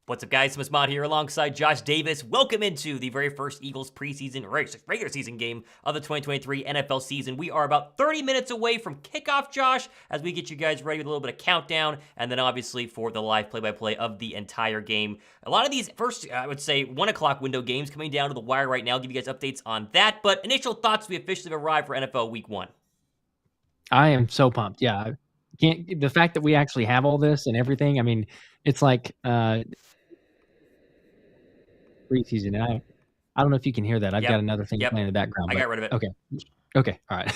What's up, guys? Smith here alongside Josh Davis. Welcome into the very first Eagles preseason, regular season game of the 2023 NFL season. We are about 30 minutes away from kickoff, Josh, as we get you guys ready with a little bit of countdown, and then obviously for the live play-by-play of the entire game. A lot of these first, I would say, 1 o'clock window games coming down to the wire right now. I'll give you guys updates on that, but initial thoughts, we officially arrived for NFL Week 1. I am so pumped. Yeah. The fact that we actually have all this and everything, I mean, it's like preseason. And I don't know if you can hear that. I've got another thing playing in the background. I got rid of it. Okay. All right.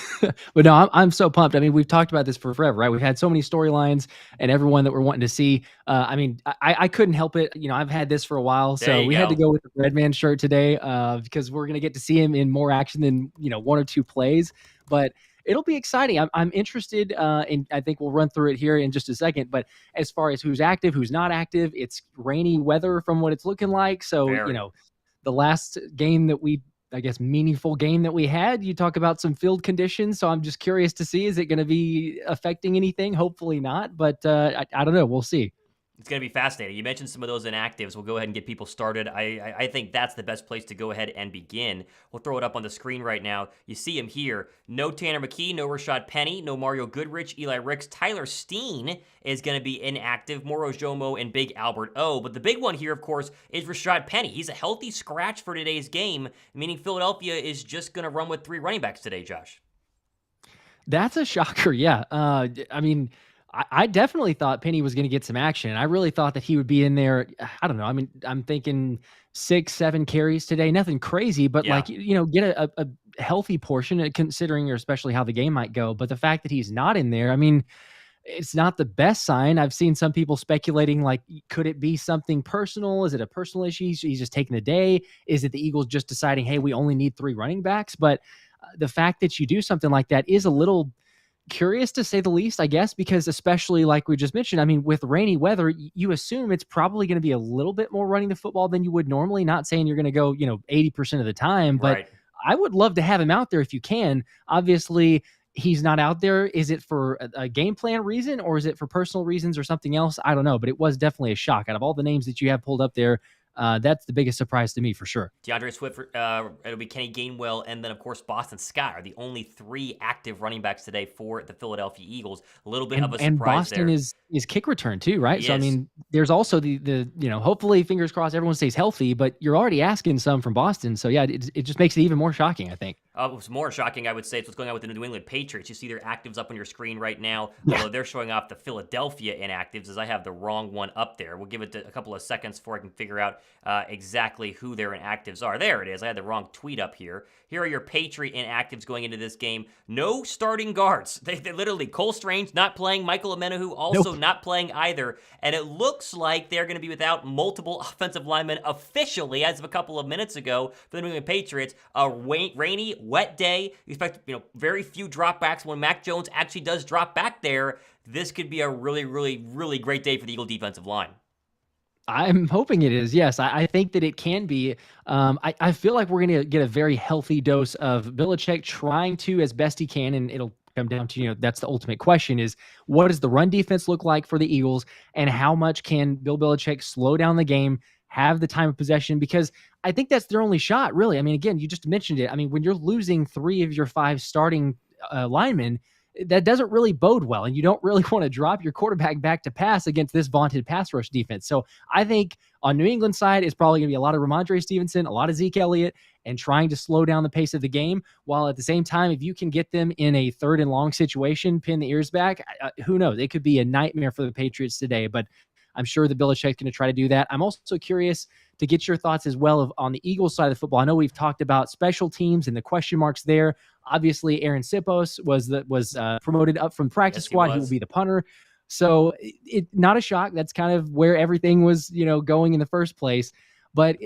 But no, I'm so pumped. I mean, we've talked about this for forever, right? We've had so many storylines and everyone that we're wanting to see. I mean, I couldn't help it. You know, I've had this for a while, so we had to go with the Redman shirt today because we're going to get to see him in more action than, 1 or 2 plays. But it'll be exciting. I'm interested, and I think we'll run through it here in just a second. But as far as who's active, who's not active, it's rainy weather from what it's looking like. So, the last game that meaningful game that we had, you talk about some field conditions. So I'm just curious to see, is it going to be affecting anything? Hopefully not, but I don't know. We'll see. It's going to be fascinating. You mentioned some of those inactives. We'll go ahead and get people started. I think that's the best place to go ahead and begin. We'll throw it up on the screen right now. You see him here. No Tanner McKee, no Rashad Penny, no Mario Goodrich, Eli Ricks. Tyler Steen is going to be inactive. Moro Jomo and Big Albert O. But the big one here, of course, is Rashad Penny. He's a healthy scratch for today's game, meaning Philadelphia is just going to run with 3 running backs today, Josh. That's a shocker, yeah. I mean, I definitely thought Penny was going to get some action. I really thought that he would be in there. I don't know. I mean, I'm thinking 6-7 carries today. Nothing crazy, but get a healthy portion, considering or especially how the game might go. But the fact that he's not in there, I mean, it's not the best sign. I've seen some people speculating, like, could it be something personal? Is it a personal issue? He's just taking the day. Is it the Eagles just deciding, hey, we only need 3 running backs? But the fact that you do something like that is a little curious, to say the least, I guess, because especially like we just mentioned, I mean, with rainy weather, you assume it's probably going to be a little bit more running the football than you would normally. Not saying you're going to go, 80% of the time, but right. I would love to have him out there if you can. Obviously, he's not out there. Is it for a game plan reason, or is it for personal reasons or something else? I don't know, but it was definitely a shock. Out of all the names that you have pulled up there, that's the biggest surprise to me for sure. DeAndre Swift, it'll be Kenny Gainwell, and then, of course, Boston Scott are the only 3 active running backs today for the Philadelphia Eagles. A little bit of a surprise and Boston there. is kick return too, right? So, I mean, there's also the hopefully, fingers crossed, everyone stays healthy, but you're already asking some from Boston. So, yeah, it just makes it even more shocking, I think. What's more shocking, I would say, is what's going on with the New England Patriots. You see their actives up on your screen right now, although they're showing off the Philadelphia inactives, as I have the wrong one up there. We'll give it a couple of seconds before I can figure out exactly who their inactives are. There it is. I had the wrong tweet up here. Here are your Patriot inactives going into this game. No starting guards. They literally, Cole Strange not playing, Michael Amenahu also not playing either, and it looks like they're going to be without multiple offensive linemen officially as of a couple of minutes ago for the New England Patriots. A rainy, wet day. You expect very few dropbacks. When Mac Jones actually does drop back there, this could be a really, really, really great day for the Eagle defensive line. I'm hoping it is. Yes, I think that it can be. I feel like we're going to get a very healthy dose of Belichick trying to, as best he can, and it'll come down to, that's the ultimate question, is what does the run defense look like for the Eagles, and how much can Bill Belichick slow down the game, have the time of possession? Because I think that's their only shot, really. I mean, again, you just mentioned it. I mean, when you're losing 3 of your 5 starting linemen, that doesn't really bode well, and you don't really want to drop your quarterback back to pass against this vaunted pass rush defense. So I think on New England side, it's probably going to be a lot of Ramondre Stevenson, a lot of Zeke Elliott, and trying to slow down the pace of the game, while at the same time, if you can get them in a 3rd and long situation, pin the ears back, who knows? It could be a nightmare for the Patriots today, but I'm sure the Belichick's going to try to do that. I'm also curious to get your thoughts as well on the Eagles side of the football. I know we've talked about special teams and the question marks there. Obviously, Aaron Sipos was promoted up from practice squad. He will be the punter. So it not a shock. That's kind of where everything was, going in the first place. But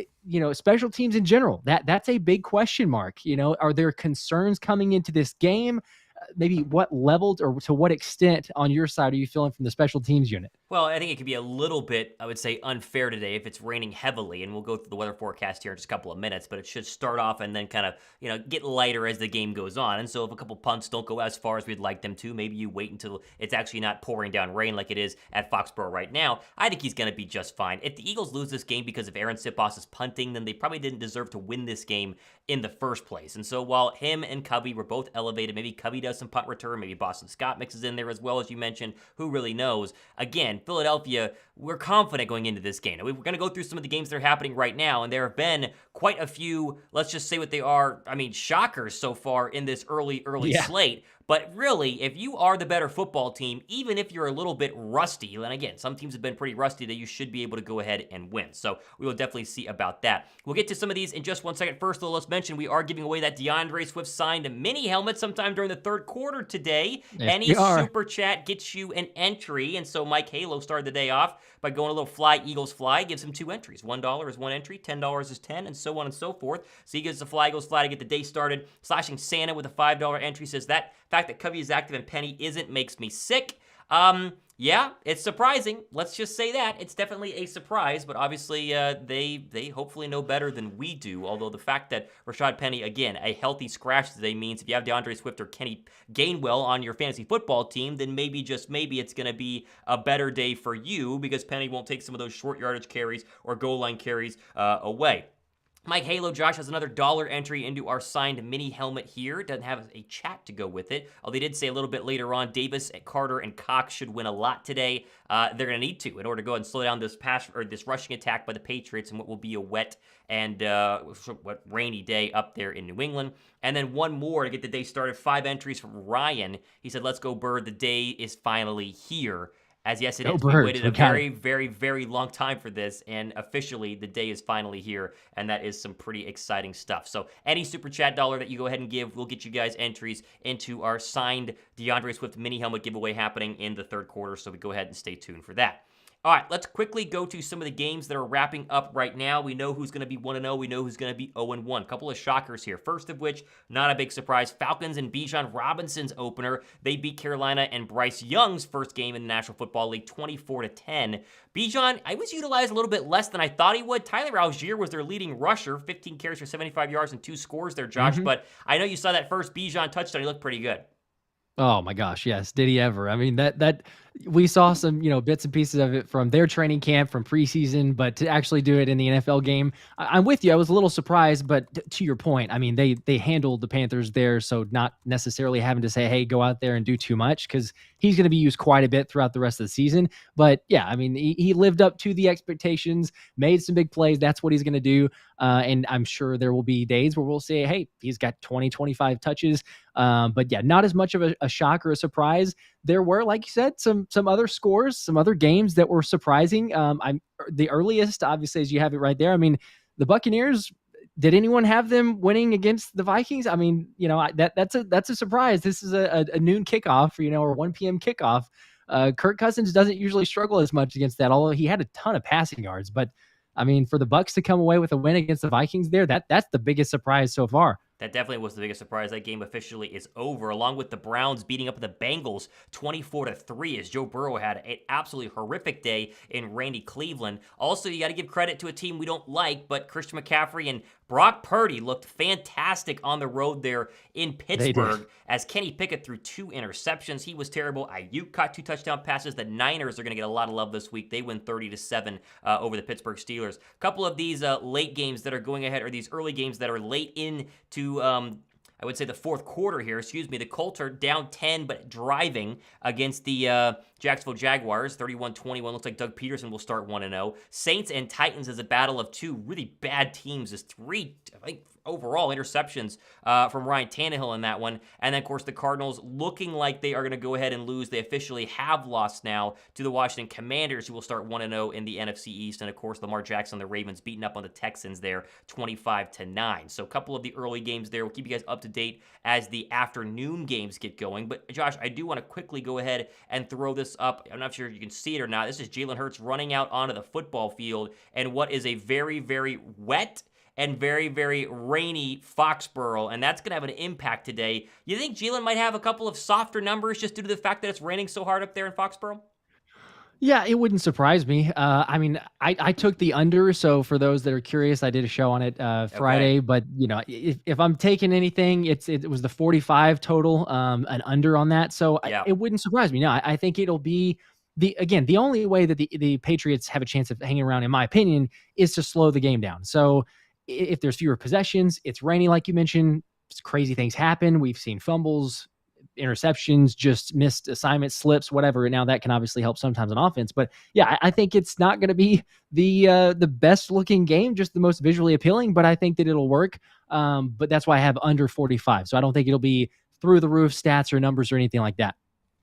special teams in general, that's a big question mark. Are there concerns coming into this game? maybe what leveled or to what extent on your side are you feeling from the special teams unit? Well, I think it could be a little bit, I would say, unfair today if it's raining heavily, and we'll go through the weather forecast here in just a couple of minutes, but it should start off and then kind of, get lighter as the game goes on. And so if a couple punts don't go as far as we'd like them to, maybe you wait until it's actually not pouring down rain like it is at Foxborough right now. I think he's going to be just fine. If the Eagles lose this game because of Aaron Sipos' punting, then they probably didn't deserve to win this game in the first place. And so while him and Cubby were both elevated, maybe Cubby does some punt return, maybe Boston Scott mixes in there as well, as you mentioned, who really knows? Again, Philadelphia, we're confident going into this game. We're going to go through some of the games that are happening right now, and there have been quite a few, let's just say what they are, shockers so far in this early slate. But really, if you are the better football team, even if you're a little bit rusty, and again, some teams have been pretty rusty, that you should be able to go ahead and win. So we will definitely see about that. We'll get to some of these in just one second. First, though, let's mention we are giving away that DeAndre Swift signed mini helmet sometime during the third quarter today. Yes, Any super chat gets you an entry. And so Mike Halo started the day off by going a little Fly Eagles Fly, gives him 2 entries. $1 is 1 entry, $10 is 10, and so on and so forth. So he gives the Fly Eagles Fly to get the day started. Slashing Santa with a $5 entry says that fact that Covey is active and Penny isn't makes me sick. Yeah, it's surprising. Let's just say that. It's definitely a surprise, but obviously they hopefully know better than we do, although the fact that Rashad Penny, again, a healthy scratch today means if you have DeAndre Swift or Kenny Gainwell on your fantasy football team, then maybe, just maybe, it's going to be a better day for you because Penny won't take some of those short yardage carries or goal line carries away. Mike Halo Josh has another $1 entry into our signed mini helmet here. Doesn't have a chat to go with it. Although they did say a little bit later on, Davis, Carter, and Cox should win a lot today. They're going to need to in order to go ahead and slow down this this rushing attack by the Patriots and what will be a wet and rainy day up there in New England. And then one more to get the day started. 5 entries from Ryan. He said, "Let's go Bird. The day is finally here." As yes, it is. We waited a very, very, very long time for this, and officially the day is finally here, and that is some pretty exciting stuff. So any Super Chat dollar that you go ahead and give, we'll get you guys entries into our signed DeAndre Swift mini helmet giveaway happening in the third quarter, so we go ahead and stay tuned for that. All right, let's quickly go to some of the games that are wrapping up right now. We know who's going to be 1-0. We know who's going to be 0-1. A couple of shockers here. First of which, not a big surprise, Falcons and Bijan Robinson's opener. They beat Carolina and Bryce Young's first game in the National Football League 24-10. Bijan, I was utilized a little bit less than I thought he would. Tyler Algier was their leading rusher, 15 carries for 75 yards and 2 scores there, Josh. But I know you saw that first Bijan touchdown. He looked pretty good. Oh my gosh, yes. Did he ever? I mean, that we saw some, bits and pieces of it from their training camp, from preseason, but to actually do it in the NFL game, I'm with you. I was a little surprised, but to your point, I mean, they handled the Panthers there, so not necessarily having to say, hey, go out there and do too much, because he's going to be used quite a bit throughout the rest of the season. But yeah, I mean, he lived up to the expectations, made some big plays. That's what he's going to do. And I'm sure there will be days where we'll say, hey, he's got 20, 25 touches. But yeah, not as much of a shock or a surprise. There were, like you said, some other scores, some other games that were surprising. I'm the earliest, obviously, as you have it right there. I mean, the Buccaneers, did anyone have them winning against the Vikings? I mean, that's a surprise. This is a noon kickoff, or 1 p.m. kickoff. Kirk Cousins doesn't usually struggle as much against that, although he had a ton of passing yards. But I mean, for the Bucs to come away with a win against the Vikings there, that's the biggest surprise so far. That definitely was the biggest surprise. That game officially is over, along with the Browns beating up the Bengals 24-3 as Joe Burrow had an absolutely horrific day in rainy Cleveland. Also, you got to give credit to a team we don't like, but Christian McCaffrey and Brock Purdy looked fantastic on the road there in Pittsburgh as Kenny Pickett threw 2 interceptions. He was terrible. Ayuk caught 2 touchdown passes. The Niners are going to get a lot of love this week. They win 30-7 over the Pittsburgh Steelers. A couple of these late games that are going ahead, or these early games that are late into I would say the fourth quarter here, the Colts are down 10 but driving against the Jacksonville Jaguars, 31-21. Looks like Doug Peterson will start 1-0. Saints and Titans is a battle of 2 really bad teams. There's 3, I think, overall interceptions from Ryan Tannehill in that one. And then, of course, the Cardinals looking like they are going to go ahead and lose. They officially have lost now to the Washington Commanders, who will start 1-0 in the NFC East. And, of course, Lamar Jackson, the Ravens, beating up on the Texans there 25-9. So a couple of the early games there. We'll keep you guys up to date as the afternoon games get going. But, Josh, I do want to quickly go ahead and throw this up. I'm not sure if you can see it or not. This is Jalen Hurts running out onto the football field and what is a very, very wet and very, very rainy Foxborough, and that's going to have an impact today. You think Jalen might have a couple of softer numbers just due to the fact that it's raining so hard up there in Foxborough? Yeah, it wouldn't surprise me. I mean, I took the under. So for those that are curious, I did a show on it Okay. Friday. But if I'm taking anything, it was the 45 total, an under on that. So Yeah. it wouldn't surprise me. No, I think it'll be the only way that the Patriots have a chance of hanging around, in my opinion, is to slow the game down. So if there's fewer possessions, it's rainy, like you mentioned. Crazy things happen. We've seen fumbles, interceptions, just missed assignment slips, whatever. Now that can obviously help sometimes on offense, but yeah, I think it's not going to be the best looking game, just the most visually appealing. But I think that it'll work. But that's why I have under 45. So I don't think it'll be through the roof stats or numbers or anything like that.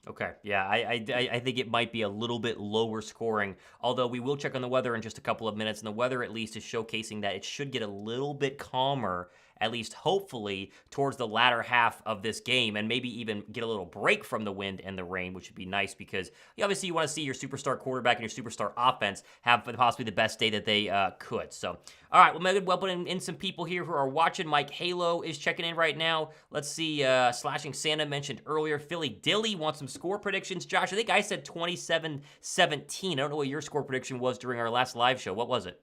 Okay, yeah, I think it might be a little bit lower scoring, although we will check on the weather in just a couple of minutes, and the weather at least is showcasing that it should get a little bit calmer, at least hopefully, towards the latter half of this game, and maybe even get a little break from the wind and the rain, which would be nice because obviously you want to see your superstar quarterback and your superstar offense have possibly the best day that they could. So, all right, well, Megan, we'll put in some people here who are watching. Mike Halo is checking in right now. Let's see, Slashing Santa mentioned earlier. Philly Dilly wants some score predictions. Josh, I think I said 27-17. I don't know what your score prediction was during our last live show. What was it?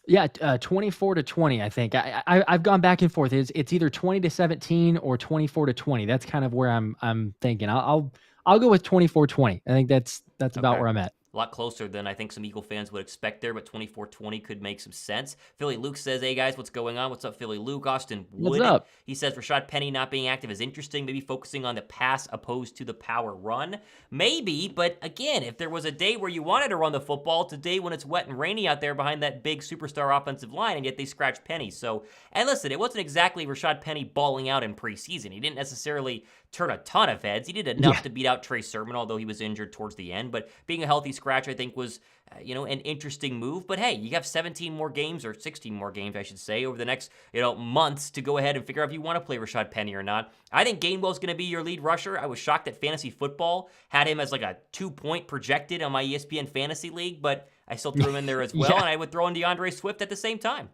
Yeah, 24-20. I think I've gone back and forth. It's either 20-17 or 24-20. That's kind of where I'm thinking. I'll go with 24-20. I think that's about Okay. where I'm at. A lot closer than I think some Eagle fans would expect there, but 24-20 could make some sense. Philly Luke says, hey guys, what's going on? What's up, Philly Luke? Austin What's Wood, up? he says Rashad Penny not being active is interesting, maybe focusing on the pass opposed to the power run. Maybe, but again, if there was a day where you wanted to run the football, it's a day when it's wet and rainy out there behind that big superstar offensive line, and yet they scratched Penny. So, and listen, it wasn't exactly Rashad Penny balling out in preseason. He didn't necessarily turn a ton of heads. He did enough Yeah. to beat out Trey Sermon, although he was injured towards the end. But being a healthy scratch, I think, was an interesting move. But hey, you have 17 more games, or 16 more games, I should say, over the next months to go ahead and figure out if you want to play Rashad Penny or not. I think Gainwell's going to be your lead rusher. I was shocked that Fantasy Football had him as like a 2-point projected on my ESPN Fantasy League, but I still threw him in there as well, Yeah. and I would throw in DeAndre Swift at the same time.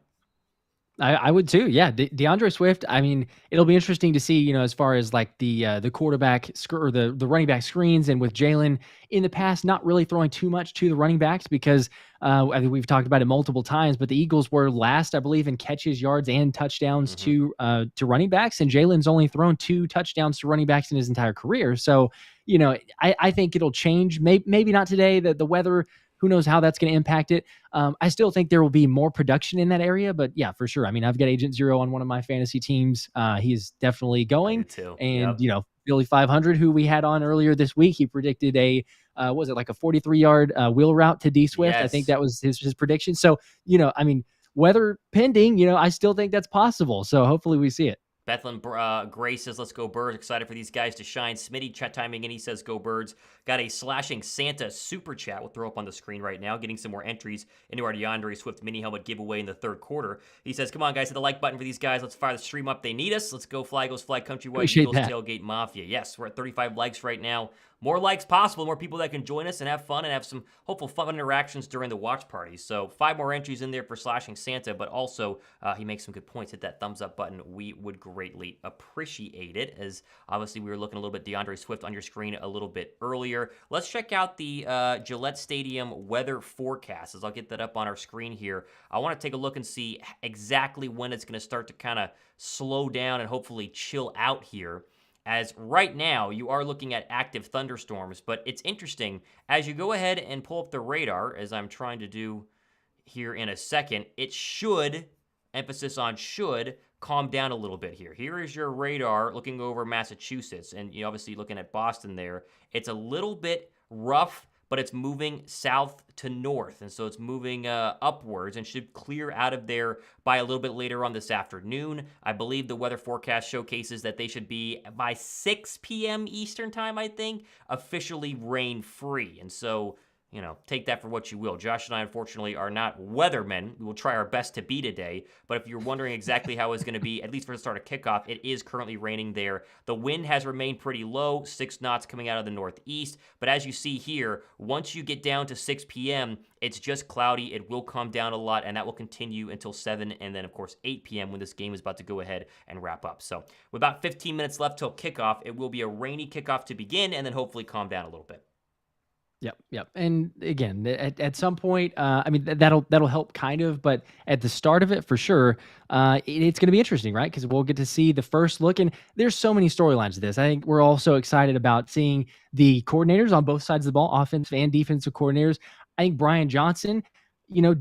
I would too. Yeah, DeAndre Swift. I mean, it'll be interesting to see, as far as like the quarterback or the running back screens, and with Jalen in the past not really throwing too much to the running backs because I think we've talked about it multiple times, but the Eagles were last, I believe, in catches, yards, and touchdowns to running backs, and Jalen's only thrown 2 touchdowns to running backs in his entire career. So, I think it'll change. Maybe not today. The weather. Who knows how that's going to impact it? I still think there will be more production in that area, but yeah, for sure. I mean, I've got Agent Zero on one of my fantasy teams. He's definitely I do going, too. and Yep. Billy 500, who we had on earlier this week, he predicted was it like a 43-yard wheel route to D Swift? I think Yes. that was his prediction. So I mean, weather pending, I still think that's possible. So hopefully we see it. Bethlehem Gray says, let's go Birds. Excited for these guys to shine. Smitty chat timing, and he says, go Birds. Got a Slashing Santa super chat. We'll throw up on the screen right now, getting some more entries into our DeAndre Swift mini helmet giveaway in the third quarter. He says, come on, guys, hit the like button for these guys. Let's fire the stream up. They need us. Let's go Fly Goes Fly Countrywide Appreciate Eagles that. Tailgate Mafia. Yes, we're at 35 likes right now. More likes possible, more people that can join us and have fun and have some hopeful fun interactions during the watch parties. So 5 more entries in there for Slashing Santa, but also he makes some good points. Hit that thumbs up button. We would greatly appreciate it, as obviously we were looking a little bit DeAndre Swift on your screen a little bit earlier. Let's check out the Gillette Stadium weather forecast, as I'll get that up on our screen here. I want to take a look and see exactly when it's going to start to kind of slow down and hopefully chill out here. As right now, you are looking at active thunderstorms, but it's interesting. As you go ahead and pull up the radar, as I'm trying to do here in a second, it should, emphasis on should, calm down a little bit here. Here is your radar looking over Massachusetts, and you obviously looking at Boston there. It's a little bit rough, but it's moving south to north, and so it's moving upwards and should clear out of there by a little bit later on this afternoon. I believe the weather forecast showcases that they should be, by 6 p.m. Eastern time, I think, officially rain-free. And so, take that for what you will. Josh and I, unfortunately, are not weathermen. We will try our best to be today. But if you're wondering exactly how it's going to be, at least for the start of kickoff, it is currently raining there. The wind has remained pretty low, 6 knots coming out of the northeast. But as you see here, once you get down to 6 p.m., it's just cloudy. It will calm down a lot, and that will continue until 7 and then, of course, 8 p.m. when this game is about to go ahead and wrap up. So with about 15 minutes left till kickoff, it will be a rainy kickoff to begin and then hopefully calm down a little bit. Yep. And again, at some point, I mean, that'll help kind of, but at the start of it, for sure, it's going to be interesting, right? Because we'll get to see the first look, and there's so many storylines to this. I think we're all so excited about seeing the coordinators on both sides of the ball, offensive and defensive coordinators. I think Brian Johnson,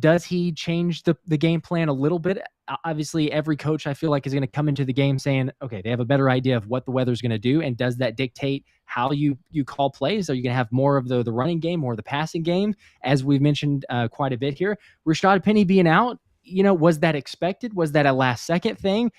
does he change the game plan a little bit? Obviously, every coach I feel like is going to come into the game saying, okay, they have a better idea of what the weather's going to do, and does that dictate how you call plays? Are you going to have more of the running game, more of the passing game, as we've mentioned quite a bit here? Rashad Penny being out, was that expected? Was that a last second thing?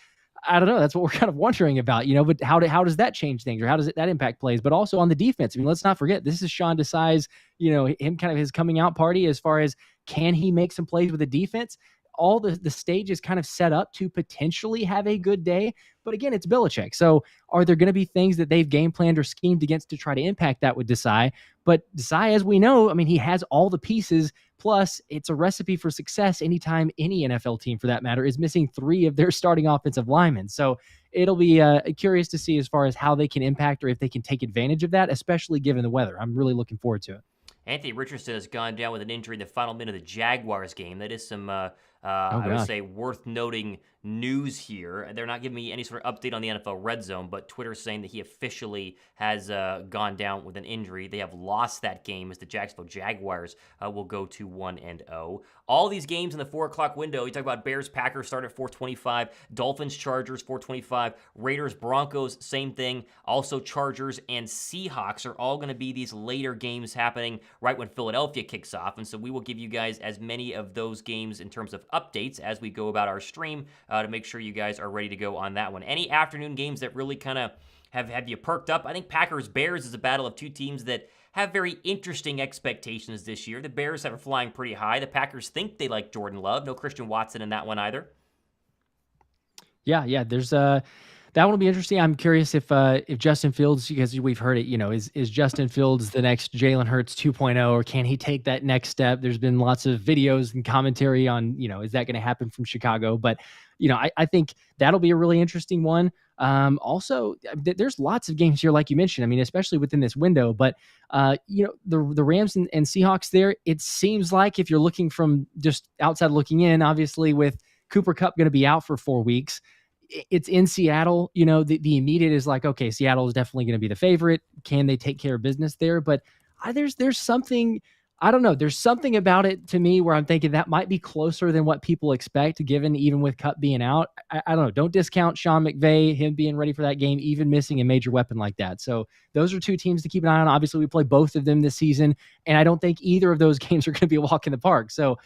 I don't know. That's what we're kind of wondering about, but how does that change things, or how does that impact plays? But also on the defense, I mean, let's not forget, this is Sean Desai's, him kind of his coming out party as far as, can he make some plays with the defense? All the stage is kind of set up to potentially have a good day. But again, it's Belichick. So are there going to be things that they've game planned or schemed against to try to impact that with Desai? But Desai, as we know, I mean, he has all the pieces. Plus, it's a recipe for success anytime any NFL team, for that matter, is missing 3 of their starting offensive linemen. So it'll be curious to see as far as how they can impact, or if they can take advantage of that, especially given the weather. I'm really looking forward to it. Anthony Richardson has gone down with an injury in the final minute of the Jaguars game. That is some, I would say, worth noting news here. They're not giving me any sort of update on the NFL Red Zone, but Twitter's saying that he officially has gone down with an injury. They have lost that game as the Jacksonville Jaguars will go to 1-0. All these games in the 4 o'clock window, you talk about Bears, Packers start at 4:25, Dolphins, Chargers, 4:25, Raiders, Broncos, same thing. Also Chargers and Seahawks are all going to be these later games happening right when Philadelphia kicks off. And so we will give you guys as many of those games in terms of updates as we go about our stream to make sure you guys are ready to go on that one. Any afternoon games that really kind of have you perked up? I think Packers-Bears is a battle of 2 teams that have very interesting expectations this year. The Bears are flying pretty high. The Packers think they like Jordan Love. No Christian Watson in that one either. Yeah. There's that one will be interesting. I'm curious if Justin Fields, because we've heard it, is Justin Fields the next Jalen Hurts 2.0, or can he take that next step? There's been lots of videos and commentary on, is that going to happen from Chicago? But, I think that'll be a really interesting one. Also, there's lots of games here, like you mentioned, I mean, especially within this window, but, the Rams and Seahawks there, it seems like, if you're looking from just outside looking in, obviously with Cooper Kupp going to be out for 4 weeks, it's in Seattle. The immediate is like, okay, Seattle is definitely going to be the favorite. Can they take care of business there? But there's something, I don't know. There's something about it to me where I'm thinking that might be closer than what people expect, given even with Kupp being out. I don't know. Don't discount Sean McVay, him being ready for that game, even missing a major weapon like that. So those are 2 teams to keep an eye on. Obviously, we play both of them this season, and I don't think either of those games are going to be a walk in the park. So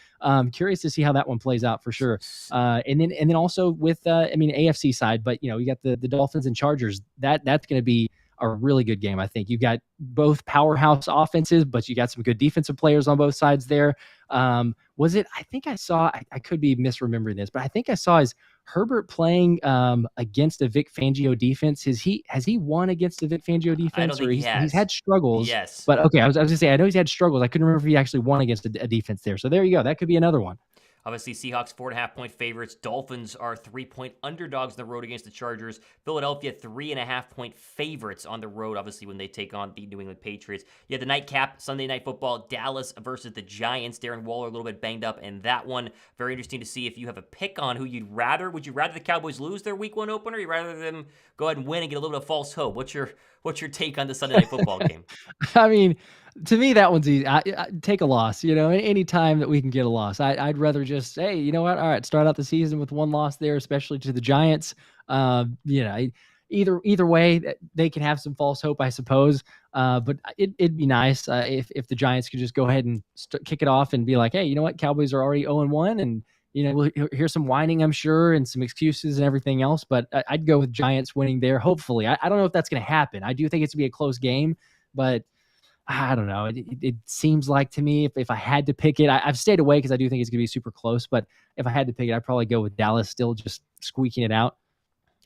curious to see how that one plays out for sure. And then also with, AFC side, but you got the Dolphins and Chargers. That's going to be a really good game. I think you got both powerhouse offenses, but you got some good defensive players on both sides there. I think I saw, I could be misremembering this, but I think I saw is Herbert playing against a Vic Fangio defense. Has he won against a Vic Fangio defense? I don't think he has. He's had struggles. Yes. But okay, I was going to say, I know he's had struggles. I couldn't remember if he actually won against a defense there. So there you go. That could be another one. Obviously, Seahawks 4.5-point favorites. Dolphins are 3-point underdogs on the road against the Chargers. Philadelphia 3.5-point favorites on the road, obviously, when they take on the New England Patriots. You have the nightcap, Sunday Night Football, Dallas versus the Giants. Darren Waller a little bit banged up in that one. Very interesting to see if you have a pick on who you'd rather. Would you rather the Cowboys lose their Week 1 opener, or you'd rather them go ahead and win and get a little bit of false hope? What's your take on the Sunday Night Football game? I mean, to me, that one's easy. I take a loss, any time that we can get a loss. I'd rather just say, you know what? All right, start out the season with 1 loss there, especially to the Giants. Either way, they can have some false hope, I suppose. But it'd be nice if the Giants could just go ahead and kick it off and be like, hey, you know what? Cowboys are already 0-1, and we'll hear some whining, I'm sure, and some excuses and everything else. But I'd go with Giants winning there. Hopefully, I don't know if that's going to happen. I do think it's going to be a close game, but I don't know. It seems like to me, if I had to pick it, I've stayed away because I do think it's going to be super close. But if I had to pick it, I'd probably go with Dallas still just squeaking it out.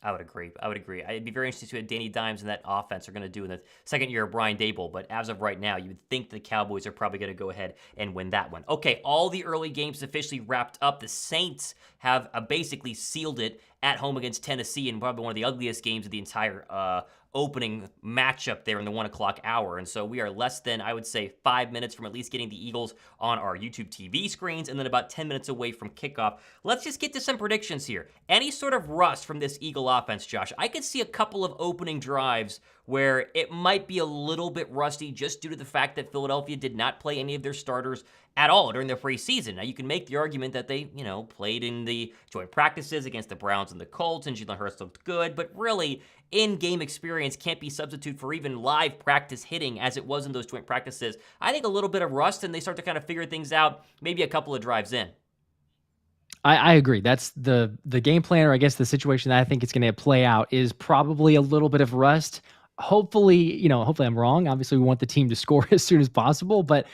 I would agree. I would agree. It'd be very interesting to see what Danny Dimes and that offense are going to do in the second year of Brian Dable. But as of right now, you would think the Cowboys are probably going to go ahead and win that one. Okay, all the early games officially wrapped up. The Saints have basically sealed it at home against Tennessee, and probably one of the ugliest games of the entire opening matchup there in the 1 o'clock hour. And so we are less than, I would say, 5 minutes from at least getting the Eagles on our YouTube TV screens, and then about 10 minutes away from kickoff. Let's just get to some predictions here. Any sort of rust from this Eagle offense, Josh? I could see a couple of opening drives where it might be a little bit rusty just due to the fact that Philadelphia did not play any of their starters at all during the preseason. Now, you can make the argument that they, played in the joint practices against the Browns and the Colts, and Jalen Hurts looked good, but really, in-game experience can't be substitute for even live practice hitting as it was in those joint practices. I think a little bit of rust, and they start to kind of figure things out maybe a couple of drives in. I agree. That's the game plan, or I guess the situation that I think it's going to play out is probably a little bit of rust. Hopefully I'm wrong. Obviously, we want the team to score as soon as possible, but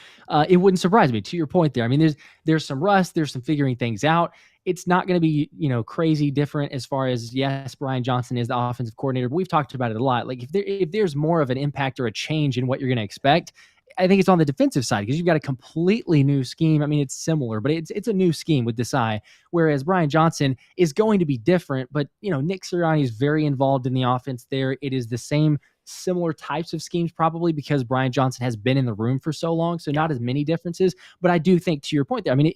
it wouldn't surprise me. To your point there, I mean, there's some rust, there's some figuring things out. It's not going to be crazy different as far as, yes, Brian Johnson is the offensive coordinator, but we've talked about it a lot. Like if there's more of an impact or a change in what you're going to expect, I think it's on the defensive side because you've got a completely new scheme. I mean, it's similar, but it's a new scheme with Desai, whereas Brian Johnson is going to be different. But, Nick Sirianni is very involved in the offense there. It is the same similar types of schemes probably because Brian Johnson has been in the room for so long, so not as many differences. But I do think, to your point there, I mean,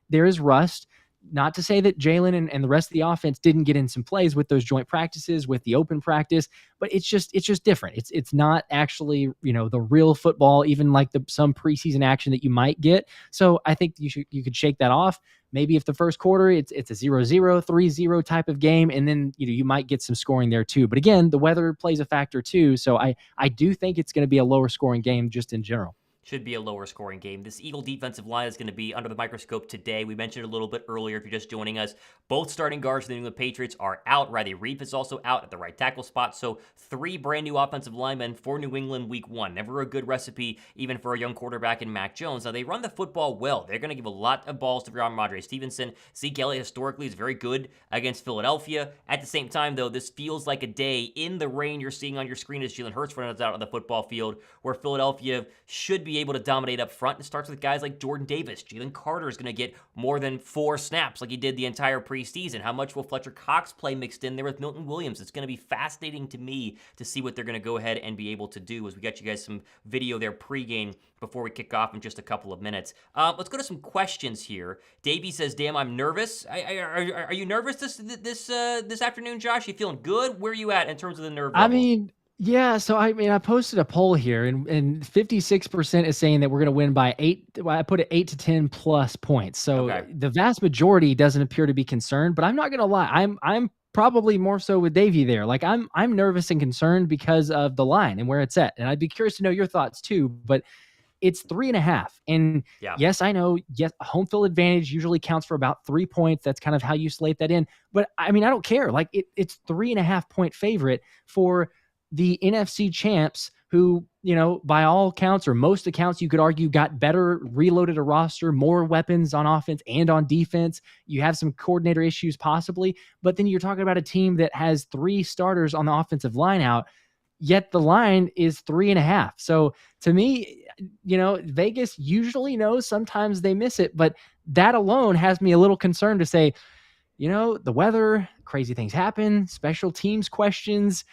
there is rust. Not to say that Jalen and the rest of the offense didn't get in some plays with those joint practices, with the open practice, but it's just different. It's not actually, the real football, even like some preseason action that you might get. So I think you could shake that off. Maybe if the first quarter it's a 0-0, 3-0 type of game, and then you might get some scoring there too. But again, the weather plays a factor too. So I do think it's going to be a lower scoring game just in general. Should be a lower scoring game. This Eagle defensive line is going to be under the microscope today. We mentioned it a little bit earlier if you're just joining us. Both starting guards for the New England Patriots are out. Riley Reef is also out at the right tackle spot. So 3 brand new offensive linemen for New England week 1. Never a good recipe, even for a young quarterback in Mac Jones. Now, they run the football well. They're going to give a lot of balls to Ramondre Stevenson. Zeke Elliott historically is very good against Philadelphia. At the same time, though, this feels like a day in the rain you're seeing on your screen as Jalen Hurts runs out on the football field, where Philadelphia should be able to dominate up front. It starts with guys like Jordan Davis. Jalen Carter is going to get more than 4 snaps like he did the entire preseason. How much will Fletcher Cox play mixed in there with Milton Williams? It's going to be fascinating to me to see what they're going to go ahead and be able to do, as we got you guys some video there pregame before we kick off in just a couple of minutes. Let's go to some questions here. Davey says, "Damn, I'm nervous." Are you nervous this afternoon, Josh? You feeling good? Where are you at in terms of the nerve level? I mean, yeah. So I posted a poll here, and 56% is saying that we're going to win by 8. Well, I put it 8 to 10 plus points. So Okay. the vast majority doesn't appear to be concerned. But I'm not going to lie. I'm probably more so with Davey there. Like I'm nervous and concerned because of the line and where it's at. And I'd be curious to know your thoughts too. But it's 3.5. And Yeah. yes, I know, yes, home field advantage usually counts for about 3 points. That's kind of how you slate that in. But I mean, I don't care. Like it's 3.5 point favorite for the NFC champs who, by all accounts or most accounts, you could argue got better, reloaded a roster, more weapons on offense and on defense. You have some coordinator issues possibly, but then you're talking about a team that has 3 starters on the offensive line out, yet the line is 3.5. So to me, Vegas usually knows, sometimes they miss it, but that alone has me a little concerned to say, the weather, crazy things happen, special teams questions.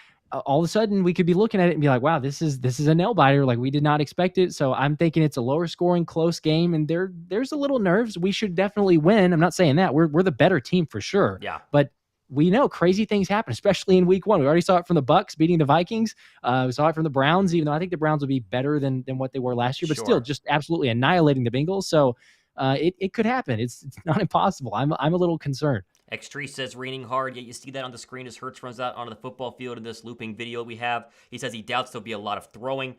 All of a sudden we could be looking at it and be like, wow, this is a nail biter. Like we did not expect it. So I'm thinking it's a lower scoring, close game. And there's a little nerves. We should definitely win. I'm not saying that we're the better team for sure. Yeah. But we know crazy things happen, especially in week 1. We already saw it from the Bucks beating the Vikings. We saw it from the Browns, even though I think the Browns will be better than what they were last year, but still just absolutely annihilating the Bengals. So it could happen. It's not impossible. I'm a little concerned. X3 says raining hard, yet you see that on the screen as Hurts runs out onto the football field in this looping video we have. He says he doubts there'll be a lot of throwing.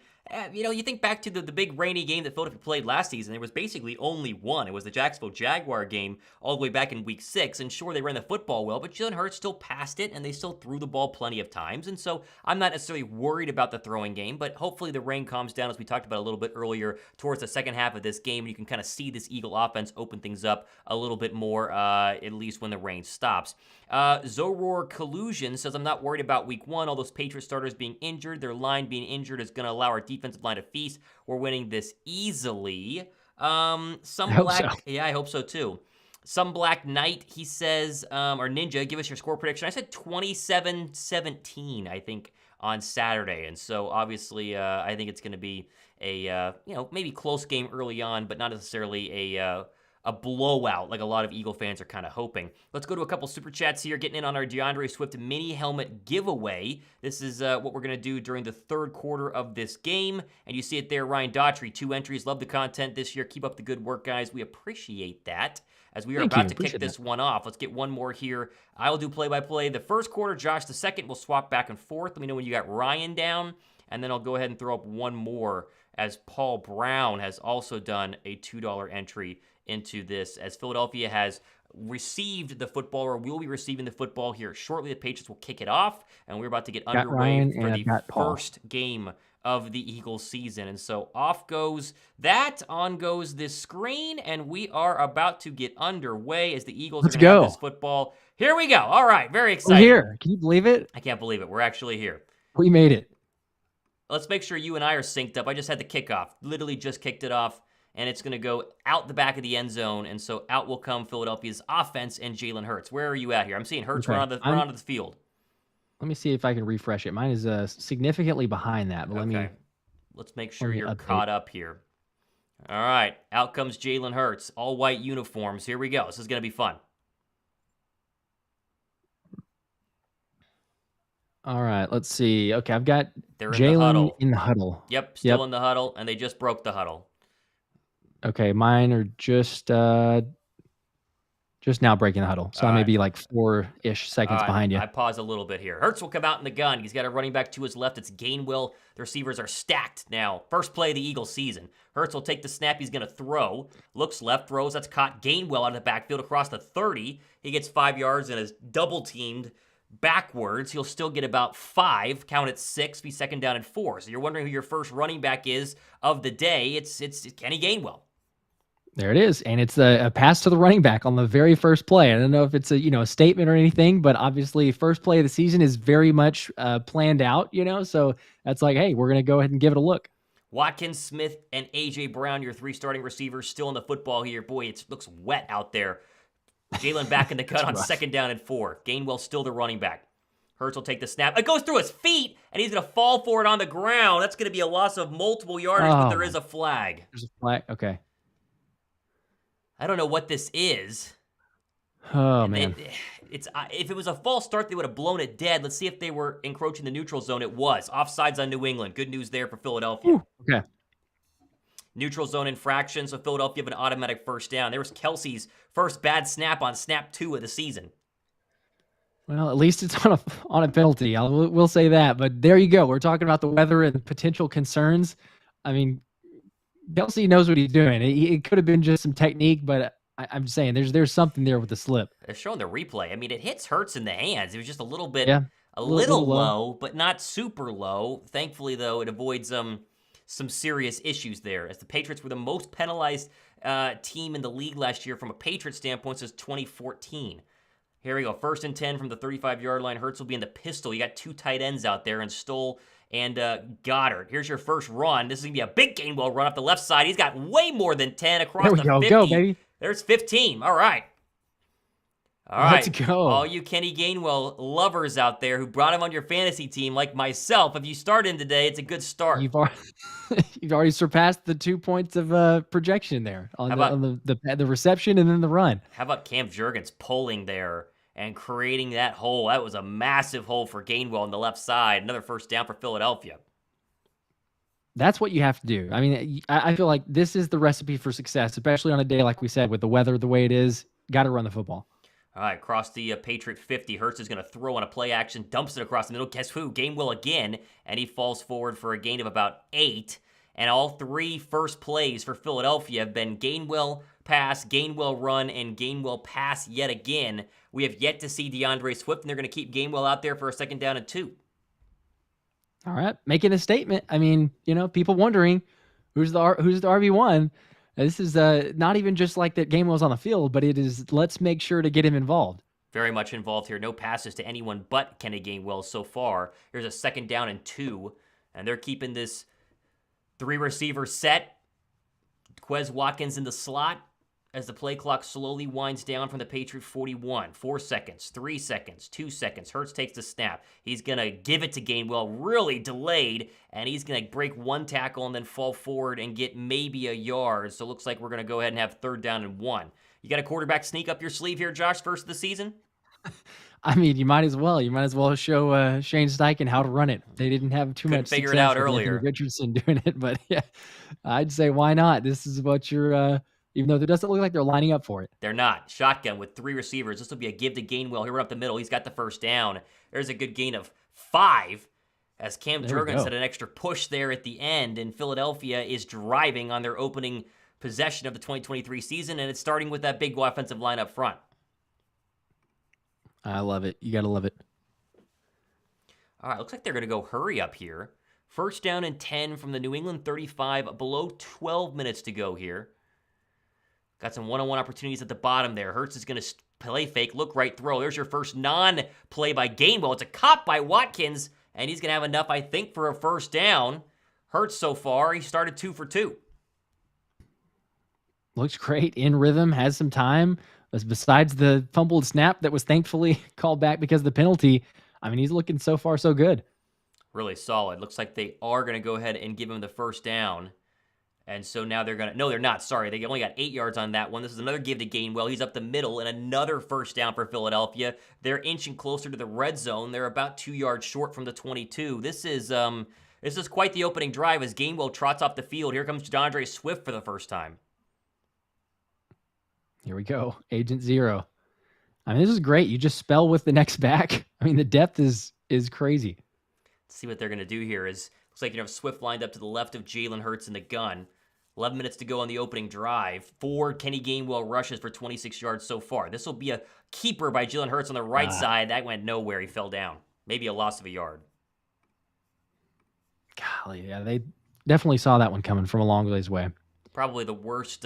You think back to the big rainy game that Philadelphia played last season. There was basically only one. It was the Jacksonville Jaguar game all the way back in week 6. And sure, they ran the football well, but Jalen Hurts still passed it, and they still threw the ball plenty of times. And so I'm not necessarily worried about the throwing game, but hopefully the rain calms down, as we talked about a little bit earlier, towards the second half of this game. And you can kind of see this Eagle offense open things up a little bit more, at least when the rain stops. Zoror Collusion says, I'm not worried about week 1. All those Patriots starters being injured, their line being injured is going to allow our defensive line to feast. We're winning this easily. I hope so. Yeah, I hope so too. Some Black Knight, he says, or Ninja, give us your score prediction. I said 27-17, I think, on Saturday. And so obviously, I think it's going to be a, maybe close game early on, but not necessarily a blowout like a lot of Eagle fans are kind of hoping. Let's go to a couple super chats here, getting in on our DeAndre Swift mini helmet giveaway. This is what we're going to do during the third quarter of this game. And you see it there, Ryan Daughtry, 2 entries. Love the content this year. Keep up the good work, guys. We appreciate that. As we are about to kick this one off, let's get one more here. I will do play-by-play the first quarter. Josh, the second. We'll swap back and forth. Let me know when you got Ryan down. And then I'll go ahead and throw up one more, as Paul Brown has also done a $2 entry into this, as Philadelphia has received the football, or will be receiving the football here shortly. The Patriots will kick it off, and we're about to get underway for the first game of the Eagles season. And so off goes that, on goes this screen, and we are about to get underway as the Eagles are going to have this football. Here we go. All right, very exciting. We're here. Can you believe it? I can't believe it. We're actually here. We made it. Let's make sure you and I are synced up. I just had the kickoff. Literally just kicked it off. And it's going to go out the back of the end zone, and so out will come Philadelphia's offense and Jalen Hurts. Where are you at here? I'm seeing Hurts run onto the field. Let me see if I can refresh it. Mine is significantly behind that, but let's make sure you're caught up here. All right, out comes Jalen Hurts, all white uniforms. Here we go. This is going to be fun. All right, let's see. Okay, I've got Jalen in the huddle. Yep, still in the huddle, and they just broke the huddle. Okay, mine are just now breaking the huddle. So I may be like 4-ish seconds behind you. I pause a little bit here. Hurts will come out in the gun. He's got a running back to his left. It's Gainwell. The receivers are stacked now. First play of the Eagles season. Hurts will take the snap. He's going to throw. Looks left, throws. That's caught. Gainwell out of the backfield across the 30. He gets 5 yards and is double-teamed backwards. He'll still get about 5. Count it 6. Be second down and 4. So you're wondering who your first running back is of the day. It's Kenny Gainwell. There it is, and it's a pass to the running back on the very first play. I don't know if it's a statement or anything, but obviously first play of the season is very much planned out. So that's like, hey, we're gonna go ahead and give it a look. Watkins, Smith, and A.J. Brown, your 3 starting receivers, still in the football here. Boy, it looks wet out there. Jalen back in the cut on second down and 4. Gainwell still the running back. Hurts will take the snap. It goes through his feet, and he's going to fall for it on the ground. That's going to be a loss of multiple yardage, but there is a flag. There's a flag. Okay. I don't know what this is. Oh, man. If it was a false start, they would have blown it dead. Let's see if they were encroaching the neutral zone. It was. Offsides on New England. Good news there for Philadelphia. Ooh, okay. Neutral zone infraction, so Philadelphia have an automatic first down. There was Kelsey's first bad snap on snap 2 of the season. Well, at least it's on a penalty. We'll say that. But there you go. We're talking about the weather and potential concerns. I mean, Kelsey knows what he's doing. It could have been just some technique, but I'm saying there's something there with the slip. They're showing the replay. I mean, it hits Hurts in the hands. It was just a little bit, a little low, but not super low. Thankfully, though, it avoids some serious issues there, as the Patriots were the most penalized team in the league last year from a Patriot standpoint since 2014. Here we go. 1st and 10 from the 35-yard line. Hurts will be in the pistol. You got 2 tight ends out there, and Stoll and Goddard. Here's your first run. This is going to be a big Gainwell run up the left side. He's got way more than 10 across the 50. Go, baby. There's 15. All right. All right. Let's go. All you Kenny Gainwell lovers out there who brought him on your fantasy team, like myself, if you start in today, it's a good start. You've already surpassed the 2 points of projection there on the reception and then the run. How about Cam Jurgens pulling there and creating that hole? That was a massive hole for Gainwell on the left side. Another first down for Philadelphia. That's what you have to do. I mean, I feel like this is the recipe for success, especially on a day like we said with the weather the way it is. Got to run the football. All right, across the Patriot 50, Hurts is going to throw on a play action, dumps it across the middle. Guess who? Gainwell again, and he falls forward for a gain of about 8. And all 3 first plays for Philadelphia have been Gainwell pass, Gainwell run, and Gainwell pass yet again. We have yet to see DeAndre Swift, and they're going to keep Gainwell out there for a 2nd down and 2. All right, making a statement. I mean, people wondering who's the RB1. This is not even just like that Gainwell's on the field, but it is let's make sure to get him involved. Very much involved here. No passes to anyone but Kenny Gainwell so far. Here's a 2nd down and 2, and they're keeping this 3-receiver set. Quez Watkins in the slot as the play clock slowly winds down from the Patriot 41. 4 seconds, 3 seconds, 2 seconds. Hurts takes the snap. He's going to give it to Gainwell, really delayed, and he's going to break 1 tackle and then fall forward and get maybe a yard. So it looks like we're going to go ahead and have 3rd down and 1. You got a quarterback sneak up your sleeve here, Josh, first of the season? I mean, you might as well. You might as well show Shane Steichen how to run it. They didn't have too much figure it out with earlier. Richardson doing it, but yeah, I'd say why not? This is what you're. Even though it doesn't look like they're lining up for it. They're not. Shotgun with 3 receivers. This will be a give to Gainwell. Here right up the middle. He's got the 1st down. There's a good gain of 5 as Cam Jurgens had an extra push there at the end, and Philadelphia is driving on their opening possession of the 2023 season, and it's starting with that big offensive line up front. I love it. You got to love it. All right, looks like they're going to go hurry up here. 1st down and 10 from the New England 35, below 12 minutes to go here. Got some one-on-one opportunities at the bottom there. Hurts is going to play fake, look right, throw. There's your first non-play by Gainwell. It's a cop by Watkins, and he's going to have enough, I think, for a 1st down. Hurts so far, he started 2 for 2. Looks great, in rhythm, has some time. Besides the fumbled snap that was thankfully called back because of the penalty, I mean, he's looking so far so good. Really solid. Looks like they are going to go ahead and give him the 1st down. And so now they're going to... No, they're not. Sorry. They only got 8 yards on that one. This is another give to Gainwell. He's up the middle and another 1st down for Philadelphia. They're inching closer to the red zone. They're about 2 yards short from the 22. This is quite the opening drive as Gainwell trots off the field. Here comes DeAndre Swift for the first time. Here we go. Agent Zero. I mean, this is great. You just spell with the next back. I mean, the depth is crazy. Let's see what they're going to do here. Looks like you have Swift lined up to the left of Jalen Hurts in the gun. 11 minutes to go on the opening drive. 4 Kenny Gainwell rushes for 26 yards so far. This will be a keeper by Jalen Hurts on the right side. That went nowhere. He fell down. Maybe a loss of a yard. Golly, yeah, they definitely saw that one coming from a long ways away. Probably the worst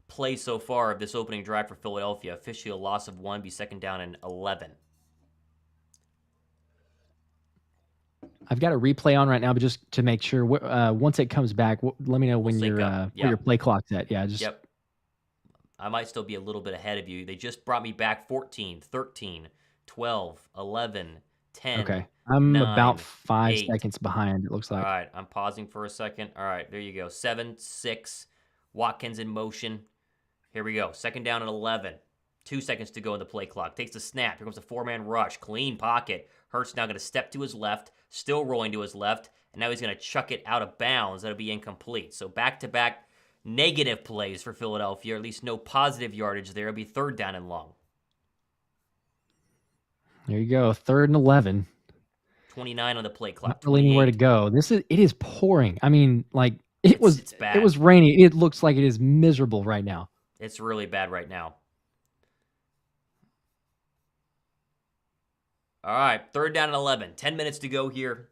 play so far of this opening drive for Philadelphia. Officially a loss of 1, be 2nd down and 11. I've got a replay on right now, but just to make sure, once it comes back, let me know when where your play clock's at. Yeah, just Yep. I might still be a little bit ahead of you. They just brought me back 14, 13, 12, 11, 10. Okay. I'm 9, about 5 8. seconds behind, it looks like. All right, I'm pausing for a second. All right, there you go. 7, 6, Watkins in motion. Here we go. 2nd down and 11. 2 seconds to go in the play clock. Takes the snap. Here comes a 4-man rush. Clean pocket. Hurts now going to step to his left. Still rolling to his left. And now he's going to chuck it out of bounds. That'll be incomplete. So back-to-back negative plays for Philadelphia. Or at least no positive yardage there. It'll be 3rd down and long. There you go. 3rd and 11. 29 on the play clock. Not really anywhere to go. It is pouring. I mean, like it's bad. It was raining. It looks like it is miserable right now. It's really bad right now. All right, 3rd down and 11. 10 minutes to go here.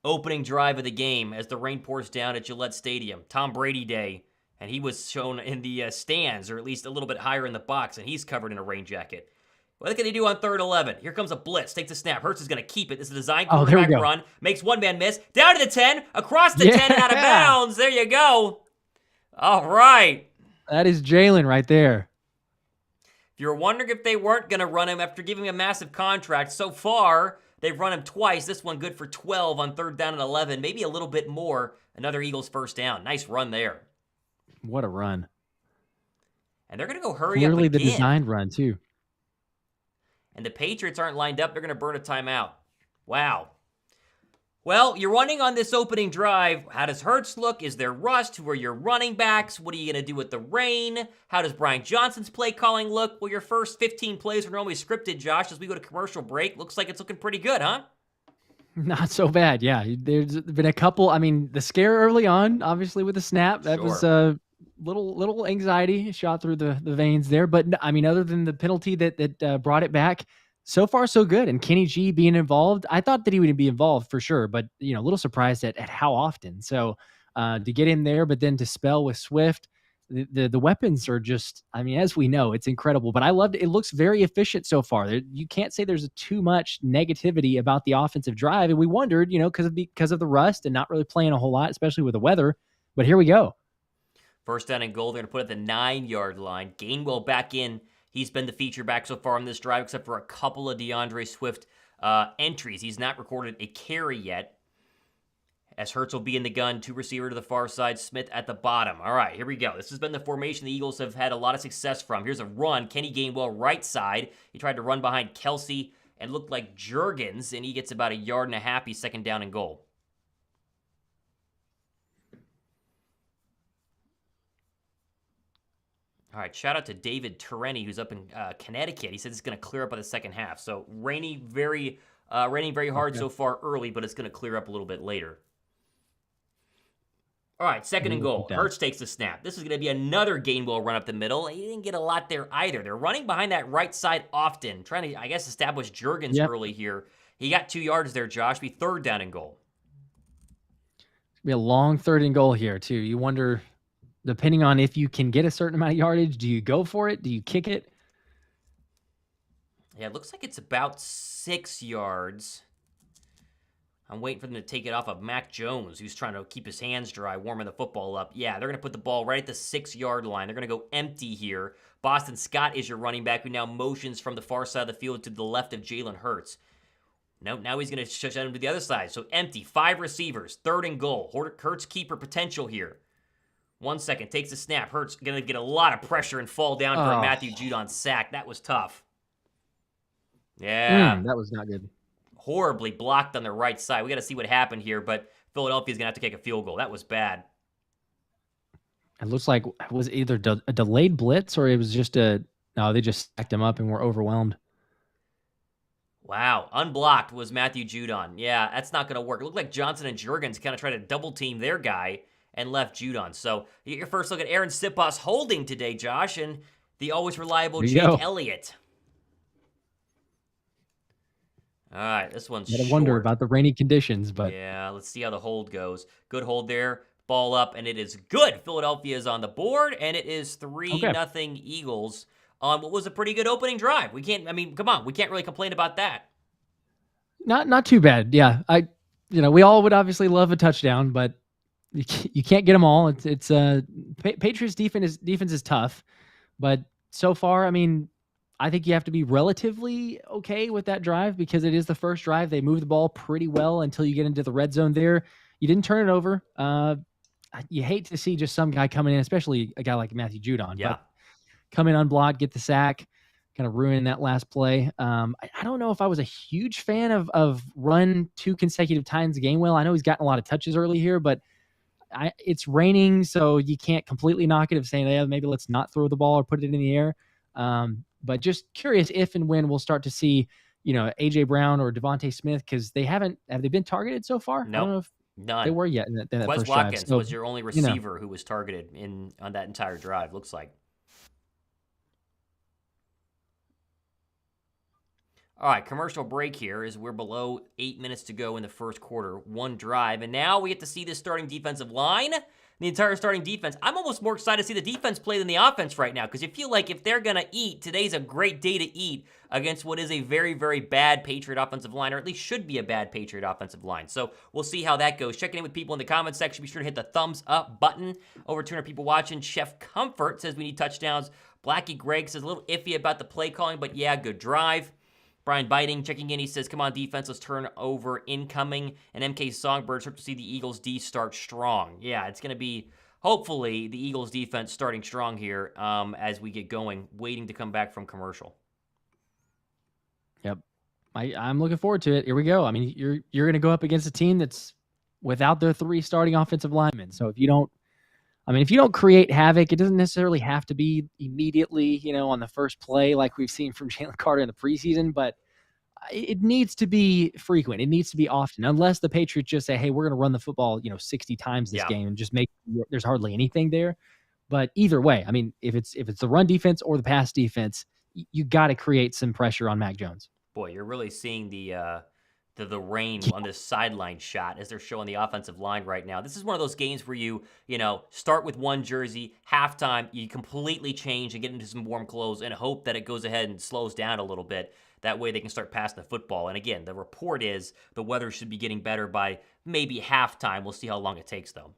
Opening drive of the game as the rain pours down at Gillette Stadium. Tom Brady Day, and he was shown in the stands, or at least a little bit higher in the box, and he's covered in a rain jacket. What can they do on 3rd and 11? Here comes a blitz. Takes a snap. Hurts is going to keep it. This is a design quarterback run. Makes 1-man miss. Down to the 10. Across the 10 and out of bounds. There you go. All right. That is Jalen right there. If you're wondering if they weren't going to run him after giving him a massive contract, so far they've run him twice. This one good for 12 on 3rd down and 11. Maybe a little bit more. Another Eagles 1st down. Nice run there. What a run. And they're going to go hurry up again. The designed run, too. And the Patriots aren't lined up. They're going to burn a timeout. Wow. Well, you're running on this opening drive. How does Hurts look? Is there rust? Who are your running backs? What are you going to do with the rain? How does Brian Johnson's play calling look? Well, your first 15 plays are normally scripted, Josh. As we go to commercial break, looks like it's looking pretty good, huh? Not so bad. Yeah. There's been a couple. I mean, the scare early on, obviously with the snap, that was a little anxiety shot through the veins there. But I mean, other than the penalty that brought it back, so far so good. And Kenny G being involved, I thought that he would be involved for sure, but a little surprised at how often. So to get in there, but then to spell with Swift, the weapons are just, I mean, as we know, it's incredible, but I loved it. It looks very efficient so far. You can't say there's too much negativity about the offensive drive. And we wondered, because of the rust and not really playing a whole lot, especially with the weather, but here we go. First down and goal. They're going to put it at the 9-yard line. Gainwell back in. He's been the feature back so far on this drive, except for a couple of DeAndre Swift entries. He's not recorded a carry yet. As Hurts will be in the gun, 2 receiver to the far side, Smith at the bottom. All right, here we go. This has been the formation the Eagles have had a lot of success from. Here's a run. Kenny Gainwell right side. He tried to run behind Kelsey and looked like Juergens, and he gets about 1.5 yards. He's second down and goal. All right, shout out to David Tereni, who's up in Connecticut. He said it's going to clear up by the second half. So raining very hard so far early, but it's going to clear up a little bit later. All right, second and goal. Hurts takes the snap. This is going to be another Gainwell run up the middle. He didn't get a lot there either. They're running behind that right side often, trying to, I guess, establish Juergens early here. He got 2 yards there, Josh. Be third down and goal. It's going to be a long third and goal here, too. You wonder, depending on if you can get a certain amount of yardage, do you go for it? Do you kick it? Yeah, it looks like it's about 6 yards. I'm waiting for them to take it off of Mac Jones, who's trying to keep his hands dry, warming the football up. Yeah, they're going to put the ball right at the 6-yard line. They're going to go empty here. Boston Scott is your running back, who now motions from the far side of the field to the left of Jalen Hurts. No, now he's going to shut him to the other side. So empty, 5 receivers, third and goal. Hurts keeper potential here. 1 second, takes the snap. Hurts going to get a lot of pressure and fall down for a Matthew Judon sack. That was tough. Yeah. That was not good. Horribly blocked on the right side. We got to see what happened here, but Philadelphia's going to have to kick a field goal. That was bad. It looks like it was either a delayed blitz or it was just no, they just stacked him up and were overwhelmed. Wow. Unblocked was Matthew Judon. Yeah, that's not going to work. It looked like Johnson and Juergens kind of tried to double team their guy and left Judon. So you get your first look at Aaron Sipos holding today, Josh, and the always reliable Jake Elliott. All right, this one's short. I wonder about the rainy conditions, but yeah, let's see how the hold goes. Good hold there. Ball up, and it is good. Philadelphia is on the board, and it is 3-0 Eagles on what was a pretty good opening drive. Come on, we can't really complain about that. Not too bad. Yeah, we all would obviously love a touchdown, but you can't get them all. It's Patriots defense is tough, but so far, I mean, I think you have to be relatively okay with that drive because it is the first drive. They move the ball pretty well until you get into the red zone there. You didn't turn it over. You hate to see just some guy coming in, especially a guy like Matthew Judon. Yeah. But come in unblocked, get the sack, kind of ruin that last play. I don't know if I was a huge fan of run 2 consecutive times Gainwell. I know he's gotten a lot of touches early here, but it's raining, so you can't completely knock it of saying, yeah, maybe let's not throw the ball or put it in the air. But just curious if and when we'll start to see, A.J. Brown or Devonta Smith, because have they been targeted so far? No, I don't know if none. They were yet in that Wes first Watkins drive. So, was your only receiver who was targeted on that entire drive, looks like. All right, commercial break here as we're below 8 minutes to go in the first quarter. 1 drive, and now we get to see this starting defensive line. The entire starting defense. I'm almost more excited to see the defense play than the offense right now because you feel like if they're going to eat, today's a great day to eat against what is a very, very bad Patriot offensive line, or at least should be a bad Patriot offensive line. So we'll see how that goes. Checking in with people in the comments section. Be sure to hit the thumbs up button. Over 200 people watching. Chef Comfort says we need touchdowns. Blackie Greg says a little iffy about the play calling, but yeah, good drive. Brian Biting checking in. He says, come on, defense, let's turn over incoming. And MK Songbird, hope to see the Eagles D start strong. Yeah, it's going to be, hopefully, the Eagles defense starting strong here as we get going, waiting to come back from commercial. Yep. I'm looking forward to it. Here we go. I mean, you're going to go up against a team that's without their 3 starting offensive linemen. So if you don't create havoc, it doesn't necessarily have to be immediately, on the first play like we've seen from Jalen Carter in the preseason, but it needs to be frequent. It needs to be often, unless the Patriots just say, hey, we're going to run the football, 60 times this game and just make there's hardly anything there. But either way, I mean, if it's the run defense or the pass defense, you got to create some pressure on Mac Jones. Boy, you're really seeing the rain on this sideline shot as they're showing the offensive line right now. This is one of those games where you start with one jersey, halftime, you completely change and get into some warm clothes and hope that it goes ahead and slows down a little bit. That way they can start passing the football. And again, the report is the weather should be getting better by maybe halftime. We'll see how long it takes, though.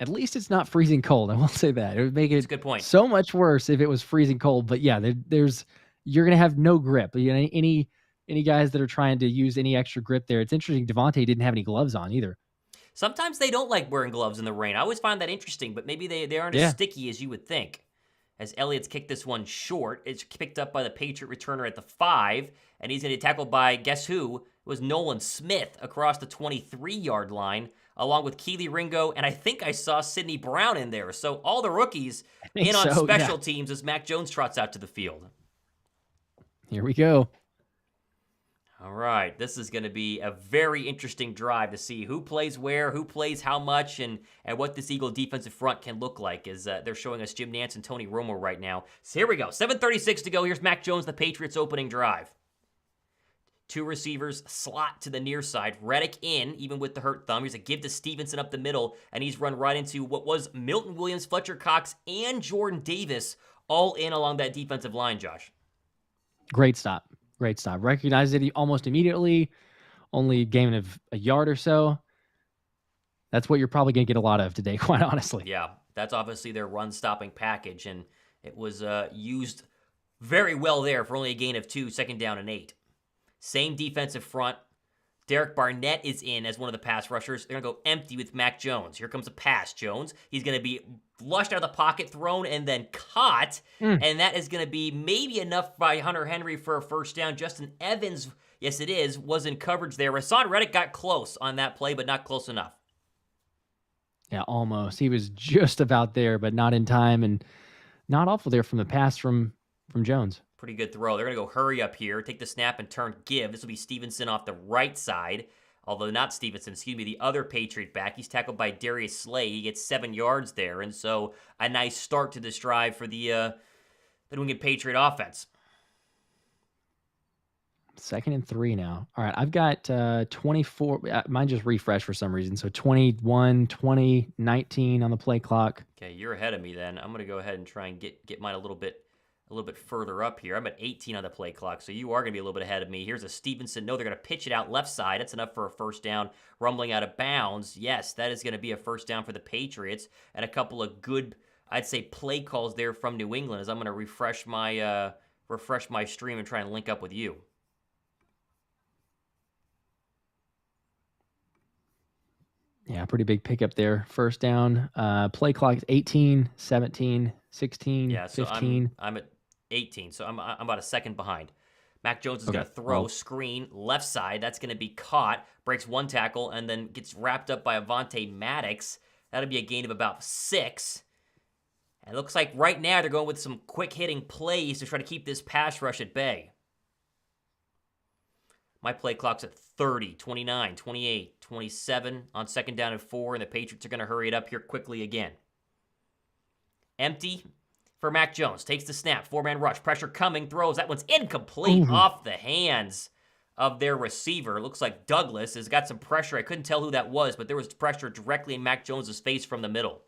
At least it's not freezing cold. I will say that. It would make it a good point. So much worse if it was freezing cold. But yeah, you're going to have no grip. Any guys that are trying to use any extra grip there. It's interesting. Devonta didn't have any gloves on either. Sometimes they don't like wearing gloves in the rain. I always find that interesting, but maybe they aren't as sticky as you would think. As Elliott's kicked this one short, it's picked up by the Patriot returner at the 5, and he's going to be tackled by, guess who? It was Nolan Smith across the 23-yard line, along with Keely Ringo, and I think I saw Sidney Brown in there. So all the rookies in on special teams as Mac Jones trots out to the field. Here we go. All right, this is going to be a very interesting drive to see who plays where, who plays how much, and what this Eagle defensive front can look like as they're showing us Jim Nantz and Tony Romo right now. So here we go, 7:36 to go. Here's Mac Jones, the Patriots' opening drive. 2 receivers slot to the near side. Reddick in, even with the hurt thumb. Here's a give to Stevenson up the middle, and he's run right into what was Milton Williams, Fletcher Cox, and Jordan Davis all in along that defensive line, Josh. Great stop. Recognized it almost immediately. Only gain of a yard or so. That's what you're probably going to get a lot of today, quite honestly. Yeah, that's obviously their run-stopping package, and it was used very well there for only a gain of 2, second down and 8. Same defensive front. Derek Barnett is in as one of the pass rushers. They're going to go empty with Mac Jones. Here comes a pass, Jones. He's going to be flushed out of the pocket, thrown, and then caught. And that is going to be maybe enough by Hunter Henry for a first down. Justin Evans, yes it is, was in coverage there. Hassan Reddick got close on that play, but not close enough. Yeah, almost. He was just about there, but not in time, and not awful there from the pass from Jones. Pretty good throw. They're going to go hurry up here, take the snap and turn give. This will be Stevenson off the right side. Although not Stevenson, the other Patriot back. He's tackled by Darius Slay. He gets 7 yards there. And so a nice start to this drive for the New England Patriot offense. 2nd and 3 now. All right, I've got 24. Mine just refreshed for some reason. So 21, 20, 19 on the play clock. Okay, you're ahead of me then. I'm going to go ahead and try and get mine a little bit further up here. I'm at 18 on the play clock, so you are going to be a little bit ahead of me. Here's a Stevenson. No, they're going to pitch it out left side. That's enough for a first down. Rumbling out of bounds. Yes, that is going to be a first down for the Patriots. And a couple of good, I'd say, play calls there from New England as I'm going to refresh my stream and try and link up with you. Yeah, pretty big pickup there. First down. Play clock is 18, 17, 16, yeah, so 15. I'm at 18, so I'm about a second behind. Mac Jones is going to throw, screen, left side. That's going to be caught, breaks 1 tackle, and then gets wrapped up by Avonte Maddox. That'll be a gain of about 6. And it looks like right now they're going with some quick-hitting plays to try to keep this pass rush at bay. My play clock's at 30, 29, 28, 27 on second down and 4, and the Patriots are going to hurry it up here quickly again. Empty for Mac Jones. Takes the snap. 4-man rush. Pressure coming. Throws. That one's incomplete. Off the hands of their receiver. Looks like Douglas has got some pressure. I couldn't tell who that was, but there was pressure directly in Mac Jones' face from the middle.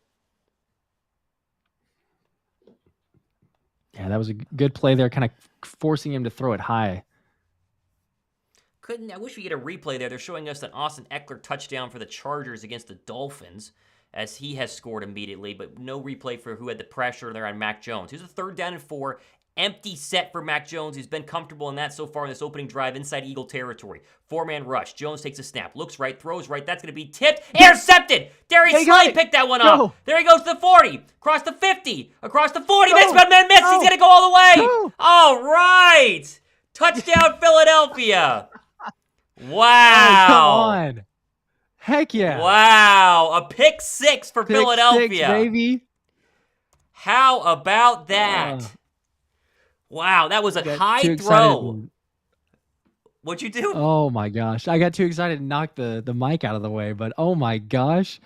Yeah, that was a good play there, kind of forcing him to throw it high. I wish we get a replay there. They're showing us an Austin Eckler touchdown for the Chargers against the Dolphins, as he has scored immediately, but no replay for who had the pressure there on Mac Jones. Here's a 3rd down and 4. Empty set for Mac Jones. He's been comfortable in that so far in this opening drive inside Eagle territory. 4-man rush. Jones takes a snap. Looks right. Throws right. That's going to be tipped. Intercepted. Darius Slay picked that one off. There he goes to the 40. Across the 50. Across the 40. Missed. He's going to go all the way. All right. Touchdown, Philadelphia. Oh, come Wow. on. Heck yeah. Wow. A pick six for Pick Philadelphia. 6, baby. How about that? Uh, Wow, that was a got high too excited. throw. What'd you do? Oh my gosh. I got too excited to knock the mic out of the way, but oh my gosh.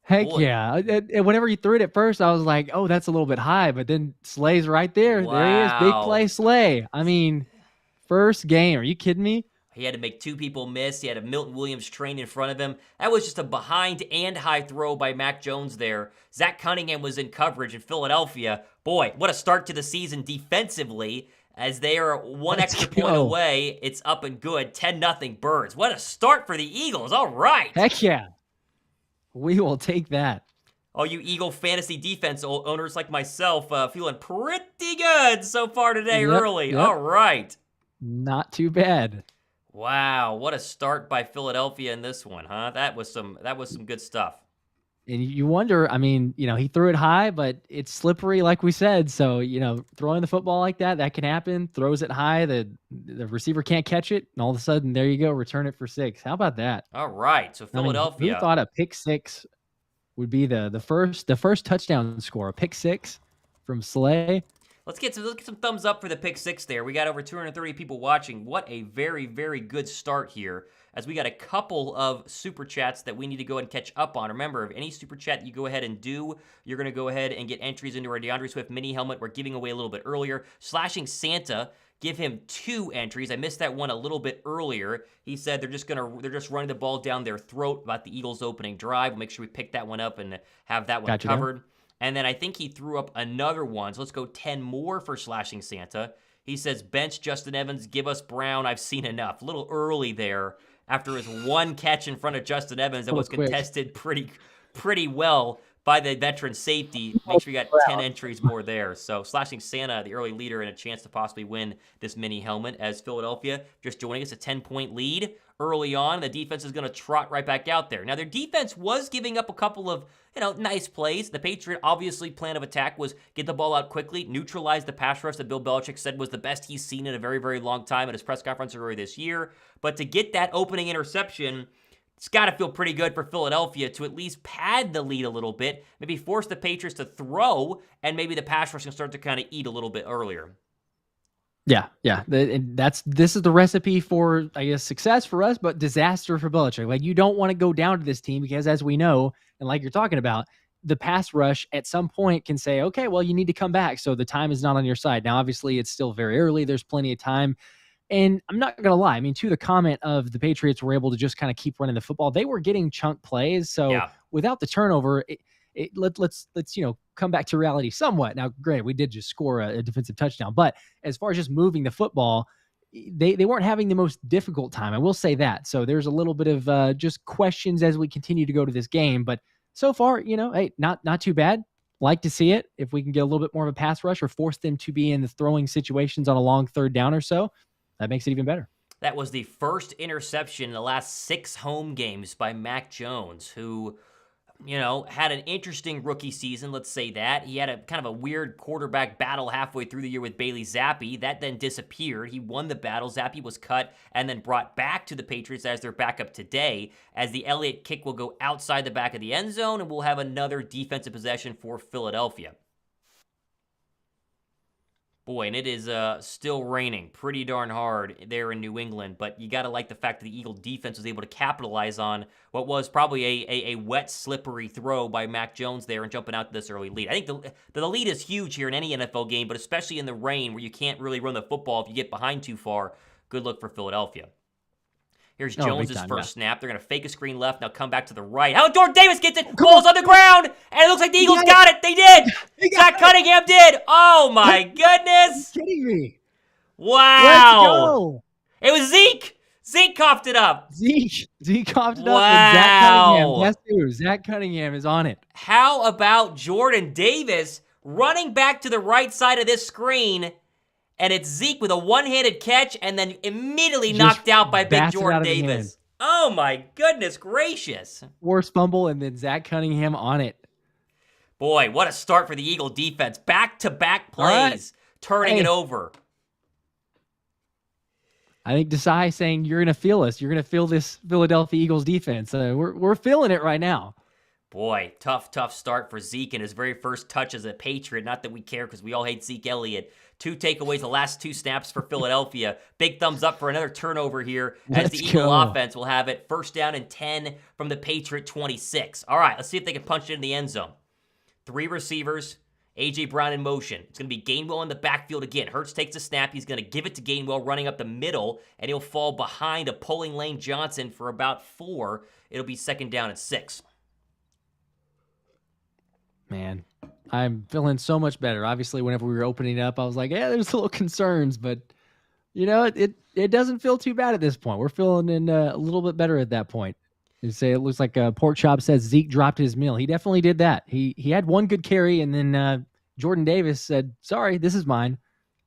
Heck Boy. yeah. And whenever you threw it at first, I was like, oh, that's a little bit high, but then Slay's right there. Wow. There he is. Big play Slay. I mean, first game. Are you kidding me? He had to make 2 people miss. He had a Milton Williams train in front of him. That was just a behind and high throw by Mac Jones there. Zach Cunningham was in coverage in Philadelphia. Boy, what a start to the season defensively. As they are one extra point away, it's up and good. 10-0 Birds. What a start for the Eagles. All right. Heck yeah. We will take that. All you Eagle fantasy defense owners like myself feeling pretty good so far today early. Yep. All right. Not too bad. Wow, what a start by Philadelphia in this one, huh? That was some good stuff. And you wonder, I mean, he threw it high, but it's slippery, like we said. So, throwing the football like that can happen. Throws it high, the receiver can't catch it, and all of a sudden, there you go, return it for 6. How about that? All right, so Philadelphia. Who thought a pick 6 would be the first touchdown score? A pick 6 from Slay. Let's get some thumbs up for the pick 6 there. We got over 230 people watching. What a very, very good start here, as we got a couple of super chats that we need to go ahead and catch up on. Remember, if any super chat you go ahead and do, you're going to go ahead and get entries into our DeAndre Swift mini helmet we're giving away a little bit earlier. Slashing Santa, give him 2 entries. I missed that one a little bit earlier. He said they're just running the ball down their throat about the Eagles' opening drive. We'll make sure we pick that one up and have that one covered. And then I think he threw up another one. So let's go 10 more for Slashing Santa. He says, bench Justin Evans, give us Brown. I've seen enough. A little early there after his one catch in front of Justin Evans that was contested pretty well by the veteran safety. Make sure you got 10 entries more there. So Slashing Santa, the early leader, and a chance to possibly win this mini helmet, as Philadelphia just joining us, a 10-point lead early on. The defense is going to trot right back out there. Now, their defense was giving up a couple of nice plays. The Patriot, obviously, plan of attack was get the ball out quickly, neutralize the pass rush that Bill Belichick said was the best he's seen in a very, very long time at his press conference earlier this year. But to get that opening interception, it's got to feel pretty good for Philadelphia to at least pad the lead a little bit, maybe force the Patriots to throw, and maybe the pass rush can start to kind of eat a little bit earlier. Yeah. This is the recipe for, I guess, success for us, but disaster for Belichick. Like, you don't want to go down to this team because, as we know, and like you're talking about, the pass rush at some point can say, okay, well, you need to come back. So the time is not on your side. Now, obviously, it's still very early. There's plenty of time. And I'm not going to lie. I mean, to the comment of the Patriots were able to just kind of keep running the football, they were getting chunk plays. So without the turnover, let's come back to reality somewhat. Now, granted, we did just score a defensive touchdown, but as far as just moving the football, they weren't having the most difficult time. I will say that. So there's a little bit of just questions as we continue to go to this game. But so far, hey, not too bad. Like to see it. If we can get a little bit more of a pass rush or force them to be in the throwing situations on a long third down or so, that makes it even better. That was the first interception in the last 6 home games by Mac Jones, who had an interesting rookie season, let's say that. He had a kind of a weird quarterback battle halfway through the year with Bailey Zappi. That then disappeared. He won the battle. Zappi was cut and then brought back to the Patriots as their backup today, as the Elliott kick will go outside the back of the end zone, and we'll have another defensive possession for Philadelphia. Boy, and it is still raining pretty darn hard there in New England, but you got to like the fact that the Eagle defense was able to capitalize on what was probably a wet, slippery throw by Mac Jones there and jumping out to this early lead. I think the lead is huge here in any NFL game, but especially in the rain where you can't really run the football if you get behind too far. Good look for Philadelphia. Here's Jones' first snap. They're going to fake a screen left, now come back to the right. How Jordan Davis gets it, ball's on the ground, and it looks like the Eagles got it. They did. Zach Cunningham did. Oh, my goodness. You're kidding me. Wow. Let's go. It was Zeke. Zeke coughed it up. Zeke coughed it up. Wow. And Zach Cunningham. Yes, dude. Zach Cunningham is on it. How about Jordan Davis running back to the right side of this screen? And it's Zeke with a one-handed catch and then immediately knocked out by big Jordan Davis. Oh, my goodness gracious. Forced fumble and then Zach Cunningham on it. Boy, what a start for the Eagle defense. Back-to-back plays, turning it over. I think Desai saying you're going to feel us. You're going to feel this Philadelphia Eagles defense. We're feeling it right now. Boy, tough start for Zeke in his very first touch as a Patriot. Not that we care because we all hate Zeke Elliott. 2 takeaways the last 2 snaps for Philadelphia. Big thumbs up for another turnover here as the Eagle offense will have it. 1st down and 10 from the Patriot 26. All right, let's see if they can punch it in the end zone. 3 receivers, A.J. Brown in motion. It's going to be Gainwell in the backfield again. Hurts takes a snap. He's going to give it to Gainwell running up the middle, and he'll fall behind a pulling Lane Johnson for about 4. It'll be 2nd down and 6. Man, I'm feeling so much better. Obviously, whenever we were opening up, I was like, yeah, there's little concerns, but it doesn't feel too bad at this point. We're feeling in a little bit better at that point. You say it looks like Pork Chop says Zeke dropped his meal. He definitely did that. He had one good carry, and then Jordan Davis said, sorry, this is mine.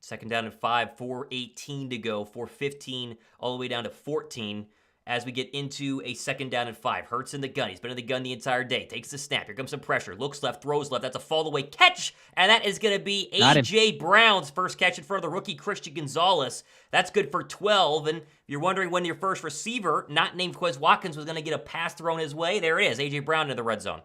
2nd down and 5, 4:18 to go, 4:15 all the way down to 14. As we get into a 2nd down and 5. Hurts in the gun. He's been in the gun the entire day. Takes the snap. Here comes some pressure. Looks left, throws left. That's a fall-away catch. And that is going to be A.J. Brown's first catch in front of the rookie Christian Gonzalez. That's good for 12. And if you're wondering when your first receiver, not named Quez Watkins, was going to get a pass thrown his way, there it is. A.J. Brown in the red zone.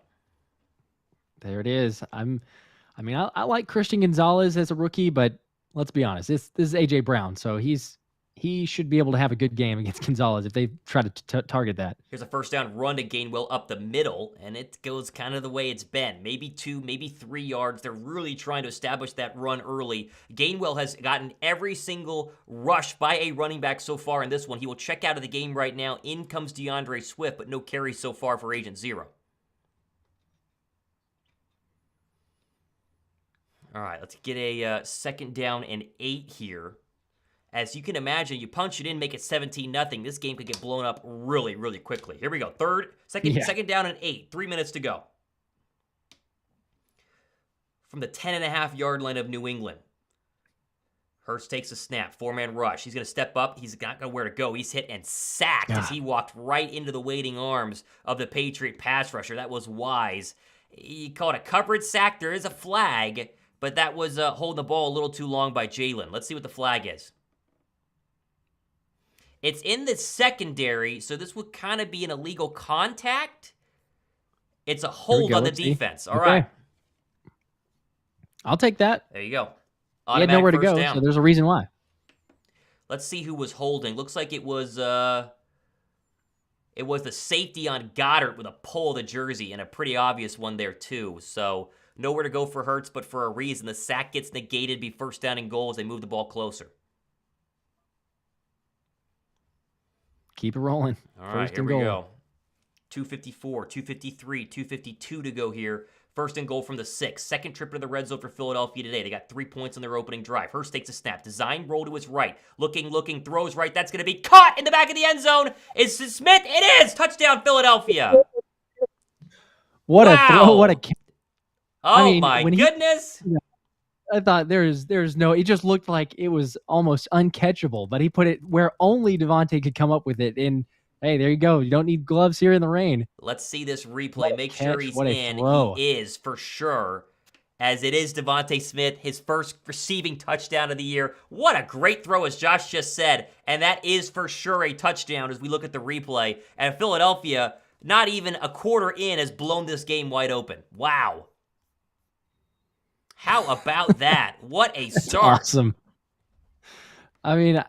There it is. I like Christian Gonzalez as a rookie, but let's be honest. This is A.J. Brown, so he should be able to have a good game against Gonzalez if they try to target that. Here's a 1st down run to Gainwell up the middle, and it goes kind of the way it's been. Maybe 2, maybe 3 yards. They're really trying to establish that run early. Gainwell has gotten every single rush by a running back so far in this one. He will check out of the game right now. In comes DeAndre Swift, but no carries so far for Agent Zero. All right, let's get a 2nd down and 8 here. As you can imagine, you punch it in, make it 17-0. This game could get blown up really, really quickly. Here we go. 2nd down and 8. 3 minutes to go. From the 10.5-yard line of New England. Hurts takes a snap. 4-man rush. He's going to step up. He's not going to where to go. He's hit and sacked as he walked right into the waiting arms of the Patriot pass rusher. That was wise. He called a coverage sack. There is a flag, but that was holding the ball a little too long by Jalen. Let's see what the flag is. It's in the secondary, so this would kind of be an illegal contact. It's a hold on the defense. All right. I'll take that. There you go. He had nowhere to go, so there's a reason why. Let's see who was holding. Looks like it was the safety on Goddard with a pull of the jersey, and a pretty obvious one there too. So nowhere to go for Hurts, but for a reason. The sack gets negated, be 1st down and goal as they move the ball closer. Keep it rolling. All right, here we go. 2:54, 2:53, 2:52 to go here. 1st and goal from the 6. 2nd trip to the red zone for Philadelphia today. They got 3 points on their opening drive. Hurst takes a snap. Design roll to his right. Looking, throws right. That's going to be caught in the back of the end zone. Is it Smith? It is! Touchdown, Philadelphia. What a throw. What a... Oh, my goodness. I thought there's no, it just looked like it was almost uncatchable, but he put it where only Devonta could come up with it. And hey, there you go. You don't need gloves here in the rain. Let's see this replay. Make sure he's in. He is for sure, as it is Devonta Smith, his first receiving touchdown of the year. What a great throw, as Josh just said. And that is for sure a touchdown as we look at the replay. And Philadelphia, not even a quarter in, has blown this game wide open. Wow. How about that? What a start. Awesome. I mean,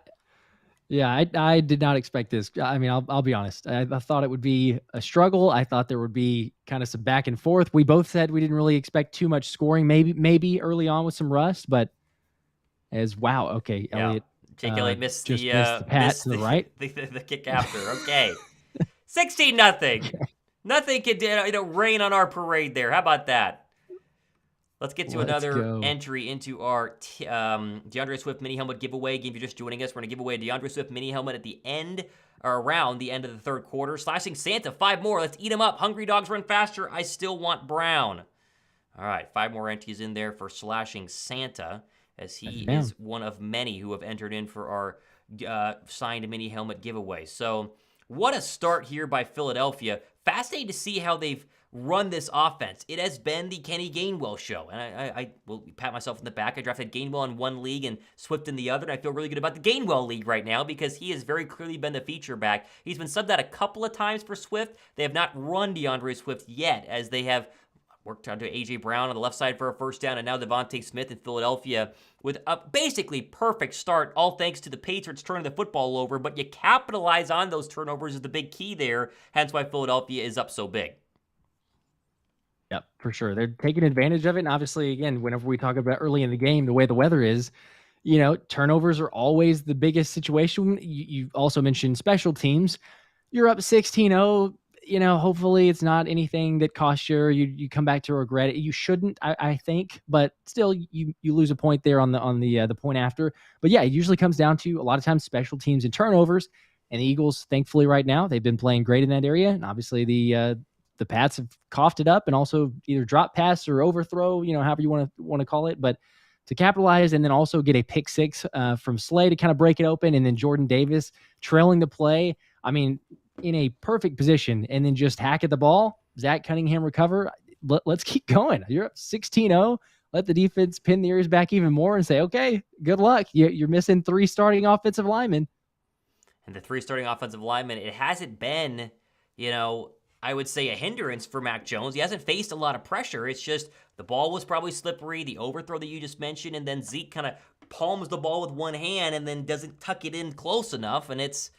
yeah, I did not expect this. I mean, I'll be honest. I thought it would be a struggle. I thought there would be kind of some back and forth. We both said we didn't really expect too much scoring, maybe early on with some rust, but wow, okay, Elliott. Jake Elliott missed the pass to the right. The kick after. Okay. 16-0. Nothing could rain on our parade there. How about that? Let's get to another entry into our DeAndre Swift mini helmet giveaway. Again, if you're just joining us, we're going to give away a DeAndre Swift mini helmet at the end, or around the end of the 3rd quarter. Slashing Santa, 5 more. Let's eat them up. Hungry dogs run faster. I still want Brown. All right, 5 more entries in there for Slashing Santa, as he is one of many who have entered in for our signed mini helmet giveaway. So What a start here by Philadelphia. Fascinating to see how they've run this offense. It has been the Kenny Gainwell show. And I will pat myself in the back. I drafted Gainwell in one league and Swift in the other. And I feel really good about the Gainwell league right now because he has very clearly been the feature back. He's been subbed out a couple of times for Swift. They have not run DeAndre Swift yet, as they have worked onto A.J. Brown on the left side for a first down, and now Devonta Smith in Philadelphia with a basically perfect start, all thanks to the Patriots turning the football over, but you capitalize on those turnovers is the big key there, hence why Philadelphia is up so big. Yep, for sure. They're taking advantage of it, and obviously, again, whenever we talk about early in the game, the way the weather is, turnovers are always the biggest situation. You also mentioned special teams. You're up 16-0. Hopefully it's not anything that costs you come back to regret it. You shouldn't, I think, but still you lose a point there on the point after. But yeah, it usually comes down to a lot of times special teams and turnovers. And the Eagles, thankfully right now, they've been playing great in that area. And obviously the Pats have coughed it up and also either drop pass or overthrow, however you want to call it. But to capitalize and then also get a pick six from Slay to kind of break it open, and then Jordan Davis trailing the play. I mean, in a perfect position, and then just hack at the ball. Zach Cunningham recover. Let's keep going. You're up 16-0. Let the defense pin the ears back even more and say, okay, good luck. You're missing 3 starting offensive linemen. And the 3 starting offensive linemen, it hasn't been, I would say a hindrance for Mac Jones. He hasn't faced a lot of pressure. It's just the ball was probably slippery, the overthrow that you just mentioned, and then Zeke kind of palms the ball with one hand and then doesn't tuck it in close enough, and it's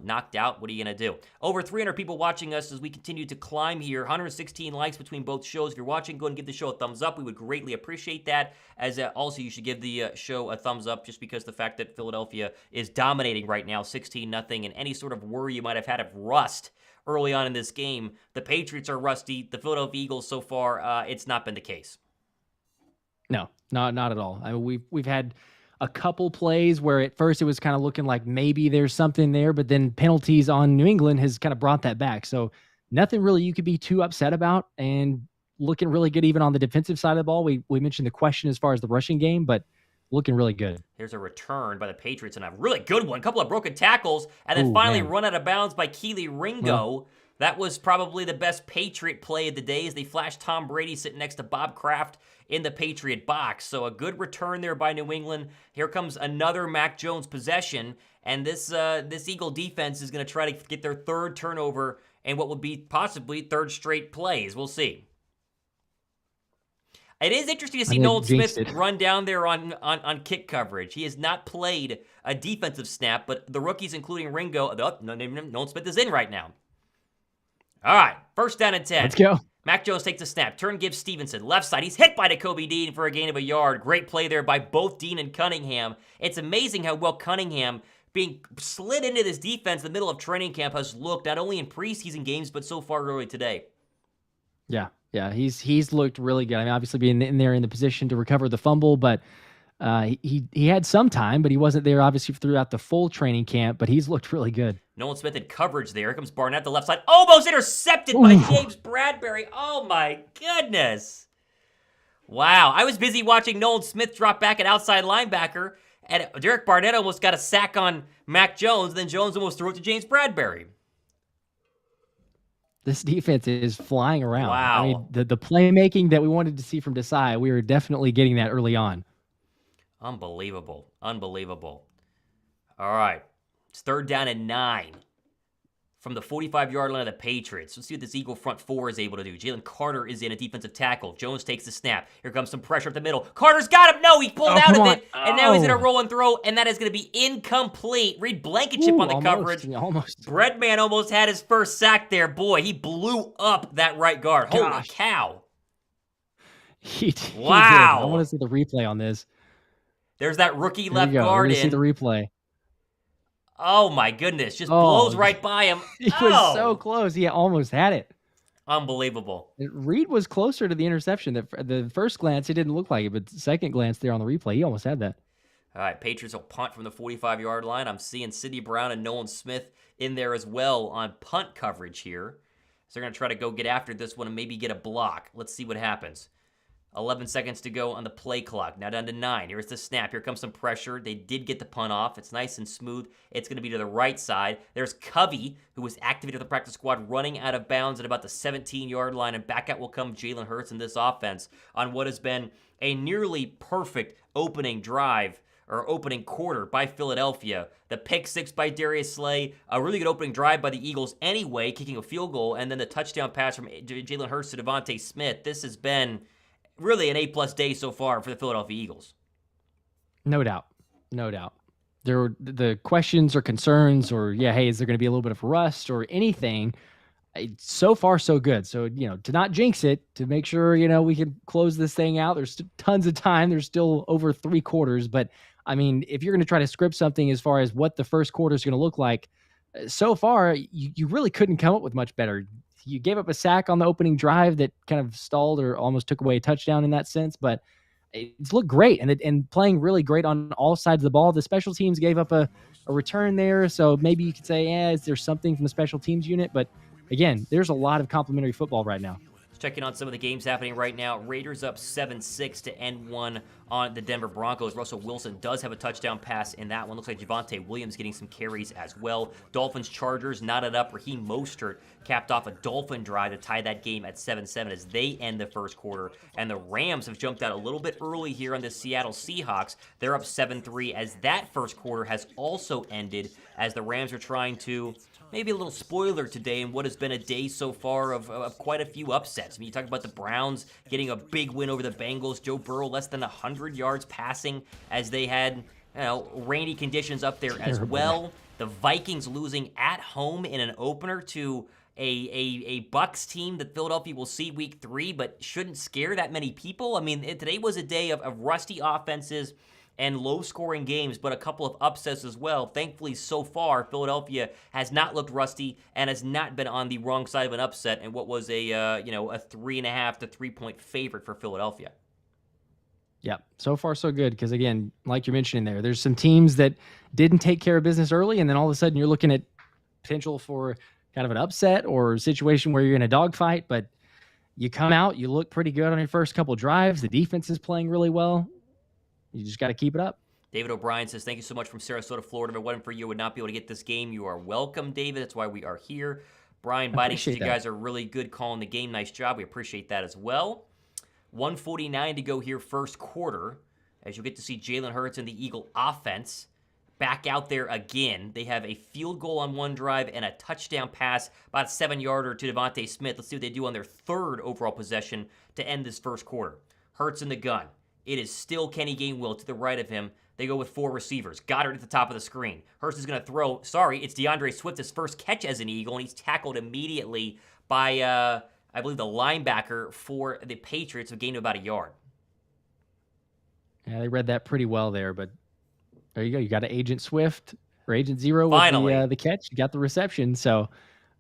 knocked out. What are you going to do? Over 300 people watching us as we continue to climb here. 116 likes between both shows. If you're watching, go ahead and give the show a thumbs up. We would greatly appreciate that. As also, you should give the show a thumbs up just because the fact that Philadelphia is dominating right now, 16-0, and any sort of worry you might have had of rust early on in this game. The Patriots are rusty. The Philadelphia Eagles, so far, it's not been the case. No, not at all. I mean, we've had a couple plays where at first it was kind of looking like maybe there's something there, but then penalties on New England has kind of brought that back. So nothing really you could be too upset about, and looking really good even on the defensive side of the ball. We mentioned the question as far as the rushing game, but looking really good. There's a return by the Patriots, and a really good one. A couple of broken tackles, and then finally run out of bounds by Keely Ringo. That was probably the best Patriot play of the day as they flashed Tom Brady sitting next to Bob Kraft in the Patriot box. So a good return there by New England. Here comes another Mac Jones possession, and this Eagle defense is going to try to get their 3rd turnover and what would be possibly 3rd straight plays. We'll see. It is interesting to see Nolan Smith run down there on kick coverage. He has not played a defensive snap, but the rookies, including Ringo, Nolan Smith is in right now. All right, 1st down and 10. Let's go. Mac Jones takes the snap. Turn gives Stevenson. Left side. He's hit by Nakobe Dean for a gain of a yard. Great play there by both Dean and Cunningham. It's amazing how well Cunningham, being slid into this defense in the middle of training camp, has looked not only in preseason games, but so far early today. Yeah, he's looked really good. I mean, obviously being in there in the position to recover the fumble, but he had some time, but he wasn't there obviously throughout the full training camp, but he's looked really good. Nolan Smith in coverage there. Here comes Barnett, the left side. Almost intercepted by James Bradbury. Oh, my goodness. Wow. I was busy watching Nolan Smith drop back at outside linebacker, and Derek Barnett almost got a sack on Mac Jones, then Jones almost threw it to James Bradbury. This defense is flying around. Wow. I mean, the playmaking that we wanted to see from Desai, we were definitely getting that early on. Unbelievable. Unbelievable. All right. It's 3rd down and 9 from the 45-yard line of the Patriots. Let's see what this Eagle front 4 is able to do. Jalen Carter is in a defensive tackle. Jones takes the snap. Here comes some pressure up the middle. Carter's got him. No, he pulled out of it, and now he's in a roll and throw, and that is going to be incomplete. Reed Blankenship on the coverage. Almost. Breadman almost had his first sack there. Boy, he blew up that right guard. Holy cow. He wow. Did. I want to see the replay on this. There's that rookie left guard in. See the replay. Oh, my goodness. Just blows right by him. He was so close. He almost had it. Unbelievable. Reed was closer to the interception. The first glance, it didn't look like it, but the second glance there on the replay, he almost had that. All right, Patriots will punt from the 45-yard line. I'm seeing Sidney Brown and Nolan Smith in there as well on punt coverage here. So they're going to try to go get after this one and maybe get a block. Let's see what happens. 11 seconds to go on the play clock. Now down to 9. Here's the snap. Here comes some pressure. They did get the punt off. It's nice and smooth. It's going to be to the right side. There's Covey, who was activated with the practice squad, running out of bounds at about the 17-yard line. And back out will come Jalen Hurts in this offense on what has been a nearly perfect opening drive or opening quarter by Philadelphia. The pick six by Darius Slay, a really good opening drive by the Eagles anyway, kicking a field goal, and then the touchdown pass from Jalen Hurts to Devonta Smith. This has been really an A-plus day so far for the Philadelphia Eagles. No doubt. No doubt. The questions or concerns or, hey, is there going to be a little bit of rust or anything? So far, so good. So, to not jinx it, to make sure, we can close this thing out. There's tons of time. There's still over 3 quarters. But, I mean, if you're going to try to script something as far as what the first quarter is going to look like, so far, you really couldn't come up with much better. You gave up a sack on the opening drive that kind of stalled or almost took away a touchdown in that sense, but it's looked great and playing really great on all sides of the ball. The special teams gave up a return there, so maybe you could say, is there something from the special teams unit? But again, there's a lot of complimentary football right now. Checking on some of the games happening right now. Raiders up 7-6 to end one on the Denver Broncos. Russell Wilson does have a touchdown pass in that one. Looks like Javonte Williams getting some carries as well. Dolphins Chargers knotted up. Raheem Mostert capped off a Dolphin drive to tie that game at 7-7 as they end the first quarter. And the Rams have jumped out a little bit early here on the Seattle Seahawks. They're up 7-3 as that first quarter has also ended as the Rams are trying to maybe a little spoiler today in what has been a day so far of quite a few upsets. I mean, you talk about the Browns getting a big win over the Bengals. Joe Burrow less than 100 yards passing as they had rainy conditions up there as well. The Vikings losing at home in an opener to a Bucs team that Philadelphia will see week 3, but shouldn't scare that many people. I mean, today was a day of rusty offenses and low-scoring games, but a couple of upsets as well. Thankfully, so far, Philadelphia has not looked rusty and has not been on the wrong side of an upset in what was a 3.5 to 3-point favorite for Philadelphia. Yeah, so far so good because, again, like you're mentioning there's some teams that didn't take care of business early, and then all of a sudden you're looking at potential for kind of an upset or a situation where you're in a dogfight, but you come out, you look pretty good on your first couple drives. The defense is playing really well. You just got to keep it up. David O'Brien says, thank you so much from Sarasota, Florida. If it wasn't for you, I would not be able to get this game. You are welcome, David. That's why we are here. Brian Biding says you guys are really good calling the game. Nice job. We appreciate that as well. 1:49 to go here first quarter as you'll get to see Jalen Hurts and the Eagle offense back out there again. They have a field goal on one drive and a touchdown pass, about a 7-yarder to Devonta Smith. Let's see what they do on their third overall possession to end this first quarter. Hurts in the gun. It is still Kenny Gainwell to the right of him. They go with 4 receivers. Goddard at the top of the screen. Hurts is going to throw. Sorry, it's DeAndre Swift, his first catch as an Eagle, and he's tackled immediately by, I believe, the linebacker for the Patriots, who gained about a yard. Yeah, they read that pretty well there, but there you go. You got an Agent Swift or Agent Zero Finally with the catch. You got the reception, so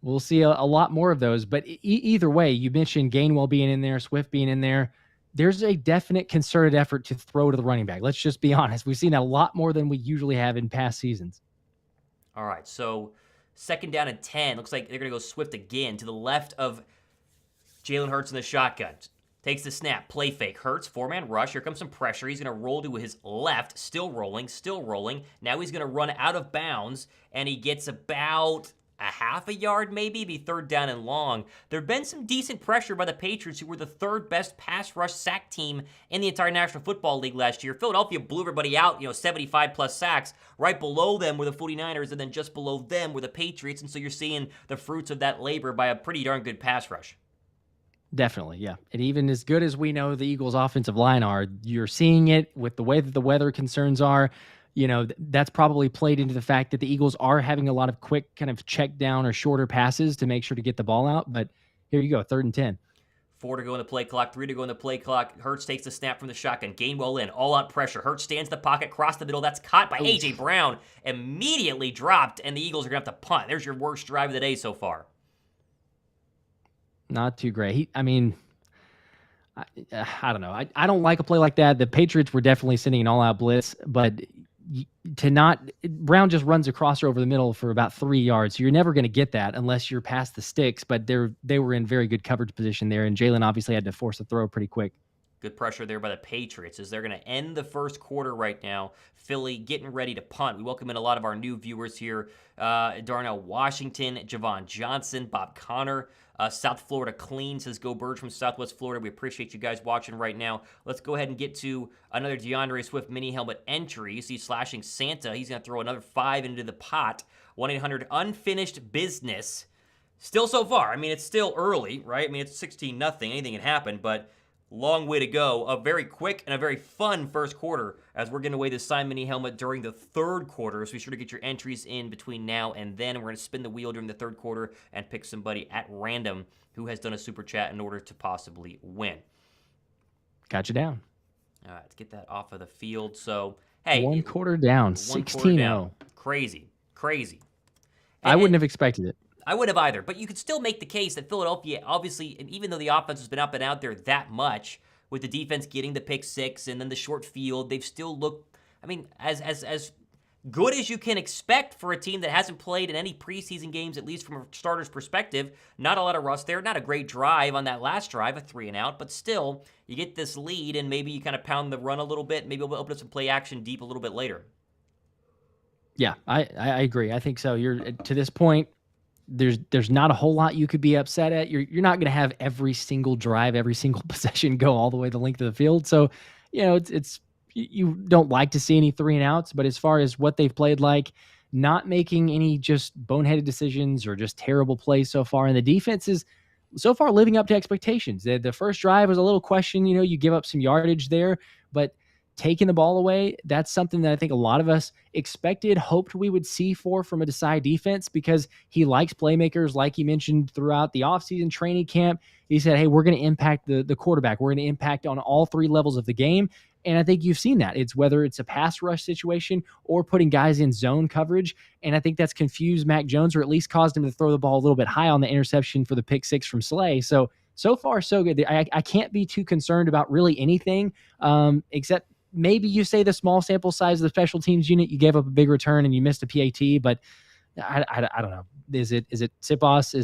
we'll see a lot more of those. But either way, you mentioned Gainwell being in there, Swift being in there. There's a definite concerted effort to throw to the running back. Let's just be honest. We've seen that a lot more than we usually have in past seasons. All right, so 2nd down and 10. Looks like they're going to go Swift again to the left of Jalen Hurts in the shotgun. Takes the snap, play fake. Hurts, 4-man rush. Here comes some pressure. He's going to roll to his left. Still rolling. Now he's going to run out of bounds, and he gets about a half a yard maybe, be 3rd down and long. There have been some decent pressure by the Patriots, who were the 3rd best pass rush sack team in the entire National Football League last year. Philadelphia blew everybody out, 75-plus sacks. Right below them were the 49ers, and then just below them were the Patriots, and so you're seeing the fruits of that labor by a pretty darn good pass rush. Definitely, yeah. And even as good as we know the Eagles' offensive line are, you're seeing it with the way that the weather concerns are. That's probably played into the fact that the Eagles are having a lot of quick kind of check down or shorter passes to make sure to get the ball out. But here you go, 3rd and 10. 4 to go in the play clock, 3 to go in the play clock. Hurts takes the snap from the shotgun. Gainwell in, all out pressure. Hurts stands in the pocket, cross the middle. That's caught by A.J. Brown. Immediately dropped, and the Eagles are going to have to punt. There's your worst drive of the day so far. Not too great. I don't know. I don't like a play like that. The Patriots were definitely sending an all-out blitz, but Brown just runs across her over the middle for about 3 yards. So you're never going to get that unless you're past the sticks, but they were in very good coverage position there, and Jalen obviously had to force a throw pretty quick. Good pressure there by the Patriots as they're going to end the first quarter right now. Philly getting ready to punt. We welcome in a lot of our new viewers here. Darnell Washington, Javon Johnson, Bob Connor. South Florida Clean says, go Birds from Southwest Florida. We appreciate you guys watching right now. Let's go ahead and get to another DeAndre Swift mini helmet entry. You see slashing Santa. He's going to throw another 5 into the pot. 1-800 unfinished business. Still so far. I mean, it's still early, right? I mean, it's 16-0. Anything can happen, but long way to go. A very quick and a very fun first quarter as we're getting away this signed mini helmet during the third quarter. So be sure to get your entries in between now and then. We're going to spin the wheel during the third quarter and pick somebody at random who has done a super chat in order to possibly win. Got you down. All right, let's get that off of the field. So, hey. One quarter down, 16-0. Crazy. I wouldn't have expected it. I would have either, but you could still make the case that Philadelphia, obviously, and even though the offense has been up and out there that much, with the defense getting the pick six and then the short field, they've still looked, I mean, as good as you can expect for a team that hasn't played in any preseason games, at least from a starter's perspective. Not a lot of rust there, not a great drive on that last drive, a 3-and-out, but still, you get this lead and maybe you kind of pound the run a little bit, maybe we'll open up some play action deep a little bit later. Yeah, I agree. I think so. You're to this point, there's not a whole lot you could be upset at. You're not going to have every single drive, every single possession go all the way the length of the field. So, it's you don't like to see any 3-and-outs, but as far as what they've played like, not making any just boneheaded decisions or just terrible plays so far, and the defense is so far living up to expectations. The first drive was a little question, you give up some yardage there, but taking the ball away, that's something that I think a lot of us expected, hoped we would see from a Desai defense, because he likes playmakers, like he mentioned throughout the offseason training camp. He said, hey, we're going to impact the quarterback. We're going to impact on all three levels of the game. And I think you've seen that. It's whether it's a pass rush situation or putting guys in zone coverage. And I think that's confused Mac Jones, or at least caused him to throw the ball a little bit high on the interception for the pick six from Slay. So far, so good. I can't be too concerned about really anything, except maybe you say the small sample size of the special teams unit, you gave up a big return and you missed a PAT, but I don't know. Is it Sipos?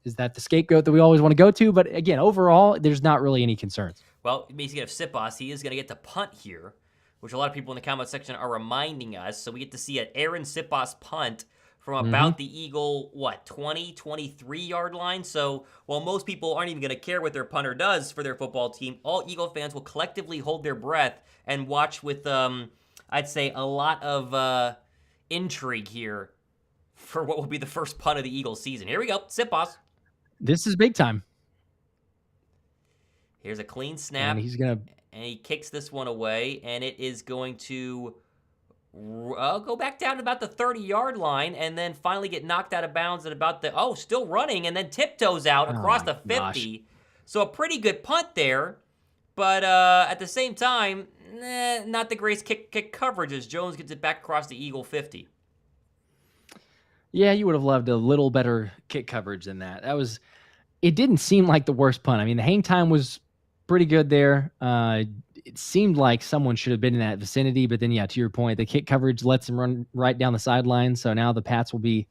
Is that the scapegoat that we always want to go to? But again, overall, there's not really any concerns. Well, speaking of Sipos, he is going to get to punt here, which a lot of people in the comment section are reminding us. So we get to see an Aaron Sipos punt from about the Eagle, 20, 23-yard line. So while most people aren't even going to care what their punter does for their football team, all Eagle fans will collectively hold their breath and watch with, I'd say, a lot of intrigue here for what will be the first punt of the Eagles season. Here we go, Sipos. This is big time. Here's a clean snap. And he kicks this one away, and it is going to go back down to about the 30-yard line and then finally get knocked out of bounds at about still running, and then tiptoes out across the 50. Gosh. So a pretty good punt there, but at the same time, not the greatest kick coverage as Jones gets it back across the Eagle 50. Yeah, you would have loved a little better kick coverage than that. It didn't seem like the worst punt. I mean, the hang time was pretty good there. It seemed like someone should have been in that vicinity, but then, yeah, to your point, the kick coverage lets him run right down the sideline. So now the Pats will be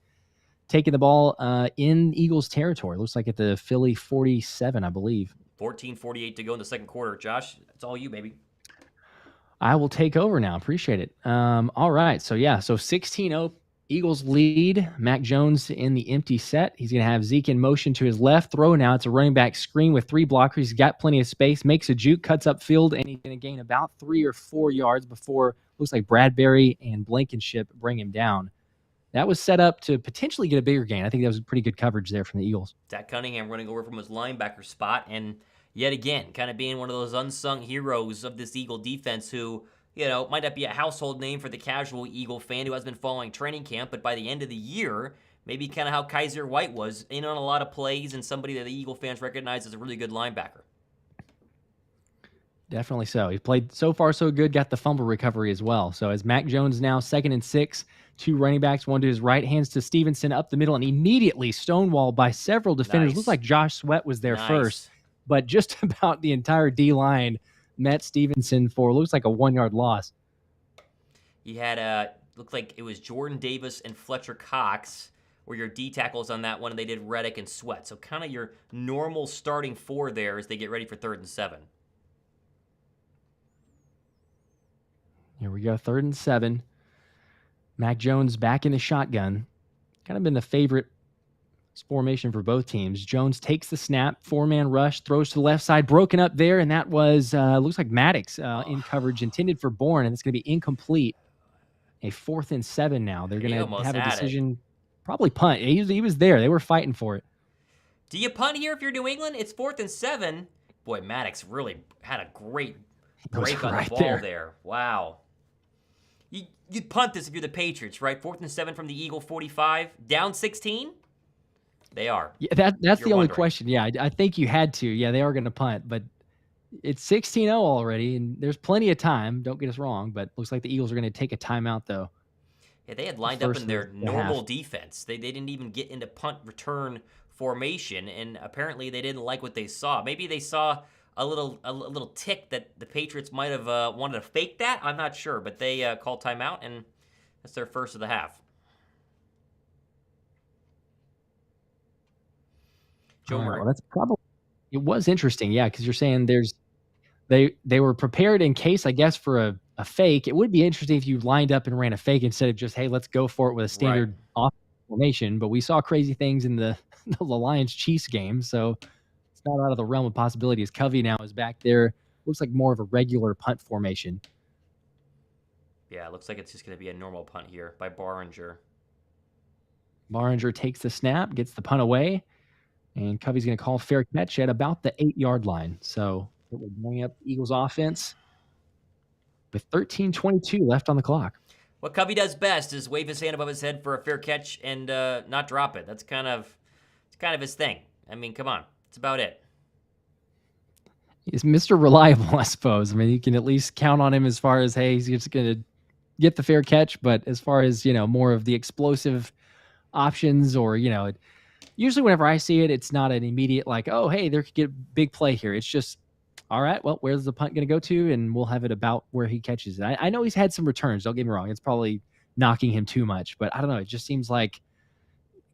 taking the ball in Eagles territory. Looks like at the Philly 47, I believe. 14:48 to go in the second quarter. Josh, it's all you, baby. I will take over now. Appreciate it. All right. So 16-0. Eagles lead. Mac Jones in the empty set. He's going to have Zeke in motion to his left. Throw now. It's a running back screen with 3 blockers. He's got plenty of space. Makes a juke, cuts upfield, and he's going to gain about 3 or 4 yards before looks like Bradbury and Blankenship bring him down. That was set up to potentially get a bigger gain. I think that was pretty good coverage there from the Eagles. Zach Cunningham running over from his linebacker spot, and yet again, kind of being one of those unsung heroes of this Eagle defense who, might not be a household name for the casual Eagle fan who has been following training camp, but by the end of the year, maybe kind of how Kaiser White was, in on a lot of plays and somebody that the Eagle fans recognize as a really good linebacker. Definitely so. He played so far so good, got the fumble recovery as well. So as Mac Jones now 2nd and 6, 2 running backs, one to his right, hands to Stevenson up the middle, and immediately stonewalled by several defenders. Nice. Looks like Josh Sweat was there first, but just about the entire D-line met Stevenson for looks like a 1-yard loss. He had looked like it was Jordan Davis and Fletcher Cox were your D tackles on that one, and they did Reddick and Sweat. So kind of your normal starting 4 there as they get ready for 3rd and 7. Here we go, 3rd and 7. Mac Jones back in the shotgun. Kind of been the favorite formation for both teams. Jones takes the snap, 4-man rush, throws to the left side, broken up there, and that was, looks like Maddox in coverage intended for Bourne, and it's going to be incomplete. A 4th and 7 now. They're going to have a decision, probably punt. He was there. They were fighting for it. Do you punt here if you're New England? It's 4th and 7. Boy, Maddox really had a great break on the ball there. Wow. You'd punt this if you're the Patriots, right? 4th and 7 from the Eagle 45. Down 16? They are. Yeah, that's the only question. Yeah, I think you had to. Yeah, they are going to punt, but it's 16-0 already, and there's plenty of time. Don't get us wrong, but looks like the Eagles are going to take a timeout, though. Yeah, they had lined up in their normal defense. They didn't even get into punt return formation, and apparently they didn't like what they saw. Maybe they saw a little tick that the Patriots might have wanted to fake that. I'm not sure, but they called timeout, and that's their first of the half. Joe Murray. Well, that's probably, it was interesting, yeah, because you're saying they were prepared in case, I guess, for a fake. It would be interesting if you lined up and ran a fake instead of just, hey, let's go for it with a standard offensive formation. But we saw crazy things in the Lions-Chiefs game, so it's not out of the realm of possibilities. Covey now is back there. Looks like more of a regular punt formation. Yeah, it looks like it's just going to be a normal punt here by Barringer. Barringer takes the snap, gets the punt away, and Covey's going to call fair catch at about the 8-yard line. So it will bring up the Eagles offense with 13:22 left on the clock. What Covey does best is wave his hand above his head for a fair catch and not drop it. It's kind of his thing. I mean, come on. It's about it. He's Mr. Reliable, I suppose. I mean, you can at least count on him as far as, hey, he's just going to get the fair catch. But as far as, more of the explosive options or, usually whenever I see it, it's not an immediate like, oh, hey, there could get big play here. It's just, all right, well, where's the punt going to go to? And we'll have it about where he catches it. I know he's had some returns. Don't get me wrong. It's probably knocking him too much. But I don't know. It just seems like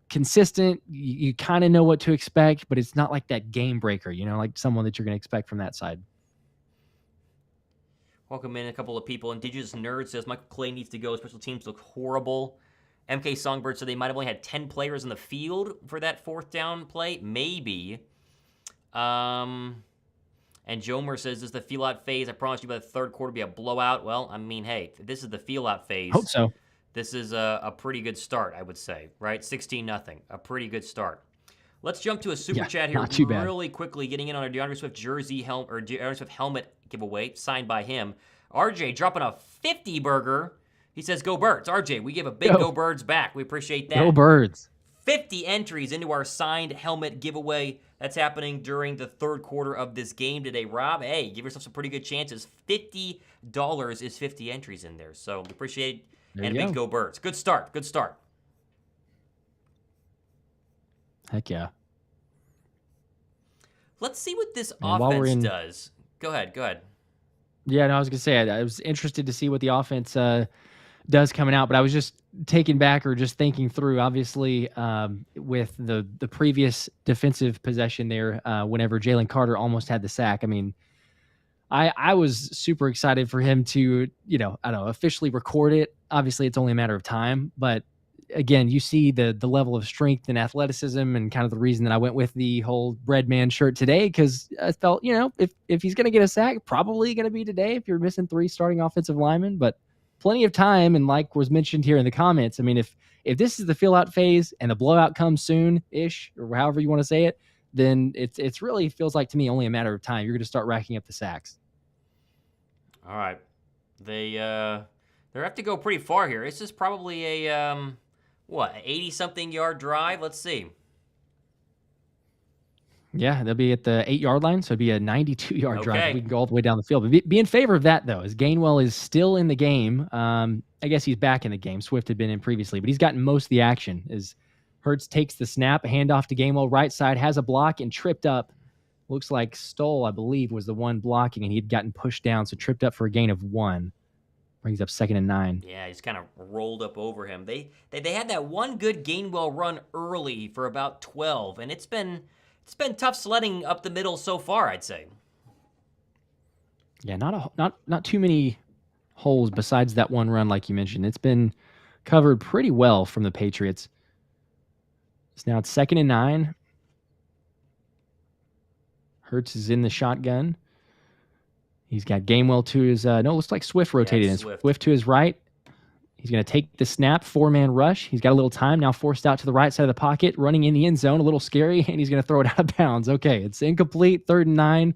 consistent. You kind of know what to expect, but it's not like that game breaker, like someone that you're going to expect from that side. Welcome in a couple of people. Indigenous Nerd says Michael Clay needs to go. Special teams look horrible. MK Songbird said they might have only had 10 players in the field for that 4th down play. Maybe. And Jomer says, this is the feel-out phase. I promise you by the 3rd quarter will be a blowout. Well, I mean, hey, if this is the feel-out phase. Hope so. This is a pretty good start, I would say, right? 16-0. A pretty good start. Let's jump to a super chat here really quickly, getting in on a DeAndre Swift DeAndre Swift helmet giveaway signed by him. RJ dropping a 50 burger. He says, go Birds. RJ, we give a big go Birds back. We appreciate that. Go Birds. 50 entries into our signed helmet giveaway. That's happening during the 3rd quarter of this game today. Rob, hey, give yourself some pretty good chances. $50 is 50 entries in there. So we appreciate it. And a big go Birds. Good start. Good start. Heck yeah. Let's see what this offense does. Go ahead. Yeah, no, I was going to say, I was interested to see what the offense does coming out, but I was just taken back or just thinking through, obviously, with the previous defensive possession there, whenever Jalen Carter almost had the sack. I mean, I was super excited for him to, officially record it. Obviously, it's only a matter of time, but again, you see the level of strength and athleticism and kind of the reason that I went with the whole Bread Man shirt today, because I felt, if he's going to get a sack, probably going to be today if you're missing 3 starting offensive linemen, but plenty of time. And like was mentioned here in the comments, I mean, if this is the fill-out phase and the blowout comes soon-ish, or however you want to say it, then it's really feels like to me only a matter of time. You're going to start racking up the sacks. All right. They have to go pretty far here. This is probably a, 80-something yard drive? Let's see. Yeah, they'll be at the 8-yard line, so it'd be a 92-yard drive. We can go all the way down the field. But be in favor of that, though, as Gainwell is still in the game. I guess he's back in the game. Swift had been in previously, but he's gotten most of the action as Hurts takes the snap, a handoff to Gainwell, right side, has a block and tripped up. Looks like Stoll, I believe, was the one blocking, and he'd gotten pushed down, so tripped up for a gain of 1. Brings up 2nd and 9. Yeah, he's kind of rolled up over him. They had that one good Gainwell run early for about 12, and it's been tough sledding up the middle so far, I'd say. Yeah, not too many holes besides that one run, like you mentioned. It's been covered pretty well from the Patriots. So now it's 2nd and 9. Hurts is in the shotgun. He's got Gainwell to his it looks like Swift rotated in. Swift to his right. He's going to take the snap, 4-man rush. He's got a little time, now forced out to the right side of the pocket, running in the end zone, a little scary, and he's going to throw it out of bounds. Okay, it's incomplete, 3rd and 9.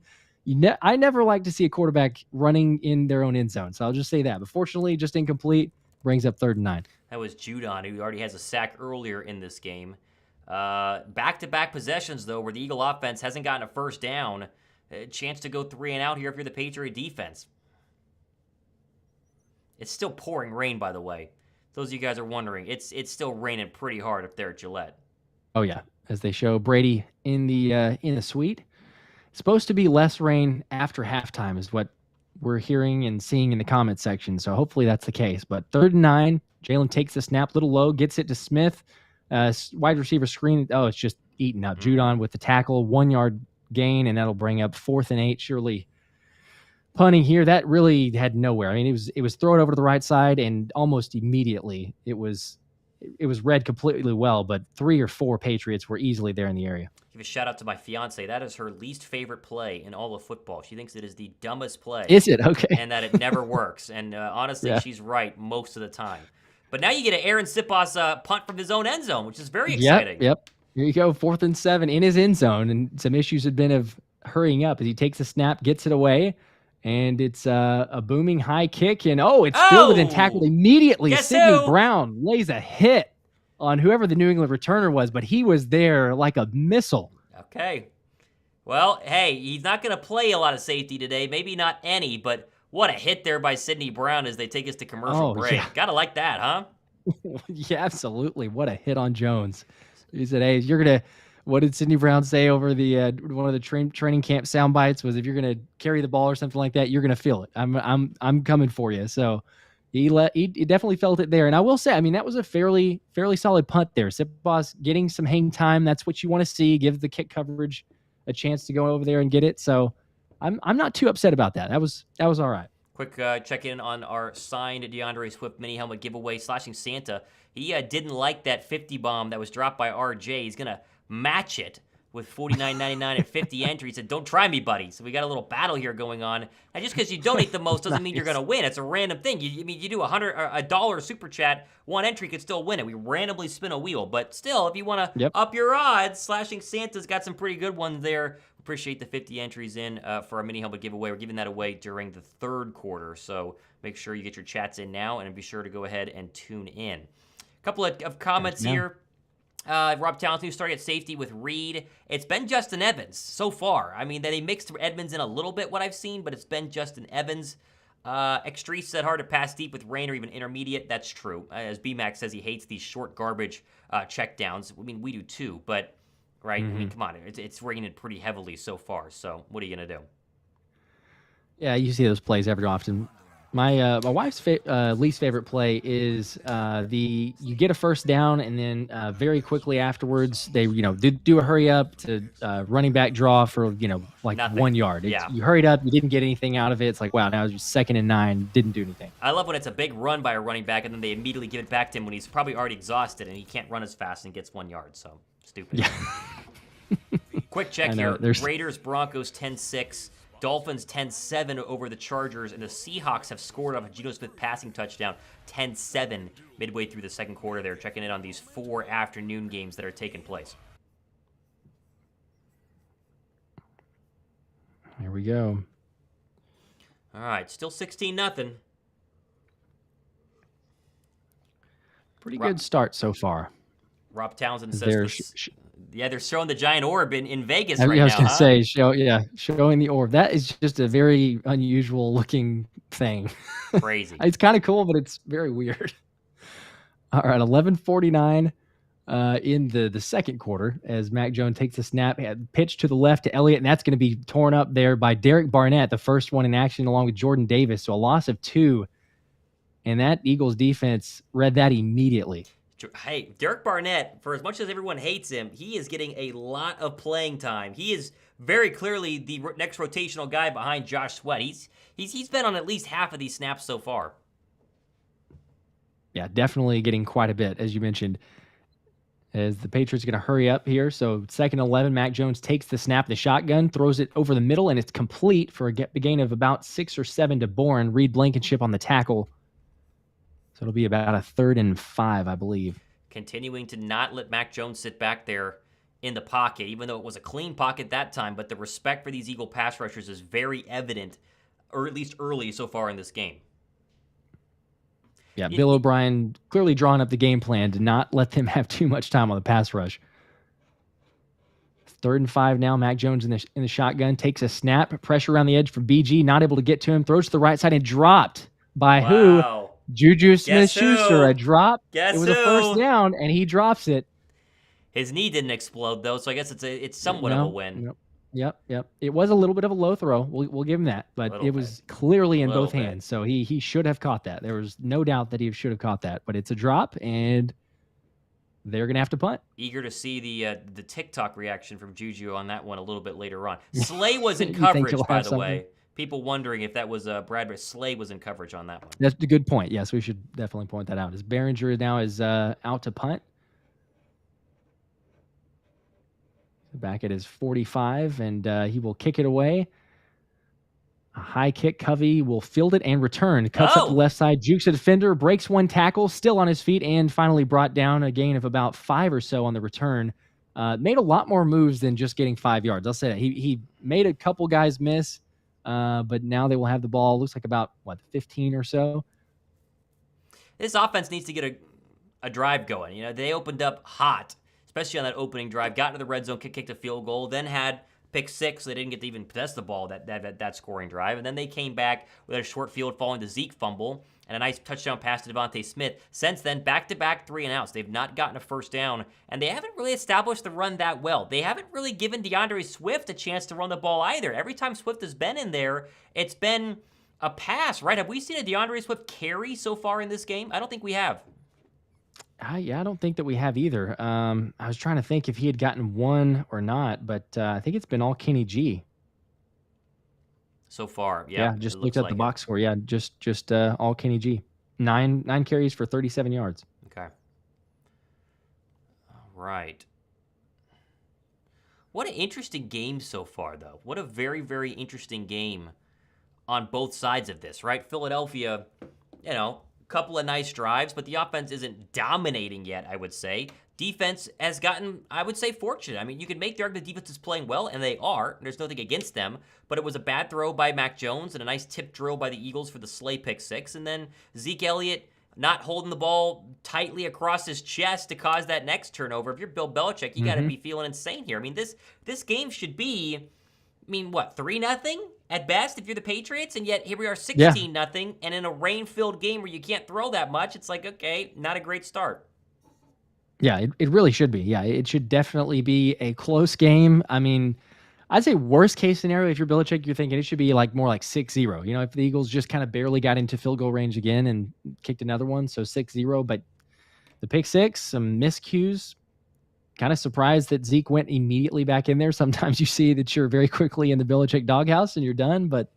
I never like to see a quarterback running in their own end zone, so I'll just say that. But fortunately, just incomplete, brings up 3rd and 9. That was Judon, who already has a sack earlier in this game. Back-to-back possessions, though, where the Eagle offense hasn't gotten a first down. A chance to go 3 and out here if you're the Patriot defense. It's still pouring rain, by the way. Those of you guys are wondering, it's still raining pretty hard up there at Gillette. Oh yeah, as they show Brady in the suite. It's supposed to be less rain after halftime, is what we're hearing and seeing in the comment section. So hopefully that's the case. But 3rd and 9, Jalen takes the snap, little low, gets it to Smith. Wide receiver screen. Oh, it's just eaten up. Judon with the tackle, 1-yard gain, and that'll bring up 4th and 8. Surely punting here, that really had nowhere. I mean, it was thrown over to the right side, and almost immediately it was read completely well. But 3 or 4 Patriots were easily there in the area. Give a shout out to my fiance. That is her least favorite play in all of football. She thinks it is the dumbest play. Is it? Okay. And that it never works. And honestly, she's right most of the time. But now you get an Aaron Sipos punt from his own end zone, which is very exciting. Yep. Here you go, 4th and 7 in his end zone, and some issues had been of hurrying up as he takes a snap, gets it away, and it's a booming high kick, and it's fielded and tackled immediately. Sidney Brown lays a hit on whoever the New England returner was, but he was there like a missile. Okay. Well, hey, he's not going to play a lot of safety today, maybe not any, but what a hit there by Sidney Brown as they take us to commercial break. Yeah. Gotta like that, huh? Yeah, absolutely. What a hit on Jones. He said, hey, you're going to, what did Sidney Brown say over the one of the training camp sound bites was, if you're going to carry the ball or something like that, you're going to feel it. I'm coming for you. So he definitely felt it there. And I will say, I mean, that was a fairly solid punt there. Sipos getting some hang time. That's what you want to see. Give the kick coverage a chance to go over there and get it. So I'm not too upset about that. That was all right. Quick check-in on our signed DeAndre Swift mini helmet giveaway. Slashing Santa, he didn't like that 50 bomb that was dropped by RJ. He's going to match it with $49.99 and 50 entries. He said, don't try me, buddy. So we got a little battle here going on. And just because you donate the most doesn't mean you're going to win. It's a random thing. You do a $1 super chat, one entry could still win it. We randomly spin a wheel. But still, if you want to up your odds, Slashing Santa's got some pretty good ones there. Appreciate the 50 entries in for our mini helmet giveaway. We're giving that away during the 3rd quarter. So make sure you get your chats in now, and be sure to go ahead and tune in. A couple of comments here. Rob Townsend starting at safety with Reed. It's been Justin Evans so far. I mean, they mixed Edmonds in a little bit, what I've seen, but it's been Justin Evans. Extreme said hard to pass deep with rain or even intermediate. That's true. As BMAX says, he hates these short garbage checkdowns. I mean, we do too, but right? I mean, come on. It's raining pretty heavily so far, so what are you going to do? Yeah, you see those plays every often. My wife's least favorite play is you get a first down, and then very quickly afterwards they do a hurry up to running back draw for like nothing. 1 yard. You hurried up, you didn't get anything out of it. It's like, wow, now it's 2nd and 9, didn't do anything. I love when it's a big run by a running back and then they immediately give it back to him when he's probably already exhausted and he can't run as fast and gets 1 yard. So stupid. Yeah. Quick check here. Raiders Broncos 10-6. Dolphins 10-7 over the Chargers, and the Seahawks have scored off a Geno Smith passing touchdown 10-7 midway through the 2nd quarter. They're checking in on these 4 afternoon games that are taking place. Here we go. All right, still 16-0. Pretty good start so far. Rob Townsend says they're showing the giant orb in Vegas right now. I was going to say, showing the orb. That is just a very unusual looking thing. Crazy. It's kind of cool, but it's very weird. All right, 11:49 in the 2nd quarter as Mac Jones takes a snap, pitch to the left to Elliott, and that's going to be torn up there by Derek Barnett, the first one in action along with Jordan Davis. So a loss of 2, and that Eagles defense read that immediately. Hey, Derek Barnett, for as much as everyone hates him, he is getting a lot of playing time. He is very clearly the next rotational guy behind Josh Sweat. He's been on at least half of these snaps so far. Yeah, definitely getting quite a bit, as you mentioned. As the Patriots are going to hurry up here. So 2nd and 11, Mac Jones takes the snap, the shotgun, throws it over the middle, and it's complete for a gain of about 6 or 7 to Bourne. Reed Blankenship on the tackle. So it'll be about a 3rd and 5, I believe. Continuing to not let Mac Jones sit back there in the pocket, even though it was a clean pocket that time, but the respect for these Eagle pass rushers is very evident, or at least early so far in this game. Yeah, Bill O'Brien clearly drawing up the game plan to not let them have too much time on the pass rush. 3rd and 5 now. Mac Jones in the shotgun takes a snap, pressure around the edge for BG, not able to get to him, throws to the right side and dropped by who? Juju Smith-Schuster. A drop. Guess it was who? a first down, and he drops it. His knee didn't explode though, so I guess it's somewhat of a win. Yep. It was a little bit of a low throw. We'll give him that, but it was clearly in both hands. So he should have caught that. There was no doubt that he should have caught that. But it's a drop, and they're gonna have to punt. Eager to see the TikTok reaction from Juju on that one a little bit later on. Slay was in coverage, by the way. People wondering if that was Bradbury. Slay was in coverage on that one. That's a good point. Yes, we should definitely point that out. As Behringer now is out to punt. Back at his 45, and he will kick it away. A high kick. Covey will field it and return. Cuts up the left side, jukes a defender, breaks one tackle, still on his feet, and finally brought down a gain of about 5 or so on the return. Made a lot more moves than just getting 5 yards. I'll say that. He made a couple guys miss, but now they will have the ball. Looks like about, 15 or so. This offense needs to get a drive going. You know, they opened up hot, especially on that opening drive, got into the red zone, kicked a field goal, then had pick 6. They didn't get to even possess the ball that scoring drive. And then they came back with a short field following the Zeke fumble and a nice touchdown pass to Devonta Smith. Since then, back-to-back 3-and-outs. They've not gotten a first down, and they haven't really established the run that well. They haven't really given DeAndre Swift a chance to run the ball either. Every time Swift has been in there, it's been a pass, right? Have we seen a DeAndre Swift carry so far in this game? I don't think we have. I don't think that we have either. I was trying to think if he had gotten one or not, but I think it's been all Kenny G. So far, yeah. Just looked at the box score. Yeah, just all Kenny G. 9 carries for 37 yards. Okay. All right. What an interesting game so far, though. What a very, very interesting game on both sides of this, right? Philadelphia, couple of nice drives, but the offense isn't dominating yet, I would say. Defense has gotten, I would say, fortunate. I mean, you could make the argument the defense is playing well, and they are. There's nothing against them, but it was a bad throw by Mac Jones and a nice tip drill by the Eagles for the Slay pick 6, and then Zeke Elliott not holding the ball tightly across his chest to cause that next turnover. If you're Bill Belichick, you got to be feeling insane here. I mean, this game should be, 3-0 at best if you're the Patriots, and yet here we are 16-0, and in a rain-filled game where you can't throw that much, it's like, okay, not a great start. Yeah, it really should be. Yeah, it should definitely be a close game. I mean, I'd say worst case scenario, if you're Belichick, you're thinking it should be more like 6-0. If the Eagles just kind of barely got into field goal range again and kicked another one, so 6-0. But the pick 6, some miscues. Kind of surprised that Zeke went immediately back in there. Sometimes you see that you're very quickly in the Belichick doghouse and you're done. But,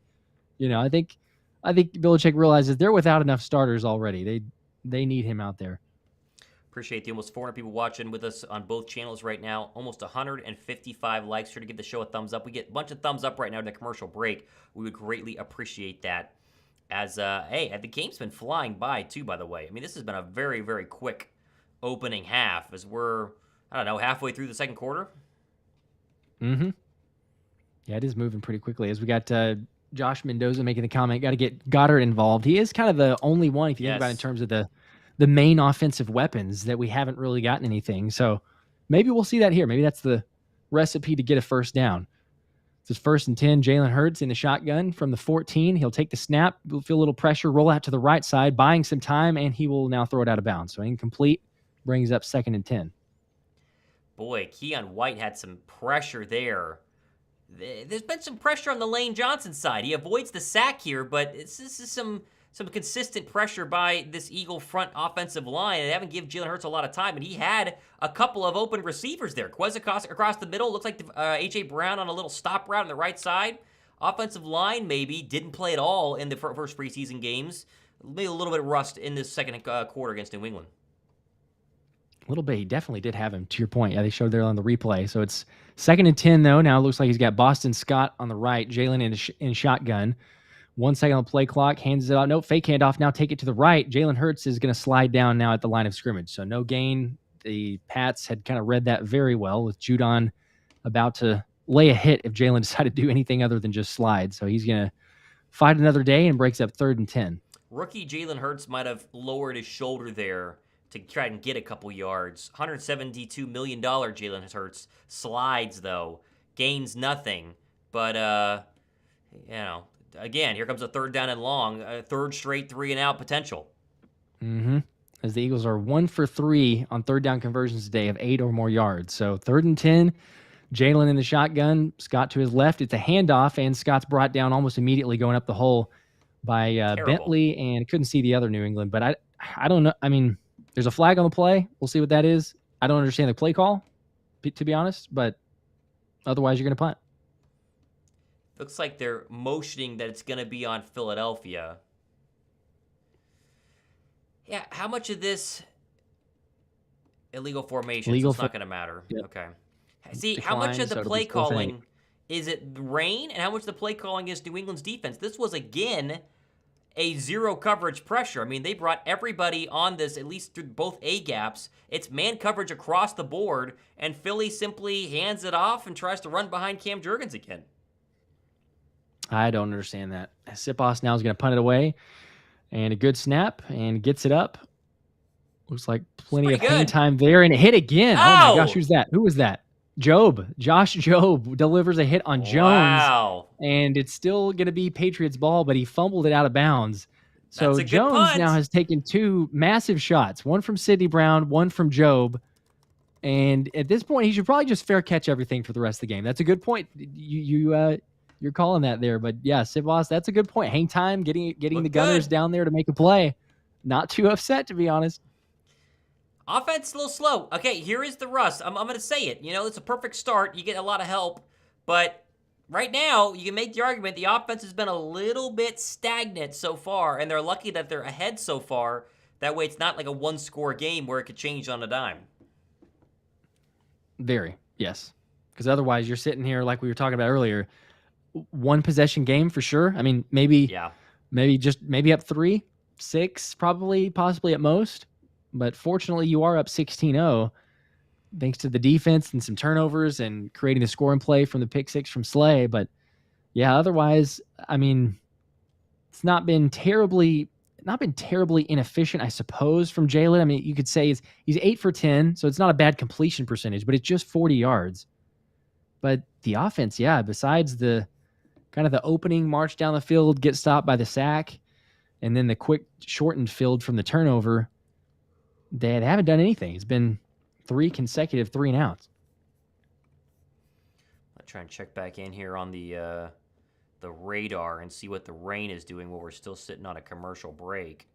I think Belichick realizes they're without enough starters already. They need him out there. Appreciate the almost 400 people watching with us on both channels right now. Almost 155 likes. Sure to give the show a thumbs up. We get a bunch of thumbs up right now in the commercial break. We would greatly appreciate that. As, the game's been flying by, too, by the way. I mean, this has been a very, very quick opening half as we're, halfway through the second quarter. Mm-hmm. Yeah, it is moving pretty quickly. As we got Josh Mendoza making the comment, got to get Goddard involved. He is kind of the only one, if you think about it, in terms of the main offensive weapons that we haven't really gotten anything. So maybe we'll see that here. Maybe that's the recipe to get a first down. It's 1st and 10. Jalen Hurts in the shotgun from the 14. He'll take the snap, feel a little pressure, roll out to the right side, buying some time, and he will now throw it out of bounds. So incomplete, brings up 2nd and 10. Boy, Keon White had some pressure there. There's been some pressure on the Lane Johnson side. He avoids the sack here, but this is some some consistent pressure by this Eagle front offensive line, and they haven't given Jalen Hurts a lot of time, and he had a couple of open receivers there. Quezzacos across the middle, looks like A.J. Brown on a little stop route on the right side. Offensive line maybe didn't play at all in the first preseason games. Maybe a little bit of rust in this second quarter against New England. A little bit. He definitely did have him, to your point. Yeah, they showed there on the replay. So it's 2nd and 10, though. Now it looks like he's got Boston Scott on the right, Jalen in shotgun. 1 second on the play clock, hands it out. No, fake handoff. Now take it to the right. Jalen Hurts is going to slide down now at the line of scrimmage. So no gain. The Pats had kind of read that very well with Judon about to lay a hit if Jalen decided to do anything other than just slide. So he's going to fight another day and breaks up 3rd and 10. Rookie Jalen Hurts might have lowered his shoulder there to try and get a couple yards. $172 million Jalen Hurts slides, though. Gains nothing. But, again, here comes a 3rd down and long. A 3rd straight 3-and-out potential. Mm-hmm. As the Eagles are 1 for 3 on 3rd down conversions today of 8 or more yards. So 3rd and 10, Jalen in the shotgun, Scott to his left. It's a handoff, and Scott's brought down almost immediately going up the hole by Bentley, and couldn't see the other New England. But I don't know. I mean, there's a flag on the play. We'll see what that is. I don't understand the play call, to be honest, but otherwise you're going to punt. Looks like they're motioning that it's going to be on Philadelphia. Yeah, how much of this illegal formation is not going to matter? Yep. Okay. See, how much of the play calling is it rain, and how much of the play calling is New England's defense? This was, again, a zero coverage pressure. I mean, they brought everybody on this, at least through both A-gaps. It's man coverage across the board, and Philly simply hands it off and tries to run behind Cam Jurgens again. I don't understand that. Sipos now is going to punt it away, and a good snap, and gets it up. Looks like plenty of hang time there, and it hit again. Oh my gosh, who's that? Who was that? Job. Josh Job delivers a hit on Jones. Wow. And it's still going to be Patriots ball, but he fumbled it out of bounds. So Jones now has taken 2 massive shots, one from Sidney Brown, one from Job. And at this point, he should probably just fair catch everything for the rest of the game. That's a good point. You're calling that there. But yeah, Sipos, that's a good point. Hang time, getting the Gunners down there to make a play. Not too upset, to be honest. Offense a little slow. Okay, here is the rust. I'm going to say it. You know, it's a perfect start. You get a lot of help. But right now, you can make the argument the offense has been a little bit stagnant so far, and they're lucky that they're ahead so far. That way it's not like a one-score game where it could change on a dime. Very, yes. Because otherwise you're sitting here like we were talking about earlier, 1-possession game for sure. I mean, maybe up 3, 6 probably, possibly at most. But fortunately, you are up 16-0 thanks to the defense and some turnovers and creating the scoring play from the pick 6 from Slay. But yeah, otherwise, I mean, it's not been terribly inefficient, I suppose, from Jalen. I mean, you could say he's 8 for 10, so it's not a bad completion percentage, but it's just 40 yards. But the offense, yeah, besides the kind of the opening march down the field, get stopped by the sack, and then the quick shortened field from the turnover, they haven't done anything. It's been 3 consecutive 3-and-outs. I'll try and check back in here on the radar and see what the rain is doing while we're still sitting on a commercial break.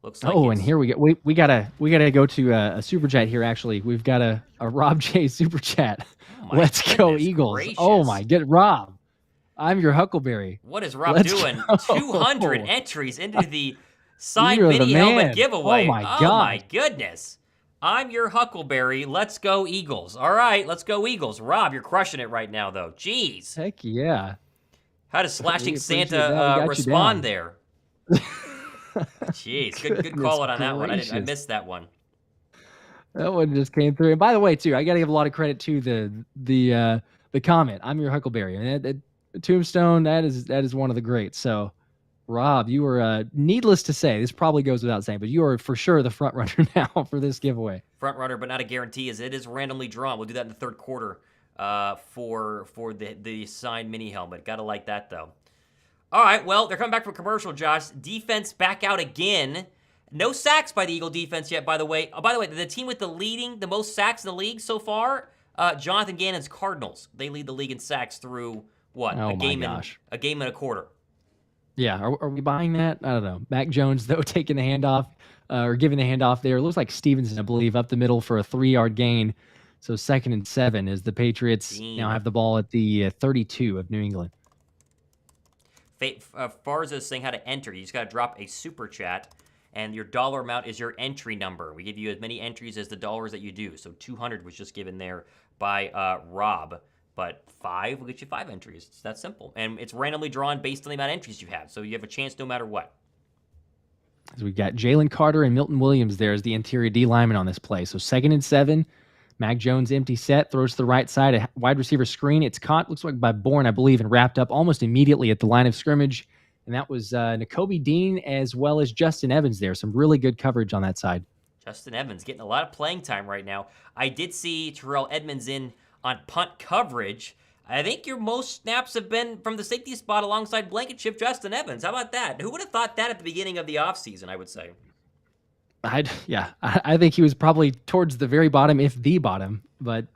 Looks like and here we go. We gotta go to a super chat here. Actually, we've got a Rob J super chat. Let's go Eagles! Gracious. Oh my good Rob, I'm your Huckleberry. What is Rob doing? 200 entries into the signed mini helmet giveaway. Oh my God. Oh my goodness. I'm your Huckleberry. Let's go Eagles. All right, let's go Eagles. Rob, you're crushing it right now, though. Jeez. Heck yeah. How does Slashing Santa respond there? Jeez, good call it on that one. I missed that one. That one just came through. And by the way, too, I got to give a lot of credit to the comment. I'm your Huckleberry. And that Tombstone, that is one of the greats. So, Rob, you were, needless to say, this probably goes without saying, but you are for sure the front runner now for this giveaway. Front runner, but not a guarantee, as it is randomly drawn. We'll do that in the third quarter for the signed mini helmet. Got to like that, though. All right, well, they're coming back from commercial, Josh. Defense back out again. No sacks by the Eagle defense yet, by the way. Oh, by the way, the team with the most sacks in the league so far, Jonathan Gannon's Cardinals. They lead the league in sacks through, what, a game and a quarter. Yeah, are we buying that? I don't know. Mac Jones, though, taking the handoff or giving the handoff there. It looks like Stevenson, I believe, up the middle for a 3-yard gain. So 2nd and 7 as the Patriots now Dean. have the ball at the 32 of New England. Farza's saying how to enter. You just got to drop a super chat, and your dollar amount is your entry number. We give you as many entries as the dollars that you do. So 200 was just given there by Rob. But 5 will get you 5 entries. It's that simple. And it's randomly drawn based on the amount of entries you have. So you have a chance no matter what. So we've got Jalen Carter and Milton Williams there as the interior D lineman on this play. So 2nd and 7. Mac Jones empty set, throws to the right side, a wide receiver screen. It's caught, looks like by Bourne, I believe, and wrapped up almost immediately at the line of scrimmage. And that was Nakobe Dean as well as Justin Evans there. Some really good coverage on that side. Justin Evans getting a lot of playing time right now. I did see Terrell Edmonds in on punt coverage. I think your most snaps have been from the safety spot alongside Blankenship, Justin Evans. How about that? Who would have thought that at the beginning of the offseason, I would say? I think he was probably towards the very bottom, if the bottom, but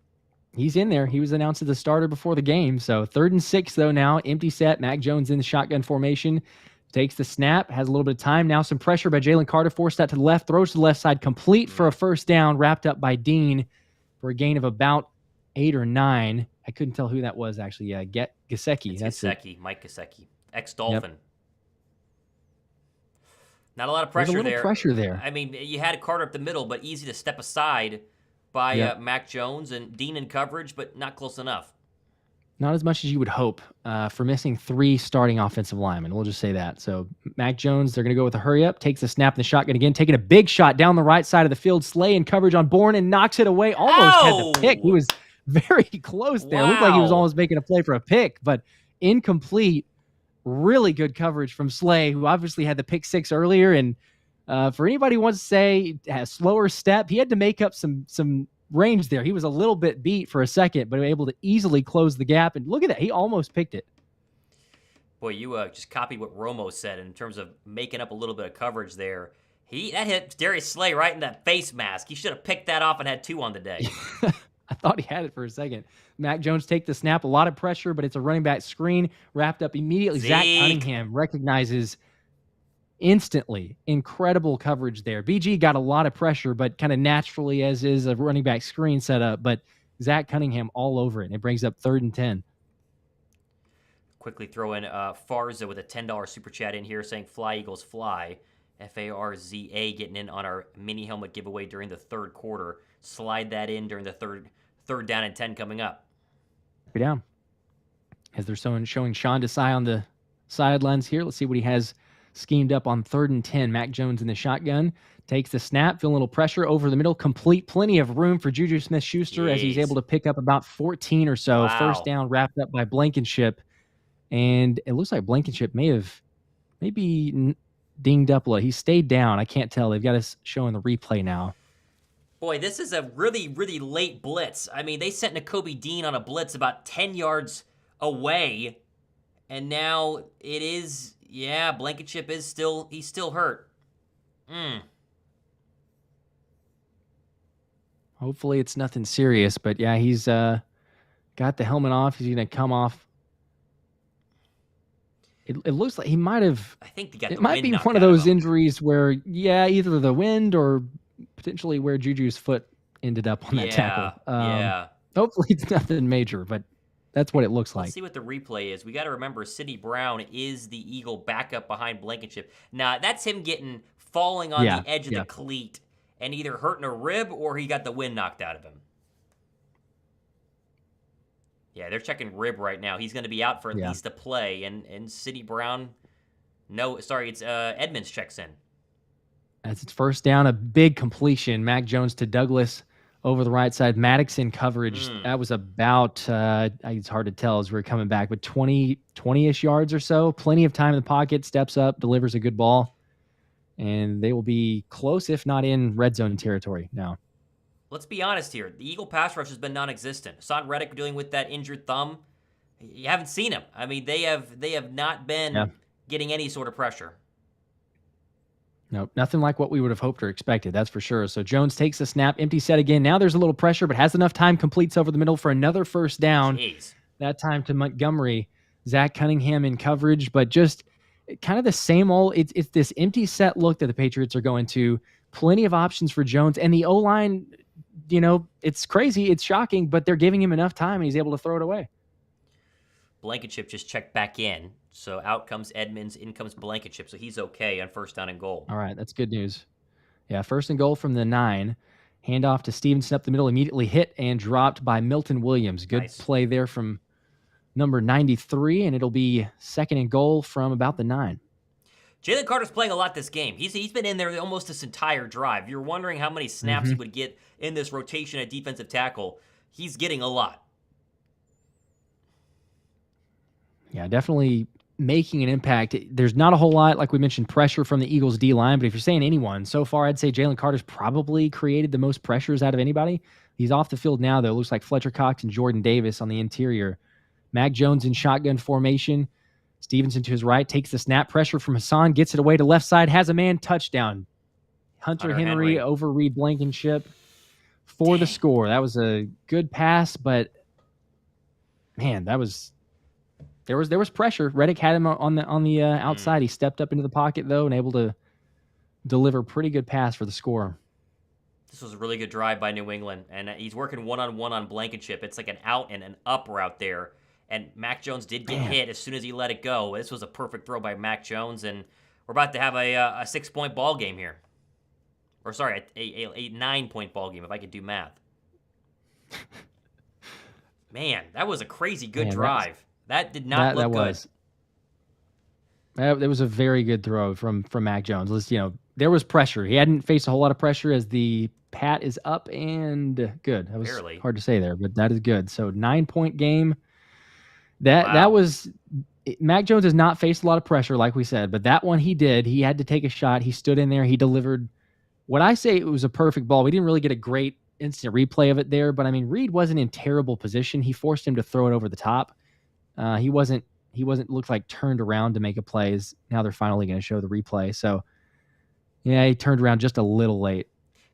he's in there. He was announced as the starter before the game. So 3rd and 6, though, now. Empty set. Mac Jones in the shotgun formation. Takes the snap. Has a little bit of time. Now some pressure by Jalen Carter. Forced that to the left. Throws to the left side. Complete for a first down. Wrapped up by Dean for a gain of about 8 or 9. I couldn't tell who that was, actually. Yeah, Gesicki. That's Gesicki. Mike Gesicki. Ex-Dolphin. Yep. Not a lot of pressure there. There's a little pressure there. I mean, you had Carter up the middle, but easy to step aside by Mac Jones and Dean in coverage, but not close enough. Not as much as you would hope for missing 3 starting offensive linemen. We'll just say that. So Mac Jones, they're going to go with a hurry up, takes the snap in the shotgun again, taking a big shot down the right side of the field. Slay in coverage on Bourne and knocks it away. Almost had the pick. He was very close there. Looked like he was almost making a play for a pick, but incomplete. Really good coverage from Slay, who obviously had the pick 6 earlier. And for anybody who wants to say a slower step, he had to make up some range there. He was a little bit beat for a second, but able to easily close the gap. And look at that. He almost picked it. Boy, you just copied what Romo said in terms of making up a little bit of coverage there. That hit Darius Slay right in that face mask. He should have picked that off and had 2 on the day. I thought he had it for a second. Mac Jones take the snap. A lot of pressure, but it's a running back screen. Wrapped up immediately. Zach Cunningham recognizes instantly. Incredible coverage there. BG got a lot of pressure, but kind of naturally, as is a running back screen setup. But Zach Cunningham all over it. And it brings up 3rd and 10. Quickly throw in Farza with a $10 super chat in here saying "Fly Eagles Fly." Farza getting in on our mini helmet giveaway during the 3rd quarter. Slide that in during the third down and 10 coming up. Down. As they're showing Sean Desai on the sidelines here. Let's see what he has schemed up on 3rd and 10. Mac Jones in the shotgun. Takes the snap. Feeling a little pressure over the middle. Complete. Plenty of room for Juju Smith-Schuster as he's able to pick up about 14 or so. Wow. First down wrapped up by Blankenship. And it looks like Blankenship maybe dinged up a little. He stayed down. I can't tell. They've got us showing the replay now. Boy, this is a really, really late blitz. I mean, they sent Nakobe Dean on a blitz about 10 yards away, and now it is, Blankenship he's still hurt. Hopefully it's nothing serious, but yeah, he's got the helmet off. He's going to come off. It looks like he might have. I think it might be one of those injuries where, either the wind or potentially where Juju's foot ended up on that tackle. Hopefully it's nothing major, but that's what it looks like. Let's see what the replay is. We got to remember Sidney Brown is the Eagle backup behind Blankenship. Now, that's him falling on the edge of the cleat and either hurting a rib or he got the wind knocked out of him. Yeah, they're checking rib right now. He's going to be out for at least a play. And Sidney Brown, it's Edmonds checks in. As it's first down, a big completion. Mac Jones to Douglas over the right side. Maddox in coverage. That was about, it's hard to tell as we're coming back, but 20-ish yards or so. Plenty of time in the pocket. Steps up, delivers a good ball. And they will be close, if not in red zone territory now. Let's be honest here. The Eagle pass rush has been non-existent. Hassan Reddick dealing with that injured thumb. You haven't seen him. I mean, they have not been getting any sort of pressure. No, nothing like what we would have hoped or expected, that's for sure. So Jones takes the snap, empty set again. Now there's a little pressure, but has enough time, completes over the middle for another first down. Jeez. That time to Montgomery. Zach Cunningham in coverage, but just kind of the same old. It's this empty set look that the Patriots are going to. Plenty of options for Jones, and the O-line, it's crazy, it's shocking, but they're giving him enough time, and he's able to throw it away. Blankenship just checked back in. So out comes Edmonds, in comes Blankenship. So he's okay on first down and goal. All right, that's good news. Yeah, first and goal from the 9. Handoff to Stevenson up the middle, immediately hit and dropped by Milton Williams. Good play there from number 93, and it'll be second and goal from about the 9. Jalen Carter's playing a lot this game. He's been in there almost this entire drive. You're wondering how many snaps he would get in this rotation at defensive tackle. He's getting a lot. Yeah, definitely making an impact. There's not a whole lot, like we mentioned, pressure from the Eagles D-line, but if you're saying anyone, so far I'd say Jalen Carter's probably created the most pressures out of anybody. He's off the field now, though. It looks like Fletcher Cox and Jordan Davis on the interior. Mac Jones in shotgun formation. Stevenson to his right, takes the snap, pressure from Hassan, gets it away to left side, has a man, touchdown. Hunter Henry over Reed Blankenship for the score. That was a good pass, but man, there was pressure. Reddick had him on the outside. He stepped up into the pocket though and able to deliver pretty good pass for the score. This was a really good drive by New England, and he's working one-on-one on Blankenship. It's like an out and an up route there. And Mac Jones did get hit as soon as he let it go. This was a perfect throw by Mac Jones, and we're about to have a 6-point ball game here. Or sorry, a 9-point ball game if I could do math. Man, that was a crazy good drive. That did not look good. That was a very good throw from Mac Jones. There was pressure. He hadn't faced a whole lot of pressure as the pat is up and good. That was hard to say there, but that is good. So 9-point game. That was Mac Jones has not faced a lot of pressure, like we said, but that one he did. He had to take a shot. He stood in there. He delivered what I say it was a perfect ball. We didn't really get a great instant replay of it there, but I mean, Reed wasn't in terrible position. He forced him to throw it over the top. He wasn't looked like turned around to make a play. Now they're finally going to show the replay. So yeah, he turned around just a little late.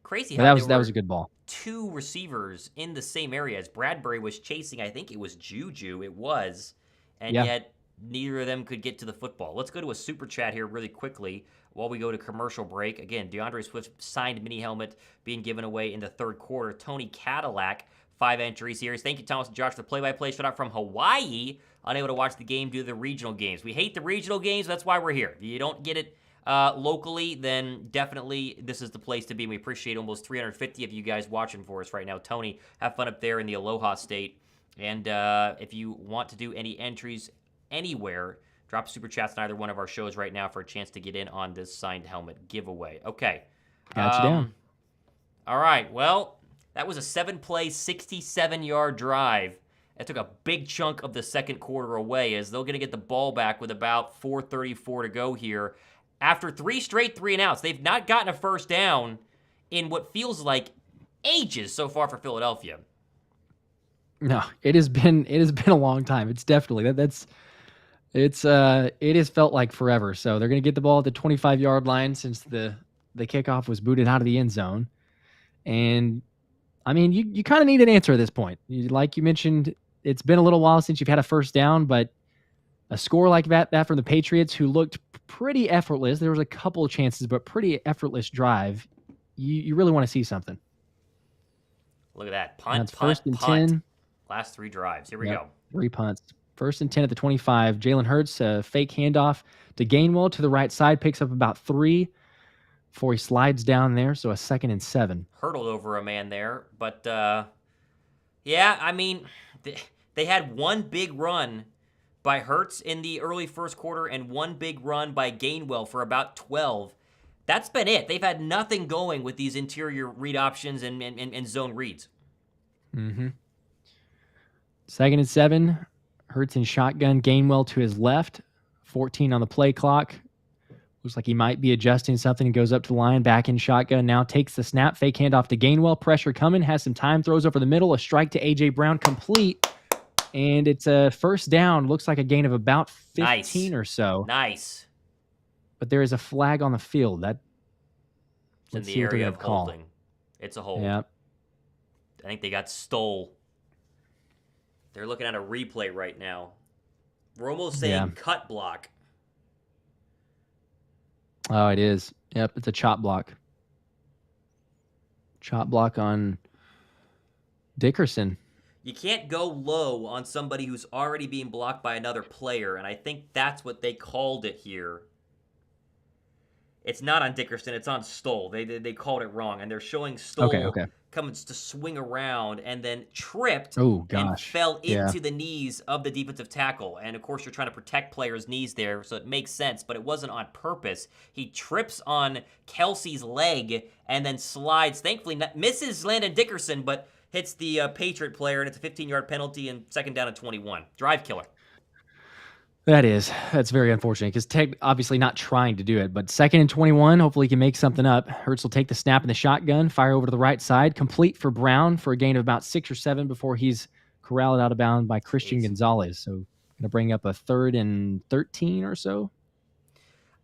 Crazy how that was a good ball. 2 receivers in the same area as Bradbury was chasing. I think it was Juju. It was. And yet neither of them could get to the football. Let's go to a super chat here really quickly while we go to commercial break. Again, DeAndre Swift signed mini helmet being given away in the third quarter. Tony Cadillac, 5 entries here. Thank you, Thomas and Josh, for the play-by-play. Shout out from Hawaii. Unable to watch the game due to the regional games. We hate the regional games. That's why we're here. If you don't get it locally, then definitely this is the place to be. We appreciate almost 350 of you guys watching for us right now. Tony, have fun up there in the Aloha State. And if you want to do any entries anywhere, drop super chats on either one of our shows right now for a chance to get in on this signed helmet giveaway. Okay. Got you down. All right. Well, that was a 7-play, 67-yard drive. That took a big chunk of the second quarter away as they're going to get the ball back with about 4:34 to go here. After 3 straight 3-and-outs, they've not gotten a first down in what feels like ages so far for Philadelphia. No, it has been a long time. It's definitely it has felt like forever. So they're going to get the ball at the 25-yard line since the kickoff was booted out of the end zone. And I mean, you kind of need an answer at this point. Like you mentioned, it's been a little while since you've had a first down, but a score like that from the Patriots, who looked pretty effortless. There was a couple of chances, but pretty effortless drive. You really want to see something. Look at that. Punt, first and punt. 10. Last 3 drives. Here we go. 3 punts. First and 10 at the 25. Jalen Hurts, a fake handoff to Gainwell to the right side, picks up about 3 before he slides down there. So a 2nd and 7. Hurdled over a man there. But, yeah, I mean, they had one big run by Hurts in the early first quarter and one big run by Gainwell for about 12. That's been it. They've had nothing going with these interior read options and zone reads. Mm-hmm. 2nd and 7. Hurts in shotgun. Gainwell to his left. 14 on the play clock. Looks like he might be adjusting something. Goes up to the line. Back in shotgun. Now takes the snap. Fake handoff to Gainwell. Pressure coming. Has some time. Throws over the middle. A strike to A.J. Brown. Complete. And it's a first down. Looks like a gain of about 15 or so. Nice. But there is a flag on the field. It's in the area of holding. It's a hold. Yep. I think they got stole. They're looking at a replay right now. We're almost saying cut block. Oh, it is. Yep, it's a chop block. Chop block on Dickerson. You can't go low on somebody who's already being blocked by another player, and I think that's what they called it here. It's not on Dickerson, it's on Stoll. They called it wrong, and they're showing Okay, Stoll okay. comes to swing around and then tripped Oh, and gosh. fell Yeah. into the knees of the defensive tackle. And of course, you're trying to protect players' knees there, so it makes sense, but it wasn't on purpose. He trips on Kelsey's leg and then slides. Thankfully, misses Landon Dickerson, but hits the Patriot player, and it's a 15-yard penalty and second down and 21. Drive killer. That's very unfortunate because Tech obviously not trying to do it, but 2nd and 21, hopefully he can make something up. Hurts will take the snap in the shotgun, fire over to the right side, complete for Brown for a gain of about 6 or 7 before he's corralled out of bounds by Christian Gonzalez. So going to bring up a 3rd and 13 or so.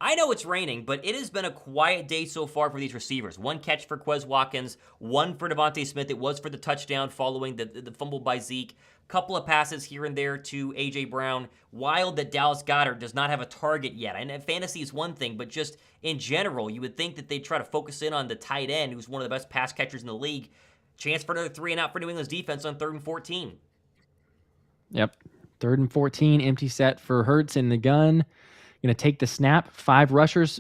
I know it's raining, but it has been a quiet day so far for these receivers. 1 catch for Quez Watkins, 1 for Devonta Smith. It was for the touchdown following the fumble by Zeke. Couple of passes here and there to A.J. Brown. Wild that Dallas Goedert does not have a target yet. And fantasy is one thing, but just in general, you would think that they'd try to focus in on the tight end, who's one of the best pass catchers in the league. Chance for another 3 and out for New England's defense on 3rd and 14. Yep. 3rd and 14, empty set for Hurts in the gun. Going to take the snap. 5 rushers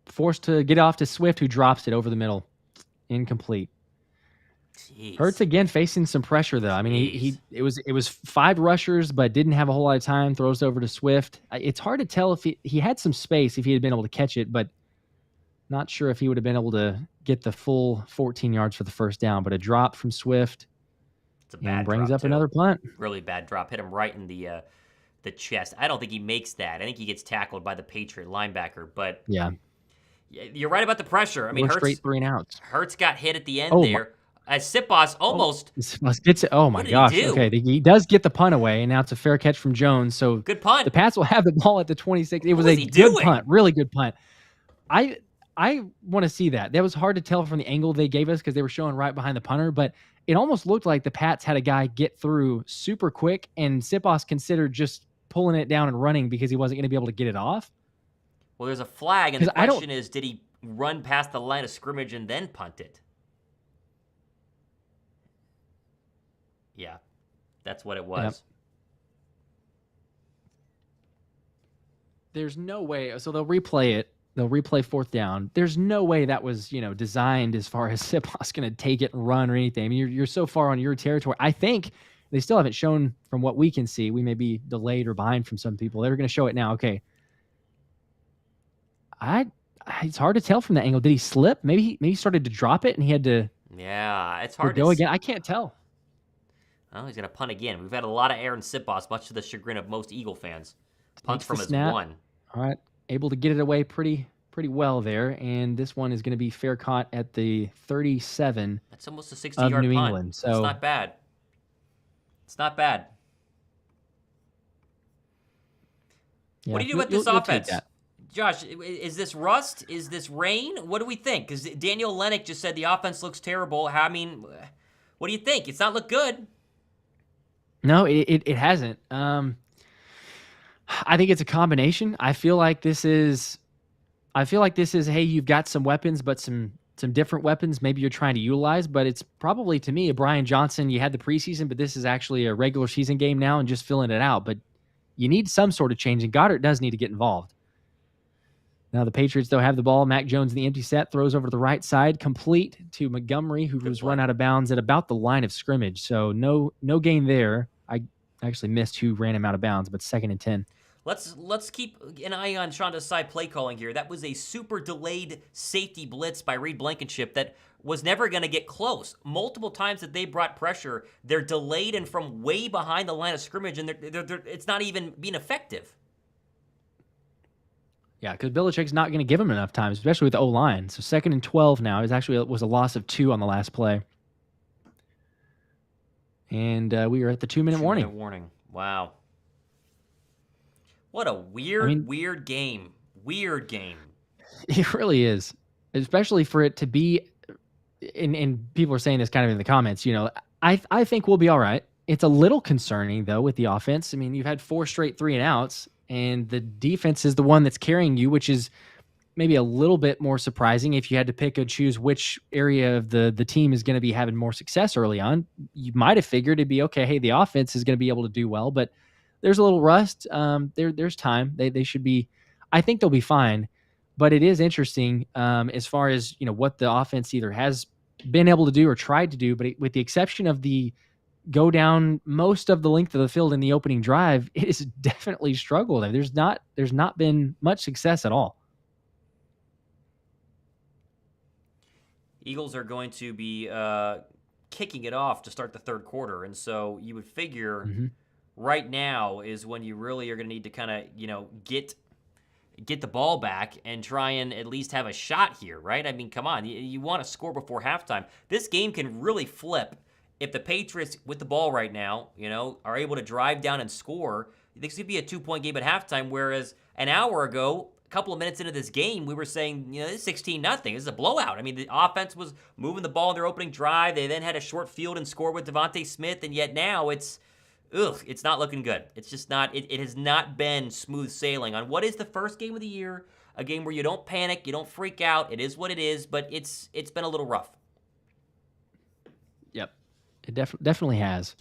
forced to get off to Swift, who drops it over the middle. Incomplete. Jeez. Hurts again facing some pressure though. I mean, it was 5 rushers, but didn't have a whole lot of time. Throws over to Swift. It's hard to tell if he had some space if he had been able to catch it, but not sure if he would have been able to get the full 14 yards for the first down. But a drop from Swift. It's a bad brings drop up too. Another punt. Really bad drop. Hit him right in the chest. I don't think he makes that. I think he gets tackled by the Patriot linebacker. But yeah, you're right about the pressure. I mean, Hurts straight 3 and outs. Hurts got hit at the end there. As Sipos almost gets it. Oh my gosh! He okay, he does get the punt away, and now it's a fair catch from Jones. So good punt. The Pats will have the ball at the 26. It was a good punt, really good punt. I want to see that. That was hard to tell from the angle they gave us because they were showing right behind the punter, but it almost looked like the Pats had a guy get through super quick, and Sipos considered just pulling it down and running because he wasn't going to be able to get it off. Well, there's a flag, and the question is, did he run past the line of scrimmage and then punt it? Yeah, that's what it was. Yep. There's no way. So they'll replay it. They'll replay 4th down. There's no way that was, designed as far as Sipos going to take it and run or anything. I mean, you're so far on your territory. I think they still haven't shown from what we can see. We may be delayed or behind from some people. They're going to show it now. Okay. It's hard to tell from that angle. Did he slip? Maybe he started to drop it and he had to. Yeah, it's hard to go again. I can't tell. Oh, he's going to punt again. We've had a lot of Aaron Sipos, much to the chagrin of most Eagle fans. Punt from his 1. All right. Able to get it away pretty well there. And this one is going to be fair caught at the 37. That's almost a 60-yard punt. New England. So it's not bad. It's not bad. Yeah, what do you do with this offense? Josh, is this rust? Is this rain? What do we think? Because Daniel Lennox just said the offense looks terrible. I mean, what do you think? It's not look good. No, it hasn't. I think it's a combination. I feel like this is, hey, you've got some weapons, but some different weapons maybe you're trying to utilize, but it's probably, to me, a Brian Johnson. You had the preseason, but this is actually a regular season game now and just filling it out. But you need some sort of change, and Goddard does need to get involved. Now the Patriots, though, have the ball. Mac Jones in the empty set, throws over to the right side, complete to Montgomery, who was run out of bounds at about the line of scrimmage. So no gain there. I actually missed who ran him out of bounds, but 2nd and 10. Let's keep an eye on Sean Desai play calling here. That was a super delayed safety blitz by Reed Blankenship that was never going to get close. Multiple times that they brought pressure, they're delayed and from way behind the line of scrimmage, and it's not even being effective. Yeah, because Belichick's not going to give him enough time, especially with the O-line. So 2nd and 12 now. It was a loss of 2 on the last play. And we are at the 2-minute warning. 2-minute warning. Wow. What a weird game. Weird game. It really is. Especially for it to be, and people are saying this kind of in the comments, I think we'll be all right. It's a little concerning, though, with the offense. I mean, you've had 4 straight 3 and outs, and the defense is the one that's carrying you, which is maybe a little bit more surprising if you had to pick and choose which area of the team is going to be having more success early on. You might have figured it'd be okay. Hey, the offense is going to be able to do well, but there's a little rust. There's time. They should be. I think they'll be fine. But it is interesting as far as what the offense either has been able to do or tried to do. But with the exception of the go down most of the length of the field in the opening drive, it has definitely struggled. There's not been much success at all. Eagles are going to be kicking it off to start the third quarter, and so you would figure right now is when you really are going to need to kind of get the ball back and try and at least have a shot here, right? I mean, come on, you want to score before halftime. This game can really flip if the Patriots with the ball right now, are able to drive down and score. This could be a 2-point game at halftime, whereas an hour ago, couple of minutes into this game, we were saying, this is 16-0. This is a blowout. I mean, the offense was moving the ball in their opening drive. They then had a short field and scored with Devonta Smith, and yet now it's not looking good. It's just not. It has not been smooth sailing on what is the first game of the year, a game where you don't panic, you don't freak out. It is what it is, but it's been a little rough. Yep, it definitely has.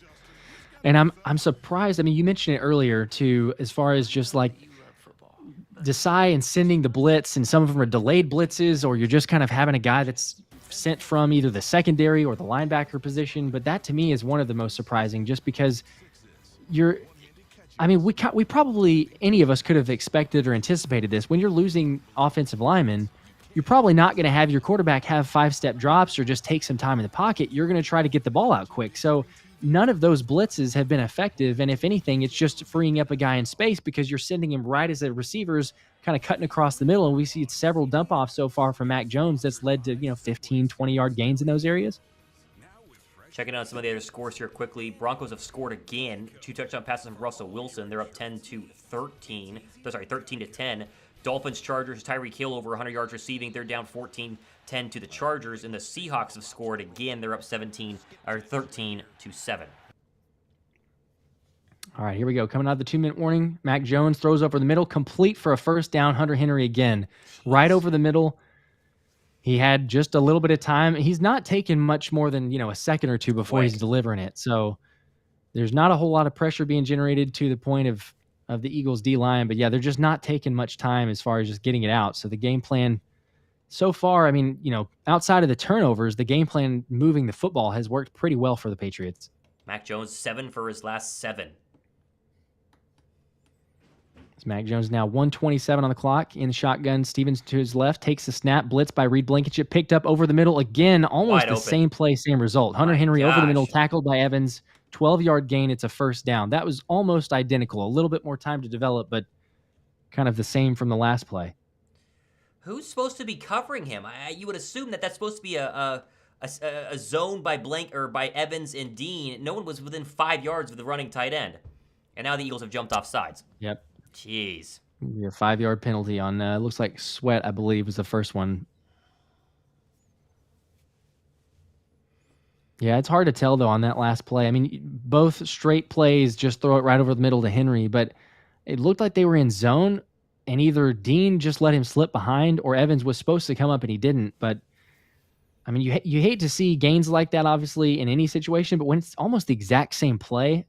And I'm surprised. I mean, you mentioned it earlier too, as far as just like Desai and sending the blitz, and some of them are delayed blitzes, or you're just kind of having a guy that's sent from either the secondary or the linebacker position. But that to me is one of the most surprising, just because we probably, any of us could have expected or anticipated this. When you're losing offensive linemen, you're probably not going to have your quarterback have 5-step drops or just take some time in the pocket. You're going to try to get the ball out quick. So none of those blitzes have been effective. And if anything, it's just freeing up a guy in space because you're sending him right as the receiver's kind of cutting across the middle. And we see several dump offs so far from Mac Jones that's led to, 15, 20-yard gains in those areas. Checking out some of the other scores here quickly. Broncos have scored again. 2 touchdown passes from Russell Wilson. They're up 13 to 10. Dolphins, Chargers, Tyreek Hill over 100 yards receiving. They're down 14-10 to the Chargers. And the Seahawks have scored again. They're up 13 to 7. All right, here we go. Coming out of the 2-minute warning, Mac Jones throws over the middle, complete for a first down. Hunter Henry again, right over the middle. He had just a little bit of time. He's not taking much more than, a second or two before he's delivering it. So there's not a whole lot of pressure being generated to the point of the Eagles D-line. But, yeah, they're just not taking much time as far as just getting it out. So the game plan so far, outside of the turnovers, the game plan moving the football has worked pretty well for the Patriots. Mac Jones, 7 for his last 7. Mac Jones now 1:27 on the clock in the shotgun. Stevens to his left takes the snap. Blitz by Reed Blankenship. Picked up over the middle again. Almost the same play, same result. Hunter Henry over the middle, tackled by Evans. 12-yard gain. It's a first down. That was almost identical. A little bit more time to develop, but kind of the same from the last play. Who's supposed to be covering him? You would assume that's supposed to be a zone by by Evans and Dean. No one was within 5 yards of the running tight end, and now the Eagles have jumped off sides. Yep. Jeez. Your 5-yard penalty on, looks like Sweat, I believe, was the first one. Yeah, it's hard to tell, though, on that last play. I mean, both straight plays just throw it right over the middle to Henry, but it looked like they were in zone, and either Dean just let him slip behind or Evans was supposed to come up and he didn't. But, I mean, you hate to see gains like that, obviously, in any situation, but when it's almost the exact same play,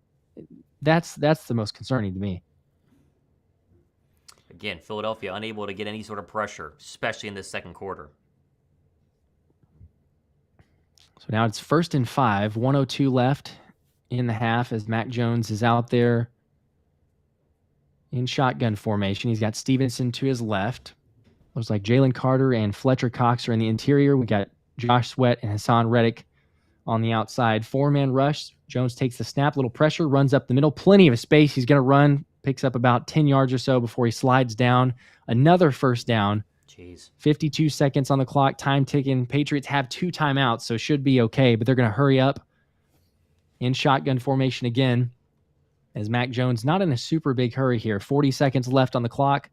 that's the most concerning to me. Again, Philadelphia unable to get any sort of pressure, especially in this second quarter. So now it's 1st and 5, 1:02 left in the half as Mac Jones is out there in shotgun formation. He's got Stevenson to his left. Looks like Jalen Carter and Fletcher Cox are in the interior. We got Josh Sweat and Hassan Reddick on the outside. 4-man rush. Jones takes the snap, little pressure, runs up the middle. Plenty of space. He's going to run. Picks up about 10 yards or so before he slides down. Another first down. Jeez. 52 seconds on the clock, time ticking. Patriots have 2 timeouts, so should be okay, but they're going to hurry up in shotgun formation again as Mac Jones not in a super big hurry here. 40 seconds left on the clock.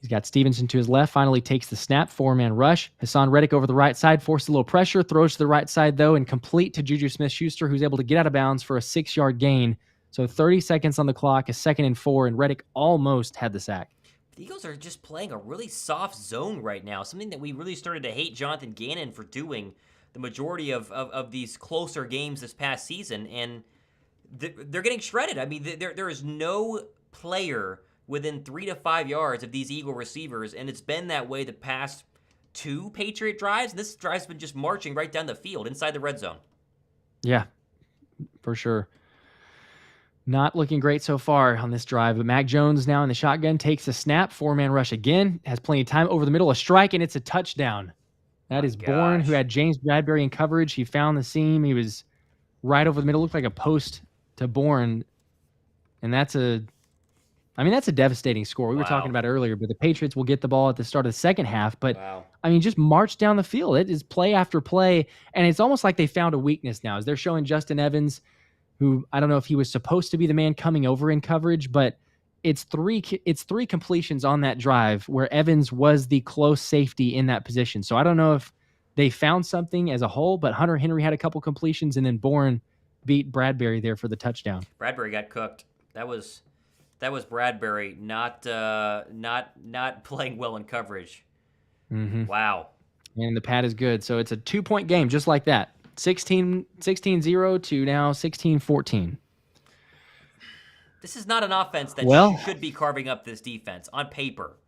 He's got Stevenson to his left, finally takes the snap, 4-man rush. Hassan Reddick over the right side, forced a little pressure, throws to the right side, though, and complete to Juju Smith-Schuster, who's able to get out of bounds for a 6-yard gain. So 30 seconds on the clock, a 2nd and 4, and Reddick almost had the sack. The Eagles are just playing a really soft zone right now, something that we really started to hate Jonathan Gannon for doing the majority of these closer games this past season, and they're getting shredded. I mean, there is no player within 3 to 5 yards of these Eagle receivers, and it's been that way the past 2 Patriot drives, and this drive's been just marching right down the field inside the red zone. Yeah, for sure. Not looking great so far on this drive, but Mac Jones now in the shotgun takes a snap, 4-man rush again, has plenty of time over the middle, a strike, and it's a touchdown. That is Bourne, who had James Bradbury in coverage. He found the seam. He was right over the middle, looked like a post to Bourne, and that's a devastating score. We were talking about it earlier, but the Patriots will get the ball at the start of the second half, but I mean, just march down the field. It is play after play, and it's almost like they found a weakness now as they're showing Justin Evans, who I don't know if he was supposed to be the man coming over in coverage, but it's three completions on that drive where Evans was the close safety in that position. So I don't know if they found something as a whole, but Hunter Henry had a couple completions, and then Bourne beat Bradbury there for the touchdown. Bradbury got cooked. That was Bradbury not playing well in coverage. Mm-hmm. Wow. And the pad is good. So it's a 2-point game just like that. 16-0 to now 16-14. This is not an offense that should be carving up this defense on paper.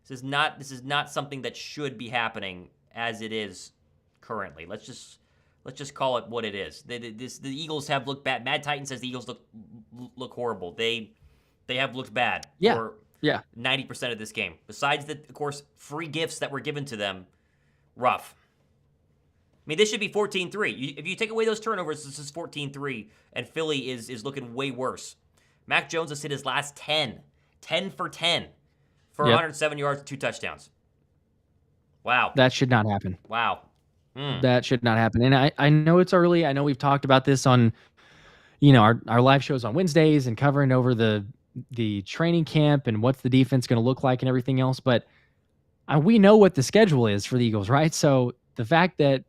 This is not something that should be happening as it is currently. Let's just call it what it is. The Eagles have looked bad. Mad Titan says the Eagles look horrible. They have looked bad for 90% of this game. Besides the, of course, free gifts that were given to them, rough. I mean, this should be 14-3. If you take away those turnovers, this is 14-3, and Philly is looking way worse. Mac Jones has hit his last 10 for 10 for 107 yards, 2 touchdowns. Wow. That should not happen. Wow. That should not happen. And I know it's early. I know we've talked about this on, our live shows on Wednesdays and covering over the training camp and what's the defense going to look like and everything else. But we know what the schedule is for the Eagles, right? So the fact that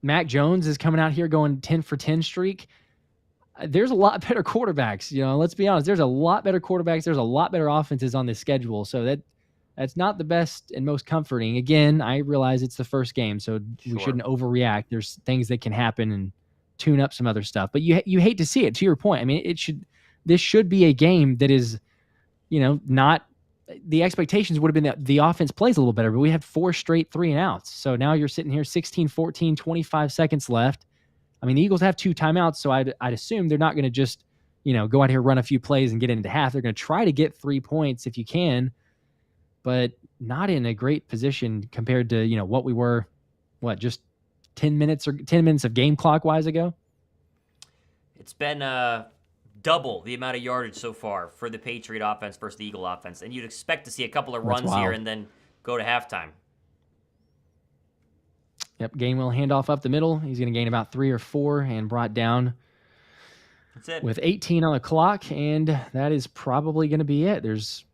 Mac Jones is coming out here going 10 for 10 streak, there's a lot better quarterbacks. Let's be honest. There's a lot better quarterbacks. There's a lot better offenses on this schedule. So that's not the best and most comforting. Again, I realize it's the first game, so we shouldn't overreact. There's things that can happen and tune up some other stuff. But you hate to see it. To your point, I mean, this should be a game that is, not the expectations would have been that the offense plays a little better, but we had 4 straight 3-and-outs. So now you're sitting here 16-14, 25 seconds left. I mean, the Eagles have 2 timeouts, so I'd assume they're not going to just, go out here, run a few plays and get into half. They're going to try to get 3 points if you can, but not in a great position compared to, what we were, just 10 minutes of game clock wise ago. It's been double the amount of yardage so far for the Patriot offense versus the Eagle offense, and you'd expect to see a couple of runs here and then go to halftime. Yep, Gainwell handoff up the middle. He's going to gain about 3 or 4 and brought down. That's it. With 18 on the clock, and that is probably going to be it. There's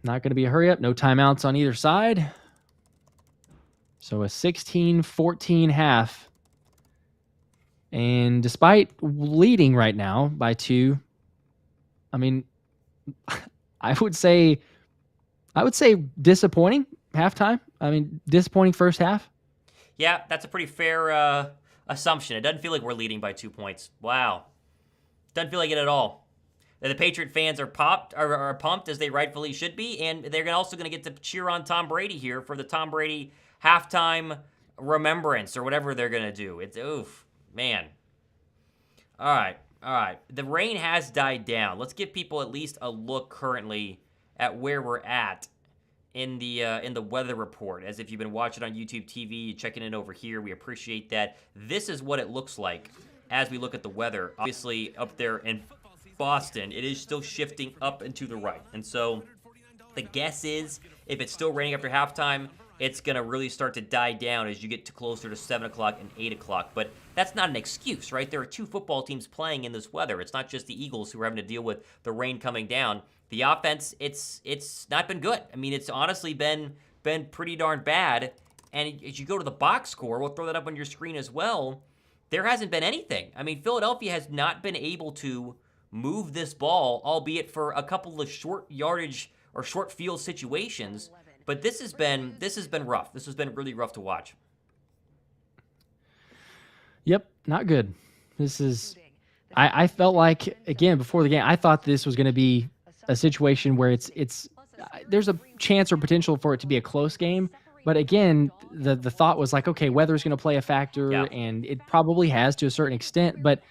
not going to be a hurry up. No timeouts on either side. So a 16-14 half. And despite leading right now by 2, I mean, I would say disappointing halftime. I mean, disappointing first half. Yeah, that's a pretty fair assumption. It doesn't feel like we're leading by 2 points. Wow. Doesn't feel like it at all. The Patriot fans are pumped as they rightfully should be, and they're also going to get to cheer on Tom Brady here for the Tom Brady halftime remembrance or whatever they're going to do. It's oof, man. All right. The rain has died down. Let's give people at least a look currently at where we're at in the weather report. As if you've been watching on YouTube TV, checking it over here, we appreciate that. This is what it looks like as we look at the weather. Obviously, up there in Boston, it is still shifting up and to the right. And so the guess is if it's still raining after halftime, it's going to really start to die down as you get to closer to 7 o'clock and 8 o'clock. But that's not an excuse, right? There are 2 football teams playing in this weather. It's not just the Eagles who are having to deal with the rain coming down. The offense, it's not been good. I mean, it's honestly been pretty darn bad. And as you go to the box score, we'll throw that up on your screen as well, there hasn't been anything. I mean, Philadelphia has not been able to move this ball, albeit for a couple of short yardage or short field situations. But this has been rough. This has been really rough to watch. Yep, not good. This is. I felt like, again, before the game, I thought this was going to be a situation where it's there's a chance or potential for it to be a close game. But again, the thought was like, okay, weather's going to play a factor, Yeah. and it probably has to a certain extent. But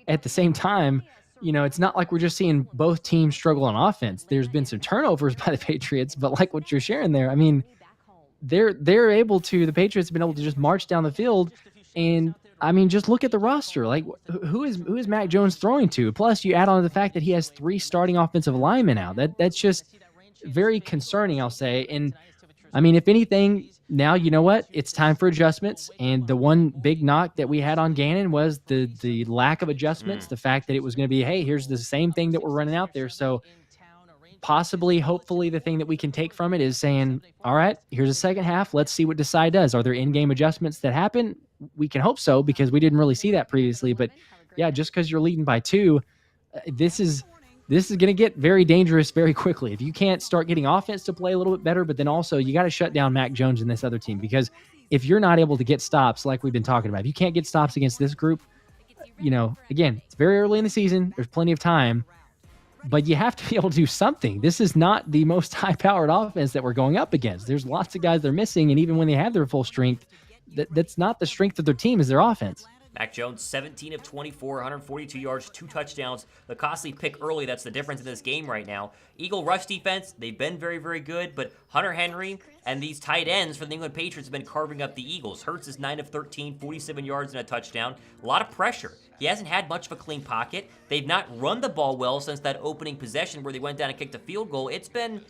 at the same time, it's not like we're just seeing both teams struggle on offense. There's been some turnovers by the Patriots, but like what you're sharing there, I mean, the Patriots have been able to just march down the field, and I mean, just look at the roster. Like, who is Mac Jones throwing to? Plus, you add on to the fact that he has 3 starting offensive linemen now. That's just very concerning, I'll say. And I mean, if anything, now you know what? It's time for adjustments. And the one big knock that we had on Gannon was the lack of adjustments. The fact that it was going to be, hey, here's the same thing that we're running out there. So possibly, hopefully, the thing that we can take from it is saying, all right, here's the second half. Let's see what Desai does. Are there in-game adjustments that happen? We can hope so, because we didn't really see that previously. But yeah, just because you're leading by 2, this is going to get very dangerous very quickly. If you can't start getting offense to play a little bit better, but then also you got to shut down Mac Jones and this other team, because if you're not able to get stops like we've been talking about, if you can't get stops against this group, again, it's very early in the season. There's plenty of time, but you have to be able to do something. This is not the most high-powered offense that we're going up against. There's lots of guys they're missing, and even when they have their full strength, that's not the strength of their team, is their offense. Mac Jones, 17 of 24, 142 yards, 2 touchdowns. The costly pick early, that's the difference in this game right now. Eagle rush defense, they've been very, very good, but Hunter Henry and these tight ends for the England Patriots have been carving up the Eagles. Hurts is 9 of 13, 47 yards and a touchdown. A lot of pressure. He hasn't had much of a clean pocket. They've not run the ball well since that opening possession where they went down and kicked a field goal. It's been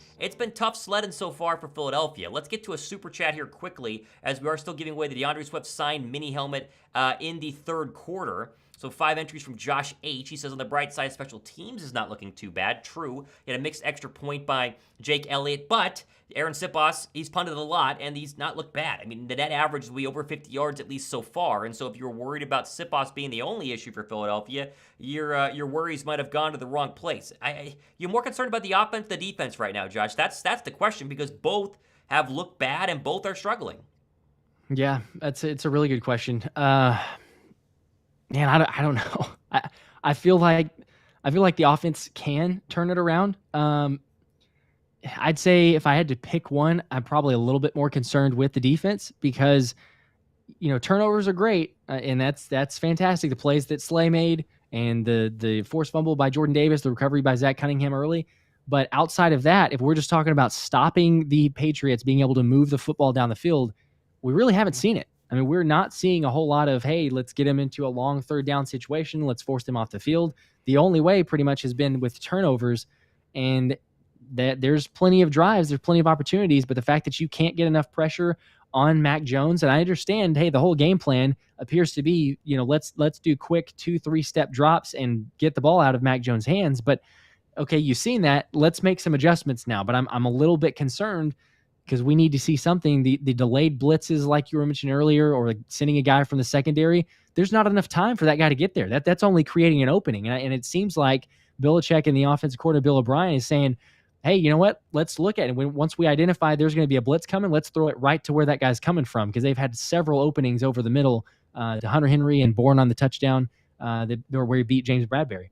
tough sledding so far for Philadelphia. Let's get to a super chat here quickly, as we are still giving away the DeAndre Swift signed mini helmet in the third quarter. So 5 entries from Josh H. He says, on the bright side, special teams is not looking too bad. True. He had a mixed extra point by Jake Elliott, but Aaron Sipos, he's punted a lot, and he's not looked bad. I mean, the net average will be over 50 yards at least so far, and so if you're worried about Sipos being the only issue for Philadelphia, your worries might have gone to the wrong place. You're more concerned about the offense, the defense right now, Josh. That's the question, because both have looked bad and both are struggling. Yeah, it's a really good question. Man, I don't know. I feel like the offense can turn it around. I'd say if I had to pick one, I'm probably a little bit more concerned with the defense, because turnovers are great, and that's fantastic. The plays that Slay made, and the forced fumble by Jordan Davis, the recovery by Zach Cunningham early. But outside of that, if we're just talking about stopping the Patriots being able to move the football down the field, we really haven't seen it. I mean, we're not seeing a whole lot of, hey, let's get them into a long third down situation. Let's force them off the field. The only way pretty much has been with turnovers, and that there's plenty of drives, there's plenty of opportunities, but the fact that you can't get enough pressure on Mac Jones, and I understand, hey, the whole game plan appears to be, let's do quick 2-3 step drops and get the ball out of Mac Jones' hands. But okay, you've seen that. Let's make some adjustments now. But I'm a little bit concerned, because we need to see something. The delayed blitzes, like you were mentioning earlier, or like sending a guy from the secondary, there's not enough time for that guy to get there. That's only creating an opening. And it seems like Belichick and the offensive coordinator, Bill O'Brien, is saying, hey, you know what? Let's look at it. Once we identify there's going to be a blitz coming, let's throw it right to where that guy's coming from, because they've had several openings over the middle to Hunter Henry and Bourne on the touchdown where he beat James Bradbury.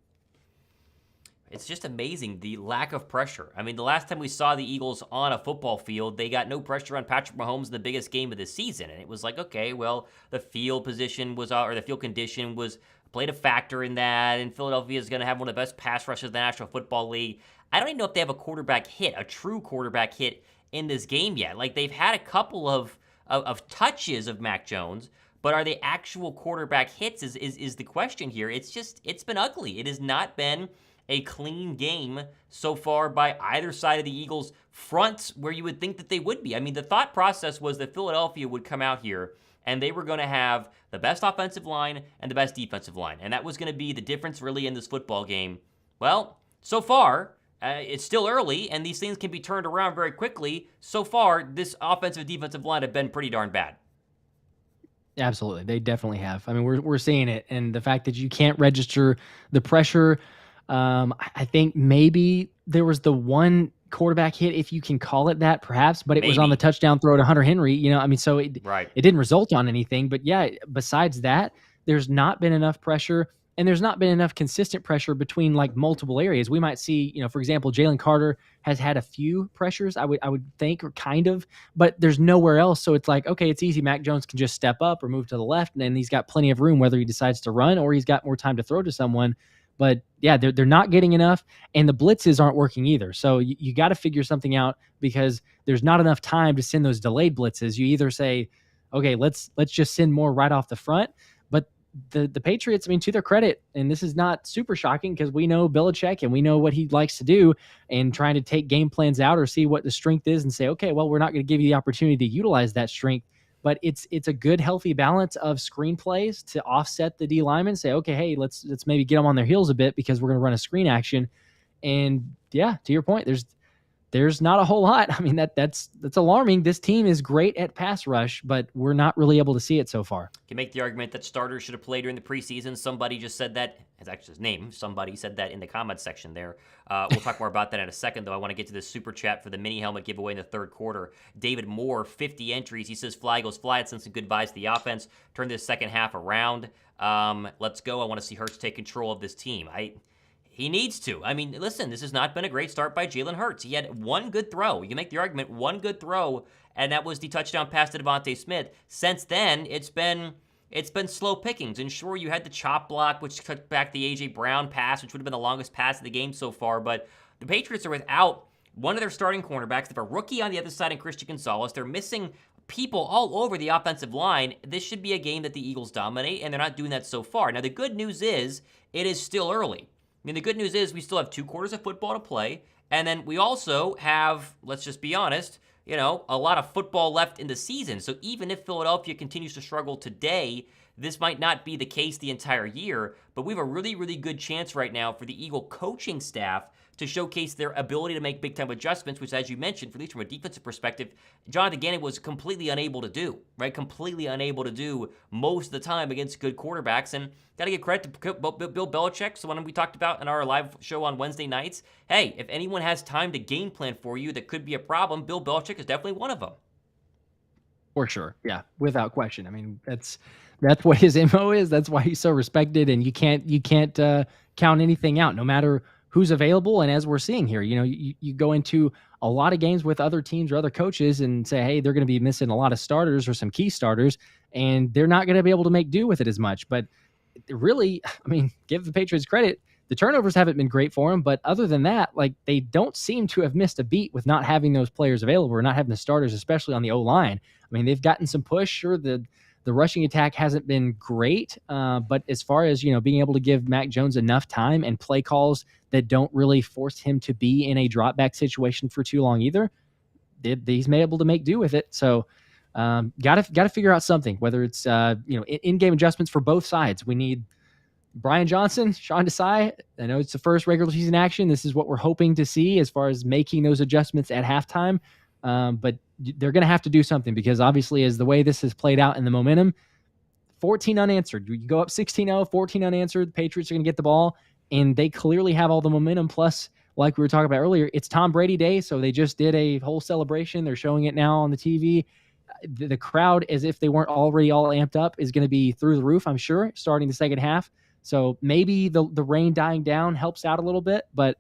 It's just amazing, the lack of pressure. I mean, the last time we saw the Eagles on a football field, they got no pressure on Patrick Mahomes in the biggest game of the season. And it was like, okay, well, the field position was, or the field condition was, played a factor in that. And Philadelphia is going to have one of the best pass rushes in the National Football League. I don't even know if they have a quarterback hit, a true quarterback hit in this game yet. Like, they've had a couple of touches of Mac Jones, but are they actual quarterback hits is the question here. It's been ugly. It has not been a clean game so far by either side of the Eagles' fronts, where you would think that they would be. I mean, the thought process was that Philadelphia would come out here and they were going to have the best offensive line and the best defensive line, and that was going to be the difference really in this football game. Well, so far, it's still early, and these things can be turned around very quickly. So far, this offensive and defensive line have been pretty darn bad. Absolutely. They definitely have. I mean, we're seeing it, and the fact that you can't register the pressure, I think maybe there was the one quarterback hit, if you can call it that, perhaps, but it was on the Maybe. touchdown throw to Hunter Henry. I mean, so it Right. it didn't result on anything. But yeah, besides that, there's not been enough pressure, and there's not been enough consistent pressure between like multiple areas. We might see, for example, Jalen Carter has had a few pressures, I would think, or kind of, but there's nowhere else. So it's like, okay, it's easy. Mac Jones can just step up or move to the left, and then he's got plenty of room, whether he decides to run or he's got more time to throw to someone. But yeah, they're not getting enough, and the blitzes aren't working either. So you got to figure something out, because there's not enough time to send those delayed blitzes. You either say, okay, let's just send more right off the front. But the Patriots, I mean, to their credit, and this is not super shocking because we know Belichick and we know what he likes to do, and trying to take game plans out or see what the strength is and say, okay, well, we're not going to give you the opportunity to utilize that strength. But it's a good, healthy balance of screenplays to offset the D linemen. Say, okay, hey, let's maybe get them on their heels a bit because we're going to run a screen action. And yeah, to your point, there's not a whole lot. I mean, that's alarming. This team is great at pass rush, but we're not really able to see it so far. Can make the argument that starters should have played during the preseason. Somebody just said that. It's actually his name. Somebody said that in the comments section there. We'll talk more about that in a second, though. I want to get to this super chat for the mini helmet giveaway in the third quarter. David Moore, 50 entries. He says, fly goes fly. It sends some good vibes to the offense. Turn this second half around. Let's go. I want to see Hurts take control of this team. He needs to. I mean, listen, this has not been a great start by Jalen Hurts. He had one good throw. You can make the argument, one good throw, and that was the touchdown pass to Devonta Smith. Since then, it's been slow pickings. And sure, you had the chop block, which cut back the A.J. Brown pass, which would have been the longest pass of the game so far. But the Patriots are without one of their starting cornerbacks. They have a rookie on the other side in Christian Gonzalez. They're missing people all over the offensive line. This should be a game that the Eagles dominate, and they're not doing that so far. Now, the good news is it is still early. I mean, the good news is we still have 2 quarters of football to play, and then we also have, let's just be honest, a lot of football left in the season. So even if Philadelphia continues to struggle today, this might not be the case the entire year, but we have a really, really good chance right now for the Eagle coaching staff to showcase their ability to make big-time adjustments, which, as you mentioned, at least from a defensive perspective, Jonathan Gannon was completely unable to do, right? Completely unable to do most of the time against good quarterbacks. And got to give credit to Bill Belichick, the one we talked about in our live show on Wednesday nights. Hey, if anyone has time to game plan for you that could be a problem, Bill Belichick is definitely one of them. For sure. Yeah, without question. I mean, that's what his MO is. That's why he's so respected, and you can't count anything out, no matter who's available. And as we're seeing here, you go into a lot of games with other teams or other coaches and say, hey, they're going to be missing a lot of starters or some key starters, and they're not going to be able to make do with it as much. But really, I mean, give the Patriots credit. The turnovers haven't been great for them, but other than that, like, they don't seem to have missed a beat with not having those players available or not having the starters, especially on the O-line. I mean, they've gotten some push. Sure, the rushing attack hasn't been great, but as far as, being able to give Mac Jones enough time and play calls that don't really force him to be in a drop back situation for too long either, he's been able to make do with it. So gotta figure out something, whether it's in-game adjustments for both sides. We need Brian Johnson, Sean Desai. I know it's the first regular season action. This is what we're hoping to see as far as making those adjustments at halftime. But they're going to have to do something, because obviously, as the way this has played out in the momentum, 14 unanswered. You go up 16-0, 14 unanswered. The Patriots are going to get the ball, and they clearly have all the momentum. Plus, like we were talking about earlier, it's Tom Brady Day, so they just did a whole celebration. They're showing it now on the TV. The crowd, as if they weren't already all amped up, is going to be through the roof, I'm sure, starting the second half. So maybe the rain dying down helps out a little bit, but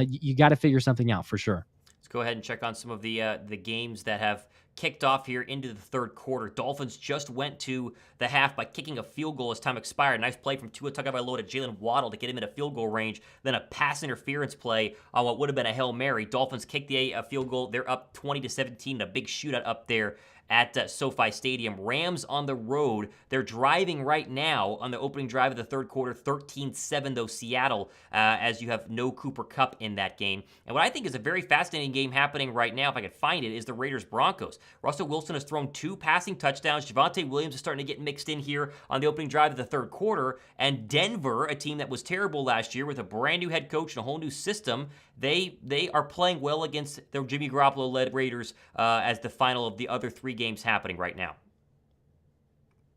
you got to figure something out for sure. Let's go ahead and check on some of the games that have kicked off here into the third quarter. Dolphins just went to the half by kicking a field goal as time expired. Nice play from Tua Tagovailoa to Jalen Waddle to get him in a field goal range. Then a pass interference play on what would have been a Hail Mary. Dolphins kicked the field goal. They're up 20-17, a big shootout up there at SoFi Stadium. Rams on the road. They're driving right now on the opening drive of the third quarter, 13-7 though Seattle, as you have no Cooper Kupp in that game. And what I think is a very fascinating game happening right now, if I could find it, is the Raiders-Broncos. Russell Wilson has thrown 2 passing touchdowns. Javonte Williams is starting to get mixed in here on the opening drive of the third quarter. And Denver, a team that was terrible last year with a brand new head coach and a whole new system, they are playing well against the Jimmy Garoppolo-led Raiders as the final of the other 3 games happening right now.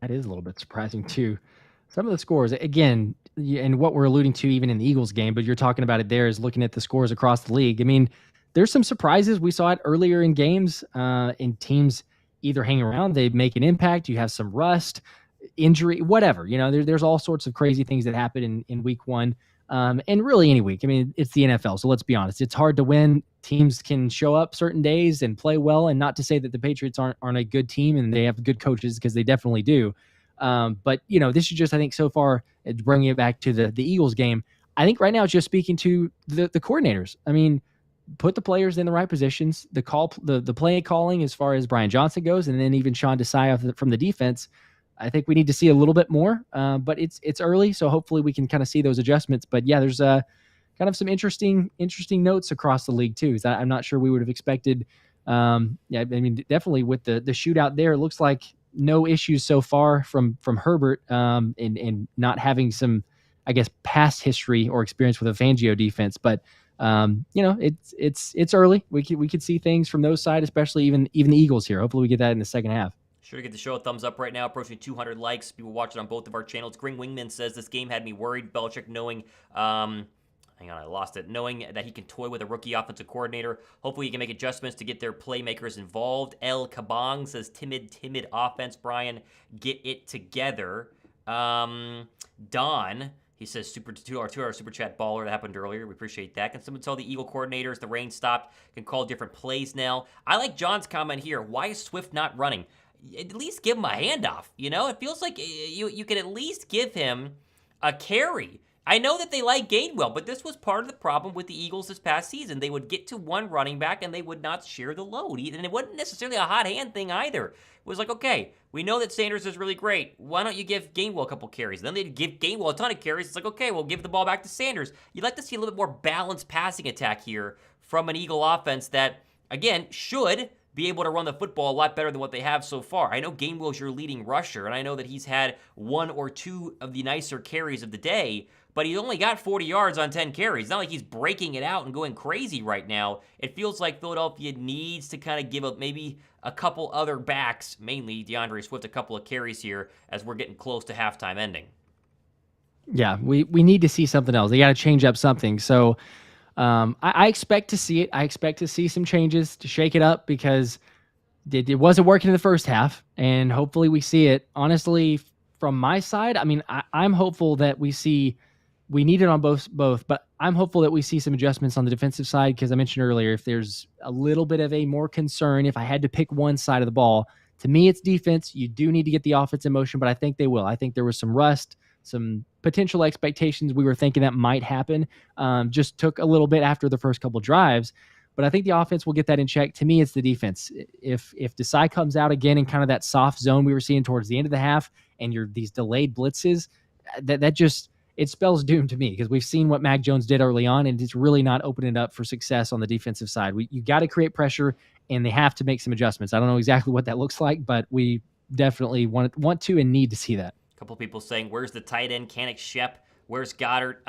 That is a little bit surprising too. Some of the scores, again, and what we're alluding to even in the Eagles game, but you're talking about it there, is looking at the scores across the league. I mean, there's some surprises. We saw it earlier in games, in teams either hang around, they make an impact. You have some rust, injury, whatever. There's all sorts of crazy things that happen in week one. And really any week. I mean, it's the NFL, so let's be honest. It's hard to win. Teams can show up certain days and play well, and not to say that the Patriots aren't a good team and they have good coaches, because they definitely do. But this is just, I think, so far, bringing it back to the Eagles game. I think right now it's just speaking to the coordinators. I mean, put the players in the right positions. The play calling as far as Brian Johnson goes, and then even Sean Desai from the defense. I think we need to see a little bit more, but it's early, so hopefully we can kind of see those adjustments. But yeah, there's kind of some interesting notes across the league too. I'm not sure we would have expected. I mean, definitely with the shootout there, it looks like no issues so far from Herbert, and not having some, I guess, past history or experience with a Fangio defense. But it's early. We could see things from those side, especially even the Eagles here. Hopefully we get that in the second half. Sure to get the show a thumbs up right now, approaching 200 likes. People watching on both of our channels. Green Wingman says this game had me worried. Belichick knowing, hang on, I lost it. Knowing that he can toy with a rookie offensive coordinator. Hopefully he can make adjustments to get their playmakers involved. El Kabong says timid offense. Brian, get it together. Don, he says $2 super chat baller. That happened earlier. We appreciate that. Can someone tell the Eagle coordinators the rain stopped, can call different plays now? I like John's comment here. Why is Swift not running? At least give him a handoff. It feels like you can at least give him a carry. I know that they like Gainwell, but this was part of the problem with the Eagles this past season. They would get to one running back and they would not share the load. And it wasn't necessarily a hot hand thing either. It was like, okay, we know that Sanders is really great. Why don't you give Gainwell a couple carries? Then they'd give Gainwell a ton of carries. It's like, okay, we'll give the ball back to Sanders. You'd like to see a little bit more balanced passing attack here from an Eagle offense that, again, should be able to run the football a lot better than what they have so far. I know Gainwell's your leading rusher, and I know that he's had one or two of the nicer carries of the day, but he's only got 40 yards on 10 carries. It's not like he's breaking it out and going crazy right now. It feels like Philadelphia needs to kind of give up maybe a couple other backs, mainly DeAndre Swift, a couple of carries here as we're getting close to halftime ending. Yeah, we need to see something else. They got to change up something. So I expect to see it. I expect to see some changes to shake it up, because it wasn't working in the first half, and hopefully we see it. Honestly, from my side, I mean, I'm hopeful that we need it on both, but I'm hopeful that we see some adjustments on the defensive side, because I mentioned earlier, if there's a little bit of a more concern, if I had to pick one side of the ball, to me it's defense. You do need to get the offense in motion, but I think they will. I think there was some rust, some potential expectations we were thinking that might happen. Just took a little bit after the first couple drives, but I think the offense will get that in check. To me, it's the defense. If Desai comes out again in kind of that soft zone we were seeing towards the end of the half, and these delayed blitzes, that just, it spells doom to me, because we've seen what Mac Jones did early on, and it's really not opening up for success on the defensive side. You got to create pressure, and they have to make some adjustments. I don't know exactly what that looks like, but we definitely want to and need to see that. A couple people saying, where's the tight end, Canik Shep? Where's Goddard?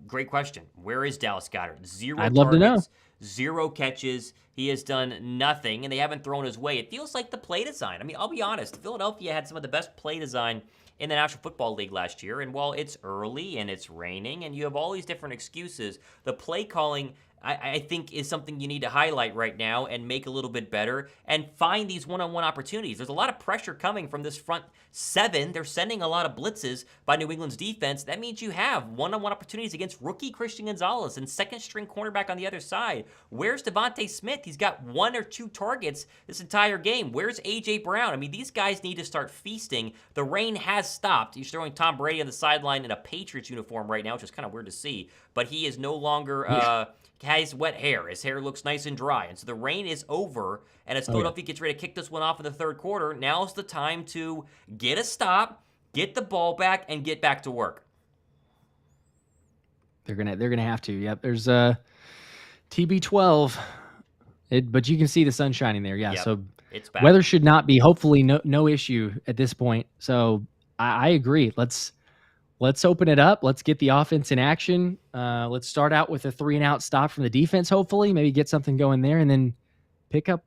Great question. Where is Dallas Goddard? Zero I'd love targets, to know. 0 catches. He has done nothing, and they haven't thrown his way. It feels like the play design. I mean, I'll be honest. Philadelphia had some of the best play design in the National Football League last year, and while it's early and it's raining and you have all these different excuses, the play calling, I think, is something you need to highlight right now and make a little bit better and find these one-on-one opportunities. There's a lot of pressure coming from this front seven. They're sending a lot of blitzes by New England's defense. That means you have one-on-one opportunities against rookie Christian Gonzalez and second-string cornerback on the other side. Where's Devonta Smith? He's got 1 or 2 targets this entire game. Where's A.J. Brown? I mean, these guys need to start feasting. The rain has stopped. He's throwing Tom Brady on the sideline in a Patriots uniform right now, which is kind of weird to see, but he is no longer has wet hair. His hair looks nice and dry. And so the rain is over. And as Philadelphia gets ready to kick this one off in the third quarter, now's the time to get a stop, get the ball back, and get back to work. They're gonna have to. Yep. There's TB12, but you can see the sun shining there. Yeah. Yep. So it's back. Weather should not be, hopefully, no issue at this point. So I agree. Let's open it up. Let's get the offense in action. Let's start out with a 3-and-out stop from the defense, hopefully. Maybe get something going there, and then pick up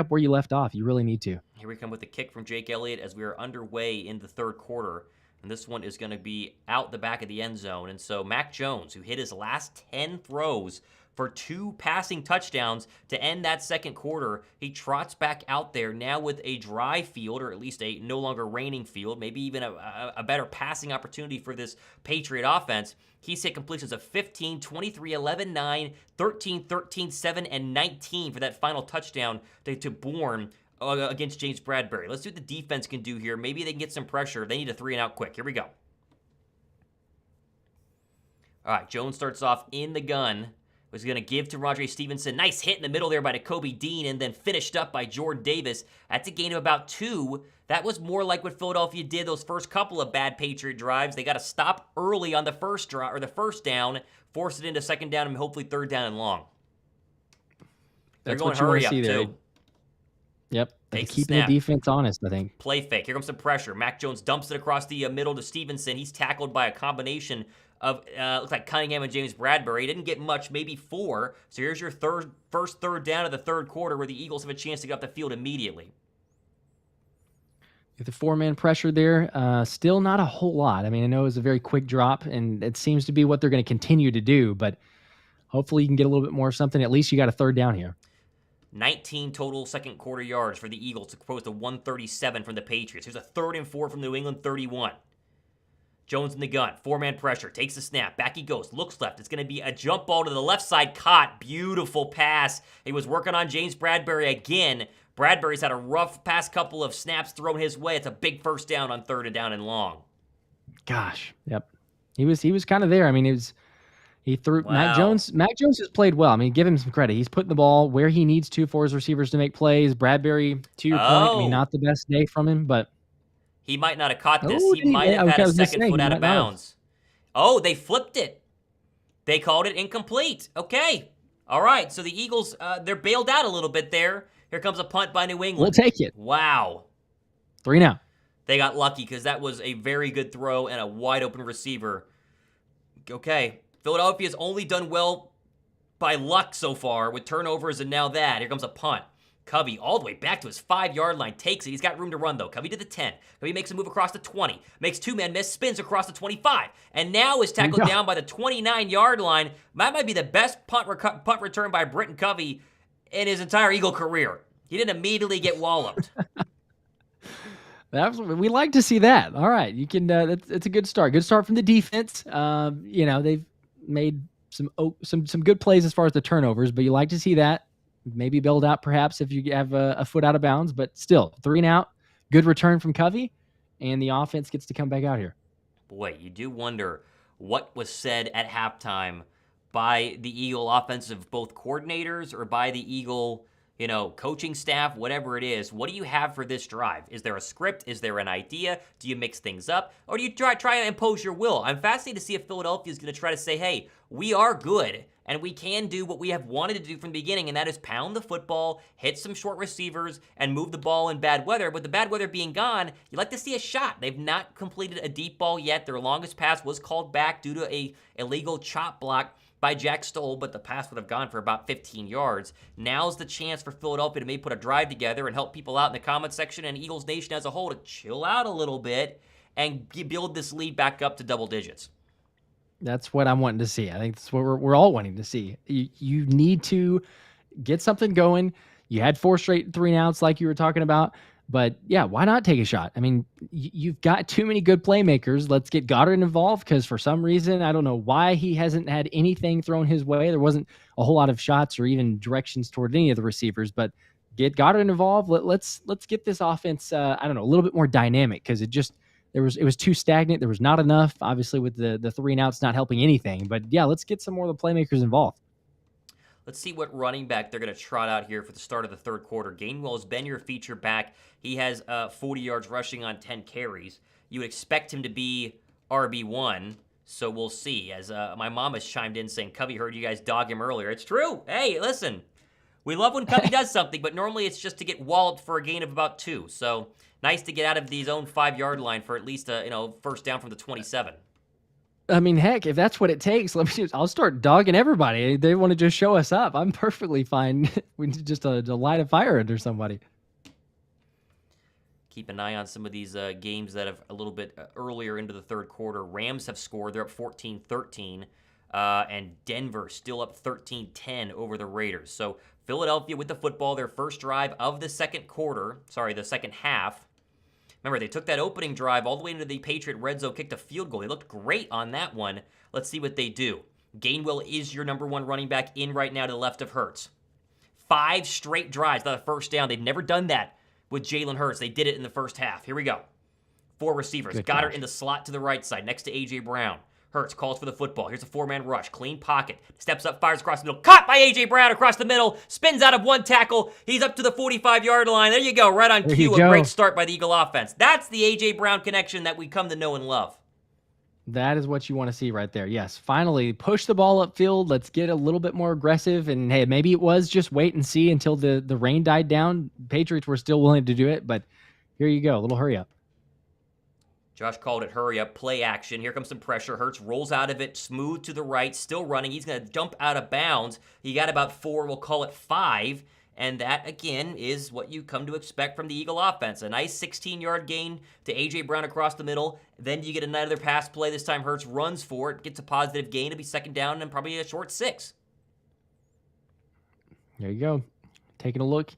where you left off. You really need to. Here we come with the kick from Jake Elliott as we are underway in the third quarter. And this one is going to be out the back of the end zone. And so Mac Jones, who hit his last 10 throws for 2 passing touchdowns to end that second quarter. He trots back out there now with a dry field, or at least a no longer raining field, maybe even a better passing opportunity for this Patriot offense. He's hit completions of 15, 23, 11, 9, 13, 13, 7, and 19 for that final touchdown to Bourne against James Bradberry. Let's see what the defense can do here. Maybe they can get some pressure. They need a 3-and-out quick. Here we go. All right, Jones starts off in the gun. Was going to give to Rhamondre Stevenson. Nice hit in the middle there by Nakobe Dean, and then finished up by Jordan Davis. That's a gain of about 2. That was more like what Philadelphia did those first couple of bad Patriot drives. They got to stop early on the first drive, or the first down, force it into second down, and hopefully third down and long. They're going hurry up, too. Yep. Keeping the defense honest, I think. Play fake. Here comes some pressure. Mac Jones dumps it across the middle to Stevenson. He's tackled by a combination of, looks like Cunningham and James Bradberry. He didn't get much, maybe 4. So here's your first third down of the third quarter where the Eagles have a chance to get up the field immediately. The 4-man pressure there, still not a whole lot. I mean, I know it was a very quick drop, and it seems to be what they're going to continue to do, but hopefully you can get a little bit more something. At least you got a third down here. 19 total second quarter yards for the Eagles, opposed to 137 from the Patriots. Here's a 3rd and 4 from New England 31. Jones in the gun, 4-man pressure, takes the snap, back he goes, looks left. It's going to be a jump ball to the left side, caught. Beautiful pass. He was working on James Bradberry again. Bradberry's had a rough past couple of snaps thrown his way. It's a big first down on 3rd and down and long. Gosh, yep. He was kind of there. I mean, he threw. Wow. Mac Jones has played well. I mean, give him some credit. He's putting the ball where he needs to for his receivers to make plays. Bradberry, to your point, I mean, not the best day from him, but he might not have caught this. He might have had a second foot out of bounds. Oh, they flipped it. They called it incomplete. Okay. All right. So the Eagles, they're bailed out a little bit there. Here comes a punt by New England. We'll take it. Wow. 3 now. They got lucky because that was a very good throw and a wide open receiver. Okay. Philadelphia's only done well by luck so far with turnovers and now that. Here comes a punt. Covey all the way back to his 5-yard line. Takes it. He's got room to run, though. Covey to the 10. Covey makes a move across the 20. Makes 2-man miss. Spins across the 25. And now is tackled down by the 29-yard line. That might be the best punt return by Britton Covey in his entire Eagle career. He didn't immediately get walloped. We like to see that. All right. You can, it's a good start. Good start from the defense. They've made some good plays as far as the turnovers, but you like to see that. Maybe build out perhaps if you have a foot out of bounds, but still 3 and out. Good return from Covey, and the offense gets to come back out here. Boy, you do wonder what was said at halftime by the Eagle offensive both coordinators or by the Eagle, coaching staff, whatever it is. What do you have for this drive? Is there a script? Is there an idea? Do you mix things up? Or do you try to impose your will? I'm fascinated to see if Philadelphia is going to try to say, hey, we are good, and we can do what we have wanted to do from the beginning, and that is pound the football, hit some short receivers, and move the ball in bad weather. With the bad weather being gone, you like to see a shot. They've not completed a deep ball yet. Their longest pass was called back due to a illegal chop block by Jack Stoll, but the pass would have gone for about 15 yards. Now's the chance for Philadelphia to maybe put a drive together and help people out in the comment section and Eagles Nation as a whole to chill out a little bit and build this lead back up to double digits. That's what I'm wanting to see. I think that's what we're all wanting to see. You need to get something going. You had 4 straight 3-and-outs like you were talking about. But, yeah, why not take a shot? I mean, you've got too many good playmakers. Let's get Goddard involved because for some reason, I don't know why he hasn't had anything thrown his way. There wasn't a whole lot of shots or even directions toward any of the receivers. But get Goddard involved. Let's get this offense, a little bit more dynamic because it was too stagnant. There was not enough, obviously, with the 3-and-outs not helping anything. But, yeah, let's get some more of the playmakers involved. Let's see what running back they're going to trot out here for the start of the third quarter. Gainwell has been your feature back. He has 40 yards rushing on 10 carries. You would expect him to be RB1, so we'll see. As my mom has chimed in saying, Covey heard you guys dog him earlier. It's true. Hey, listen, we love when Covey does something, but normally it's just to get walloped for a gain of about 2. So nice to get out of the zone 5-yard line for at least a first down from the 27. I mean, heck, if that's what it takes, I'll start dogging everybody. They want to just show us up. I'm perfectly fine. We need just to light a fire under somebody. Keep an eye on some of these games that have a little bit earlier into the third quarter. Rams have scored. They're up 14-13. And Denver still up 13-10 over the Raiders. So Philadelphia with the football, their first drive of the second half. Remember, they took that opening drive all the way into the Patriot red zone, kicked a field goal. They looked great on that one. Let's see what they do. Gainwell is your number one running back in right now to the left of Hurts. 5 straight drives, not a first down. They've never done that with Jalen Hurts. They did it in the first half. Here we go. 4 receivers. Goddard in the slot to the right side next to A.J. Brown. Hurts calls for the football. Here's a 4-man rush. Clean pocket. Steps up, fires across the middle. Caught by A.J. Brown across the middle. Spins out of one tackle. He's up to the 45-yard line. There you go. Right on cue. A great start by the Eagle offense. That's the A.J. Brown connection that we come to know and love. That is what you want to see right there. Yes, finally push the ball upfield. Let's get a little bit more aggressive. And hey, maybe it was just wait and see until the rain died down. Patriots were still willing to do it, but here you go. A little hurry up. Josh called it hurry up, play action. Here comes some pressure. Hurts rolls out of it, smooth to the right, still running. He's going to jump out of bounds. He got about 4, we'll call it 5. And that, again, is what you come to expect from the Eagle offense. A nice 16-yard gain to A.J. Brown across the middle. Then you get another pass play. This time Hurts runs for it, gets a positive gain. It'll be second down and probably a short 6. There you go. Taking a look.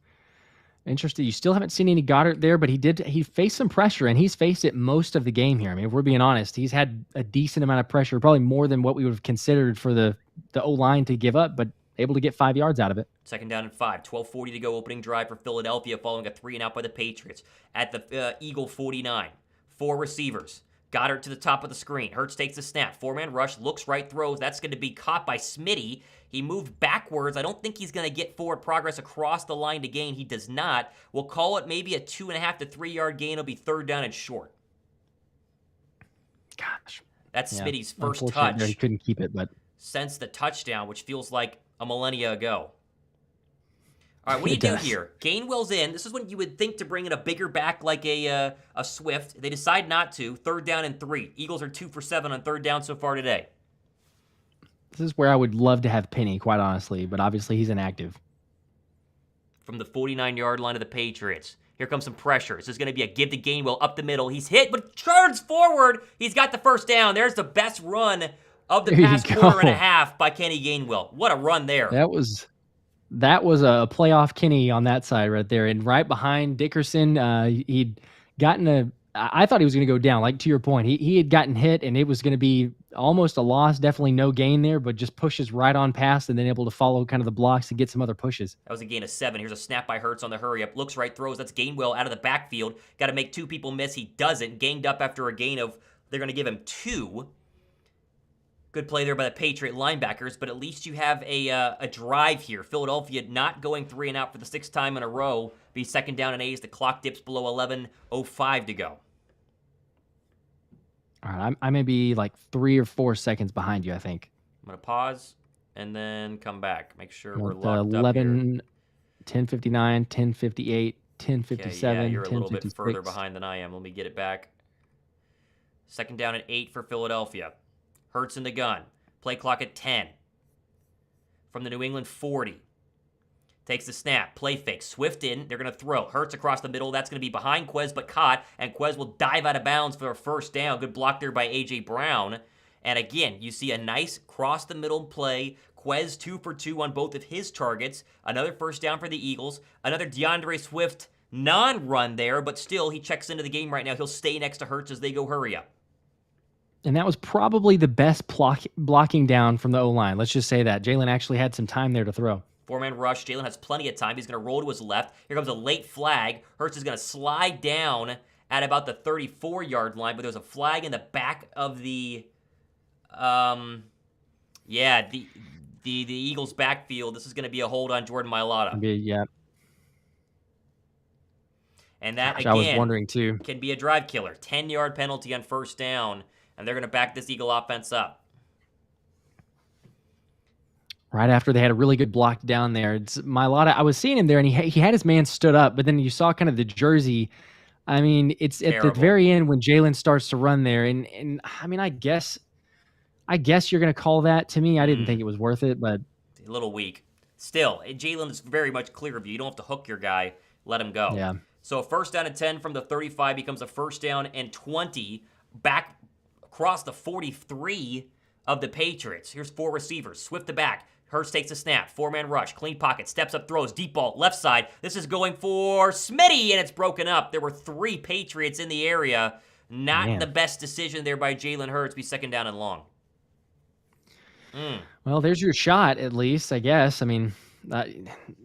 Interesting. You still haven't seen any Goddard there, but he faced some pressure, and he's faced it most of the game here. I mean, if we're being honest, he's had a decent amount of pressure, probably more than what we would have considered for the O-line to give up, but able to get 5 yards out of it. Second down and 5. 12:40 to go, opening drive for Philadelphia, following a 3-and-out by the Patriots. At the Eagle 49, 4 receivers. Goddard to the top of the screen. Hurts takes the snap. 4-man rush, looks right, throws. That's going to be caught by Smitty. He moved backwards. I don't think he's going to get forward progress across the line to gain. He does not. We'll call it maybe a 2.5 to 3 yard gain. It'll be third down and short. Gosh. That's Smitty's first touch. He couldn't keep it, but since the touchdown, which feels like a millennia ago. All right, what do you do here? Gainwell's in. This is when you would think to bring in a bigger back like a Swift. They decide not to. Third down and 3. Eagles are 2 for 7 on third down so far today. This is where I would love to have Penny, quite honestly, but obviously he's inactive. From the 49-yard line of the Patriots. Here comes some pressure. This is going to be a give to Gainwell up the middle. He's hit, but turns forward. He's got the first down. There's the best run of the past quarter and a half by Kenny Gainwell. What a run there. That was a playoff Kenny on that side right there. And right behind Dickerson, he'd gotten I thought he was going to go down. Like to your point, he had gotten hit, and it was going to be almost a loss. Definitely no gain there, but just pushes right on past and then able to follow kind of the blocks and get some other pushes. That was a gain of 7. Here's a snap by Hurts on the hurry up. Looks right, throws. That's Gainwell out of the backfield. Got to make 2 people miss. He doesn't. Gained up after a gain of, they're going to give him 2. Good play there by the Patriot linebackers, but at least you have a drive here. Philadelphia not going 3-and-out for the 6th time in a row. Be second down and 8 as the clock dips below 11:05 to go. All right, I may be like 3 or 4 seconds behind you, I think. I'm going to pause and then come back. Make sure we're locked 11, up here. 10:59, 10:58, 10:57, yeah, you're a little bit 10:56. further behind than I am. Let me get it back. Second down and 8 for Philadelphia. Hurts in the gun. Play clock at 10. From the New England 40. Takes the snap. Play fake. Swift in. They're going to throw. Hurts across the middle. That's going to be behind Quez, but caught. And Quez will dive out of bounds for a first down. Good block there by A.J. Brown. And again, you see a nice cross-the-middle play. Quez 2 for 2 on both of his targets. Another first down for the Eagles. Another DeAndre Swift non-run there, but still, he checks into the game right now. He'll stay next to Hurts as they go hurry up. And that was probably the best blocking down from the O-line. Let's just say that. Jalen actually had some time there to throw. 4-man rush. Jalen has plenty of time. He's going to roll to his left. Here comes a late flag. Hurts is going to slide down at about the 34-yard line, but there's a flag in the back of the Eagles backfield. This is going to be a hold on Jordan Mailata. Yeah. And that, I was wondering too, can be a drive killer. 10-yard penalty on first down, and they're going to back this Eagle offense up. Right after they had a really good block down there. It's Mailata. I was seeing him there, and he had his man stood up, but then you saw kind of the jersey. I mean, it's terrible. At the very end when Jalen starts to run there, and I mean, I guess you're going to call that. To me, I didn't think it was worth it, but a little weak. Still, Jalen is very much clear of you. You don't have to hook your guy. Let him go. Yeah. So a first down and 10 from the 35 becomes a first down and 20 back across the 43 of the Patriots. Here's 4 receivers. Swift to back. Hurts takes a snap. 4-man rush. Clean pocket. Steps up, throws. Deep ball. Left side. This is going for Smitty, and it's broken up. There were 3 Patriots in the area. Not the best decision there by Jalen Hurts. Be 2nd down and long. Well, there's your shot, at least, I guess. I mean,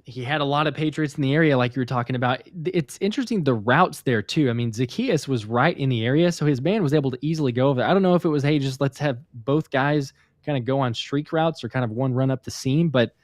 he had a lot of Patriots in the area, like you were talking about. It's interesting, the routes there, too. I mean, Zacchaeus was right in the area, so his man was able to easily go over there. I don't know if it was, hey, just let's have both guys kind of go on streak routes or kind of one run up the seam, but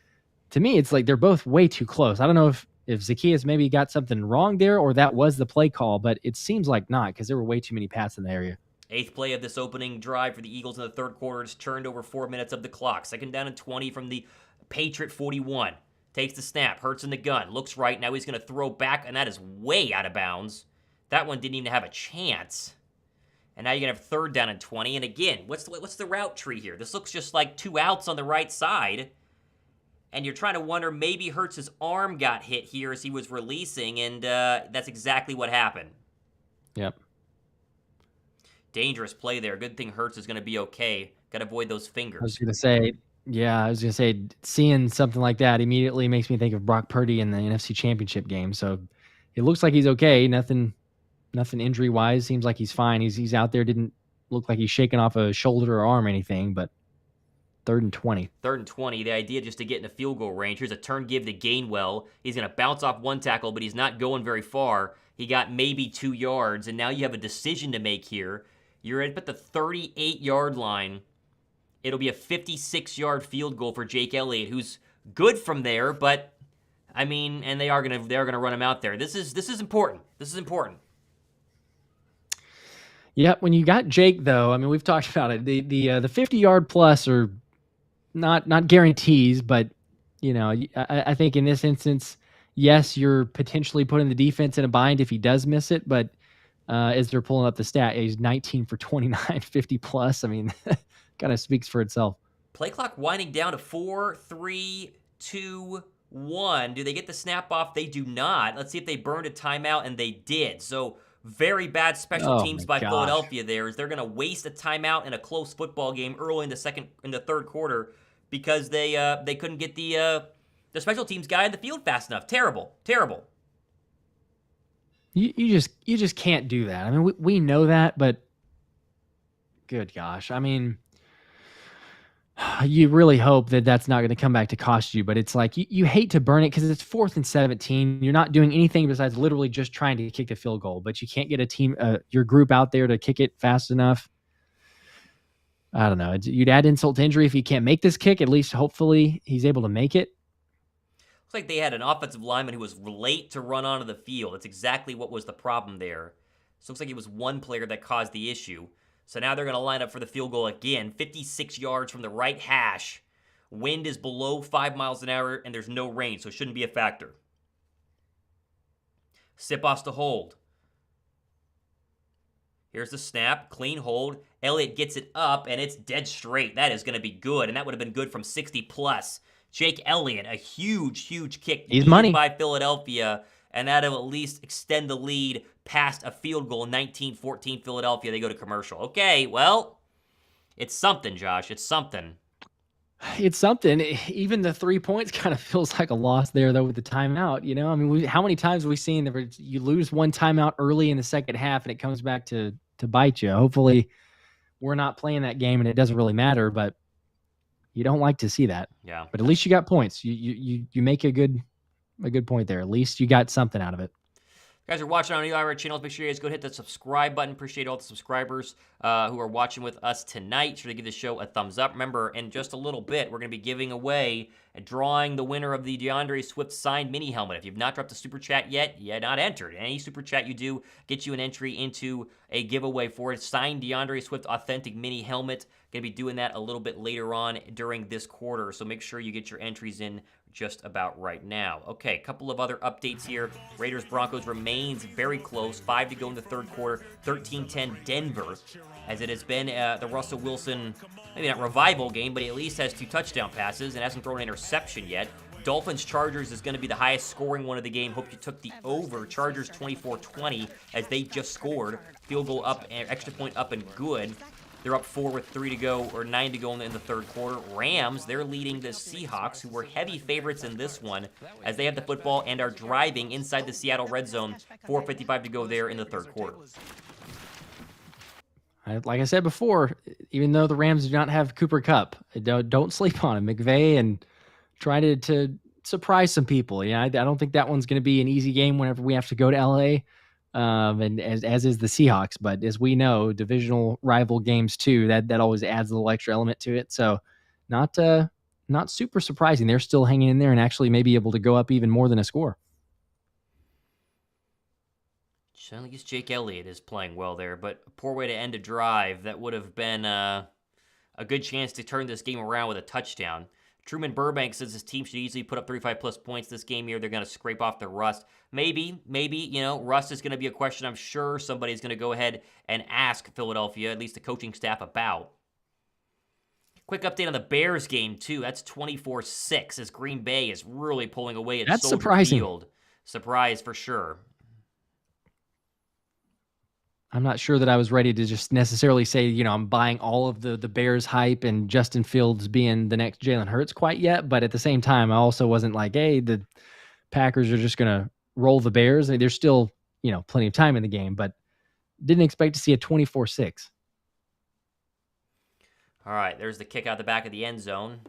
to me, it's like they're both way too close. I don't know if Zacchaeus maybe got something wrong there or that was the play call, but it seems like not because there were way too many passes in the area. 8th play of this opening drive for the Eagles in the 3rd quarter. It's turned over 4 minutes of the clock. 2nd down and 20 from the Patriot 41. Takes the snap. Hurts in the gun. Looks right. Now he's going to throw back, and that is way out of bounds. That one didn't even have a chance. And now you're going to have 3rd down and 20. And again, what's the route tree here? This looks just like 2 outs on the right side. And you're trying to wonder, maybe Hurts' arm got hit here as he was releasing, and that's exactly what happened. Yep. Dangerous play there. Good thing Hurts is going to be okay. Got to avoid those fingers. I was going to say, seeing something like that immediately makes me think of Brock Purdy in the NFC Championship game. So it looks like he's okay. Nothing injury-wise. Seems like he's fine. He's out there. Didn't look like he's shaking off a shoulder or arm or anything, but 3rd and 20. 3rd and 20. The idea just to get in a field goal range. Here's a turn give to Gainwell. He's going to bounce off 1 tackle, but he's not going very far. He got maybe 2 yards, and now you have a decision to make here. You're at the 38-yard line. It'll be a 56-yard field goal for Jake Elliott, who's good from there, but I mean, and they're gonna run him out there. This is important. This is important. Yeah, when you got Jake, though, I mean, we've talked about it. The 50-yard plus are not guarantees, but you know, I think in this instance, yes, you're potentially putting the defense in a bind if he does miss it, but as they're pulling up the stat, he's 19 for 29, 50 plus. I mean, kind of speaks for itself. Play clock winding down to 4, 3, 2, 1. Do they get the snap off? They do not. Let's see if they burned a timeout, and they did. So very bad special teams by Philadelphia there, is they're going to waste a timeout in a close football game early in the 3rd quarter because they couldn't get the special teams guy in the field fast enough. Terrible. You just can't do that. I mean, we know that, but good gosh. I mean, you really hope that that's not going to come back to cost you, but it's like you hate to burn it because it's 4th and 17. You're not doing anything besides literally just trying to kick the field goal, but you can't get a team, your group out there to kick it fast enough. I don't know. You'd add insult to injury if he can't make this kick. At least hopefully he's able to make it. Looks like they had an offensive lineman who was late to run onto the field. That's exactly what was the problem there. So it looks like it was one player that caused the issue. So now they're going to line up for the field goal again. 56 yards from the right hash. Wind is below 5 miles an hour, and there's no rain, so it shouldn't be a factor. Siposs to hold. Here's the snap. Clean hold. Elliott gets it up, and it's dead straight. That is going to be good, and that would have been good from 60 plus. Jake Elliott, a huge kick. He's money by Philadelphia, and that'll at least extend the lead past a field goal. 19-14 Philadelphia. They go to commercial. Okay, well, it's something, Josh. It's something. It's something. Even the 3 points kind of feels like a loss there, though, with the timeout. You know, I mean, how many times have we seen that you lose one timeout early in the second half and it comes back to bite you? Hopefully, we're not playing that game and it doesn't really matter, but you don't like to see that. Yeah. But at least you got points. You make a good point there. At least you got something out of it. You guys are watching on our channels. Make sure you guys go hit the subscribe button. Appreciate all the subscribers who are watching with us tonight. Sure to give the show a thumbs up. Remember, in just a little bit, we're going to be giving away and drawing the winner of the DeAndre Swift signed mini helmet. If you've not dropped a super chat yet, you're not entered. Any super chat you do gets you an entry into a giveaway for a signed DeAndre Swift authentic mini helmet. Going to be doing that a little bit later on during this quarter, so make sure you get your entries in just about right now. Okay, a couple of other updates here. Raiders-Broncos remains very close. 5 to go in the third quarter. 13-10 Denver, as it has been the Russell Wilson, maybe not revival game, but he at least has 2 touchdown passes and hasn't thrown an interception yet. Dolphins-Chargers is going to be the highest scoring one of the game. Hope you took the over. Chargers 24-20 as they just scored. Field goal up, extra point up and good. They're up 4 with 3 to go, or 9 to go in the third quarter. Rams, they're leading the Seahawks, who were heavy favorites in this one, as they have the football and are driving inside the Seattle red zone. 4:55 to go there in the third quarter. Like I said before, even though the Rams do not have Cooper Kupp, don't sleep on him. McVay, and try to surprise some people. Yeah, I don't think that one's going to be an easy game whenever we have to go to LA. And as is the Seahawks, but as we know, divisional rival games too, that always adds a little extra element to it. So not super surprising. They're still hanging in there and actually maybe able to go up even more than a score. At least Jake Elliott is playing well there, but a poor way to end a drive. That would have been a good chance to turn this game around with a touchdown. Truman Burbank says his team should easily put up 35-plus points this game here. They're going to scrape off the rust. Maybe, rust is going to be a question I'm sure somebody's going to go ahead and ask Philadelphia, at least the coaching staff, about. Quick update on the Bears game, too. That's 24-6 as Green Bay is really pulling away at Soldier surprising. Field. Surprise for sure. I'm not sure that I was ready to just necessarily say, I'm buying all of the Bears hype and Justin Fields being the next Jalen Hurts quite yet. But at the same time, I also wasn't like, hey, the Packers are just going to roll the Bears. There's still, plenty of time in the game, but didn't expect to see a 24-6. All right, there's the kick out the back of the end zone.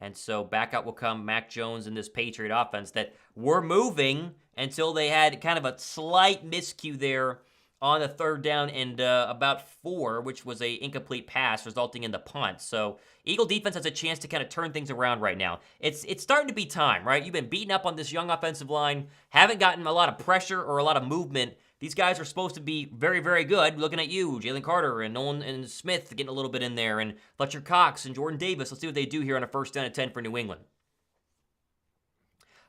And so back out will come Mac Jones and this Patriot offense that were moving until they had kind of a slight miscue there on the third down and about 4, which was a incomplete pass resulting in the punt. So Eagle defense has a chance to kind of turn things around right now. It's starting to be time, right? You've been beaten up on this young offensive line, haven't gotten a lot of pressure or a lot of movement. These guys are supposed to be very, very good. Looking at you, Jalen Carter and Nolan and Smith getting a little bit in there, and Fletcher Cox and Jordan Davis. Let's see what they do here on a first down and 10 for New England.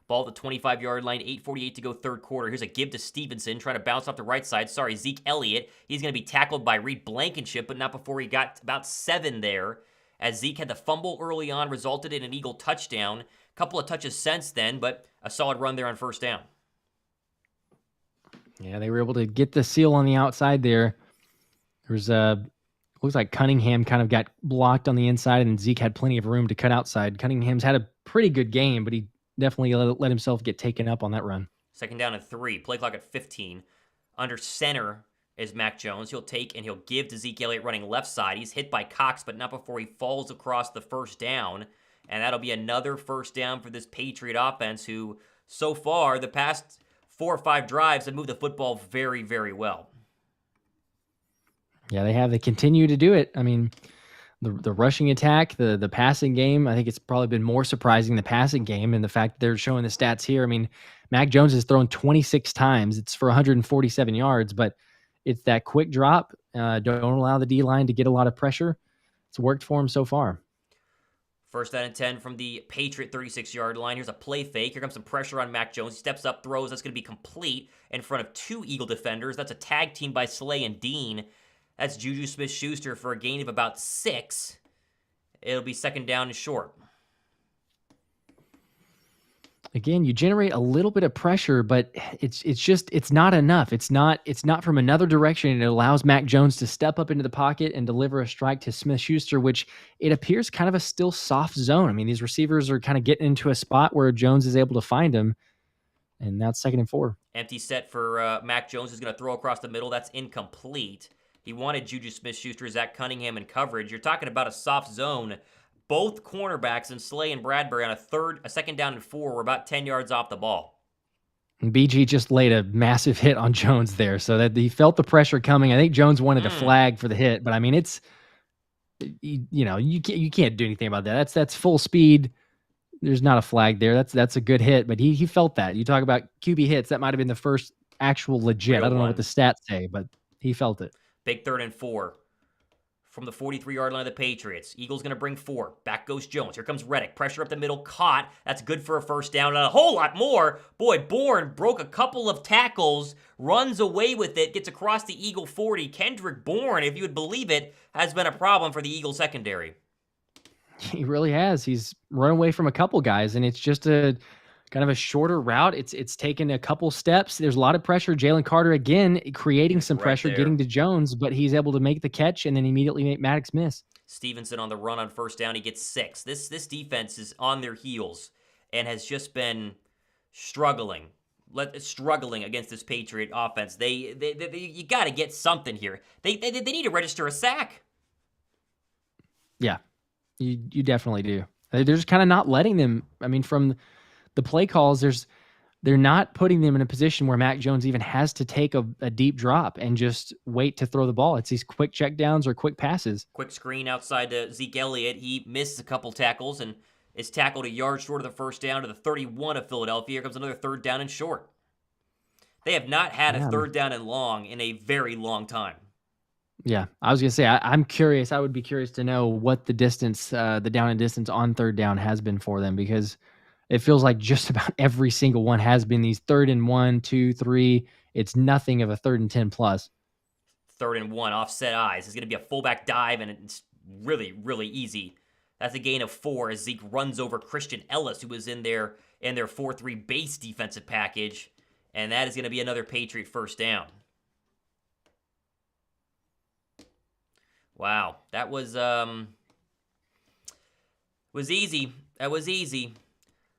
Ball at the 25-yard line, 8:48 to go third quarter. Here's a give to Stevenson, trying to bounce off the right side. Sorry, Zeke Elliott. He's going to be tackled by Reed Blankenship, but not before he got about 7 there. As Zeke had the fumble early on, resulted in an Eagle touchdown. Couple of touches since then, but a solid run there on first down. Yeah, they were able to get the seal on the outside there. There's looks like Cunningham kind of got blocked on the inside, and Zeke had plenty of room to cut outside. Cunningham's had a pretty good game, but he definitely let himself get taken up on that run. Second down and 3. Play clock at 15. Under center is Mac Jones. He'll take and he'll give to Zeke Elliott running left side. He's hit by Cox, but not before he falls across the first down. And that'll be another first down for this Patriot offense, who so far the past 4 or 5 drives have moved the football very, very well. Yeah, they have. They continue to do it. I mean, the rushing attack, the passing game, I think it's probably been more surprising, the passing game, and the fact that they're showing the stats here. I mean, Mac Jones has thrown 26 times. It's for 147 yards, but it's that quick drop. Don't allow the D-line to get a lot of pressure. It's worked for him so far. First down and 10 from the Patriot 36-yard line. Here's a play fake. Here comes some pressure on Mac Jones. He steps up, throws. That's going to be complete in front of 2 Eagle defenders. That's a tag team by Slay and Dean. That's Juju Smith-Schuster for a gain of about 6. It'll be second down and short. Again, you generate a little bit of pressure, but it's not enough. It's not from another direction, and it allows Mac Jones to step up into the pocket and deliver a strike to Smith-Schuster, which it appears kind of a still soft zone. I mean, these receivers are kind of getting into a spot where Jones is able to find him, and that's second and 4. Empty set for Mac Jones, is going to throw across the middle. That's incomplete. He wanted Juju Smith-Schuster, Zach Cunningham in coverage. You're talking about a soft zone. Both cornerbacks in Slay and Bradbury on a second down and 4 were about 10 yards off the ball. And BG just laid a massive hit on Jones there, so that he felt the pressure coming. I think Jones wanted a flag for the hit, but I mean, it's you can't do anything about that. That's full speed. There's not a flag there. That's a good hit, but he felt that. You talk about QB hits, that might have been the first actual legit. I don't know what the stats say, but he felt it. Big third and 4 from the 43-yard line of the Patriots. Eagles going to bring 4. Back goes Jones. Here comes Reddick. Pressure up the middle. Caught. That's good for a first down. And a whole lot more. Boy, Bourne broke a couple of tackles. Runs away with it. Gets across the Eagle 40. Kendrick Bourne, if you would believe it, has been a problem for the Eagle secondary. He really has. He's run away from a couple guys, and it's just a kind of a shorter route. It's taken a couple steps. There's a lot of pressure. Jalen Carter again creating some Right pressure, there. getting to Jones, but he's able to make the catch and then immediately make Maddox miss. Stevenson on the run on first down. He gets 6. This defense is on their heels and has just been struggling against this Patriot offense. You got to get something here. They need to register a sack. Yeah, you definitely do. They're just kind of not letting them. I mean, from the play calls, they're not putting them in a position where Mac Jones even has to take a deep drop and just wait to throw the ball. It's these quick checkdowns or quick passes. Quick screen outside to Zeke Elliott. He missed a couple tackles and is tackled a yard short of the first down to the 31 of Philadelphia. Here comes another third down and short. They have not had a third down and long in a very long time. Yeah, I was going to say, I'm curious. I would be curious to know what the distance, the down and distance on third down has been for them, because it feels like just about every single one has been these 3rd and 1, 2, 3. It's nothing of a 3rd and 10 plus. 3rd and 1, offset eyes. It's going to be a fullback dive, and it's really, really easy. That's a gain of 4 as Zeke runs over Christian Ellis, who was in their 4-3 base defensive package, and that is going to be another Patriot first down. Wow, that was easy. That was easy.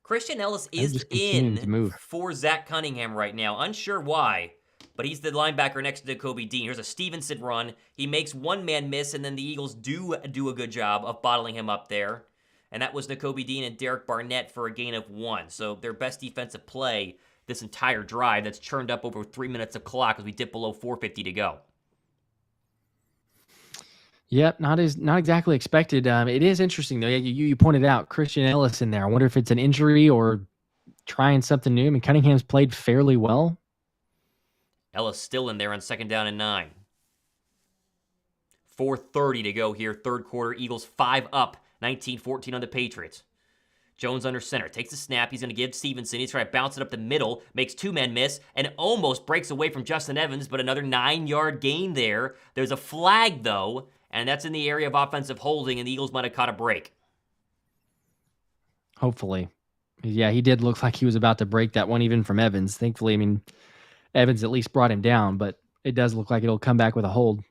Christian Ellis is in for Zach Cunningham right now. Unsure why, but he's the linebacker next to Kobe Dean. Here's a Stevenson run. He makes one man miss, and then the Eagles do a good job of bottling him up there. And that was Nakobe Dean and Derek Barnett for a gain of 1. So their best defensive play this entire drive that's churned up over 3 minutes of clock as we dip below 4:50 to go. Yep, not exactly expected. It is interesting though. You pointed out Christian Ellis in there. I wonder if it's an injury or trying something new. I mean, Cunningham's played fairly well. Ellis still in there on 2nd down and 9. 4:30 to go here, third quarter. Eagles 5 up, 19-14 on the Patriots. Jones under center, takes the snap. He's going to give Stevenson. He's trying to bounce it up the middle, makes 2 men miss, and almost breaks away from Justin Evans, but another 9-yard gain there. There's a flag, though, and that's in the area of offensive holding, and the Eagles might have caught a break. Hopefully. Yeah, he did look like he was about to break that one even from Evans. Thankfully, I mean, Evans at least brought him down, but it does look like it'll come back with a hold.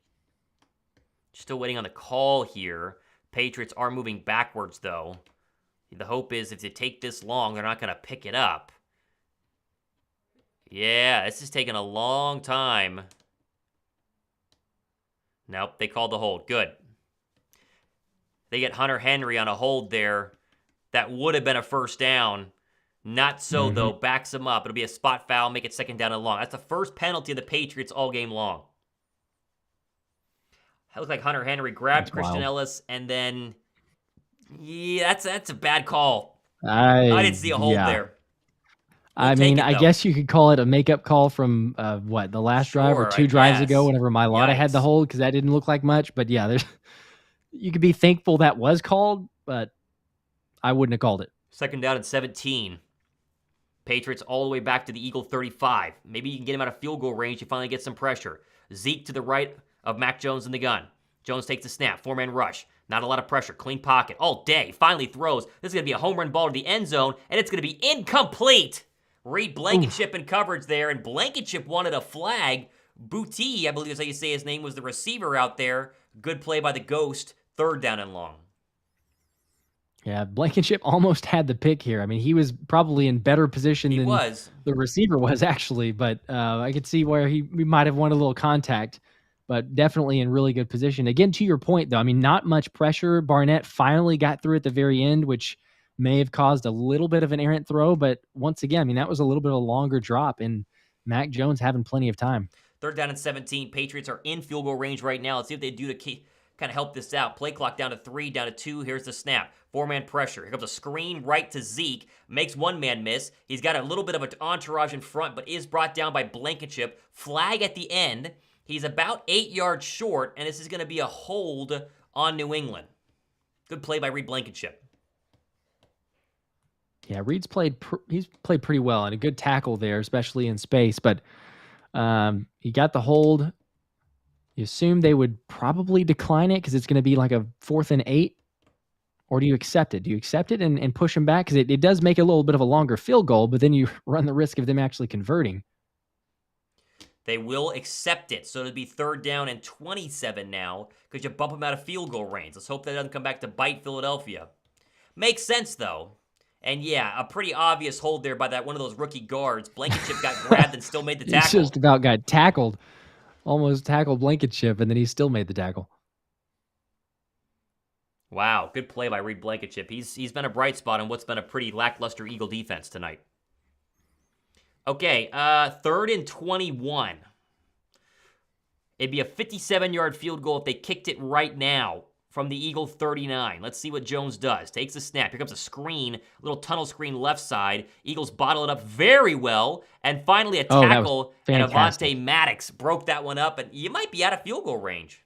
Still waiting on the call here. Patriots are moving backwards, though. The hope is if they take this long, they're not going to pick it up. Yeah, this is taking a long time. Nope, they called the hold. Good. They get Hunter Henry on a hold there. That would have been a first down. Not so, though. Backs him up. It'll be a spot foul, make it 2nd down and long. That's the first penalty of the Patriots all game long. It looked like Hunter Henry grabbed Christian Ellis, and then... Yeah, that's a bad call. I didn't see a hold there. I mean, I guess you could call it a makeup call from, the last drive or 2 drives ago whenever Mailata had the hold, because that didn't look like much. But yeah, you could be thankful that was called, but I wouldn't have called it. 2nd down and 17. Patriots all the way back to the Eagle 35. Maybe you can get him out of field goal range. You finally get some pressure. Zeke to the right of Mac Jones in the gun. Jones takes the snap. 4-man rush. Not a lot of pressure. Clean pocket all day. Finally throws. This is going to be a home run ball to the end zone, and it's going to be incomplete. Reed Blankenship in coverage there, and Blankenship wanted a flag. Booty, I believe is how you say his name, was the receiver out there. Good play by the Ghost. 3rd down and long. Yeah, Blankenship almost had the pick here. I mean, he was probably in better position than the receiver was, actually, but I could see where we might have wanted a little contact, but definitely in really good position. Again, to your point, though, I mean, not much pressure. Barnett finally got through at the very end, which may have caused a little bit of an errant throw, but once again, I mean, that was a little bit of a longer drop, and Mac Jones having plenty of time. 3rd down and 17. Patriots are in field goal range right now. Let's see what they do to kind of help this out. Play clock down to 3, down to 2. Here's the snap. 4-man pressure. Here comes a screen right to Zeke. Makes 1 man miss. He's got a little bit of an entourage in front, but is brought down by Blankenship. Flag at the end. He's about 8 yards short, and this is going to be a hold on New England. Good play by Reed Blankenship. Yeah, Reed's played pretty well, and a good tackle there, especially in space. But he got the hold. You assume they would probably decline it because it's going to be like a 4th and 8. Or do you accept it? Do you accept it and push them back? Because it does make a little bit of a longer field goal, but then you run the risk of them actually converting. They will accept it. So it'll be 3rd down and 27 now because you bump them out of field goal range. Let's hope that doesn't come back to bite Philadelphia. Makes sense, though. And yeah, a pretty obvious hold there by that one of those rookie guards. Blankenship got grabbed and still made the tackle. He just about got tackled. Almost tackled Blankenship, and then he still made the tackle. Wow, good play by Reed Blankenship. He's been a bright spot on what's been a pretty lackluster Eagle defense tonight. Okay, 3rd and 21. It'd be a 57-yard field goal if they kicked it right now from the Eagle 39. Let's see what Jones does. Takes the snap. Here comes a screen, little tunnel screen left side. Eagles bottle it up very well. And finally a tackle, and Devonta Maddox broke that one up, and you might be out of field goal range.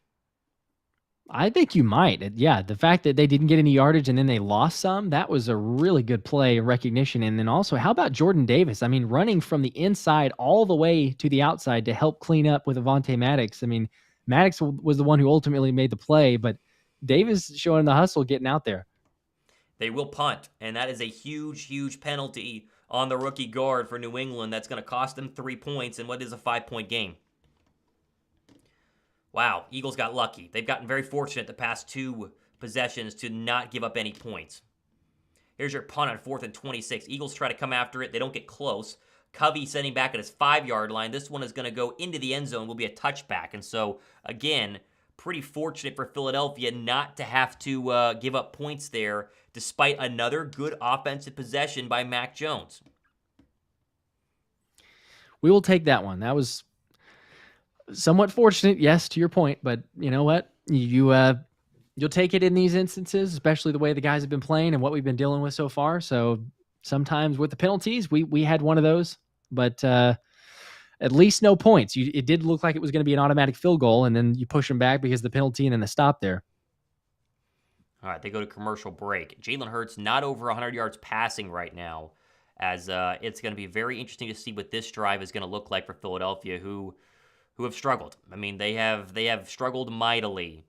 I think you might. Yeah, the fact that they didn't get any yardage and then they lost some, that was a really good play and recognition. And then also, how about Jordan Davis? I mean, running from the inside all the way to the outside to help clean up with Devonta Maddox. I mean, Maddox was the one who ultimately made the play, but Davis showing the hustle, getting out there. They will punt, and that is a huge, huge penalty on the rookie guard for New England. That's going to cost them 3 points in what is a 5-point game. Wow, Eagles got lucky. They've gotten very fortunate the past 2 possessions to not give up any points. Here's your punt on 4th and 26. Eagles try to come after it. They don't get close. Covey sending back at his 5-yard line. This one is going to go into the end zone. Will be a touchback. And so, again, pretty fortunate for Philadelphia not to have to give up points there, despite another good offensive possession by Mac Jones. We will take that one. That was somewhat fortunate, yes, to your point, but you know what? You'll take it in these instances, especially the way the guys have been playing and what we've been dealing with so far. So sometimes with the penalties, we had one of those, but at least no points. It did look like it was going to be an automatic field goal, and then you push them back because of the penalty and then the stop there. All right, they go to commercial break. Jalen Hurts not over 100 yards passing right now, as it's going to be very interesting to see what this drive is going to look like for Philadelphia, who have struggled. I mean, they have struggled mightily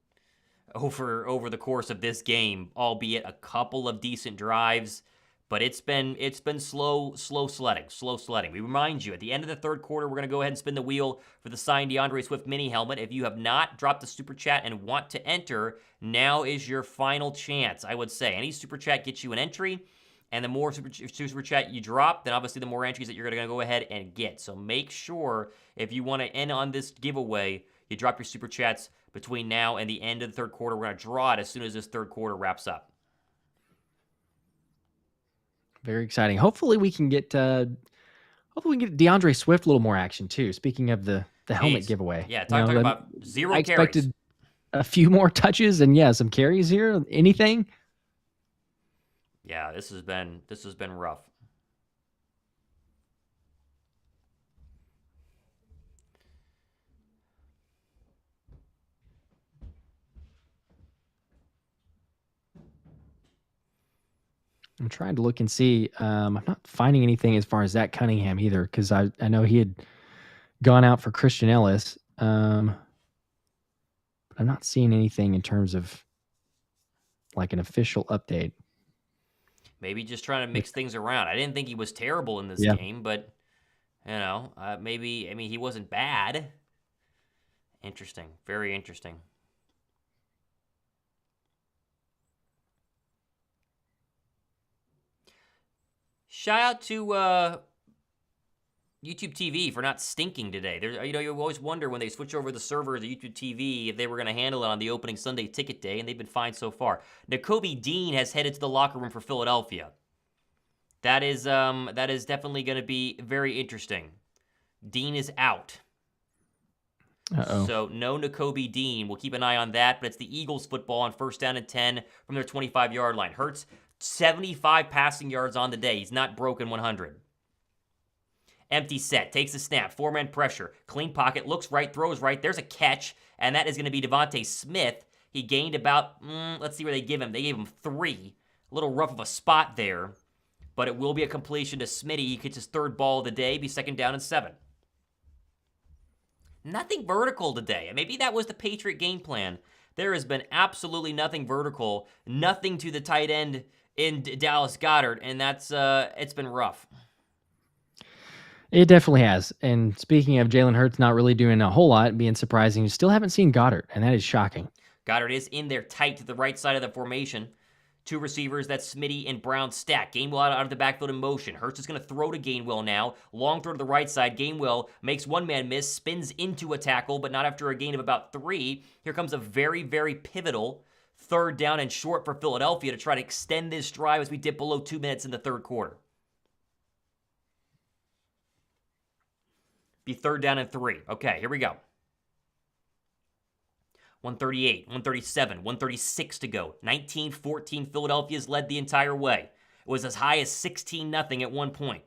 over the course of this game, albeit a couple of decent drives, but it's been slow sledding. We remind you, at the end of the 3rd quarter, we're going to go ahead and spin the wheel for the signed DeAndre Swift mini helmet. If you have not dropped the super chat and want to enter, now is your final chance. I would say any super chat gets you an entry. And the more super chat you drop, then obviously the more entries that you're going to go ahead and get. So make sure, if you want to end on this giveaway, you drop your super chats between now and the end of the 3rd quarter. We're going to draw it as soon as this 3rd quarter wraps up. Very exciting. Hopefully we can get DeAndre Swift a little more action too. Speaking of the helmet giveaway. Yeah, talking about 0 carries. I expected a few more touches and some carries here. Anything? Yeah, this has been rough. I'm trying to look and see. I'm not finding anything as far as Zach Cunningham either, because I know he had gone out for Christian Ellis. But I'm not seeing anything in terms of like an official update. Maybe just trying to mix things around. I didn't think he was terrible in this game, but, maybe, he wasn't bad. Interesting. Very interesting. Shout out to YouTube TV for not stinking today. You always wonder when they switch over the server to YouTube TV if they were going to handle it on the opening Sunday ticket day, and they've been fine so far. Nakobe Dean has headed to the locker room for Philadelphia. That is definitely going to be very interesting. Dean is out. Uh-oh. So no Nakobe Dean. We'll keep an eye on that, but it's the Eagles football on 1st down and 10 from their 25-yard line. Hurts, 75 passing yards on the day. He's not broken 100. Empty set, takes a snap, 4-man pressure, clean pocket, looks right, throws right. There's a catch, and that is going to be Devonta Smith. He gained about, let's see where they give him. They gave him 3. A little rough of a spot there, but it will be a completion to Smitty. He gets his 3rd ball of the day, be 2nd down and 7. Nothing vertical today. Maybe that was the Patriot game plan. There has been absolutely nothing vertical, nothing to the tight end in Dallas Goedert, and that's it's been rough. It definitely has. And speaking of Jalen Hurts not really doing a whole lot, being surprising, you still haven't seen Goddard, and that is shocking. Goddard is in there tight to the right side of the formation. Two receivers, that's Smitty and Brown stack. Gainwell out of the backfield in motion. Hurts is going to throw to Gainwell now. Long throw to the right side. Gainwell makes one man miss, spins into a tackle, but not after a gain of about 3. Here comes a very, very pivotal 3rd down and short for Philadelphia to try to extend this drive as we dip below 2 minutes in the 3rd quarter. Be 3rd down and 3. Okay, here we go. 138, 137, 136 to go. 19-14, Philadelphia's led the entire way. It was as high as 16-0 at one point.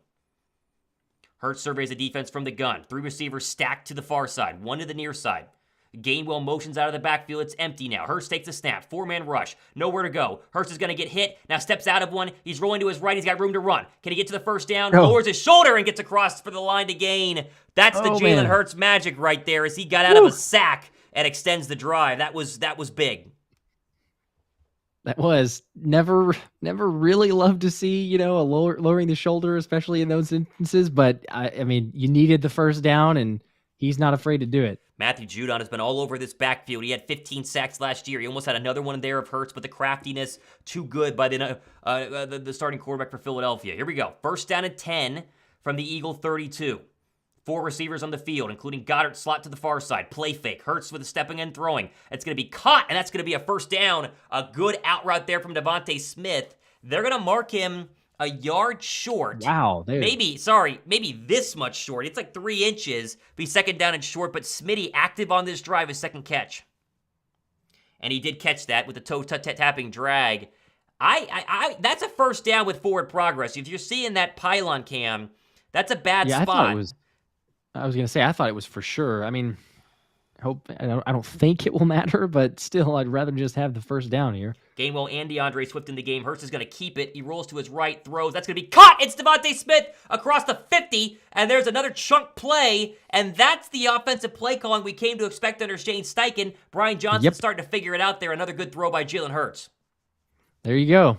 Hurts surveys the defense from the gun. 3 receivers stacked to the far side, 1 to the near side. Gainwell motions out of the backfield. It's empty now. Hurts takes a snap. 4-man rush. Nowhere to go. Hurts is going to get hit. Now steps out of one. He's rolling to his right. He's got room to run. Can he get to the 1st down? Lowers his shoulder and gets across for the line to gain. That's the Jalen Hurts magic right there as he got out of a sack and extends the drive. That was big. That was never really loved to see, a lowering the shoulder, especially in those instances. But I mean, you needed the 1st down, and he's not afraid to do it. Matthew Judon has been all over this backfield. He had 15 sacks last year. He almost had another one there of Hurts, but the craftiness too good by the starting quarterback for Philadelphia. Here we go. 1st down and 10 from the Eagle 32. 4 receivers on the field, including Goddard slot to the far side. Play fake. Hurts with a stepping and throwing. It's going to be caught, and that's going to be a 1st down. A good out route there from Devonta Smith. They're going to mark him a yard short. Wow. Maybe this much short. It's like 3 inches. Be 2nd down and short, but Smitty active on this drive, his 2nd catch. And he did catch that with the toe tapping drag. That's a 1st down with forward progress. If you're seeing that pylon cam, that's a bad spot. I was going to say, I thought it was for sure. I mean, I don't think it will matter, but still, I'd rather just have the 1st down here. Gainwell and DeAndre Swift in the game. Hurts is going to keep it. He rolls to his right, throws. That's going to be caught. It's Devonta Smith across the 50, and there's another chunk play, and that's the offensive play calling we came to expect under Shane Steichen. Brian Johnson starting to figure it out there. Another good throw by Jalen Hurts. There you go.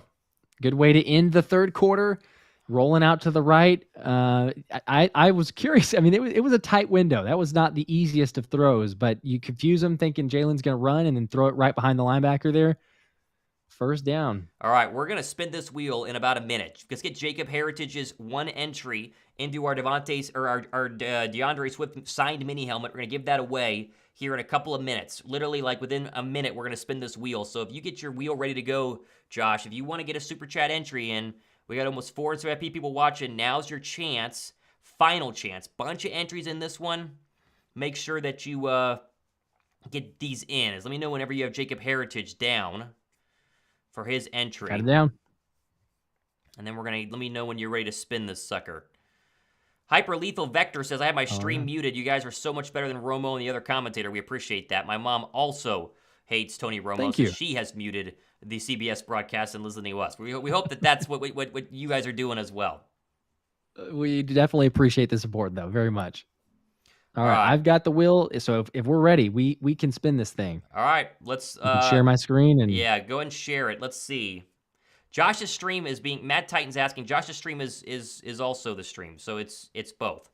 Good way to end the 3rd quarter. Rolling out to the right. I was curious. I mean, it was a tight window. That was not the easiest of throws, but you confuse them thinking Jalen's going to run and then throw it right behind the linebacker there. 1st down. All right, we're going to spin this wheel in about a minute. Let's get Jacob Heritage's 1 entry into our DeAndre Swift signed mini helmet. We're going to give that away here in a couple of minutes. Literally, like within a minute, we're going to spin this wheel. So if you get your wheel ready to go, Josh, if you want to get a Super Chat entry in, we got almost 450 people watching. Now's your chance. Final chance. Bunch of entries in this one. Make sure that you get these in. Let me know whenever you have Jacob Heritage down for his entry. Got it down. And then let me know when you're ready to spin this sucker. Hyper Lethal Vector says, I have my stream muted. You guys are so much better than Romo and the other commentator. We appreciate that. My mom also hates Tony Romo. Thank you. So she has muted the CBS broadcast and listening to us. We hope that's what you guys are doing as well. We definitely appreciate the support, though, very much. All right, I've got the wheel, so if we're ready, we can spin this thing. All right, let's share my screen and go ahead and share it. Let's see. Josh's stream is being Matt Titan's asking. Josh's stream is also the stream, so it's both.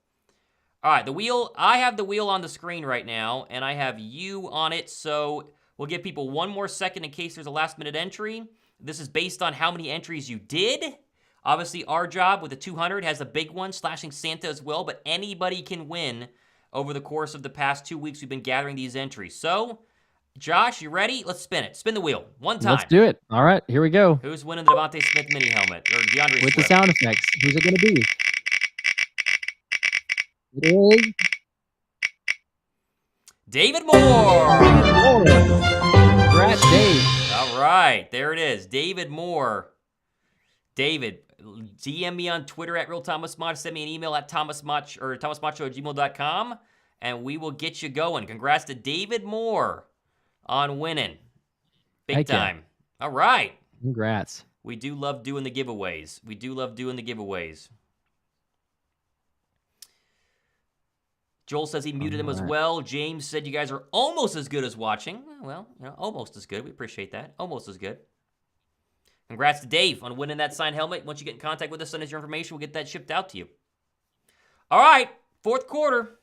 All right, the wheel. I have the wheel on the screen right now, and I have you on it. So we'll give people one more second in case there's a last-minute entry. This is based on how many entries you did. Obviously, our job with the 200 has a big one, slashing Santa as well, but anybody can win over the course of the past 2 weeks we've been gathering these entries. So, Josh, you ready? Let's spin it. Spin the wheel. One time. Let's do it. All right, here we go. Who's winning the Devonta Smith mini helmet? Or DeAndre With Swift? the sound effects. Who's it going to be? It is David Moore. Congrats, Dave. All right, there it is. David Moore. David, DM me on Twitter at RealThomasMach. Send me an email at thomasmacho@gmail.com, and we will get you going. Congrats to David Moore on winning. Big time. All right. Congrats. We do love doing the giveaways. Joel says he muted him as well. James said you guys are almost as good as watching. Well, almost as good. We appreciate that. Almost as good. Congrats to Dave on winning that signed helmet. Once you get in contact with us, send us your information. We'll get that shipped out to you. All right, fourth quarter.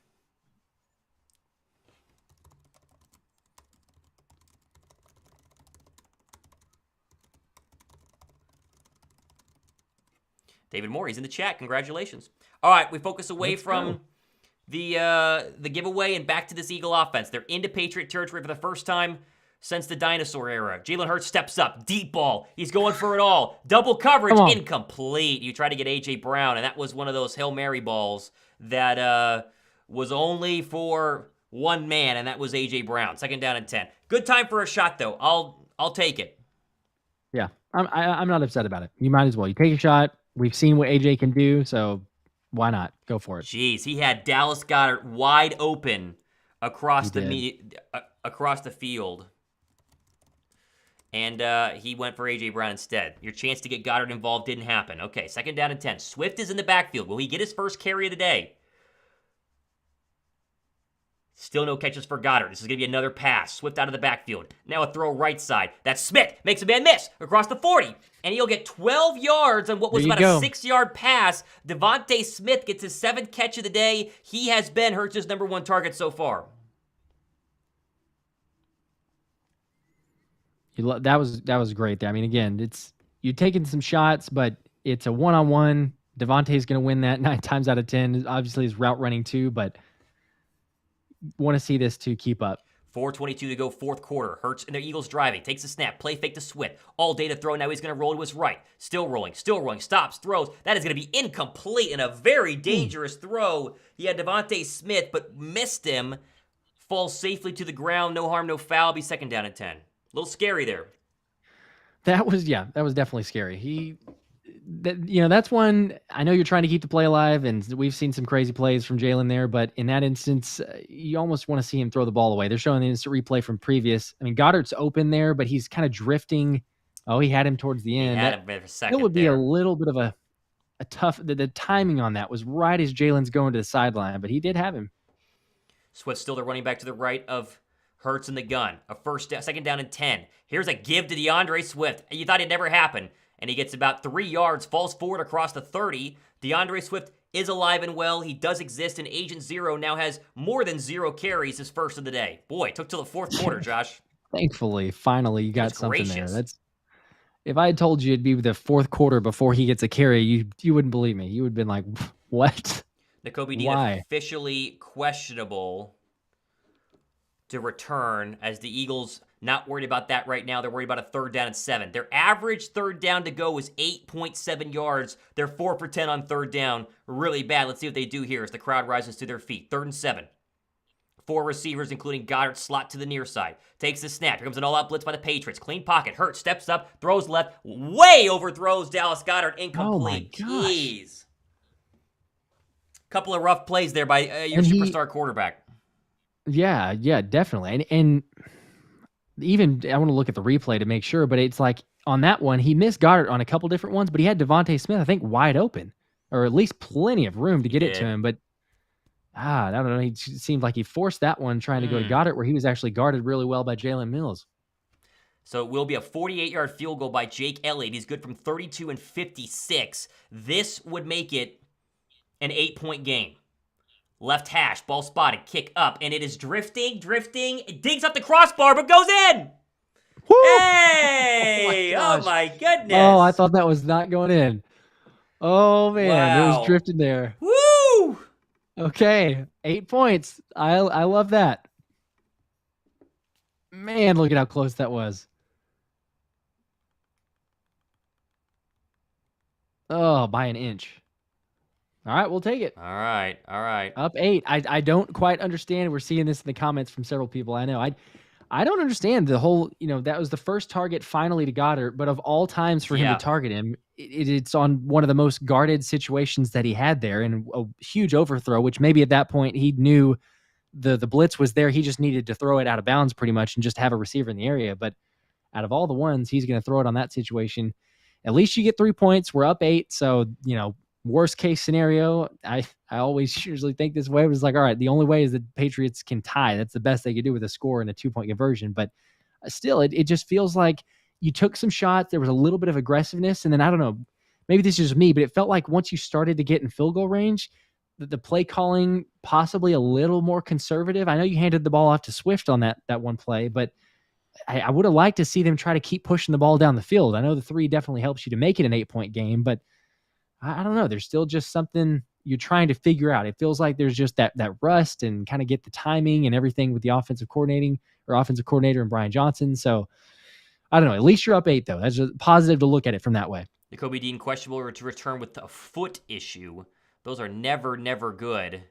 David Moore, he's in the chat. Congratulations. All right, we focus away from the giveaway and back to this Eagle offense. They're into Patriot territory for the first time since the dinosaur era. Jalen Hurts steps up. Deep ball. He's going for it all. Double coverage. Incomplete. You try to get A.J. Brown, and that was one of those Hail Mary balls that was only for one man, and that was A.J. Brown. 2nd down and 10. Good time for a shot, though. I'll take it. Yeah, I'm not upset about it. You might as well. You take a shot. We've seen what AJ can do, so why not? Go for it. Jeez, he had Dallas Goedert wide open across the field. And he went for A.J. Brown instead. Your chance to get Goedert involved didn't happen. Okay, 2nd down and 10. Swift is in the backfield. Will he get his first carry of the day? Still no catches for Goedert. This is going to be another pass. Swift out of the backfield. Now a throw right side. That's Smith. Makes a man miss across the 40. And he'll get 12 yards on what was about a 6-yard pass. Devonta Smith gets his 7th catch of the day. He has been Hurts' number 1 target so far. That was great there. I mean, again, you're taking some shots, but it's a one-on-one. Devontae's going to win that 9 times out of 10. Obviously, his route running too, but want to see this to keep up. 4:22 to go, fourth quarter. Hurts and the Eagles driving. Takes a snap. Play fake to Swift. All day to throw. Now he's going to roll to his right. Still rolling. Stops. Throws. That is going to be incomplete and a very dangerous throw. He had Devonta Smith, but missed him. Falls safely to the ground. No harm, no foul. Be 2nd down and 10. A little scary there. That was definitely scary. That's one. I know you're trying to keep the play alive, and we've seen some crazy plays from Jalen there, but in that instance, you almost want to see him throw the ball away. They're showing the instant replay from previous. I mean, Goddard's open there, but he's kind of drifting. Oh, he had him towards the end. He had him for a second. It would be a little bit of a tough. The timing on that was right as Jalen's going to the sideline, but he did have him. Swift still the running back to the right of Hurts in the gun. A 2nd down and 10. Here's a give to DeAndre Swift. You thought it'd never happen. And he gets about 3 yards, falls forward across the 30. DeAndre Swift is alive and well. He does exist, and Agent Zero now has more than 0 carries, his first of the day. Boy, it took till the 4th quarter, Josh. Thankfully, finally, you got something there. If I had told you it'd be the 4th quarter before he gets a carry, you wouldn't believe me. You would have been like, what? Nakobe Dean officially questionable to return, as the Eagles not worried about that right now. They're worried about a 3rd down and 7. Their average 3rd down to go is 8.7 yards. They're 4 for 10 on 3rd down. Really bad. Let's see what they do here as the crowd rises to their feet. 3rd and 7. 4 receivers, including Goddard, slot to the near side. Takes the snap. Here comes an all-out blitz by the Patriots. Clean pocket. Hurts, steps up, throws left. Way overthrows Dallas Goedert. Incomplete. Oh my gosh. Jeez. Couple of rough plays there by your superstar quarterback. Yeah, definitely. And even I want to look at the replay to make sure, but it's like on that one, he missed Goddard on a couple different ones, but he had Devonta Smith, I think, wide open, or at least plenty of room to get it to him. But I don't know. He seemed like he forced that one trying to go to Goddard, where he was actually guarded really well by Jalen Mills. So it will be a 48-yard field goal by Jake Elliott. He's good from 32 and 56. This would make it an 8-point game. Left hash, ball spotted, kick up, and it is drifting. It digs up the crossbar, but goes in. Woo! Hey! Oh my goodness! Oh, I thought that was not going in. Oh man, It was drifting there. Woo! Okay, 8 points. I love that. Man, look at how close that was. Oh, by an inch. All right, we'll take it. All right. Up 8. I don't quite understand. We're seeing this in the comments from several people I know. I don't understand the whole, that was the first target finally to Goddard, but of all times for him to target him, it's on one of the most guarded situations that he had there, and a huge overthrow, which maybe at that point he knew the blitz was there. He just needed to throw it out of bounds pretty much and just have a receiver in the area. But out of all the ones, he's going to throw it on that situation. At least you get 3 points. We're up 8. So, worst case scenario, I always usually think this way. It was like, all right, the only way is the Patriots can tie. That's the best they could do with a score and a 2-point conversion. But still, it just feels like you took some shots. There was a little bit of aggressiveness. And then I don't know, maybe this is just me, but it felt like once you started to get in field goal range, the play calling possibly a little more conservative. I know you handed the ball off to Swift on that one play, but I would have liked to see them try to keep pushing the ball down the field. I know the 3 definitely helps you to make it an 8-point game, but I don't know. There's still just something you're trying to figure out. It feels like there's just that rust and kind of get the timing and everything with the offensive coordinator and Brian Johnson. So I don't know. At least you're up 8, though. That's just positive to look at it from that way. Nakobe Dean questionable to return with a foot issue. Those are never good.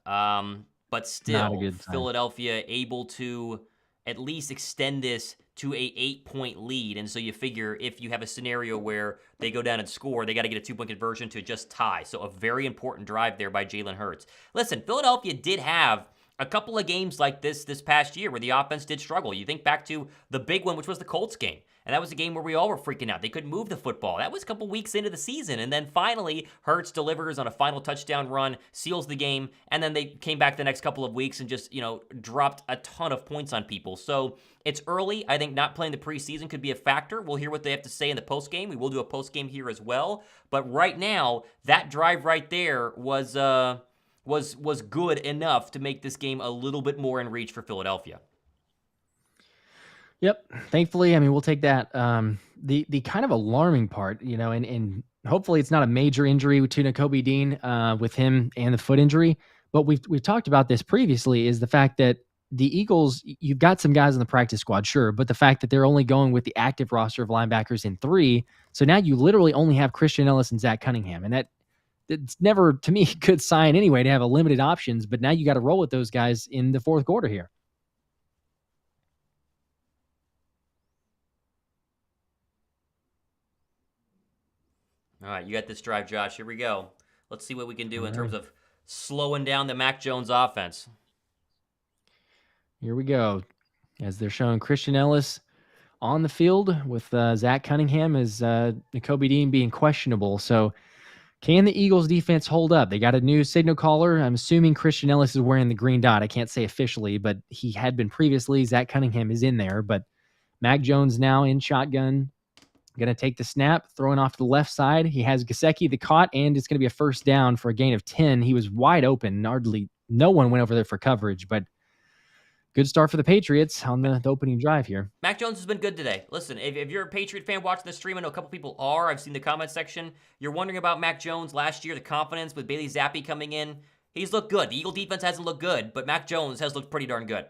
But still, Philadelphia able to at least extend this to a 8-point lead. And so you figure if you have a scenario where they go down and score, they got to get a 2-point conversion to just tie. So a very important drive there by Jalen Hurts. Listen, Philadelphia did have a couple of games like this past year where the offense did struggle. You think back to the big one, which was the Colts game. And that was a game where we all were freaking out. They couldn't move the football. That was a couple weeks into the season. And then finally, Hurts delivers on a final touchdown run, seals the game, and then they came back the next couple of weeks and just, dropped a ton of points on people. So it's early. I think not playing the preseason could be a factor. We'll hear what they have to say in the postgame. We will do a postgame here as well. But right now, that drive right there was good enough to make this game a little bit more in reach for Philadelphia. Yep. Thankfully, I mean, we'll take that. The kind of alarming part, and hopefully it's not a major injury to Nakobe Dean with him and the foot injury, but we've talked about this previously, is the fact that the Eagles, you've got some guys in the practice squad, sure, but the fact that they're only going with the active roster of linebackers in 3, so now you literally only have Christian Ellis and Zach Cunningham, and it's never, to me, a good sign anyway to have a limited options, but now you got to roll with those guys in the fourth quarter here. All right, you got this drive, Josh. Here we go. Let's see what we can do in terms of slowing down the Mac Jones offense. Here we go. As they're showing Christian Ellis on the field with Zach Cunningham as Nakobe Dean being questionable. So can the Eagles defense hold up? They got a new signal caller. I'm assuming Christian Ellis is wearing the green dot. I can't say officially, but he had been previously. Zach Cunningham is in there, but Mac Jones now in shotgun. Going to take the snap, throwing off to the left side. He has Gesicki the caught, and it's going to be a first down for a gain of 10. He was wide open. Hardly no one went over there for coverage, but good start for the Patriots on the opening drive here. Mac Jones has been good today. Listen, if you're a Patriot fan watching the stream, I know a couple people are. I've seen the comment section. You're wondering about Mac Jones last year, the confidence with Bailey Zappi coming in. He's looked good. The Eagle defense hasn't looked good, but Mac Jones has looked pretty darn good.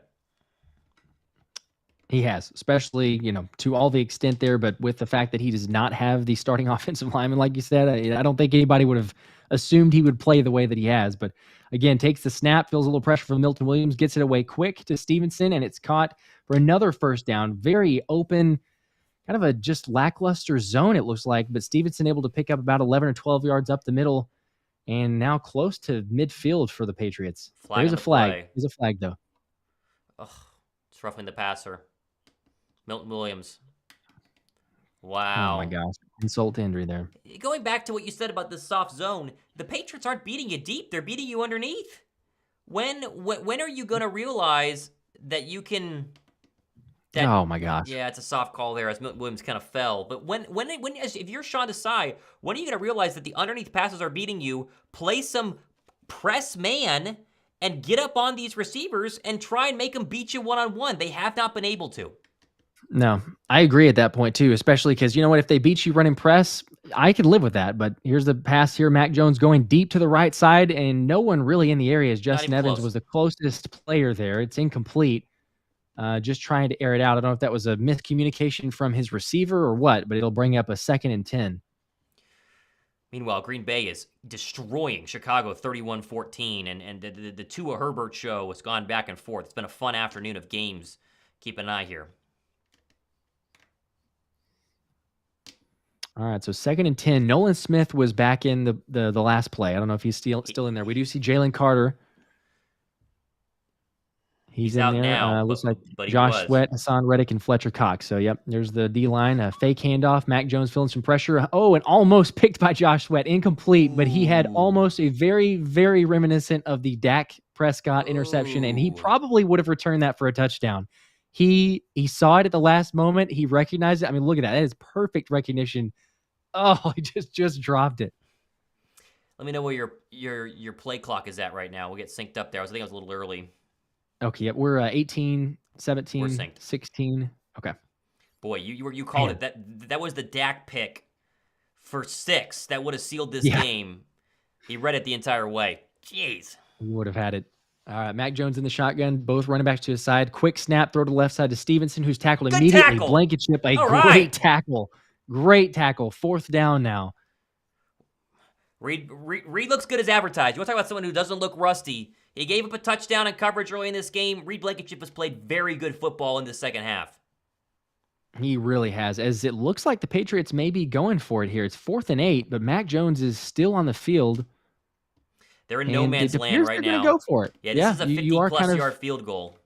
He has, especially, to all the extent there, but with the fact that he does not have the starting offensive lineman, like you said, I don't think anybody would have assumed he would play the way that he has. But again, takes the snap, feels a little pressure from Milton Williams, gets it away quick to Stevenson, and it's caught for another first down. Very open, kind of a just lackluster zone, it looks like, but Stevenson able to pick up about 11 or 12 yards up the middle, and now close to midfield for the Patriots. There's a flag. There's a flag, though. Ugh, it's roughing the passer. Milton Williams. Wow. Oh, my gosh. Insult to injury there. Going back to what you said about the soft zone, the Patriots aren't beating you deep. They're beating you underneath. When are you going to realize that you can... oh, my gosh. Yeah, it's a soft call there as Milton Williams kind of fell. But if you're Sean Desai, when are you going to realize that the underneath passes are beating you, play some press man, and get up on these receivers and try and make them beat you one-on-one? They have not been able to. No, I agree at that point too, especially because, you know what, if they beat you running press, I can live with that. But here's the pass here. Mac Jones going deep to the right side, and no one really in the area, as Justin Evans was the closest player there. It's incomplete. Just trying to air it out. I don't know if that was a miscommunication from his receiver or what, but it'll bring up a 2nd and 10. Meanwhile, Green Bay is destroying Chicago 31-14, and the Tua Herbert show has gone back and forth. It's been a fun afternoon of games. Keep an eye here. All right, so 2nd and 10. Nolan Smith was back in the last play. I don't know if he's still in there. We do see Jalen Carter. He's He's in out there. now, Looks like but he Josh was. Sweat, Hassan Reddick, and Fletcher Cox. So, yep, there's the D-line. A fake handoff. Mac Jones feeling some pressure. Oh, and almost picked by Josh Sweat. Incomplete, but he had Ooh. almost a very, very reminiscent of the Dak Prescott interception, and he Ooh. probably would have returned that for a touchdown. He saw it at the last moment. He recognized it. I mean, look at that. That is perfect recognition. Oh, he just dropped it. Let me know where your play clock is at right now. We'll get synced up there. I think I was a little early. Okay, yep, we're 18, We're 17, synced. 16. Okay. Boy, you called Man. it. That was the Dak pick for 6 that would have sealed this Yeah. game. He read it the entire way. Jeez. He would have had it. All right, Mac Jones in the shotgun, both running backs to his side. Quick snap, throw to the left side to Stevenson, who's tackled Good immediately. tackle. Blankenship, a All great right. tackle. Great tackle. 4th down now. Reed looks good as advertised. You want to talk about someone who doesn't look rusty? He gave up a touchdown in coverage early in this game. Reed Blankenship has played very good football in the second half. He really has, as it looks like the Patriots may be going for it here. It's 4th and 8, but Mac Jones is still on the field. They're in no man's land right now. They're going to go for it. Yeah, this is a 50-plus yard field goal.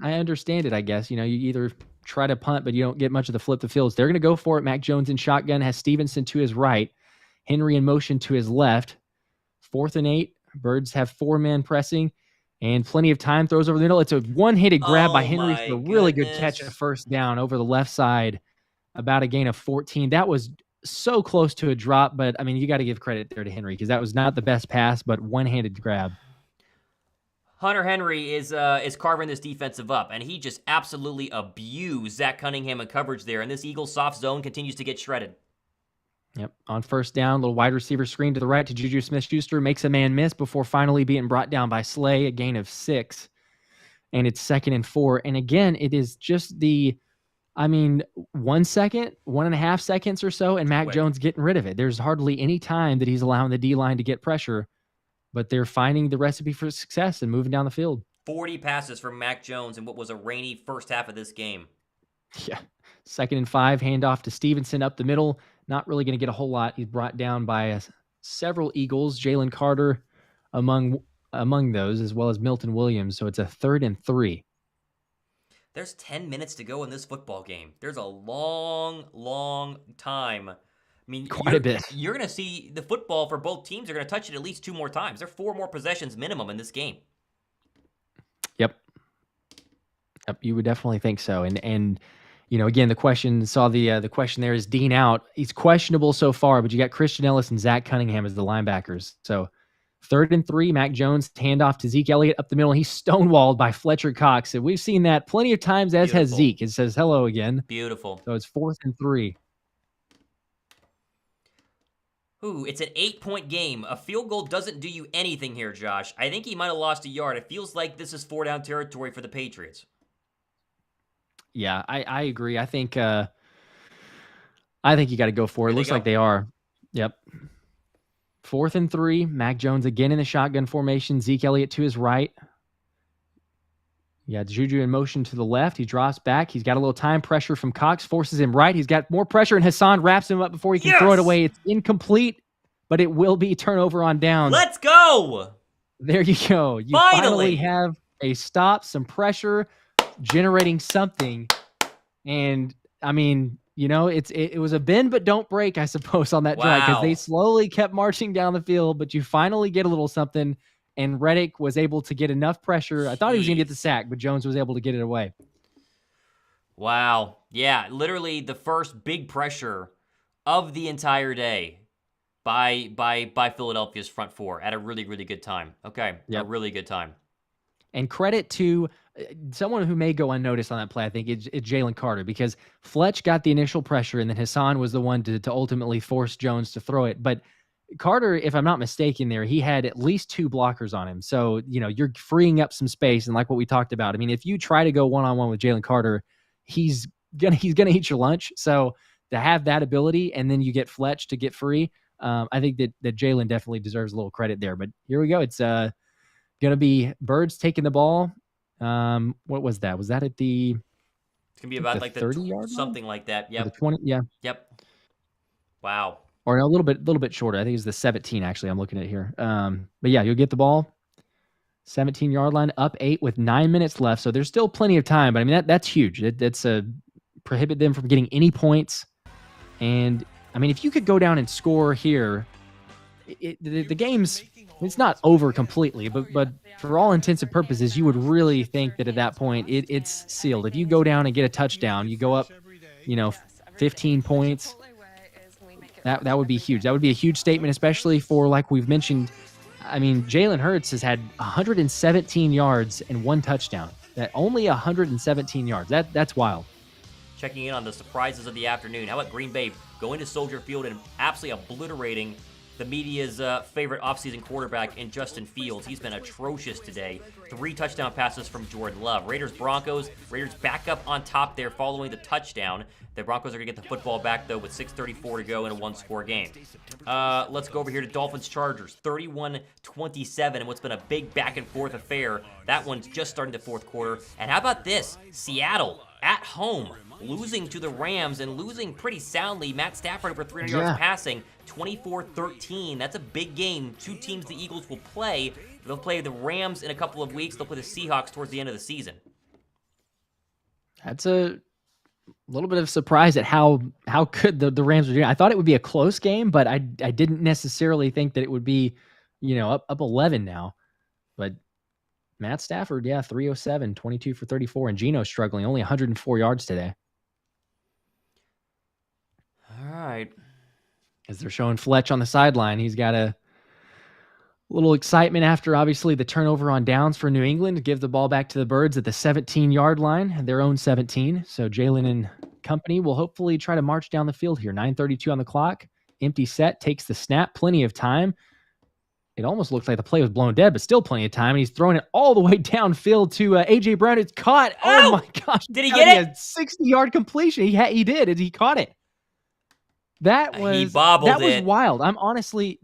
I understand it, I guess. You either try to punt, but you don't get much of the flip the fields. They're going to go for it. Mac Jones in shotgun has Stevenson to his right. Henry in motion to his left. 4th and 8. Birds have 4 men pressing and plenty of time. Throws over the middle. It's a one-handed grab by Henry for a really good catch, a first down over the left side, about a gain of 14. That was so close to a drop, but I mean, you got to give credit there to Henry because that was not the best pass, but one-handed grab. Hunter Henry is carving this defensive up, and he just absolutely abused Zach Cunningham in coverage there, and this Eagles soft zone continues to get shredded. Yep. On first down, little wide receiver screen to the right to Juju Smith-Schuster, makes a man miss before finally being brought down by Slay, a gain of 6. And it's 2nd and 4. And again, it is just 1 second, 1.5 seconds or so, and Mac Jones getting rid of it. There's hardly any time that he's allowing the D-line to get pressure, but they're finding the recipe for success and moving down the field. 40 passes from Mac Jones in what was a rainy first half of this game. Yeah. 2nd and 5, handoff to Stevenson up the middle. Not really going to get a whole lot. He's brought down by several Eagles, Jalen Carter among those, as well as Milton Williams. So it's a 3rd and 3. There's 10 minutes to go in this football game. There's a long, long time. I mean, quite a bit. You're going to see the football for both teams are going to touch it at least 2 more times. There are 4 more possessions minimum in this game. Yep, you would definitely think so. And again, the question there is Dean out. He's questionable so far, but you got Christian Ellis and Zach Cunningham as the linebackers. So 3rd and 3, Mac Jones, handoff to Zeke Elliott up the middle. He's stonewalled by Fletcher Cox. And we've seen that plenty of times, as has Zeke. It says hello again. Beautiful. So it's 4th and 3. Ooh, it's an 8-point game. A field goal doesn't do you anything here, Josh. I think he might have lost a yard. It feels like this is 4-down territory for the Patriots. Yeah, I agree. I think you got to go for it. It looks like they are. Yep. 4th and 3. Mac Jones again in the shotgun formation. Zeke Elliott to his right. Yeah, Juju in motion to the left. He drops back. He's got a little time pressure from Cox. Forces him right. He's got more pressure, and Hassan wraps him up before he can throw it away. It's incomplete, but it will be turnover on downs. Let's go! There you go. You finally have a stop, some pressure, generating something. And, I mean, it was a bend but don't break, I suppose, on that drive, because they slowly kept marching down the field, but you finally get a little something, and Reddick was able to get enough pressure. I thought he was going to get the sack, but Jones was able to get it away. Wow. Yeah, literally the first big pressure of the entire day by Philadelphia's front 4 at a really, really good time. Okay, a really good time. And credit to someone who may go unnoticed on that play, I think, it's Jalen Carter, because Fletch got the initial pressure, and then Hassan was the one to ultimately force Jones to throw it. But Carter, if I'm not mistaken there, he had at least 2 blockers on him. So, you're freeing up some space. And like what we talked about, I mean, if you try to go one-on-one with Jalen Carter, he's gonna eat your lunch. So to have that ability, and then you get Fletch to get free, I think that Jalen definitely deserves a little credit there. But here we go. It's going to be Birds taking the ball. What was that? Was that at the... It's going to be about like the 30-yard something like that. Yep. The 20, yeah. Yep. Wow. Or a little bit shorter. I think it's the 17, actually, I'm looking at here. But yeah, you'll get the ball. 17-yard line, up 8 with 9 minutes left. So there's still plenty of time. But I mean, that's huge. That's prohibit them from getting any points. And I mean, if you could go down and score here, the game's, it's not over completely, but for all intents and purposes, you would really think that at that point it's sealed. If you go down and get a touchdown, you go up, 15 points. That would be huge. That would be a huge statement, especially for, like we've mentioned. I mean, Jalen Hurts has had 117 yards and 1 touchdown. That only 117 yards. That's wild. Checking in on the surprises of the afternoon. How about Green Bay going to Soldier Field and absolutely obliterating the media's favorite offseason quarterback in Justin Fields? He's been atrocious today. 3 touchdown passes from Jordan Love. Raiders-Broncos. Raiders back up on top there following the touchdown. The Broncos are going to get the football back, though, with 6:34 to go in a 1-score game. Let's go over here to Dolphins-Chargers. 31-27, and what's been a big back-and-forth affair. That one's just starting the fourth quarter. And how about this? Seattle at home, losing to the Rams and losing pretty soundly. Matt Stafford over 300 yards passing, 24-13. That's a big game. 2 teams the Eagles will play. They'll play the Rams in a couple of weeks. They'll play the Seahawks towards the end of the season. That's a little bit of surprise at how good the Rams were doing. I thought it would be a close game, but I didn't necessarily think that it would be, up 11 now. But Matt Stafford, 307, 22 for 34, and Geno struggling, only 104 yards today. All right. As they're showing Fletch on the sideline, he's got a little excitement after, obviously, the turnover on downs for New England to give the ball back to the Birds at the 17-yard line, their own 17. So Jalen and company will hopefully try to march down the field here. 9:32 on the clock. Empty set, takes the snap, plenty of time. It almost looks like the play was blown dead, but still plenty of time. And he's throwing it all the way downfield to A.J. Brown. It's caught. Oh, my gosh. Did he get it? A 60-yard completion. He did. He caught it. That was wild. I'm honestly...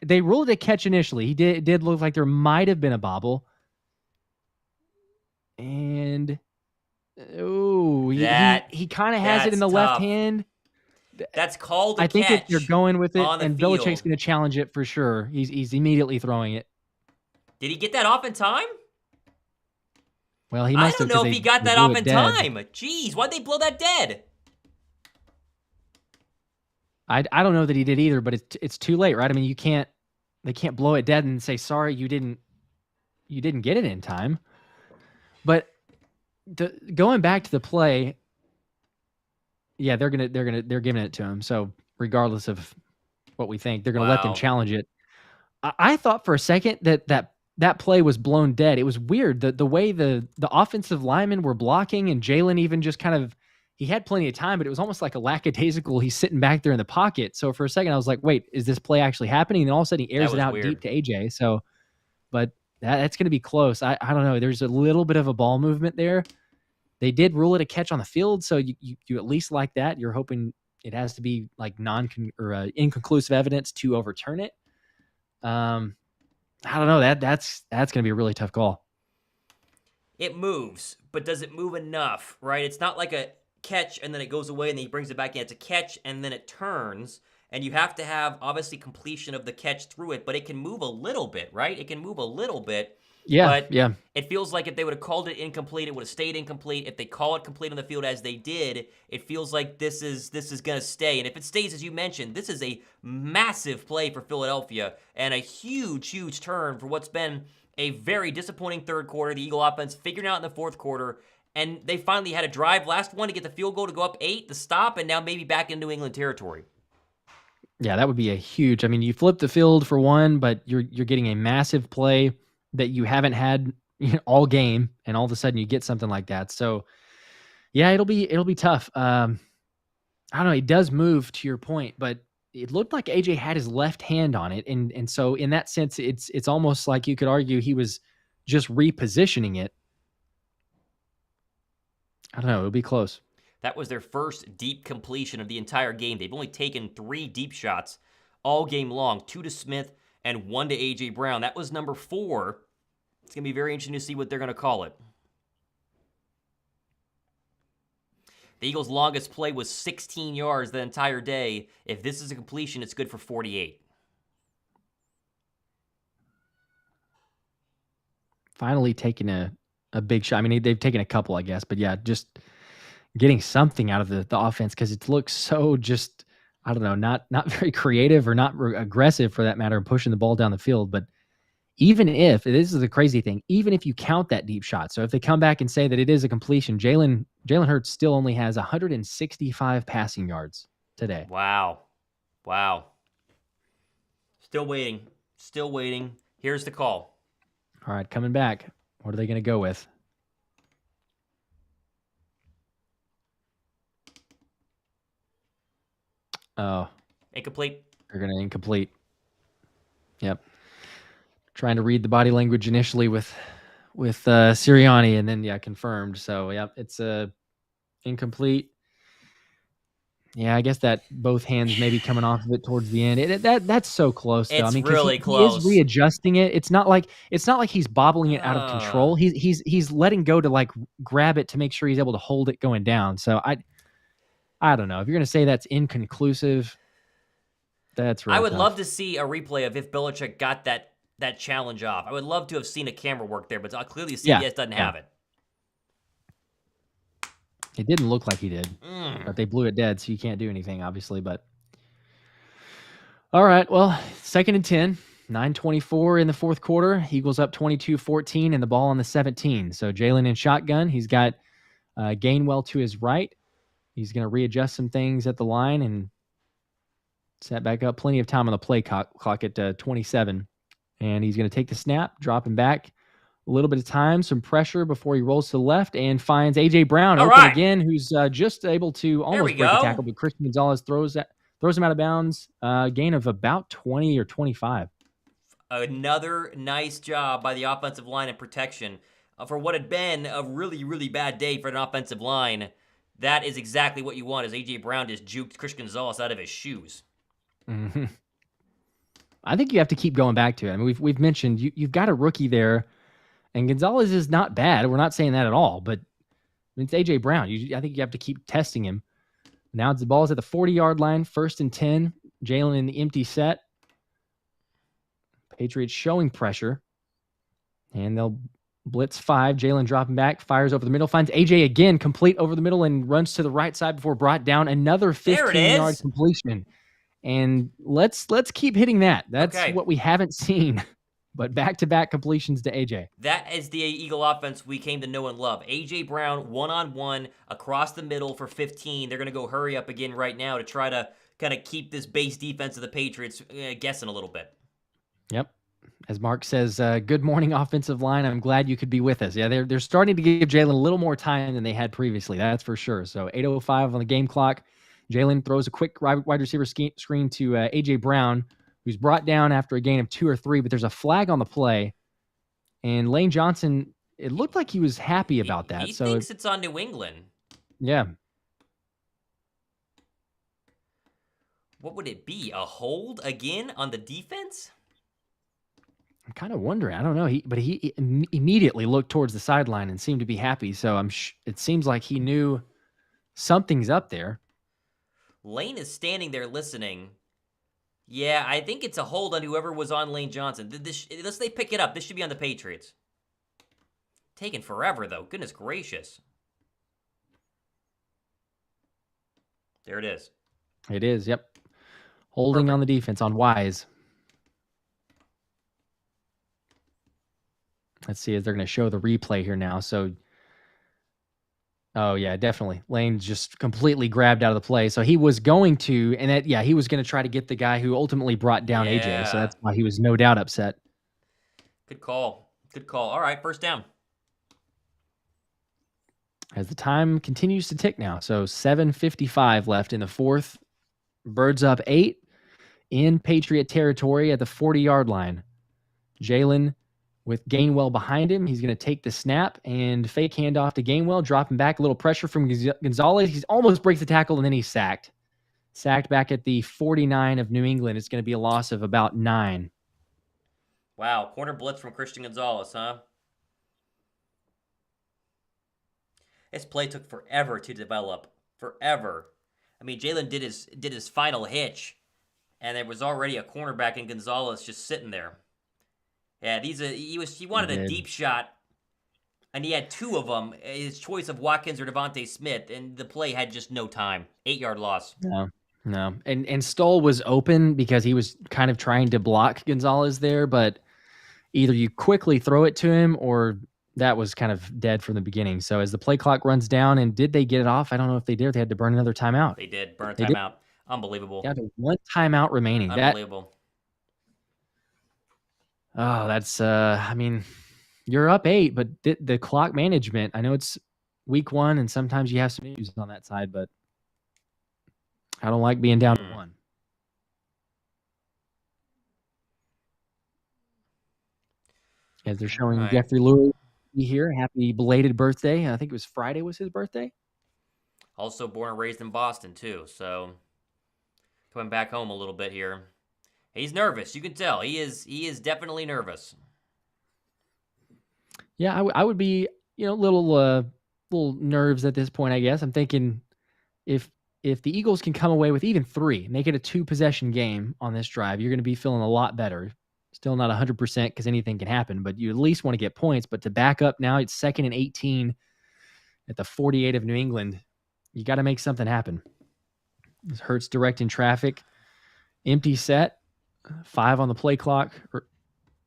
They ruled it a catch initially. It did look like there might have been a bobble. And, he kind of has it in the left hand. That's called a catch. I think if you're going with it, and field. Belichick's going to challenge it for sure. He's immediately throwing it. Did he get that off in time? Well, he must have. I don't know if he got that off in time. Jeez, why'd they blow that dead? I don't know that he did either, but it's too late, right? I mean, they can't blow it dead and say, sorry, you didn't get it in time. But going back to the play, they're giving it to him. So regardless of what we think, they're gonna let them challenge it. I thought for a second that play was blown dead. It was weird the way the offensive linemen were blocking, and Jalen even just kind of, he had plenty of time, but it was almost like a lackadaisical. He's sitting back there in the pocket. So for a second, I was like, wait, is this play actually happening? And all of a sudden, he airs it out deep to AJ. So, but that's going to be close. I don't know. There's a little bit of a ball movement there. They did rule it a catch on the field, so you at least like that. You're hoping it has to be like inconclusive evidence to overturn it. I don't know. That's going to be a really tough call. It moves, but does it move enough, right? It's not like a catch and then it goes away and then he brings it back in. It's a catch and then it turns, and you have to have obviously completion of the catch through it, but it can move a little bit, right? It can move a little bit. But it feels like if they would have called it incomplete, it would have stayed incomplete. If they call it complete on the field as they did, it feels like this is going to stay. And if it stays, as you mentioned, this is a massive play for Philadelphia and a huge, huge turn for what's been a very disappointing third quarter. The Eagle offense figuring out in the fourth quarter, and they finally had a drive, last one, to get the field goal to go up 8, the stop, and now maybe back in New England territory. Yeah, that would be a huge. I mean, you flip the field for one, but you're getting a massive play that you haven't had all game, and all of a sudden you get something like that. So, yeah, it'll be tough. I don't know. It does move, to your point, but it looked like AJ had his left hand on it, and so in that sense, it's almost like you could argue he was just repositioning it. I don't know. It'll be close. That was their first deep completion of the entire game. They've only taken 3 deep shots all game long, 2 to Smith and 1 to A.J. Brown. That was number 4. It's going to be very interesting to see what they're going to call it. The Eagles' longest play was 16 yards the entire day. If this is a completion, it's good for 48. finally taking a big shot. I mean, they've taken a couple, I guess, but yeah, just getting something out of the offense because it looks so just, I don't know, not very creative or not aggressive for that matter, pushing the ball down the field. But even if this is the crazy thing, even if you count that deep shot, so if they come back and say that it is a completion, Jalen Hurts still only has 165 passing yards today. Wow. Still waiting. Here's the call. All right, coming back. What are they going to go with? Oh, incomplete. They're going to incomplete. Yep. Trying to read the body language initially with Sirianni, and then confirmed. So yep, it's incomplete. Yeah, I guess that both hands maybe coming off of it towards the end. That's so close though. It's I mean, really he close. is readjusting it. It's not like he's bobbling it out of control. He's letting go to like grab it to make sure he's able to hold it going down. So I don't know if you're gonna say that's inconclusive. That's real I would tough. love to see a replay of if Belichick got that challenge off. I would love to have seen a camera work there, but clearly CBS doesn't have it. It didn't look like he did, but they blew it dead, so you can't do anything, obviously. But all right, well, 2nd and 10, 9:24 in the fourth quarter. Eagles up 22-14, and the ball on the 17. So Jalen in shotgun. He's got Gainwell to his right. He's going to readjust some things at the line and set back up. Plenty of time on the play clock at 27. And he's going to take the snap, drop him back. A little bit of time, some pressure before he rolls to the left and finds A.J. Brown open again, who's just able to almost break a tackle, but Christian Gonzalez throws him out of bounds. Gain of about 20 or 25. Another nice job by the offensive line and protection. For what had been a really, really bad day for an offensive line, that is exactly what you want, as A.J. Brown just juked Christian Gonzalez out of his shoes. Mm-hmm. I think you have to keep going back to it. I mean, we've mentioned you've got a rookie there, and Gonzalez is not bad. We're not saying that at all, but it's A.J. Brown. I think you have to keep testing him. Now the ball's at the 40-yard line, 1st and 10. Jalen in the empty set. Patriots showing pressure, and they'll blitz 5. Jalen dropping back, fires over the middle, finds A.J. again, complete over the middle, and runs to the right side before brought down. Another 15-yard completion. And let's keep hitting that. That's what we haven't seen. But back-to-back completions to A.J. That is the Eagle offense we came to know and love. A.J. Brown, one-on-one, across the middle for 15. They're going to go hurry up again right now to try to kind of keep this base defense of the Patriots guessing a little bit. Yep. As Mark says, good morning, offensive line. I'm glad you could be with us. Yeah, they're starting to give Jalen a little more time than they had previously. That's for sure. So 8:05 on the game clock. Jalen throws a quick wide receiver screen to A.J. Brown, who's brought down after a gain of 2 or 3, but there's a flag on the play. And Lane Johnson, it looked like he was happy about that. He thinks it's on New England. Yeah. What would it be? A hold again on the defense? I'm kind of wondering. I don't know. He immediately looked towards the sideline and seemed to be happy. So it seems like he knew something's up there. Lane is standing there listening. Yeah, I think it's a hold on whoever was on Lane Johnson. Unless they pick it up, this should be on the Patriots. Taking forever, though. Goodness gracious. There it is. It is, yep. Holding on the defense on Wise. Let's see, as they're going to show the replay here now. So, oh, yeah, definitely. Lane just completely grabbed out of the play. So he was going to, and he was going to try to get the guy who ultimately brought down AJ. So that's why he was no doubt upset. Good call. All right, 1st down. As the time continues to tick now. So 7:55 left in the fourth. Birds up 8 in Patriot territory at the 40-yard line. Jalen with Gainwell behind him. He's going to take the snap and fake handoff to Gainwell, dropping back, a little pressure from Gonzalez. He almost breaks the tackle, and then he's sacked. Sacked back at the 49 of New England. It's going to be a loss of about 9. Wow, corner blitz from Christian Gonzalez, huh? This play took forever to develop. Forever. I mean, Jalen did his final hitch, and there was already a cornerback in Gonzalez just sitting there. Yeah, he He wanted a did. deep shot, and he had two of them. His choice of Watkins or Devonta Smith, and the play had just no time. 8-yard loss. No, no. And Stoll was open because he was kind of trying to block Gonzalez there, but either you quickly throw it to him or that was kind of dead from the beginning. So as the play clock runs down, and did they get it off? I don't know if they did. They had to burn another timeout. They did burn a They did. timeout. Unbelievable. Down to one timeout remaining. Unbelievable. That's I mean, you're up 8, but the clock management, I know it's week 1 and sometimes you have some issues on that side, but I don't like being down to 1. As they're showing right. Jeffrey Lurie here, happy belated birthday. I think it was Friday was his birthday. Also born and raised in Boston too, so coming back home a little bit here. He's nervous. You can tell. He is definitely nervous. Yeah, I would be, little nerves at this point, I guess. I'm thinking if the Eagles can come away with even 3, make it a 2-possession game on this drive, you're going to be feeling a lot better. Still not 100% because anything can happen, but you at least want to get points. But to back up now, it's 2nd and 18 at the 48 of New England. You got to make something happen. This Hurts directing traffic. Empty set. 5 on the play clock.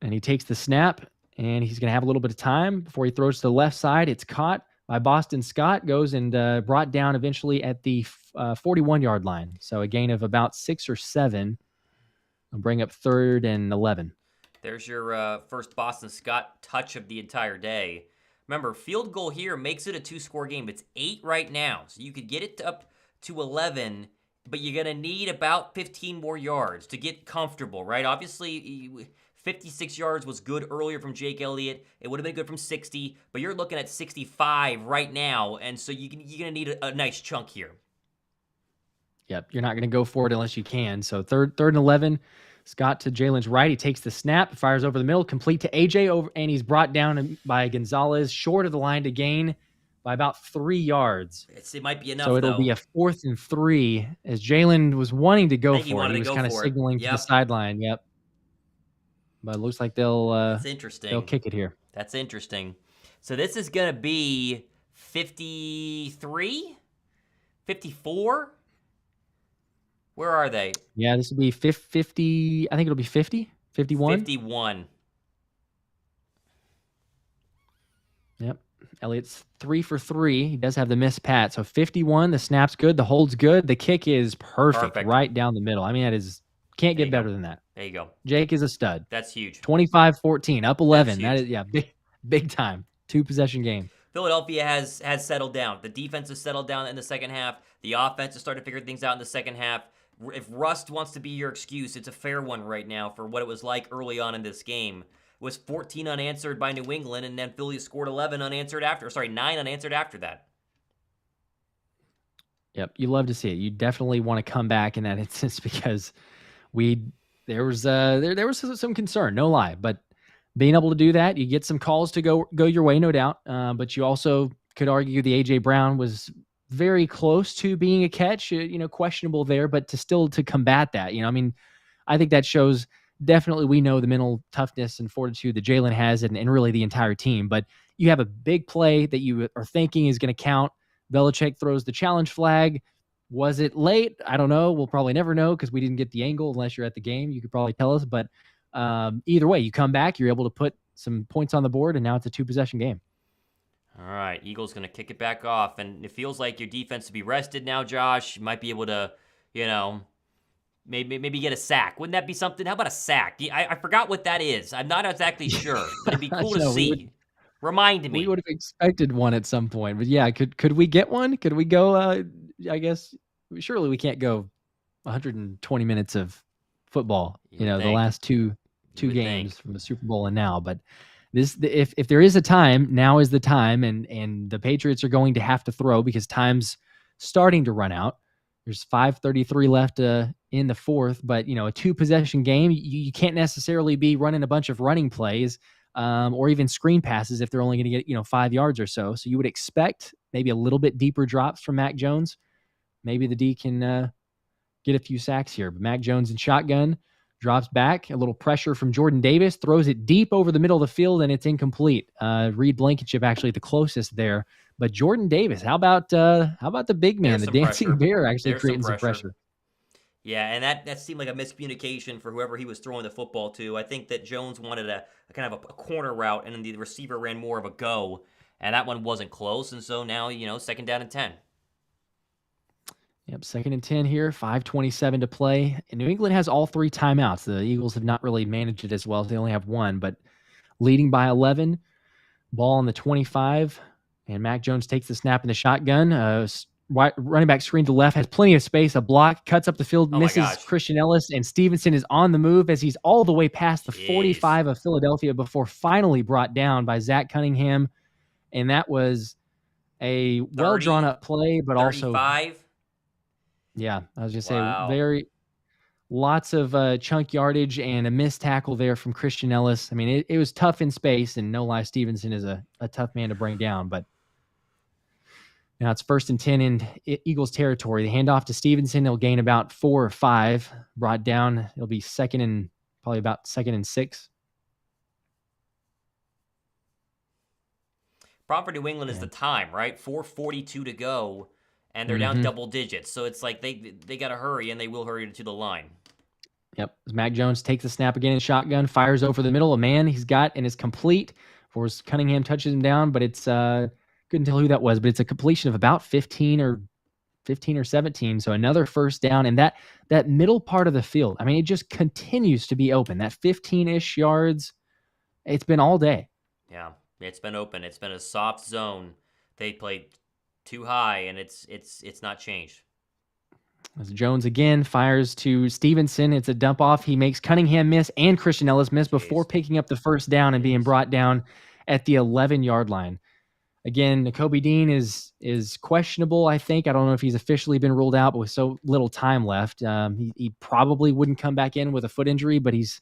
And he takes the snap, and he's going to have a little bit of time before he throws to the left side. It's caught by Boston Scott, goes and brought down eventually at the 41-yard line. So a gain of about 6 or 7. I'll bring up 3rd and 11. There's your first Boston Scott touch of the entire day. Remember, field goal here makes it a 2-score game. It's 8 right now, so you could get it up to 11, but you're going to need about 15 more yards to get comfortable, right? Obviously, 56 yards was good earlier from Jake Elliott. It would have been good from 60, but you're looking at 65 right now, and so you're going to need a nice chunk here. Yep, you're not going to go for it unless you can. So third and 11, Scott to Jalen's right. He takes the snap, fires over the middle, complete to AJ, over, and he's brought down by Gonzalez, short of the line to gain by about 3 yards. It might be enough, so it'll be a 4th and 3, as Jalen was wanting to go for it. He was kind of signaling to the sideline. Yep. But it looks like that's interesting. They'll kick it here. That's interesting. So this is going to be 53? 54? Where are they? Yeah, this will be 50. I think it'll be 50, 51. 51. Yep. Elliott's 3 for 3. He does have the missed pat. So 51. The snap's good. The hold's good. The kick is perfect. Right down the middle. I mean, can't get better than that. There you go. Jake is a stud. That's huge. 25-14, up 11. That is, big time. 2-possession game. Philadelphia has settled down. The defense has settled down in the second half. The offense has started to figure things out in the second half. If rust wants to be your excuse, it's a fair one right now for what it was like early on in this game. It was 14 unanswered by New England, and then Philly scored 9 unanswered after that. Yep, you love to see it. You definitely want to come back in that instance because there was some concern, no lie. But being able to do that, you get some calls to go your way, no doubt. But you also could argue the AJ Brown was very close to being a catch, questionable there, but to combat that, I mean, I think that shows definitely we know the mental toughness and fortitude that Jalen has and really the entire team. But you have a big play that you are thinking is going to count. Belichick throws the challenge flag. Was it late? I don't know. We'll probably never know because we didn't get the angle unless you're at the game. You could probably tell us. But either way, you come back, you're able to put some points on the board, and now it's a 2-possession game. All right, Eagles going to kick it back off, and it feels like your defense to be rested now, Josh. You might be able to, maybe get a sack. Wouldn't that be something? How about a sack? I forgot what that is. I'm not exactly sure, but it'd be cool to see. Remind me. We would have expected one at some point, but yeah, could we get one? Could we go? I guess surely we can't go 120 minutes of football. The last two games from the Super Bowl and now, but. If there is a time, now is the time, and the Patriots are going to have to throw because time's starting to run out. There's 5:33 left in the fourth, but a 2-possession game, you can't necessarily be running a bunch of running plays or even screen passes if they're only going to get 5 yards or so. So you would expect maybe a little bit deeper drops from Mac Jones. Maybe the D can get a few sacks here, but Mac Jones in shotgun. drops back, a little pressure from Jordan Davis, throws it deep over the middle of the field, and it's incomplete. Reed Blankenship actually the closest there, but Jordan Davis, how about the big man, There's the some dancing pressure. bear, actually There's some creating some pressure. pressure. Yeah, and that seemed like a miscommunication for whoever he was throwing the football to. I think that Jones wanted a kind of a corner route, and then the receiver ran more of a go, and that one wasn't close. And so now, 2nd down and 10. Yep, 2nd and 10 here, 5:27 to play. And New England has all 3 timeouts. The Eagles have not really managed it as well. They only have 1, but leading by 11. Ball on the 25, and Mac Jones takes the snap in the shotgun. Running back screen to left, has plenty of space. A block, cuts up the field, Oh my misses gosh. Christian Ellis, and Stevenson is on the move as he's all the way past the Jeez. 45 of Philadelphia before finally brought down by Zach Cunningham. And that was a well-drawn-up play, but 35? also, yeah, I was going to say, Wow. lots of chunk yardage and a missed tackle there from Christian Ellis. I mean, it was tough in space, and no lie, Stevenson is a tough man to bring down. But now it's 1st and 10 in Eagles territory. The handoff to Stevenson. He'll gain about 4 or 5. Brought down. It'll be probably about 2nd and 6. Problem for New England is the time, right? 4:42 to go, and they're down double digits. So it's like they got to hurry, and they will hurry to the line. Yep. As Mac Jones takes the snap again in shotgun, fires over the middle. A man he's got and is complete. Forrest Cunningham touches him down, but it's couldn't tell who that was, but it's a completion of about 15 or 17. So another 1st down, and that middle part of the field, I mean, it just continues to be open. That 15-ish yards, it's been all day. Yeah, it's been open. It's been a soft zone. They played too high, and it's not changed. As Jones again fires to Stevenson, it's a dump off. He makes Cunningham miss and Christian Ellis miss before picking up the 1st down and being brought down at the 11-yard line. Again, Nakobe Dean is questionable, I think. I don't know if he's officially been ruled out, but with so little time left, he probably wouldn't come back in with a foot injury, but he's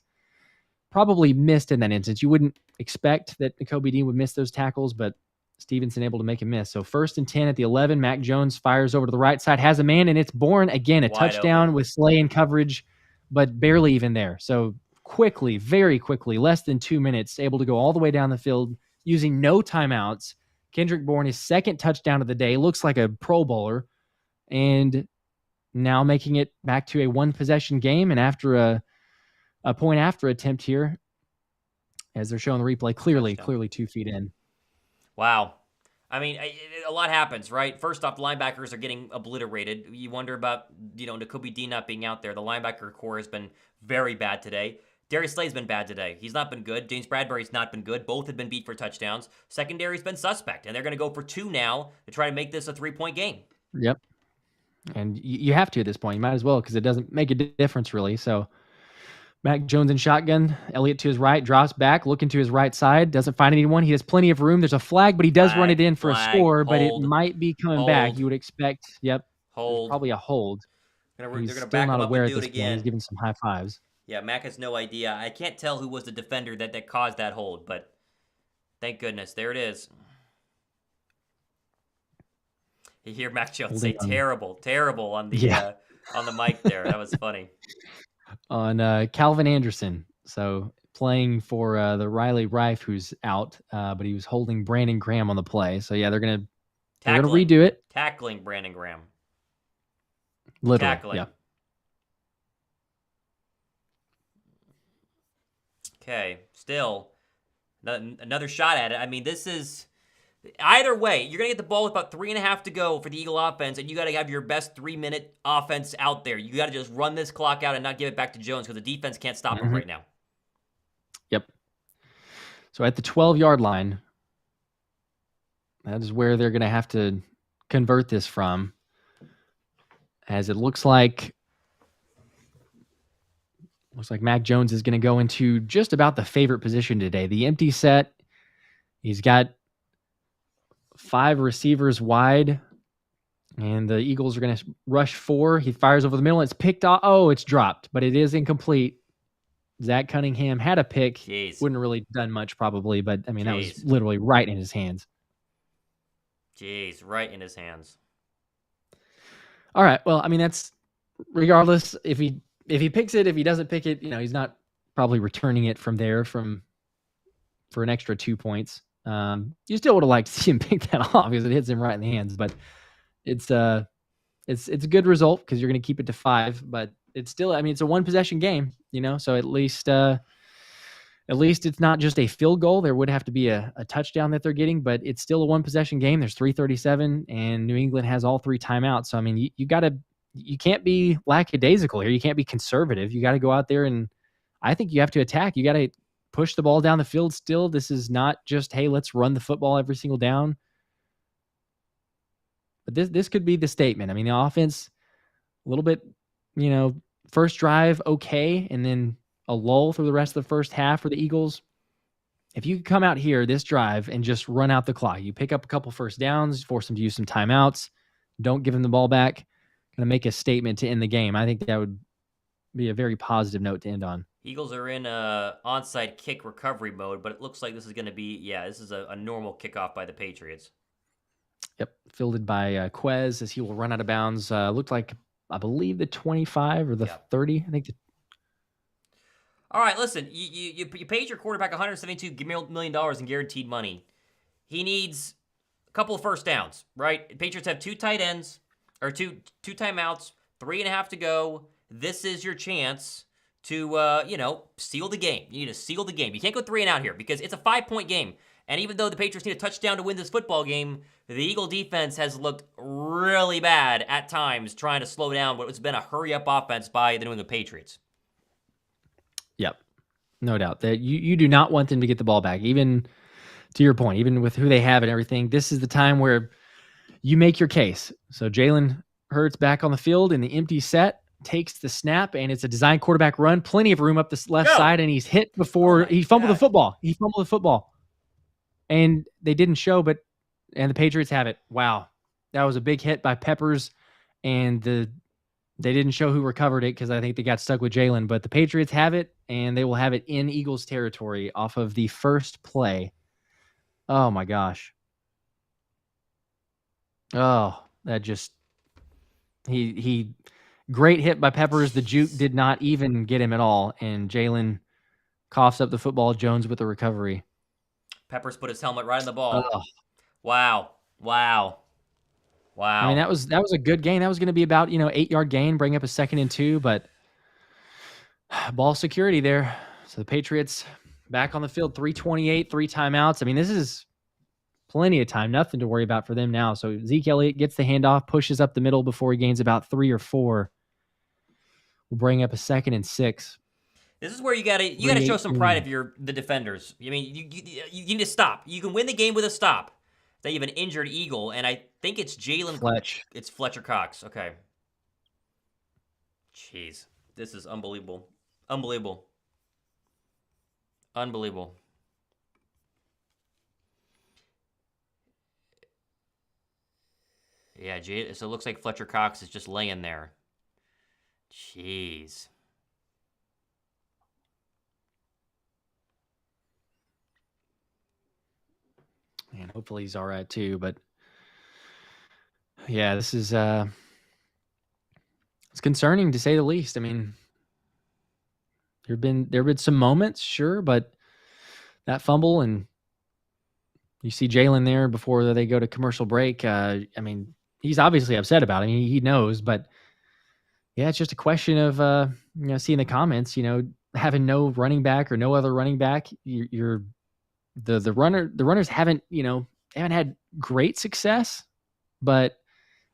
probably missed in that instance. You wouldn't expect that Nakobe Dean would miss those tackles, but Stevenson able to make a miss. So 1st and 10 at the 11. Mac Jones fires over to the right side, has a man, and it's Bourne again. A touchdown with Slay in coverage, but barely even there. So quickly, very quickly, less than 2 minutes, able to go all the way down the field using no timeouts. Kendrick Bourne, his 2nd touchdown of the day, looks like a Pro Bowler, and now making it back to a 1-possession game. And after a point after attempt here, as they're showing the replay, clearly 2 feet in. Wow. I mean, a lot happens, right? First off, the linebackers are getting obliterated. You wonder about, Nakobe Dean not being out there. The linebacker core has been very bad today. Darius Slay's been bad today. He's not been good. James Bradbury's not been good. Both have been beat for touchdowns. Secondary's been suspect, and they're going to go for 2 now to try to make this a 3-point game. Yep. And you have to at this point. You might as well, because it doesn't make a difference, really. So Mac Jones in shotgun. Elliott to his right, drops back, looking to his right side. Doesn't find anyone. He has plenty of room. There's a flag, but he does run it in for a score, but it might be coming back. You would expect, probably a hold. They're going to back him up and do it again. He's giving some high fives. Yeah, Mac has no idea. I can't tell who was the defender that caused that hold, but thank goodness. There it is. You hear Mac Jones say terrible on the mic there. That was funny. On Calvin Anderson. So playing for the Riley Rife, who's out, but he was holding Brandon Graham on the play. So yeah, they're gonna redo it. Tackling Brandon Graham. Literally. Tackling. Yeah. Okay, still another shot at it. I mean, this is either way. You're gonna get the ball with about 3.5 to go for the Eagle offense, and you got to have your best 3-minute offense out there. You got to just run this clock out and not give it back to Jones because the defense can't stop him right now. Yep. So at the 12-yard line, that is where they're gonna have to convert this from, as it looks like. Looks like Mac Jones is going to go into just about the favorite position today. The empty set. He's got 5 receivers wide, and the Eagles are going to rush 4. He fires over the middle. It's picked off. Oh, it's dropped, but it is incomplete. Zach Cunningham had a pick. Jeez. Wouldn't have really done much probably, but I mean, that was literally right in his hands. Jeez, right in his hands. All right. Well, I mean, that's regardless if he if he picks it, if he doesn't pick it, he's not probably returning it from there for an extra 2 points. You still would have liked to see him pick that off because it hits him right in the hands, but it's a good result because you're going to keep it to 5, but it's still, it's a 1 possession game, so at least it's not just a field goal. There would have to be a touchdown that they're getting, but it's still a 1 possession game. There's 3:37 and New England has all 3 timeouts. So, you can't be lackadaisical here. You can't be conservative. You got to go out there and I think you have to attack. You got to push the ball down the field still. This is not just, hey, let's run the football every single down. But this could be the statement. The offense, a little bit, first drive, okay, and then a lull through the rest of the first half for the Eagles. If you could come out here, this drive, and just run out the clock, you pick up a couple first downs, force them to use some timeouts, don't give them the ball back, kind of make a statement to end the game. I think that would be a very positive note to end on. Eagles are in onside kick recovery mode, but it looks like this is going to be, this is a normal kickoff by the Patriots. Yep, fielded by Quez as he will run out of bounds. Looked like, I believe, the 25 or the 30. I think. All right, listen, you paid your quarterback $172 million in guaranteed money. He needs a couple of first downs, right? Patriots have 2 tight ends, or two timeouts, 3.5 to go. This is your chance to, seal the game. You need to seal the game. You can't go 3 and out here because it's a 5-point game. And even though the Patriots need a touchdown to win this football game, the Eagle defense has looked really bad at times trying to slow down what has been a hurry-up offense by the New England Patriots. Yep, no doubt. That you do not want them to get the ball back. Even to your point, even with who they have and everything, this is the time where you make your case. So Jalen Hurts back on the field in the empty set, takes the snap, and it's a design quarterback run. Plenty of room up the left side, and he's hit before he fumbled the football. He fumbled the football. And they didn't show, and the Patriots have it. Wow. That was a big hit by Peppers, and they didn't show who recovered it because I think they got stuck with Jalen. But the Patriots have it, and they will have it in Eagles territory off of the first play. Oh, my gosh. Oh, that just he great hit by Peppers. The juke did not even get him at all, and Jalen coughs up the football. Jones with the recovery. Peppers put his helmet right in the ball. Oh. Wow. That was a good gain. That was going to be about 8-yard gain, bring up a 2nd and 2, but ball security there. So the Patriots back on the field, 3:28, 3 timeouts. This is plenty of time, nothing to worry about for them now. So Zeke Elliott gets the handoff, pushes up the middle before he gains about 3 or 4. We'll bring up a 2nd and 6. This is where you gotta show some pride of the defenders. You need to stop. You can win the game with a stop. They have an injured Eagle, and I think it's Jalen. It's Fletcher Cox. Okay. Jeez, this is unbelievable. Yeah, so it looks like Fletcher Cox is just laying there. Jeez. And hopefully he's all right too. But yeah, this is it's concerning to say the least. There have been some moments, sure, but that fumble, and you see Jalen there before they go to commercial break. He's obviously upset about it. He knows, but yeah, it's just a question of seeing the comments. Having no running back or no other running back, the runners haven't had great success, but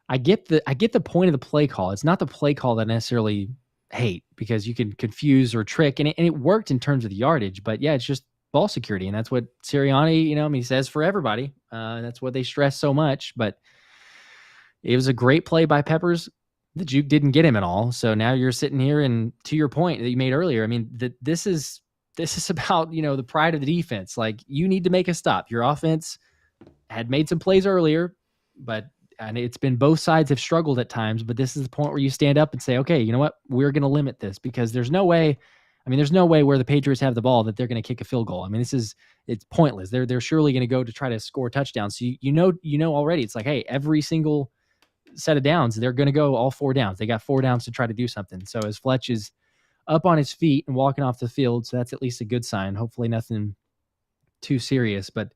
I get the point of the play call. It's not the play call that I necessarily hate because you can confuse or trick, and it worked in terms of the yardage. But yeah, it's just ball security, and that's what Sirianni he says for everybody. That's what they stress so much. But it was a great play by Peppers. The juke didn't get him at all. So now you're sitting here, and to your point that you made earlier, this is about, the pride of the defense. Like, you need to make a stop. Your offense had made some plays earlier, and it's been both sides have struggled at times, but this is the point where you stand up and say, okay, you know what? We're going to limit this because there's no way where the Patriots have the ball that they're going to kick a field goal. It's pointless. They're surely going to go to try to score touchdowns. So you know already it's like, hey, every single set of downs, they're going to go all 4 downs. They got 4 downs to try to do something. So as Fletch is up on his feet and walking off the field. So that's at least a good sign. Hopefully nothing too serious, but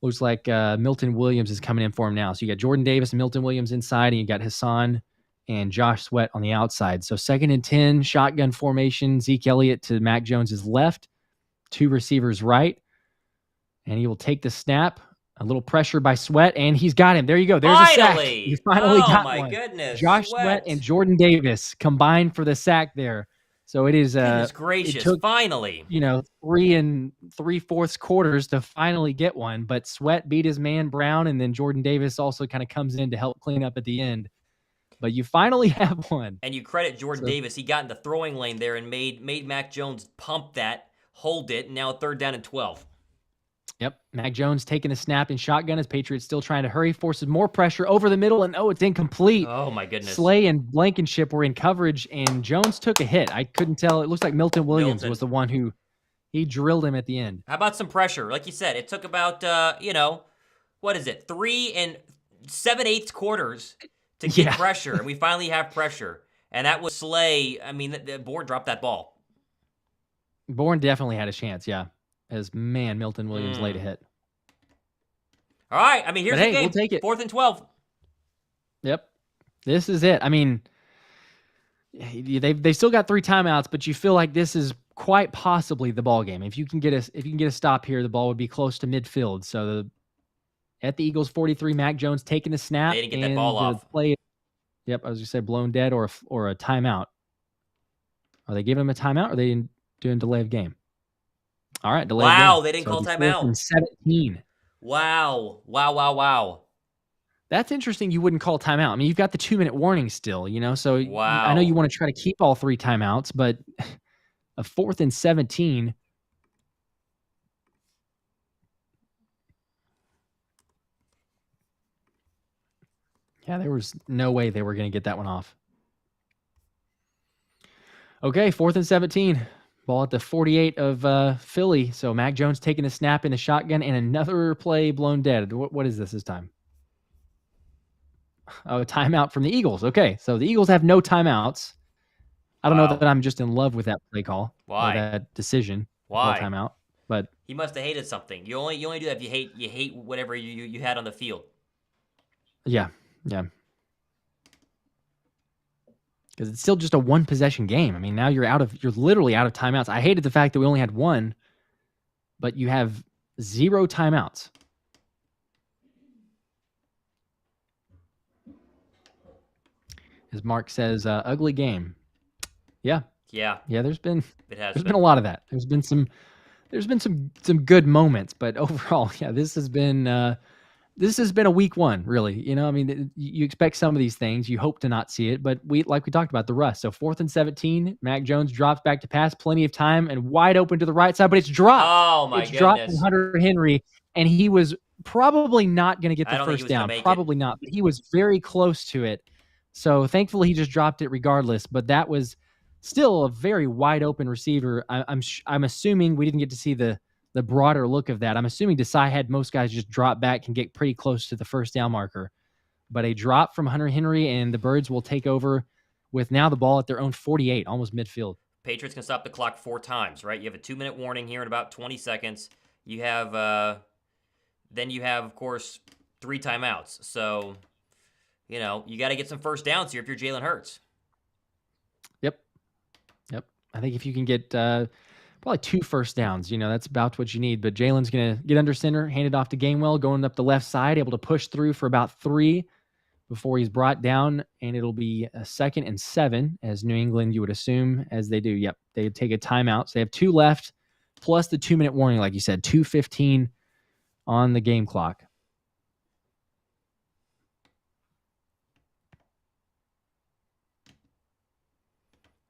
looks like Milton Williams is coming in for him now. So you got Jordan Davis and Milton Williams inside, and you got Hassan and Josh Sweat on the outside. So 2nd and 10, shotgun formation, Zeke Elliott to Mac Jones's left, 2 receivers right, and he will take the snap. A little pressure by Sweat, and he's got him. There you go. There's a sack. He finally got one. Oh, my goodness. Josh Sweat and Jordan Davis combined for the sack there. So it is goodness gracious, it took, finally. 3 3/4 quarters to finally get one, but Sweat beat his man Brown, and then Jordan Davis also kind of comes in to help clean up at the end. But you finally have one. And you credit Jordan Davis. He got in the throwing lane there and made Mac Jones pump that, hold it, and now 3rd down and 12. Yep. Mac Jones taking a snap in shotgun as Patriots still trying to hurry, forces more pressure over the middle, and it's incomplete. Oh, my goodness. Slay and Blankenship were in coverage, and Jones took a hit. I couldn't tell. It looks like Milton Williams was the one who he drilled him at the end. How about some pressure? Like you said, it took about, what is it, 3 7/8 quarters to get pressure, and we finally have pressure. And that was Slay. I mean, the board dropped that ball. Bourne definitely had a chance, as Milton Williams laid a hit. All right. I mean, here's the game. We'll take it. 4th and 12. Yep. This is it. I mean, they've still got 3 timeouts, but you feel like this is quite possibly the ball game. If you can get a stop here, the ball would be close to midfield. So at the Eagles 43, Mac Jones taking the snap. They didn't get that ball off. Play, I was going to say blown dead or a timeout. Are they giving him a timeout or are they doing delay of game? All right, delay. Wow, they didn't call timeout. 17. Wow. That's interesting. You wouldn't call timeout. I mean, you've got the 2-minute warning still, So wow. I know you want to try to keep all 3 timeouts, but a 4th and 17. Yeah, there was no way they were going to get that one off. Okay, 4th and 17. Ball at the 48 of Philly. So Mac Jones taking a snap in a shotgun and another play blown dead. What is this time? Oh, a timeout from the Eagles. Okay, so the Eagles have no timeouts. I don't know that I'm just in love with that play call. Why? Or that decision. Why? Timeout. But he must have hated something. You only do that if you hate whatever you had on the field. Yeah. Because it's still just a 1-possession game. I mean, now you're literally out of timeouts. I hated the fact that we only had 1, but you have 0 timeouts. As Mark says, ugly game. Yeah. There's been a lot of that. There's been some good moments, but overall, this has been a week 1, really. I mean, you expect some of these things. You hope to not see it, but like we talked about, the rust. So 4th and 17, Mac Jones drops back to pass, plenty of time, and wide open to the right side, but it's dropped. Oh, my goodness. It's dropped from Hunter Henry, and he was probably not going to get the first down. Probably not, but he was very close to it. So thankfully, he just dropped it regardless, but that was still a very wide open receiver. I'm assuming we didn't get to see the broader look of that. I'm assuming Desai had most guys just drop back and get pretty close to the first down marker. But a drop from Hunter Henry, and the Birds will take over with now the ball at their own 48, almost midfield. Patriots can stop the clock 4 times, right? You have a 2-minute warning here in about 20 seconds. You have, then you have, of course, 3 timeouts. So, you got to get some first downs here if you're Jalen Hurts. Yep. I think if you can get probably 2 first downs, that's about what you need. But Jalen's going to get under center, hand it off to Gainwell, going up the left side, able to push through for about 3 before he's brought down, and it'll be a 2nd and 7, as New England, you would assume, as they do. Yep, they take a timeout. So they have 2 left, plus the 2-minute warning, like you said, 2:15 on the game clock.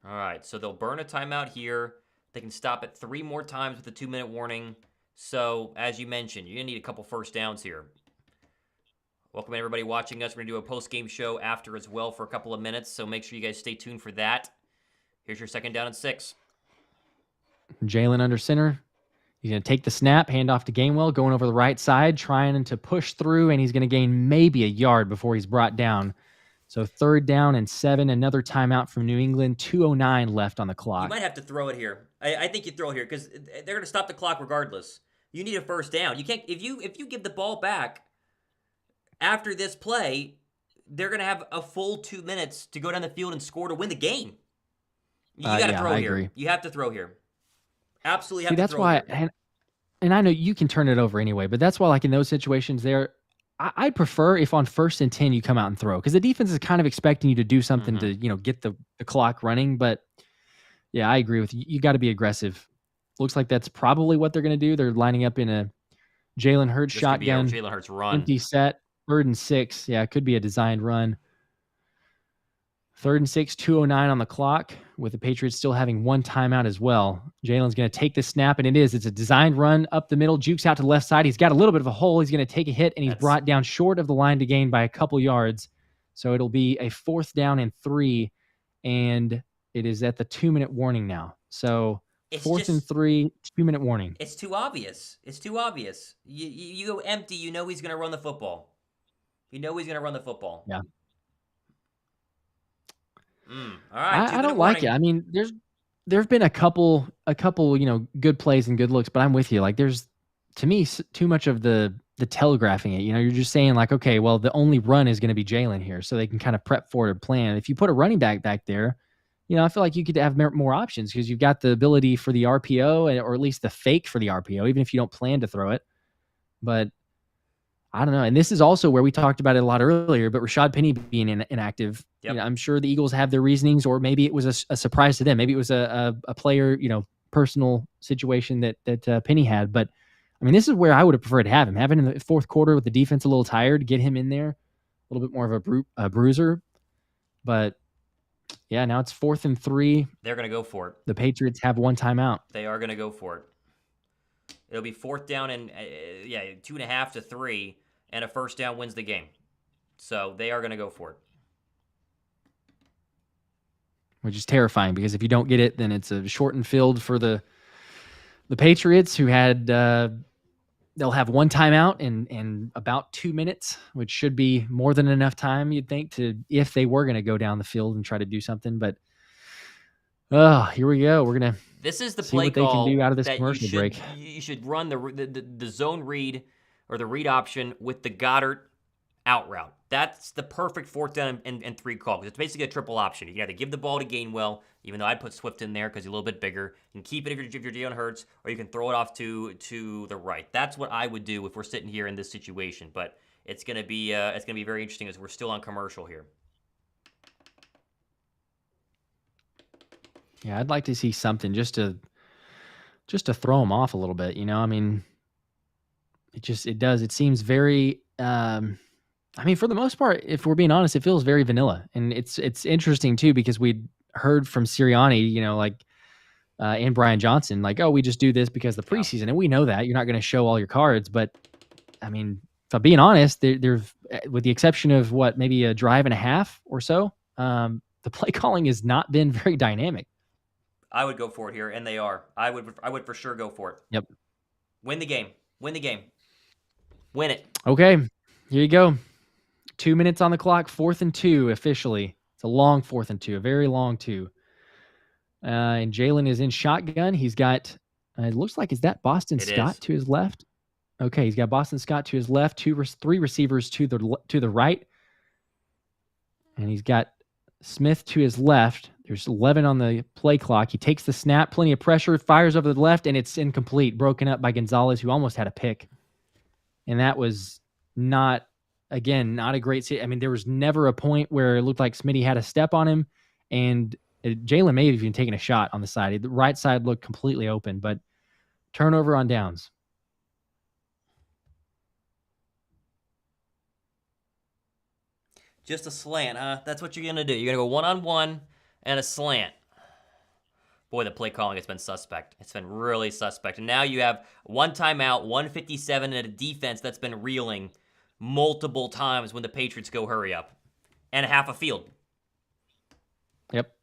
All right, so they'll burn a timeout here. They can stop it 3 more times with a 2-minute warning. So, as you mentioned, you're going to need a couple first downs here. Welcome, everybody watching us. We're going to do a post-game show after as well for a couple of minutes, so make sure you guys stay tuned for that. Here's your 2nd down and 6. Jalen under center. He's going to take the snap, hand off to Gainwell, going over the right side, trying to push through, and he's going to gain maybe a yard before he's brought down So 3rd down and 7, another timeout from New England, 2:09 left on the You clock. might have to throw it here. I think you throw it here because they're going to stop the clock regardless. You need a first down. You can't if you give the ball back after this play, they're going to have a full 2 minutes to go down the field and score to win the game. You got to throw I here. agree. You have to throw here. Absolutely have See, to that's throw why, here. and I know you can turn it over anyway, but that's why, like in those situations, I'd prefer if on 1st and 10 you come out and throw, because the defense is kind of expecting you to do something to get the clock running. But yeah, I agree with you. You got to be aggressive. Looks like that's probably what they're going to do. They're lining up in a Jalen Hurts This could be a shotgun, Jalen Hurts run. empty set, 3rd and 6. Yeah, it could be a designed run. 3rd and 6, 2:09 on the clock, with the Patriots still having one timeout as well. Jalen's going to take the snap, and it's a designed run up the middle, jukes out to the left side. He's got a little bit of a hole. He's going to take a hit, and he's brought down short of the line to gain by a couple yards. So it'll be a 4th down and 3, and it is at the 2-minute warning now. So 4th and 3, 2-minute warning. It's too obvious. It's too obvious. You go empty, you know he's going to run the football. You know he's going to run the football. Yeah. All right. I don't like it. I mean, there've been a couple, good plays and good looks, but I'm with you. Like, there's, to me, too much of the telegraphing it. You're just saying like, okay, well, the only run is going to be Jalen here, so they can kind of prep for it or plan. If you put a running back there, I feel like you could have more options, because you've got the ability for the RPO, or at least the fake for the RPO, even if you don't plan to throw it. But I don't know. And this is also where we talked about it a lot earlier, but Rashad Penny being inactive. Yep. I'm sure the Eagles have their reasonings, or maybe it was a surprise to them. Maybe it was a player, personal situation that Penny had. But I mean, this is where I would have preferred to have him. Have him in the 4th quarter with the defense a little tired, get him in there, a little bit more of a bruiser. But yeah, now it's 4th and 3. They're going to go for it. The Patriots have one timeout. They are going to go for it. It'll be 4th down and 2.5 to 3, and a first down wins the game. So they are going to go for it. Which is terrifying, because if you don't get it, then it's a shortened field for the Patriots, who had they'll have one timeout in about 2 minutes, which should be more than enough time, you'd think, if they were going to go down the field and try to do something. But here we go. We're gonna. This is the see play what they call can do out of this that commercial break. You should run the zone read, or the read option, with the Goddard out route. That's the perfect 4th down and 3 call, because it's basically a triple option. You can either give the ball to Gainwell, even though I'd put Swift in there because he's a little bit bigger. You can keep it if you're Jalen Hurts, or you can throw it off to the right. That's what I would do if we're sitting here in this situation. But it's gonna be very interesting, as we're still on commercial here. Yeah, I'd like to see something just to throw them off a little bit. I mean, it seems very. I mean, for the most part, if we're being honest, it feels very vanilla. And it's interesting too, because we'd heard from Sirianni, and Brian Johnson, like, oh, we just do this because the preseason, and we know that you're not going to show all your cards. But I mean, if I'm being honest, they're with the exception of maybe a drive and a half or so, the play calling has not been very dynamic. I would go for it here, and they are. I would for sure go for it. Yep. Win the game. Win the game. Win it. Okay, here you go. 2 minutes on the clock, 4th and 2 officially. It's a long 4th and 2, a very long 2. And Jalen is in shotgun. He's got, it looks like, is that Boston Scott to his left? Okay, he's got Boston Scott to his left, 3 receivers to the right. And he's got Smith to his left. There's 11 on the play clock. He takes the snap, plenty of pressure, fires over the left, and it's incomplete, broken up by Gonzalez, who almost had a pick. And that was not a great. I mean, there was never a point where it looked like Smitty had a step on him, and Jalen may have even taken a shot on the side. The right side looked completely open, but turnover on downs. Just a slant, huh? That's what you're going to do. You're going to go one-on-one and a slant. Boy, the play calling has been suspect. It's been really suspect. And now you have one timeout, 157, and a defense that's been reeling multiple times when the Patriots go hurry up. And a half a field. Yep.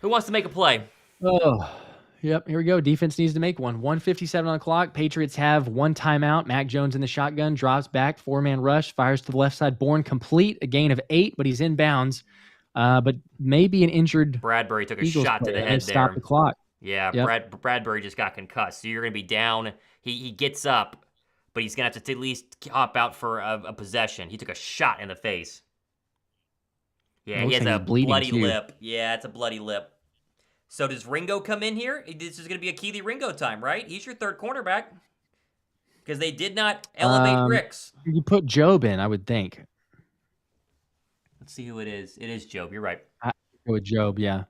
Who wants to make a play? Oh, Yep, here we go. Defense needs to make one. 1:57 on the clock. Patriots have one timeout. Mac Jones in the shotgun, drops back, four-man rush, fires to the left side. Bourne complete, a gain of 8, but he's in bounds. But maybe an injured Bradbury took a Eagles shot to player. the That may head stop there. the clock. Yeah, Yep. Bradbury just got concussed, so you're going to be down. He gets up, but he's going to have to at least hop out for a possession. He took a shot in the face. Yeah, he Looks has like a he's bleeding, bloody too. lip. Yeah, it's a bloody lip. So does Ringo come in here? This is going to be a Keely Ringo time, right? He's your third cornerback. Because they did not elevate Ricks. You put Job in, I would think. Let's see who it is. It is Job. You're right. I go with Job, yeah.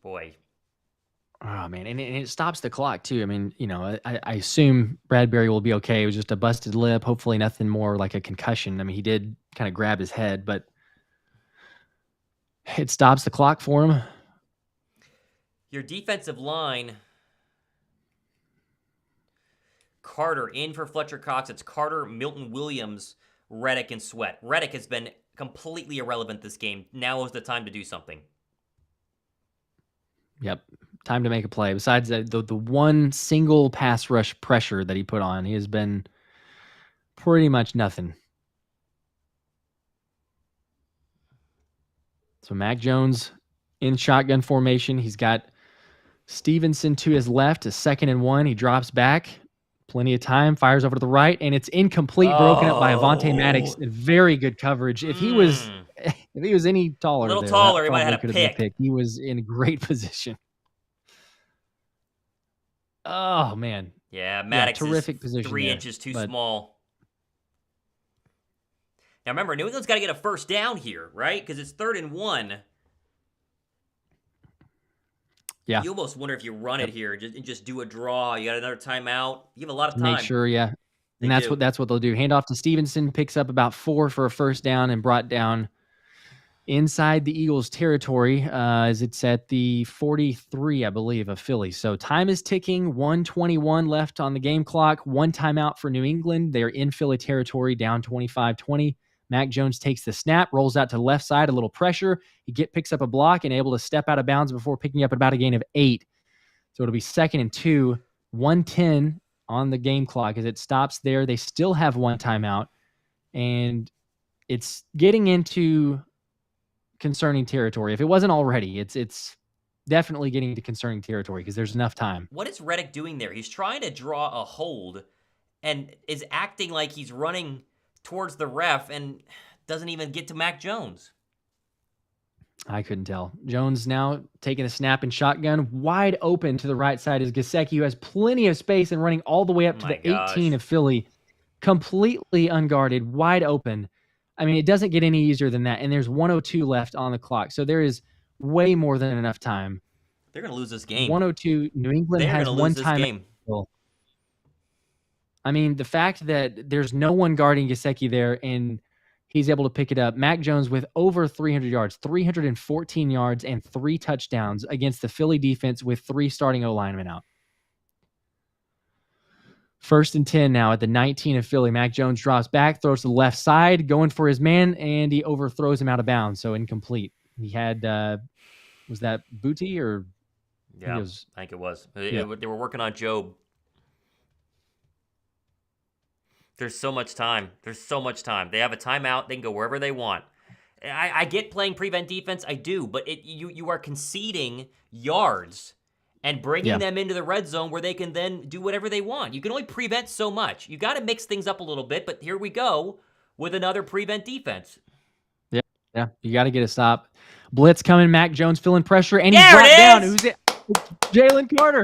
Boy. Oh, man. And it stops the clock, too. I mean, I assume Bradbury will be okay. It was just a busted lip. Hopefully nothing more like a concussion. I mean, he did kind of grab his head, but it stops the clock for him. Your defensive line, Carter in for Fletcher Cox. It's Carter, Milton Williams, Reddick, and Sweat. Reddick has been completely irrelevant this game. Now is the time to do something. Yep. Time to make a play. Besides the one single pass rush pressure that he put on, he has been pretty much nothing. So Mac Jones in shotgun formation. He's got Stevenson to his left, a 2nd and 1. He drops back. Plenty of time, fires over to the right, and it's incomplete, broken up by Avonte Maddox. Very good coverage. If he was any taller, a little taller, he might have had a pick. He was in great position. Oh man, yeah, Maddox terrific is position. 3 inches too small. Now remember, New England's got to get a first down here, right? Because it's 3rd and 1. Yeah. You almost wonder if you run it here and just do a draw. You got another timeout. You have a lot of time. Make sure, yeah. And that's what they'll do. Hand off to Stevenson, picks up about 4 for a first down and brought down inside the Eagles' territory as it's at the 43, I believe, of Philly. So time is ticking. 1:21 left on the game clock. One timeout for New England. They're in Philly territory, down 25-20. Mac Jones takes the snap, rolls out to the left side, a little pressure. He picks up a block and able to step out of bounds before picking up about a gain of 8. So it'll be 2nd and 2, 1:10 on the game clock as it stops there. They still have one timeout, and it's getting into concerning territory. If it wasn't already, it's definitely getting into concerning territory because there's enough time. What is Reddick doing there? He's trying to draw a hold and is acting like he's running towards the ref and doesn't even get to Mac Jones. I couldn't tell. Jones now taking a snap and shotgun. Wide open to the right side is Gesicki, who has plenty of space and running all the way up to the 18 of Philly. Completely unguarded, wide open. I mean, it doesn't get any easier than that. And there's 1:02 left on the clock. So there is way more than enough time. They're going to lose this game. 1:02. New England has one time. I mean, the fact that there's no one guarding Gesicki there and he's able to pick it up. Mac Jones with over 300 yards, 314 yards, and 3 touchdowns against the Philly defense with 3 starting O-linemen out. 1st and 10 now at the 19 of Philly. Mac Jones drops back, throws to the left side, going for his man, and he overthrows him out of bounds, so incomplete. He had, was that Booty or? Yeah, I think it was. They were working on Job. There's so much time. They have a timeout. They can go wherever they want. I get playing prevent defense. I do. But you are conceding yards and bringing them into the red zone where they can then do whatever they want. You can only prevent so much. You got to mix things up a little bit. But here we go with another prevent defense. Yeah. You got to get a stop. Blitz coming. Mac Jones feeling pressure. And he's brought down. Who's it? Jalen Carter.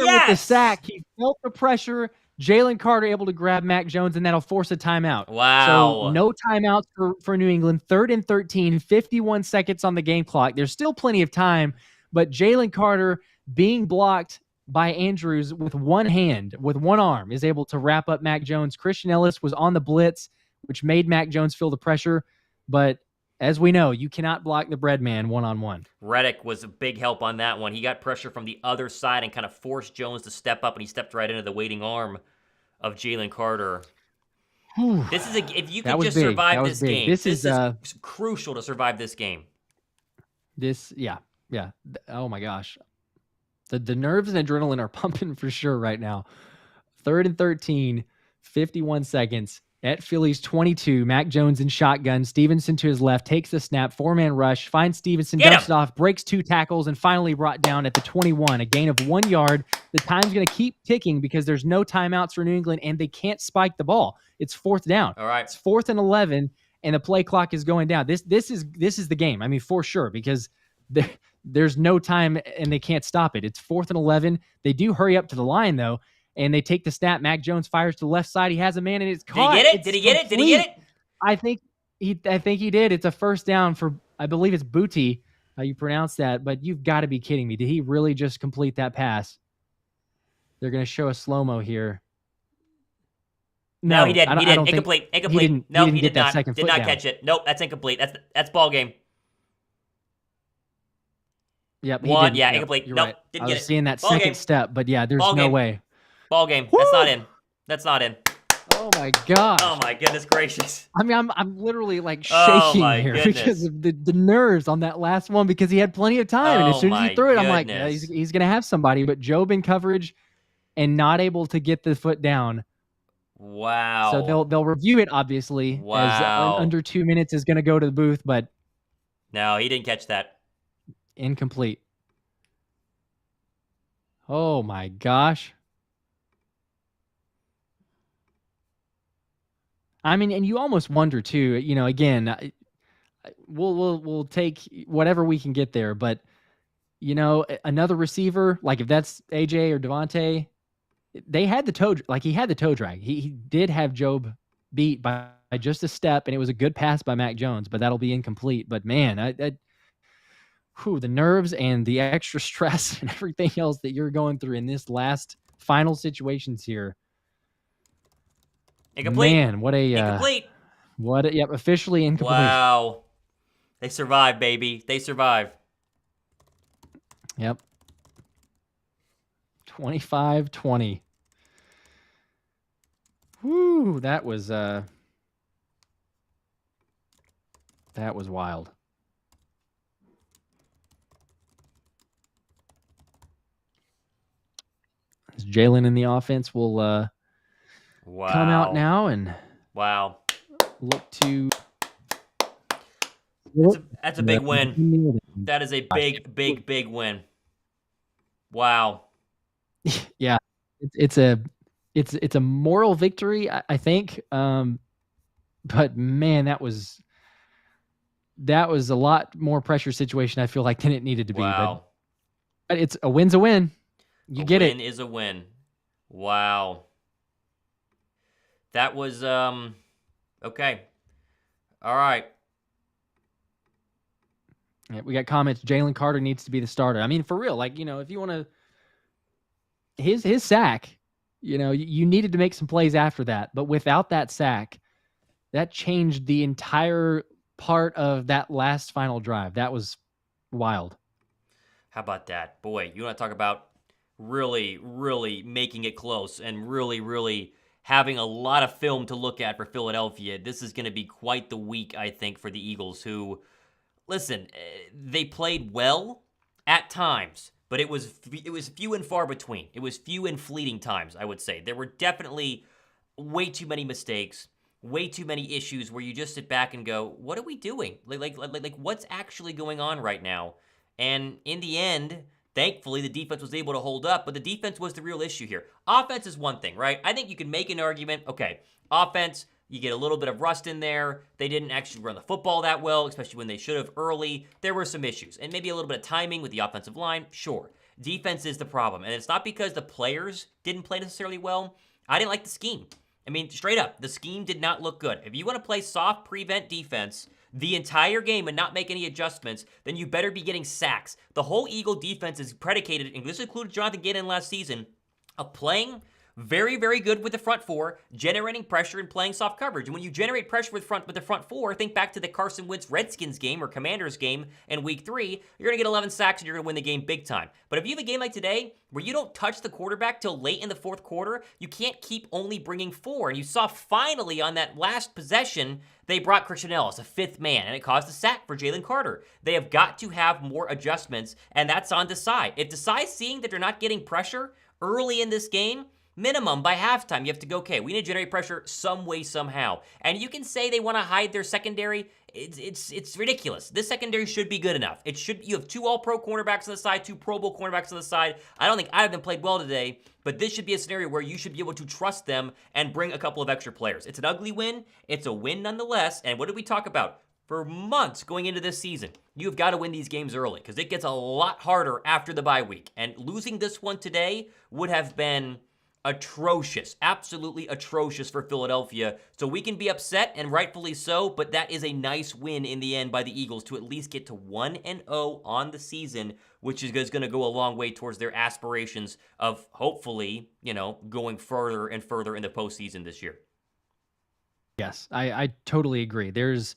With the sack. He felt the pressure. Jalen Carter able to grab Mac Jones, and that'll force a timeout. Wow. So no timeouts for New England. 3rd and 13, 51 seconds on the game clock. There's still plenty of time, but Jalen Carter being blocked by Andrews with one hand, with one arm, is able to wrap up Mac Jones. Christian Ellis was on the blitz, which made Mac Jones feel the pressure, but as we know, you cannot block the bread man one-on-one. Reddick was a big help on that one. He got pressure from the other side and kind of forced Jones to step up, and he stepped right into the waiting arm of Jalen Carter. This is if you can just survive this game. This is crucial to survive this game. Yeah. Oh my gosh. The nerves and adrenaline are pumping for sure right now. 3rd and 13, 51 seconds at Phillies 22. Mac Jones in shotgun. Stevenson to his left, takes the snap, 4-man rush, finds Stevenson, Get dumps him! it off, breaks 2 tackles, and finally brought down at the 21. A gain of 1 yard. The time's going to keep ticking because there's no timeouts for New England, and they can't spike the ball. It's 4th down. All right. It's 4th and 11, and the play clock is going down. This is the game. I mean, for sure, because there's no time and they can't stop it. It's 4th and 11. They do hurry up to the line though, and they take the snap. Mac Jones fires to the left side. He has a man and it's caught. Did he get it? Did he get it? Did he get it? I think he did. It's a first down for, I believe it's Booty, how you pronounce that, but you've got to be kidding me. Did he really just complete that pass? They're going to show a slow-mo here. No, he didn't. He didn't. Incomplete. Incomplete. No, he did not. Did not catch it. Nope, that's incomplete. That's ball game. Yep. One. Yeah, incomplete. Nope. Right. Didn't I get was it. seeing that Ball second game. step, but yeah, there's Ball no game. way. Ball game. Woo! That's not in. That's not in. Oh my gosh. Oh my goodness gracious. I mean, I'm literally like Oh, shaking my here goodness. because of the nerves on that last one because he had plenty of time. And as Oh, soon as my he threw it, I'm like, yeah, goodness. he's going to have somebody. But Job in coverage and not able to get the foot down. Wow. So they'll review it, obviously, as Wow. under 2 minutes is going to go to the booth, but No, he didn't catch that. incomplete. Oh my gosh. I mean, and you almost wonder too, you know, again, we'll take whatever we can get there, but you know, another receiver, like if that's AJ or Devonta, they had the toe, like he had the toe drag. He did have Job beat by just a step, and it was a good pass by Mac Jones, but that'll be incomplete. But man, the nerves and the extra stress and everything else that you're going through in this last final situations here. Incomplete. Man, what a incomplete. Yep, officially incomplete. Wow. They survive, baby. They survive. Yep. 25-20. Woo, that was wild. Jalen in the offense will come out now and look to. That's a big win. That is a big win. Wow. Yeah, it's a moral victory, I think. But man, that was a lot more pressure situation, I feel like, than it needed to be. Wow. But it's a win's a win. You get it. A win is a win. Wow. That was okay. All right. Yeah, we got comments. Jalen Carter needs to be the starter. I mean, for real, like, you know, if you want to, his sack, you know, you needed to make some plays after that, but without that sack, that changed the entire part of that last final drive. That was wild. How about that? Boy, you want to talk about really making it close and really having a lot of film to look at for Philadelphia. This is going to be quite the week, I think, for the Eagles, who, listen, they played well at times, but it was few and far between. It was few and fleeting times, I would say. There were definitely way too many mistakes, way too many issues where you just sit back and go, what are we doing? Like what's actually going on right now? And in the end, thankfully, the defense was able to hold up, but the defense was the real issue here. Offense is one thing, right? I think you can make an argument, okay, offense, you get a little bit of rust in there. They didn't actually run the football that well, especially when they should have early. There were some issues, and maybe a little bit of timing with the offensive line, sure. Defense is the problem, and it's not because the players didn't play necessarily well. I didn't like the scheme. I mean, straight up, the scheme did not look good. If you want to play soft prevent defense the entire game and not make any adjustments, then you better be getting sacks. The whole Eagle defense is predicated, and this included Jonathan Gainwell last season, of playing very, very good with the front four, generating pressure and playing soft coverage. And when you generate pressure with the front four, think back to the Carson Wentz Redskins game or Commanders game in week 3, you're going to get 11 sacks and you're going to win the game big time. But if you have a game like today where you don't touch the quarterback till late in the fourth quarter, you can't keep only bringing 4. And you saw finally on that last possession, they brought Christian Ellis, a 5th man, and it caused a sack for Jalen Carter. They have got to have more adjustments, and that's on Desai. If Desai's seeing that they're not getting pressure early in this game, minimum by halftime, you have to go, okay, we need to generate pressure some way, somehow. And you can say they want to hide their secondary. It's ridiculous. This secondary should be good enough. You have 2 all-pro cornerbacks on the side, 2 Pro Bowl cornerbacks on the side. I don't think either of them played well today, but this should be a scenario where you should be able to trust them and bring a couple of extra players. It's an ugly win. It's a win nonetheless. And what did we talk about? For months going into this season, you've got to win these games early because it gets a lot harder after the bye week. And losing this one today would have been atrocious, absolutely atrocious for Philadelphia. So we can be upset, and rightfully so, but that is a nice win in the end by the Eagles to at least get to 1-0 on the season, which is going to go a long way towards their aspirations of hopefully, going further and further in the postseason this year. Yes, I totally agree. There's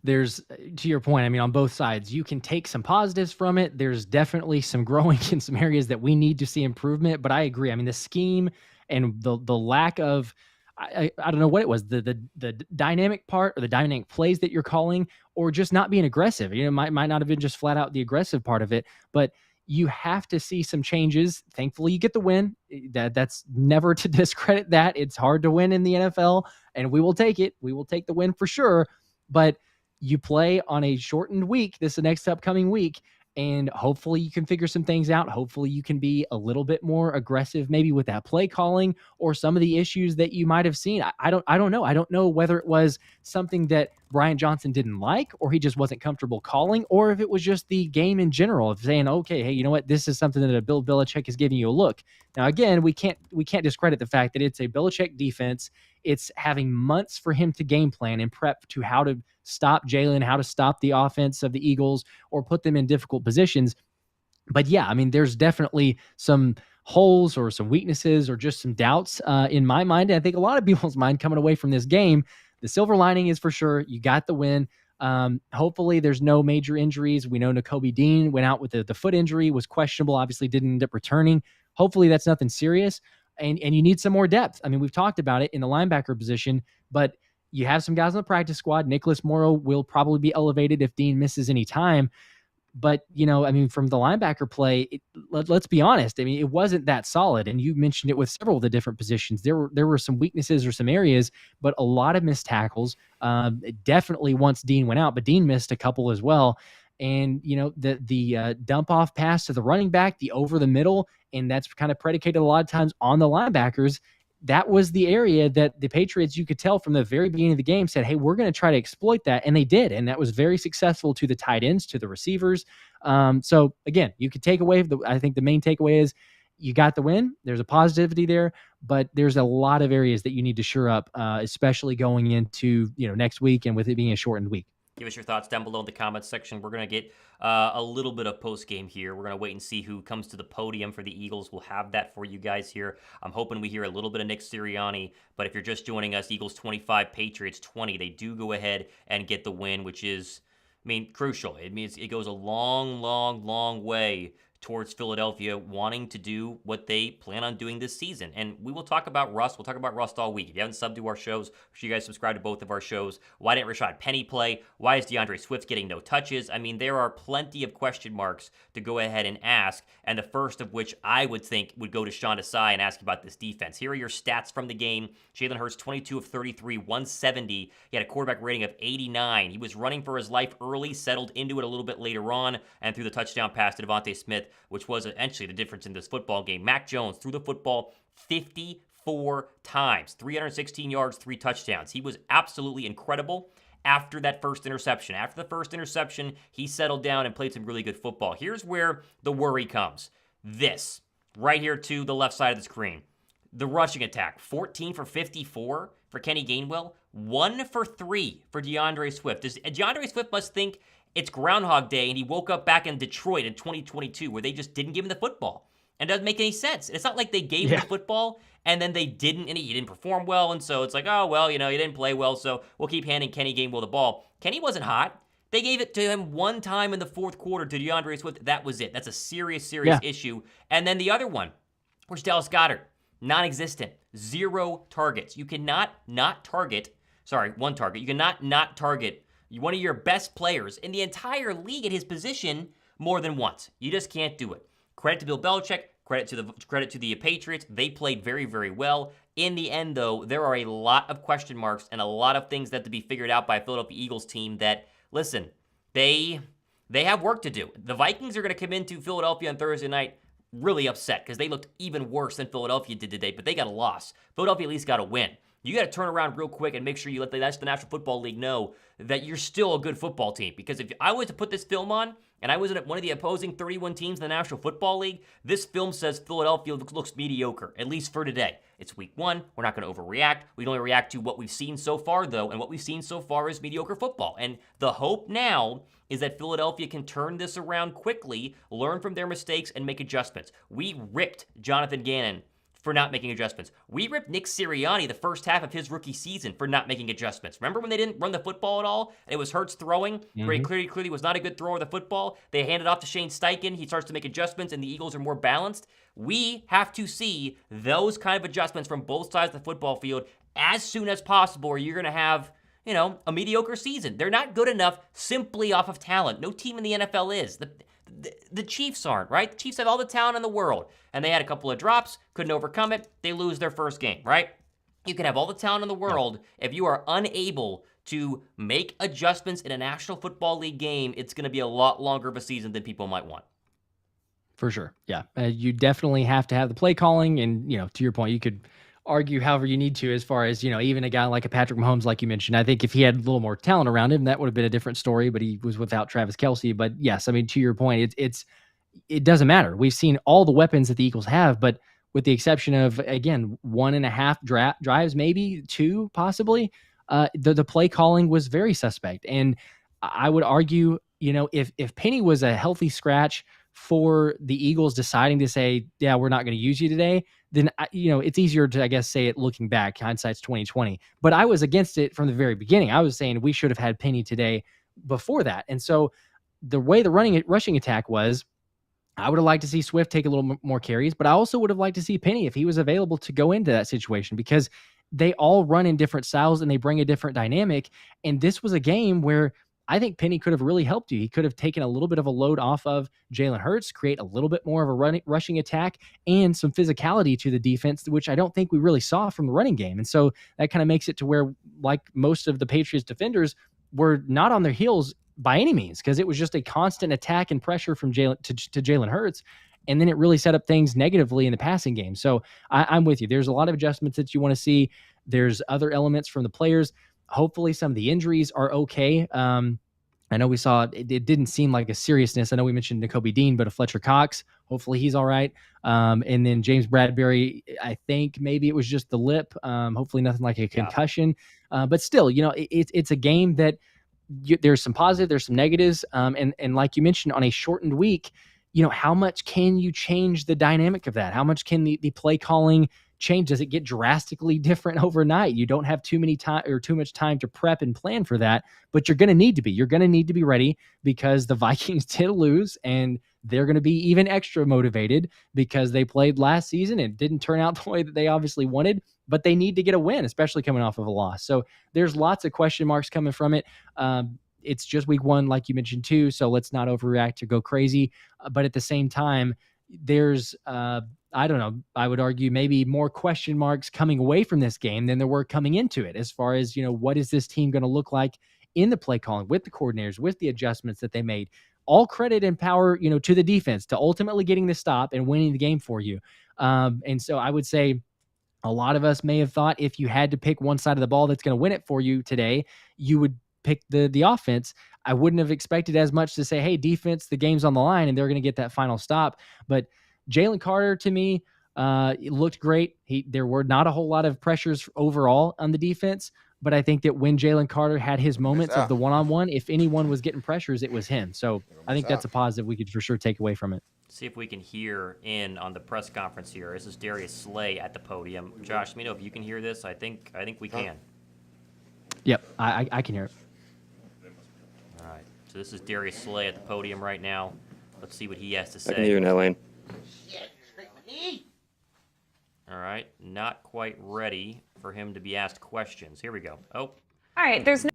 to your point, I mean, on both sides, you can take some positives from it. There's definitely some growing in some areas that we need to see improvement, but I agree. I mean, the scheme and the lack of, I don't know what it was, the dynamic part or the dynamic plays that you're calling, or just not being aggressive. Might not have been just flat out the aggressive part of it, but you have to see some changes. Thankfully, you get the win. That's never to discredit that. It's hard to win in the NFL, and we will take it. We will take the win for sure, but you play on a shortened week, this next upcoming week, and hopefully you can figure some things out. Hopefully you can be a little bit more aggressive, maybe with that play calling or some of the issues that you might have seen. I don't know. I don't know whether it was something that Brian Johnson didn't like, or he just wasn't comfortable calling, or if it was just the game in general of saying, okay, hey, you know what? This is something that a Bill Belichick is giving you a look. Now, again, we can't discredit the fact that it's a Belichick defense. It's having months for him to game plan and prep to how to stop Jalen, how to stop the offense of the Eagles or put them in difficult positions. But yeah, I mean, there's definitely some holes or some weaknesses or just some doubts in my mind. And I think a lot of people's mind coming away from this game. The silver lining is for sure you got the win. Hopefully there's no major injuries. We know Nakobe Dean went out with the foot injury, was questionable, obviously didn't end up returning. Hopefully that's nothing serious. And you need some more depth. I mean, we've talked about it in the linebacker position, but you have some guys on the practice squad. Nicholas Morrow will probably be elevated if Dean misses any time. But, I mean, from the linebacker play, let's be honest. I mean, it wasn't that solid. And you mentioned it with several of the different positions. There were some weaknesses or some areas, but a lot of missed tackles. Definitely once Dean went out, but Dean missed a couple as well. And, the dump off pass to the running back, the over the middle, and that's kind of predicated a lot of times on the linebackers. That was the area that the Patriots, you could tell from the very beginning of the game, said, hey, we're going to try to exploit that. And they did. And that was very successful to the tight ends, to the receivers. So again, you could take away, I think the main takeaway is you got the win. There's a positivity there, but there's a lot of areas that you need to shore up, especially going into, next week and with it being a shortened week. Give us your thoughts down below in the comments section. We're going to get a little bit of post-game here. We're going to wait and see who comes to the podium for the Eagles. We'll have that for you guys here. I'm hoping we hear a little bit of Nick Sirianni, but if you're just joining us, Eagles 25, Patriots 20. They do go ahead and get the win, which is, crucial. It means it goes a long, long, long way towards Philadelphia wanting to do what they plan on doing this season. And we will talk about rust. We'll talk about rust all week. If you haven't subbed to our shows, make sure you guys subscribe to both of our shows. Why didn't Rashad Penny play? Why is DeAndre Swift getting no touches? There are plenty of question marks to go ahead and ask, and the first of which I would think would go to Sean Desai and ask about this defense. Here are your stats from the game. Jalen Hurts, 22 of 33, 170. He had a quarterback rating of 89. He was running for his life early, settled into it a little bit later on, and threw the touchdown pass to Devonta Smith, which was essentially the difference in this football game. Mac Jones threw the football 54 times, 316 yards, 3 touchdowns. He was absolutely incredible after that first interception. After the first interception, he settled down and played some really good football. Here's where the worry comes. This, right here to the left side of the screen. The rushing attack, 14 for 54 for Kenny Gainwell, 1 for 3 for DeAndre Swift. DeAndre Swift must think it's Groundhog Day and he woke up back in Detroit in 2022 where they just didn't give him the football. And it doesn't make any sense. It's not like they gave him Yeah. the football and then they didn't, and he didn't perform well, and so it's like, oh, well, you didn't play well, so we'll keep handing Kenny Gainwell the ball. Kenny wasn't hot. They gave it to him one time in the fourth quarter to DeAndre Swift. That was it. That's a serious issue. And then the other one, where's Dallas Goedert? Non-existent. 0 targets. You cannot not target, 1 target. You cannot not target one of your best players in the entire league at his position more than once. You just can't do it. Credit to Bill Belichick. Credit to the Patriots. They played very, very well. In the end, though, there are a lot of question marks and a lot of things that have to be figured out by a Philadelphia Eagles team that, listen, they have work to do. The Vikings are going to come into Philadelphia on Thursday night really upset because they looked even worse than Philadelphia did today, but they got a loss. Philadelphia at least got a win. You got to turn around real quick and make sure you let the National Football League know that you're still a good football team. Because if I was to put this film on and I was one of the opposing 31 teams in the National Football League, this film says Philadelphia looks mediocre, at least for today. It's week 1. We're not going to overreact. We can only react to what we've seen so far, though, and what we've seen so far is mediocre football. And the hope now is that Philadelphia can turn this around quickly, learn from their mistakes, and make adjustments. We ripped Jonathan Gannon for not making adjustments. We ripped Nick Sirianni the first half of his rookie season for not making adjustments. Remember when they didn't run the football at all? It was Hurts throwing, where he clearly was not a good thrower of the football. They handed off to Shane Steichen. He starts to make adjustments, and the Eagles are more balanced. We have to see those kind of adjustments from both sides of the football field as soon as possible, or you're going to have a mediocre season. They're not good enough simply off of talent. No team in the NFL is. The Chiefs aren't, right? The Chiefs have all the talent in the world, and they had a couple of drops, couldn't overcome it. They lose their first game, right? You can have all the talent in the world. If you are unable to make adjustments in a National Football League game, it's going to be a lot longer of a season than people might want. For sure. Yeah. You definitely have to have the play calling. And, to your point, you could argue however you need to as far as, even a guy like a Patrick Mahomes, like you mentioned. I think if he had a little more talent around him, that would have been a different story, but he was without Travis Kelce. But yes, I mean, to your point, it doesn't matter. We've seen all the weapons that the Eagles have, but with the exception of, again, 1.5 drives, maybe 2 possibly, the play calling was very suspect. And I would argue, if Penny was a healthy scratch for the Eagles deciding to say, yeah, we're not going to use you today, then, it's easier to, I guess, say it looking back. Hindsight's 2020. But I was against it from the very beginning. I was saying we should have had Penny today before that. And so the way the rushing attack was, I would have liked to see Swift take a little more carries, but I also would have liked to see Penny if he was available to go into that situation, because they all run in different styles and they bring a different dynamic. And this was a game where I think Penny could have really helped you. He could have taken a little bit of a load off of Jalen Hurts, create a little bit more of a rushing attack and some physicality to the defense, which I don't think we really saw from the running game. And so that kind of makes it to where, like most of the Patriots defenders, were not on their heels by any means, because it was just a constant attack and pressure from Jalen to Jalen Hurts. And then it really set up things negatively in the passing game. So I'm with you. There's a lot of adjustments that you want to see. There's other elements from the players. Hopefully some of the injuries are okay. I know we saw it didn't seem like a seriousness. I know we mentioned Nakobe Dean, but a Fletcher Cox, hopefully he's all right. And then James Bradbury, I think maybe it was just the lip. Hopefully nothing like a concussion. But still, it's a game that there's some positive, there's some negatives. And like you mentioned, on a shortened week, how much can you change the dynamic of that? How much can the play calling change? Does it get drastically different overnight? You don't have too much time to prep and plan for that, but you're going to need to be. You're going to need to be ready, because the Vikings did lose, and they're going to be even extra motivated because they played last season and it didn't turn out the way that they obviously wanted, but they need to get a win, especially coming off of a loss. So there's lots of question marks coming from it. It's just week 1, like you mentioned too, so let's not overreact or go crazy. But at the same time, there's I don't know, I would argue maybe more question marks coming away from this game than there were coming into it, as far as, what is this team going to look like in the play calling, with the coordinators, with the adjustments that they made. All credit and power, to the defense, to ultimately getting the stop and winning the game for you. And so I would say a lot of us may have thought if you had to pick one side of the ball that's going to win it for you today, you would pick the offense. I wouldn't have expected as much to say, hey, defense, the game's on the line and they're going to get that final stop. But Jalen Carter, to me, it looked great. There were not a whole lot of pressures overall on the defense, but I think that when Jalen Carter had his moments of the one-on-one, if anyone was getting pressures, it was him. So I think that's a positive we could for sure take away from it. See if we can hear in on the press conference here. This is Darius Slay at the podium. Josh, let me know if you can hear this. I think we can. Yep, I can hear it. All right. So this is Darius Slay at the podium right now. Let's see what he has to say. I can hear you now, Lane. All right. Not quite ready for him to be asked questions. Here we go. Oh. All right. There's no.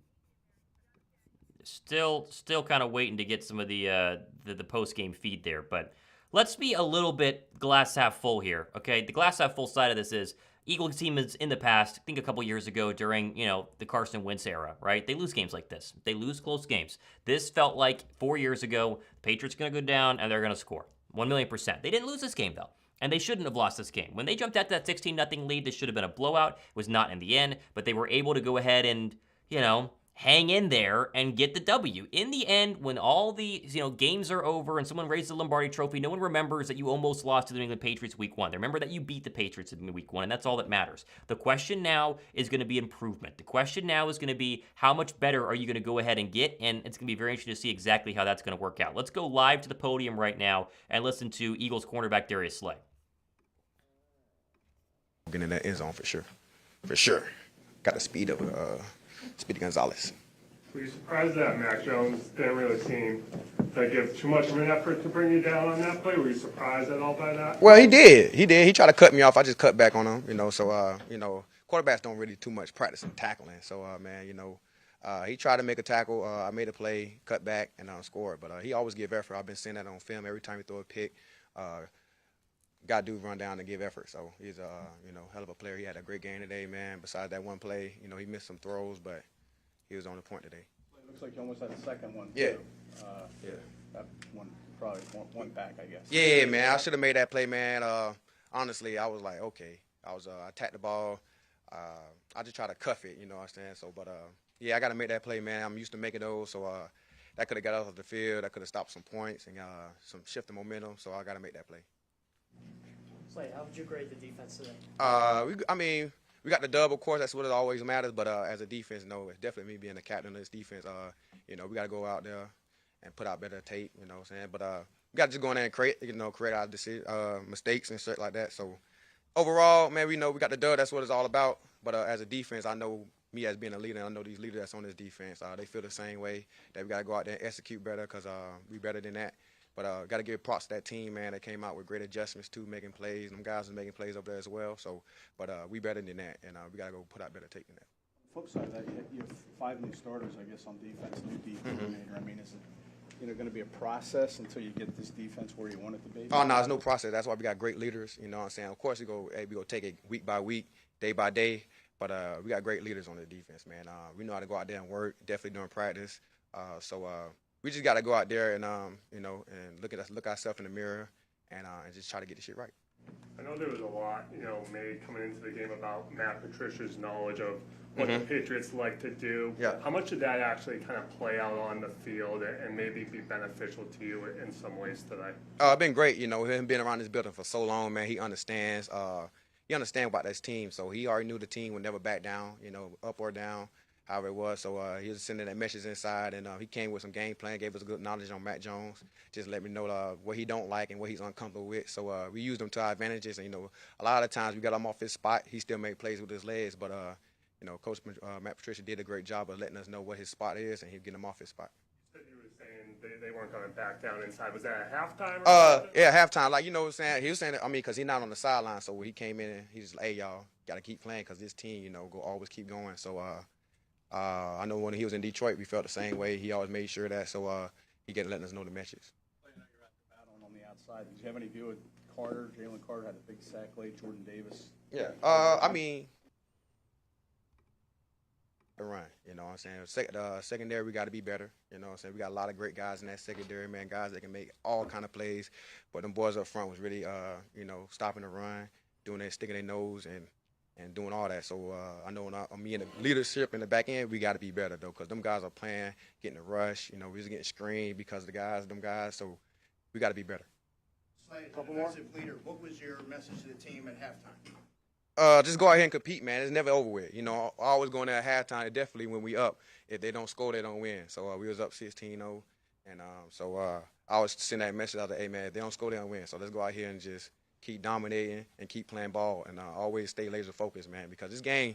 Still kind of waiting to get some of the post-game feed there, but let's be a little bit glass half full here, okay? The glass half full side of this is Eagles team is in the past, I think a couple years ago during, the Carson Wentz era, right? They lose games like this. They lose close games. This felt like 4 years ago, the Patriots are going to go down and they're going to score. 1,000,000%. They didn't lose this game, though. And they shouldn't have lost this game. When they jumped out to that 16-0 lead, this should have been a blowout. It was not in the end, but they were able to go ahead and, hang in there and get the W. In the end, when all the games are over and someone raises the Lombardi Trophy, no one remembers that you almost lost to the New England Patriots week 1. They remember that you beat the Patriots in week 1, and that's all that matters. The question now is going to be improvement. The question now is going to be how much better are you going to go ahead and get, and it's going to be very interesting to see exactly how that's going to work out. Let's go live to the podium right now and listen to Eagles cornerback Darius Slay. Getting in that end zone for sure. For sure. Got the speed of Speedy Gonzalez. Were you surprised that Mac Jones didn't really seem to give too much of an effort to bring you down on that play? Were you surprised at all by that? Well, he did. He tried to cut me off. I just cut back on him, So, quarterbacks don't really too much practice in tackling. So, he tried to make a tackle. I made a play, cut back, and scored. But he always give effort. I've been seeing that on film every time he throw a pick. Got to run down and give effort. So he's a hell of a player. He had a great game today, man. Besides that one play, he missed some throws, but he was on the point today. It looks like you almost had a second one. Yeah. Too. Yeah. That one probably one back, I guess. Yeah, man. I should have made that play, man. Honestly, I was like, okay. I tapped the ball. I just try to cuff it, you know what I'm saying? So, but I got to make that play, man. I'm used to making those, so that could have got us off the field. That could have stopped some points and some shift of momentum. So I got to make that play. Slay, how would you grade the defense today? We got the dub, of course. That's what it always matters. But as a defense, no, it's definitely me being the captain of this defense. We got to go out there and put out better tape. You know what I'm saying? But we got to just go in there and create our mistakes and shit like that. So overall, man, we know we got the dub. That's what it's all about. But as a defense, I know me as being a leader, I know these leaders that's on this defense. They feel the same way. That we got to go out there and execute better because we better than that. But got to give props to that team, man, that came out with great adjustments too, making plays. Them guys are making plays over there as well. So, but we better than that, and we got to go put out better tape than that. Flip side of that, you have 5 new starters, I guess, on defense, new D coordinator. I mean, is it going to be a process until you get this defense where you want it to be? Oh, no, it's no process. That's why we got great leaders, you know what I'm saying? Of course, we go take it week by week, day by day, but we got great leaders on the defense, man. We know how to go out there and work, definitely during practice. We just got to go out there and and look ourselves in the mirror and just try to get the shit right. I know there was a lot, made coming into the game about Matt Patricia's knowledge of what the Patriots like to do. Yeah. How much did that actually kind of play out on the field and maybe be beneficial to you in some ways today? It's been great, him being around this building for so long, man. He understands. He understands about this team, so he already knew the team would never back down, up or down. However it was, so he was sending that message inside, and he came with some game plan, gave us good knowledge on Mac Jones, just let me know what he don't like and what he's uncomfortable with. So we used him to our advantages, and a lot of times we got him off his spot. He still made plays with his legs, but Coach Matt Patricia did a great job of letting us know what his spot is, and he'd get him off his spot. You said you were saying they weren't going to back down inside. Was that at halftime? Yeah, halftime. Like, what I'm saying? He was saying, because he's not on the sideline, so when he came in, and he just like, hey, y'all, got to keep playing because this team, go always keep going. So, I know when he was in Detroit, we felt the same way. He always made sure that, so he getting letting us know the message. I know you're at the battle on the outside. Did you have any view of Carter? Jalen Carter had a big sack late. Jordan Davis. Yeah. The run. You know what I'm saying? Secondary, we got to be better. You know what I'm saying? We got a lot of great guys in that secondary, man. Guys that can make all kind of plays. But them boys up front was really, stopping the run, sticking their nose and doing all that. So I know me and the leadership in the back end, we got to be better, though, because them guys are playing, getting a rush. We was getting screened because of them guys. So we got to be better. Slay, as a defensive leader, what was your message to the team at halftime? Just go out here and compete, man. It's never over with. Always going there at halftime. Definitely when we up, if they don't score, they don't win. So we was up 16-0, And so I always send that message out to, hey, man, if they don't score, they don't win. So let's go out here and just keep dominating and keep playing ball and always stay laser focused, man, because this game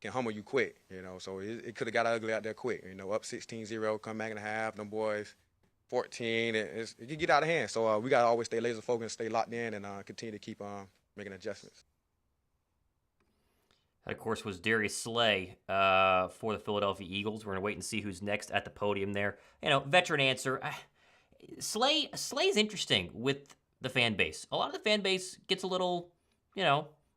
can humble you quick, So it could have got ugly out there quick, up 16-0, come back in the half, them boys 14, it can get out of hand. So we got to always stay laser focused, stay locked in, and continue to keep making adjustments. That, of course, was Darius Slay for the Philadelphia Eagles. We're going to wait and see who's next at the podium there. Veteran answer. Slay's interesting with the fan base. A lot of the fan base gets a little,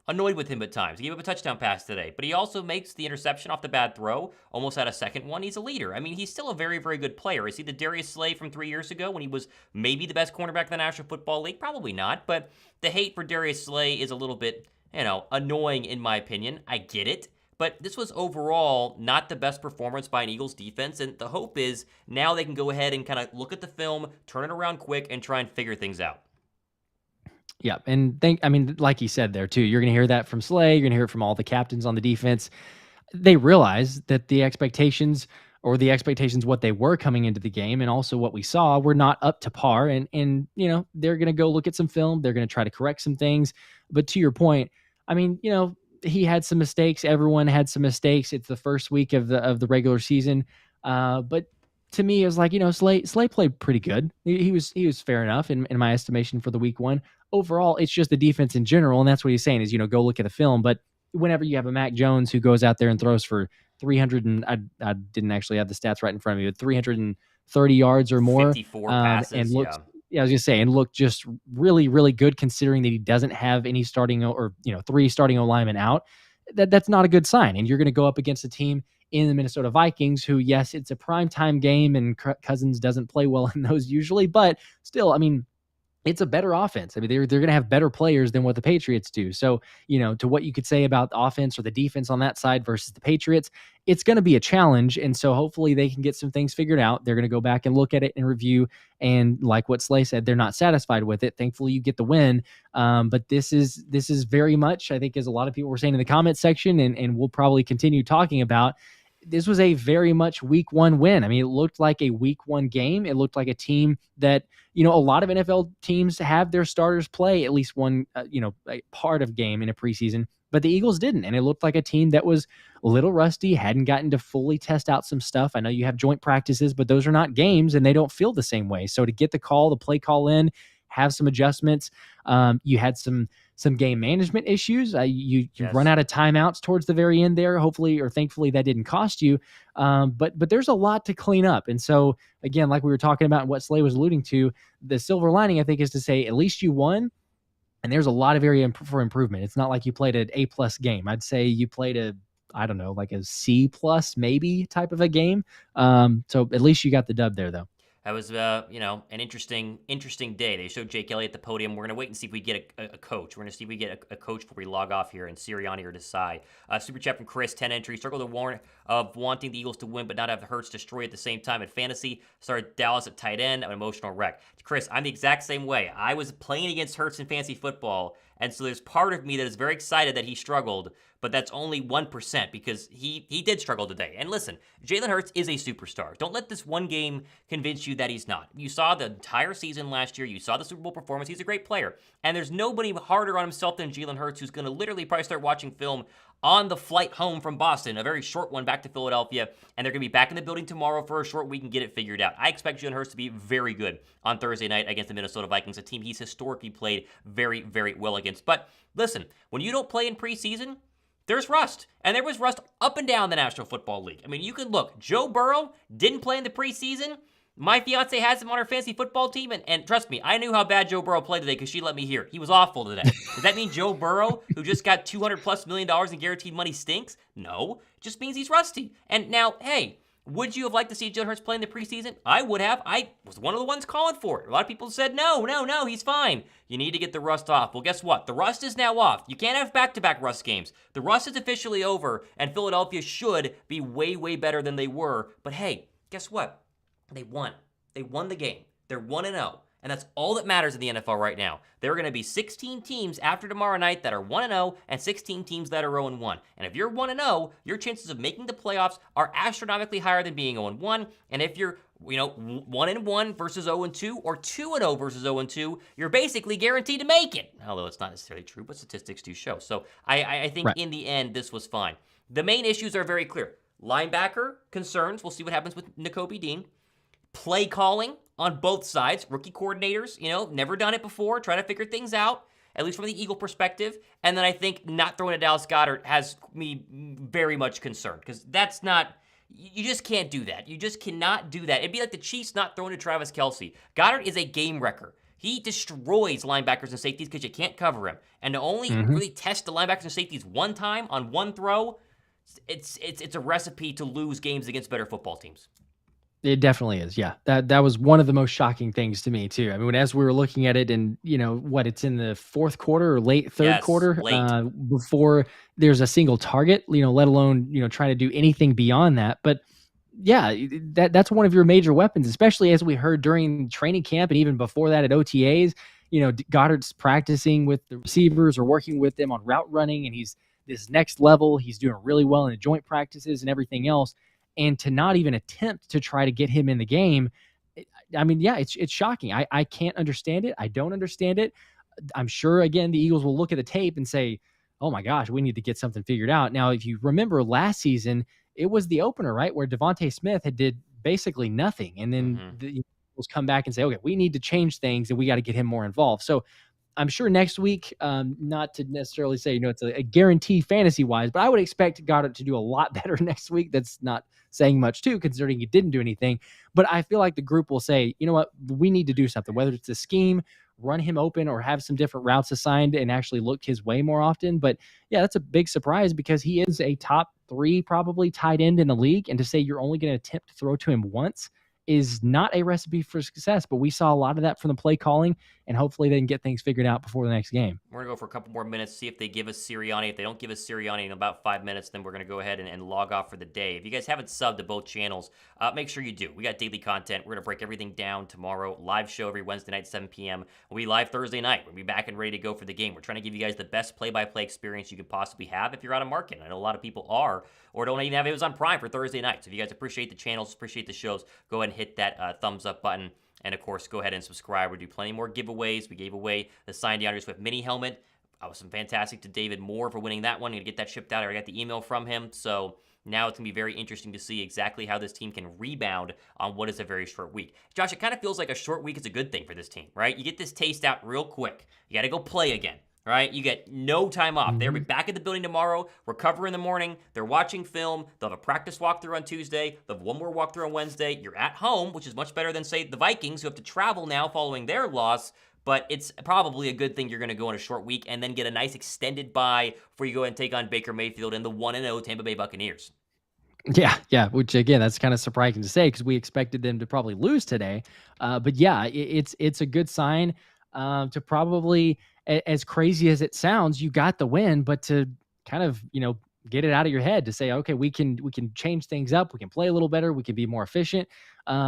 annoyed with him at times. He gave up a touchdown pass today, but he also makes the interception off the bad throw, almost had a second one. He's a leader. I mean, he's still a very, very good player. Is he the Darius Slay from 3 years ago when he was maybe the best cornerback in the National Football League? Probably not, but the hate for Darius Slay is a little bit, annoying in my opinion. I get it. But this was overall not the best performance by an Eagles defense, and the hope is now they can go ahead and kind of look at the film, turn it around quick, and try and figure things out. Yeah, and like you said there too, you're going to hear that from Slay, you're going to hear it from all the captains on the defense. They realize that the expectations what they were coming into the game and also what we saw were not up to par, and they're going to go look at some film, they're going to try to correct some things. But to your point, he had some mistakes, everyone had some mistakes. It's the first week of the regular season. But to me, it was like, Slay played pretty good. He was fair enough in my estimation for the week one. Overall, it's just the defense in general, and that's what he's saying is, go look at the film. But whenever you have a Mac Jones who goes out there and throws for 300 and I didn't actually have the stats right in front of me, but 330 yards or more, 54 passes, and looks, I was gonna say, and looked just really, really good considering that he doesn't have any starting or 3 starting O linemen out. That's not a good sign, and you're going to go up against a team in the Minnesota Vikings who, yes, it's a primetime game, and Cousins doesn't play well in those usually, but still, it's a better offense. They're going to have better players than what the Patriots do. So, to what you could say about the offense or the defense on that side versus the Patriots, it's going to be a challenge. And so hopefully they can get some things figured out. They're going to go back and look at it and review. And like what Slay said, they're not satisfied with it. Thankfully, you get the win. But this is very much, I think, as a lot of people were saying in the comment section, and we'll probably continue talking about, this was a very much week one win. It looked like a week one game. It looked like a team that, a lot of NFL teams have their starters play at least one, a part of game in a preseason, but the Eagles didn't. And it looked like a team that was a little rusty, hadn't gotten to fully test out some stuff. I know you have joint practices, but those are not games and they don't feel the same way. So to get the play call in, have some adjustments. You had some game management issues. You run out of timeouts towards the very end there. Hopefully or thankfully that didn't cost you. But there's a lot to clean up. And so again, like we were talking about and what Slay was alluding to, the silver lining, I think, is to say at least you won. And there's a lot of area for improvement. It's not like you played an A+ game. I'd say you played like a C+ maybe type of a game. So at least you got the dub there though. That was, an interesting day. They showed Jake Elliott at the podium. We're going to wait and see if we get a coach. We're going to see if we get a coach before we log off here, and Sirianni or Desai. Super chat from Chris, 10 entries. Struggled to warn of wanting the Eagles to win, but not have the Hurts destroy at the same time at fantasy. Started Dallas at tight end. I'm an emotional wreck. Chris, I'm the exact same way. I was playing against Hurts in fantasy football, and so there's part of me that is very excited that he struggled, but that's only 1% because he did struggle today. And listen, Jalen Hurts is a superstar. Don't let this one game convince you that he's not. You saw the entire season last year. You saw the Super Bowl performance. He's a great player. And there's nobody harder on himself than Jalen Hurts, who's going to literally probably start watching film on the flight home from Boston, a very short one back to Philadelphia, and they're going to be back in the building tomorrow for a short week and get it figured out. I expect Jalen Hurts to be very good on Thursday night against the Minnesota Vikings, a team he's historically played very, very well against. But listen, when you don't play in preseason, there's rust. And there was rust up and down the National Football League. You can look. Joe Burrow didn't play in the preseason. My fiance has him on her fantasy football team, and trust me, I knew how bad Joe Burrow played today because she let me hear. He was awful today. Does that mean Joe Burrow, who just got $200+ million in guaranteed money, stinks? No. It just means he's rusty. And now, hey, would you have liked to see Jalen Hurts play in the preseason? I would have. I was one of the ones calling for it. A lot of people said, no, he's fine. You need to get the rust off. Well, guess what? The rust is now off. You can't have back-to-back rust games. The rust is officially over, and Philadelphia should be way, way better than they were. But hey, guess what? They won. They won the game. They're 1-0. And that's all that matters in the NFL right now. There are going to be 16 teams after tomorrow night that are 1-0 and 16 teams that are 0-1. And if you're 1-0, your chances of making the playoffs are astronomically higher than being 0-1. And if you're 1-1 versus 0-2 or 2-0 versus 0-2, you're basically guaranteed to make it. Although it's not necessarily true, but statistics do show. So I think Right. in the end, this was fine. The main issues are very clear. Linebacker concerns. We'll see what happens with Nakobe Dean. Play calling on both sides. Rookie coordinators, never done it before, trying to figure things out, at least from the Eagle perspective. And then I think not throwing to Dallas Goedert has me very much concerned because that's not. You just can't do that. You just cannot do that. It'd be like the Chiefs not throwing to Travis Kelce. Goddard is a game wrecker. He destroys linebackers and safeties because you can't cover him. And to only really test the linebackers and safeties one time on one throw, it's a recipe to lose games against better football teams. It definitely is. Yeah. That was one of the most shocking things to me too. I mean, as we were looking at it and it's in the fourth quarter or late third quarter, before there's a single target, let alone, trying to do anything beyond that. But yeah, that's one of your major weapons, especially as we heard during training camp and even before that at OTAs, Goddard's practicing with the receivers or working with them on route running. And he's this next level. He's doing really well in the joint practices and everything else. And to not even attempt to try to get him in the game, I mean, yeah, it's shocking. I can't understand it. I don't understand it. I'm sure, again, the Eagles will look at the tape and say, oh my gosh, we need to get something figured out. Now, if you remember last season, it was the opener, right, where Devonta Smith did basically nothing. And then the Eagles come back and say, okay, we need to change things and we got to get him more involved. So I'm sure next week, not to necessarily say, it's a guarantee fantasy-wise, but I would expect Goddard to do a lot better next week. That's not saying much, too, considering he didn't do anything. But I feel like the group will say, you know what, we need to do something, whether it's a scheme, run him open, or have some different routes assigned and actually look his way more often. But, yeah, that's a big surprise because he is a top 3 probably tight end in the league. And to say you're only going to attempt to throw to him once is not a recipe for success, but we saw a lot of that from the play calling, and hopefully they can get things figured out before the next game. We're going to go for a couple more minutes, see if they give us Sirianni. If they don't give us Sirianni in about 5 minutes, then we're going to go ahead and log off for the day. If you guys haven't subbed to both channels, make sure you do. We got daily content. We're going to break everything down tomorrow. Live show every Wednesday night, 7 p.m. We'll be live Thursday night. We'll be back and ready to go for the game. We're trying to give you guys the best play-by-play experience you could possibly have if you're out of market. I know a lot of people are, or don't even have Amazon Prime for Thursday night. So if you guys appreciate the channels, appreciate the shows, go ahead and hit that thumbs up button. And of course, go ahead and subscribe. We do plenty more giveaways. We gave away the signed DeAndre Swift mini helmet. I was fantastic to David Moore for winning that one. I'm going to get that shipped out. I got the email from him. So now it's going to be very interesting to see exactly how this team can rebound on what is a very short week. Josh, it kind of feels like a short week is a good thing for this team, right? You get this taste out real quick. You got to go play again. Right? You get no time off. They'll be back at the building tomorrow, recover in the morning. They're watching film. They'll have a practice walkthrough on Tuesday. They'll have one more walkthrough on Wednesday. You're at home, which is much better than, say, the Vikings, who have to travel now following their loss. But it's probably a good thing you're going to go on a short week and then get a nice extended bye before you go and take on Baker Mayfield and the 1-0 Tampa Bay Buccaneers. Yeah, which again, that's kind of surprising to say because we expected them to probably lose today. But yeah, it's a good sign to probably, as crazy as it sounds, you got the win, but to kind of, get it out of your head to say, okay, we can change things up. We can play a little better. We can be more efficient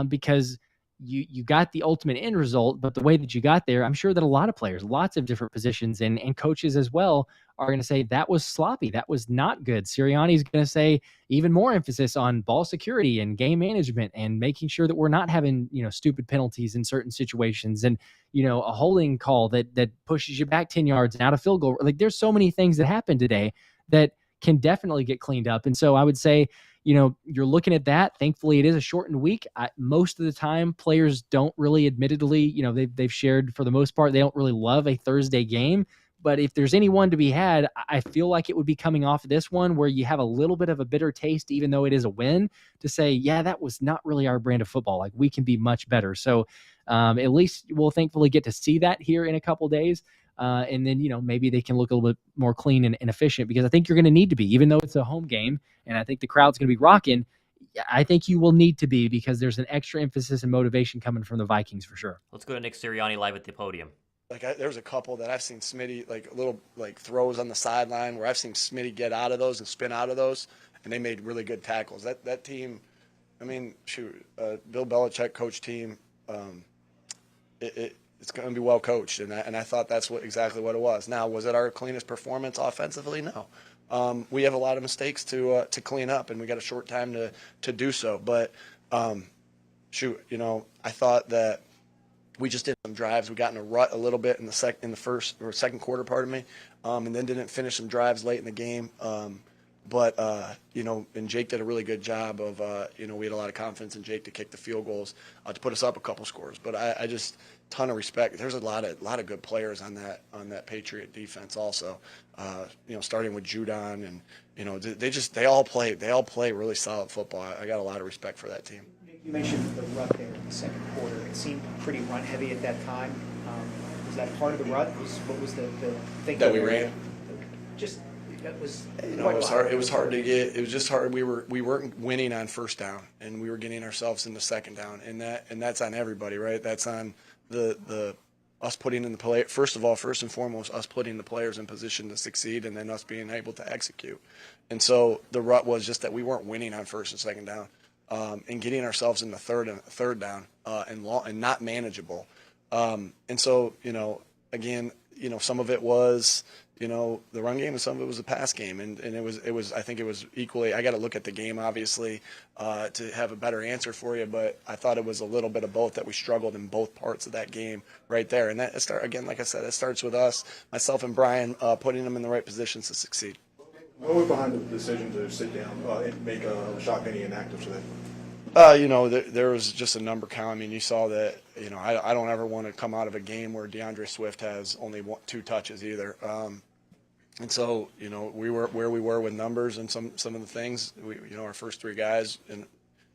because you got the ultimate end result. But the way that you got there, I'm sure that a lot of players, lots of different positions and coaches as well are going to say that was sloppy. That was not good. Sirianni's going to say even more emphasis on ball security and game management and making sure that we're not having, stupid penalties in certain situations and, a holding call that pushes you back 10 yards and out of field goal. Like there's so many things that happened today that can definitely get cleaned up. And so I would say, you're looking at that. Thankfully, it is a shortened week. Most of the time, players don't really, admittedly, they've shared for the most part, they don't really love a Thursday game. But if there's any one to be had, I feel like it would be coming off of this one where you have a little bit of a bitter taste, even though it is a win, to say, yeah, that was not really our brand of football. Like we can be much better. So at least we'll thankfully get to see that here in a couple days. And then, maybe they can look a little bit more clean and efficient because I think you're going to need to be, even though it's a home game and I think the crowd's going to be rocking. I think you will need to be because there's an extra emphasis and motivation coming from the Vikings for sure. Let's go to Nick Sirianni live at the podium. There's a couple that I've seen Smitty, little throws on the sideline where I've seen Smitty get out of those and spin out of those, and they made really good tackles. That team, Bill Belichick coach team, it's going to be well coached, and I thought that's exactly what it was. Now, was it our cleanest performance offensively? No. We have a lot of mistakes to clean up, and we got a short time to do so. But I thought that we just did some drives. We got in a rut a little bit in the second quarter, pardon me, and then didn't finish some drives late in the game. But and Jake did a really good job of, we had a lot of confidence in Jake to kick the field goals to put us up a couple scores. But I just ton of respect. There's a lot of good players on that Patriot defense also. Starting with Judon and they all play really solid football. I got a lot of respect for that team. You mentioned the rut there in the second quarter. It seemed pretty run heavy at that time. Was that part of the rut? What was the thing that we ran? Just that was. It was hard. It was hard to get. It was just hard. We weren't winning on first down, and we were getting ourselves into second down, and that's on everybody, right? That's on the us putting in the play. First and foremost, us putting the players in position to succeed, and then us being able to execute. And so the rut was just that we weren't winning on first and second down. And getting ourselves in the third down and not manageable. And so, again, some of it was, the run game and some of it was the pass game. And it was I think it was equally, I got to look at the game, obviously, to have a better answer for you. But I thought it was a little bit of both, that we struggled in both parts of that game right there. And again, like I said, it starts with us, myself and Brian, putting them in the right positions to succeed. What was behind the decision to sit down and make Shotgunny inactive today? There was just a number count. I mean, you saw that, I don't ever want to come out of a game where DeAndre Swift has only 2 touches either. And so, we were where we were with numbers and some of the things. Our first 3 guys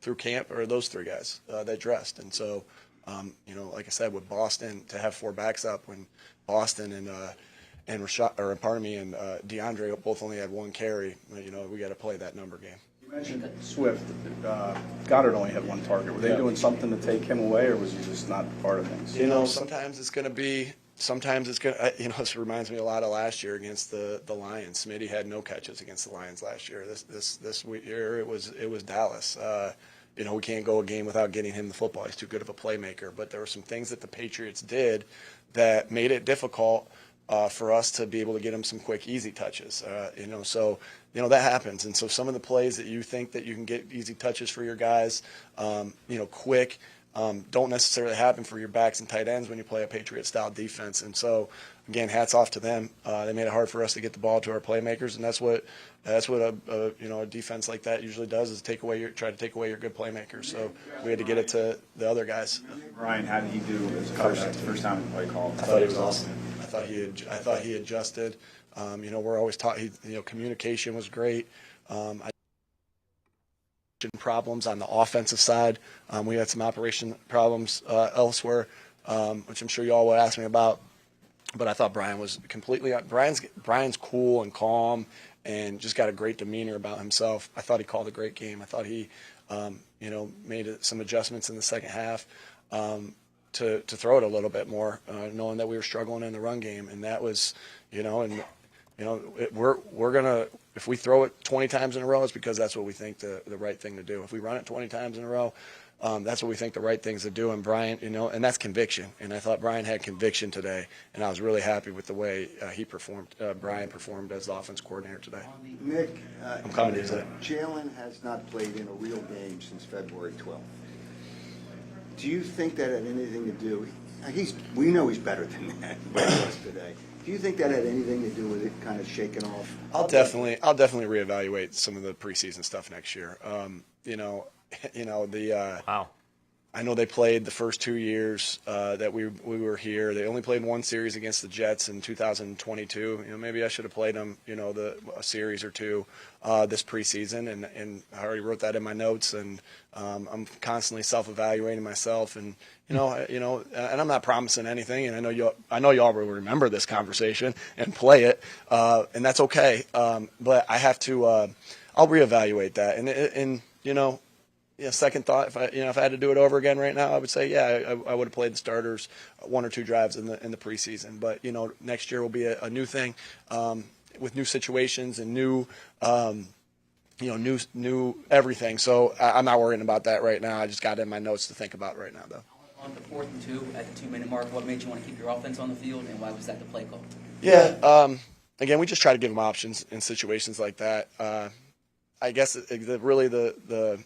through camp are those 3 guys that dressed. And so, like I said, with Boston, to have 4 backs up when Boston and DeAndre both only had 1 carry, we got to play that number game. You mentioned Swift. Goddard only had 1 target. Were they doing something to take him away, or was he just not part of things? Sometimes it's going to be. Sometimes it's going to. This reminds me a lot of last year against the Lions. Smitty had no catches against the Lions last year. This year it was Dallas. We can't go a game without getting him the football. He's too good of a playmaker. But there were some things that the Patriots did that made it difficult for us to be able to get him some quick, easy touches. So that happens. And so some of the plays that you think that you can get easy touches for your guys, quick, don't necessarily happen for your backs and tight ends when you play a Patriot-style defense. And so, again, hats off to them. They made it hard for us to get the ball to our playmakers, and that's what a defense like that usually does, is try to take away your good playmakers. So we had to get it to the other guys. Ryan, how did he do as a first time in play call? I thought he was awesome. I thought he adjusted. We're always taught. Communication was great. Problems on the offensive side. We had some operation problems elsewhere, which I'm sure you all would ask me about. But I thought Brian was Brian's cool and calm and just got a great demeanor about himself. I thought he called a great game. I thought he, made some adjustments in the second half to throw it a little bit more, knowing that we were struggling in the run game. And that was, we're gonna, if we throw it 20 times in a row, it's because that's what we think the right thing to do. If we run it 20 times in a row, that's what we think the right things to do. And Brian, and that's conviction. And I thought Brian had conviction today, and I was really happy with the way he performed. Brian performed as the offense coordinator today. Nick, I'm coming to you. Jalen has not played in a real game since February 12th. Do you think that had anything to do? We know he's better than that, but he was today. Do you think that had anything to do with it kind of shaking off? I'll definitely reevaluate some of the preseason stuff next year. Wow. I know they played the first 2 years that we were here. They only played 1 series against the Jets in 2022. Maybe I should have played them, a series or 2 this preseason, and I already wrote that in my notes. And I'm constantly self-evaluating myself, and and I'm not promising anything. And I know y'all will remember this conversation and play it, and that's okay. But I have to, I'll reevaluate that, and second thought, if I had to do it over again right now, I would say, I would have played the starters 1 or 2 drives in the preseason. But next year will be a new thing, with new situations and new everything. So I'm not worrying about that right now. I just got it in my notes to think about right now, though. On the 4th and 2 at the 2-minute mark, what made you want to keep your offense on the field, and why was that the play call? Yeah, again, we just try to give them options in situations like that. I guess really the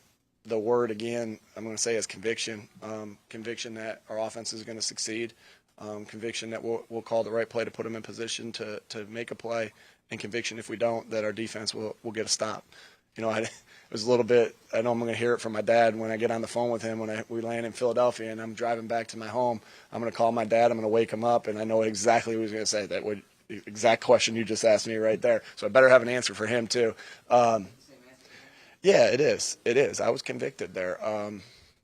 the word again, I'm going to say is conviction. Conviction that our offense is going to succeed. Conviction that we'll call the right play to put them in position to make a play, and conviction if we don't that our defense will get a stop. You know, it was a little bit. I know I'm going to hear it from my dad when I get on the phone with him when we land in Philadelphia and I'm driving back to my home. I'm going to call my dad. I'm going to wake him up, and I know exactly what he's going to say. That would the exact question you just asked me right there. So I better have an answer for him too. Yeah, it is. It is. I was convicted there.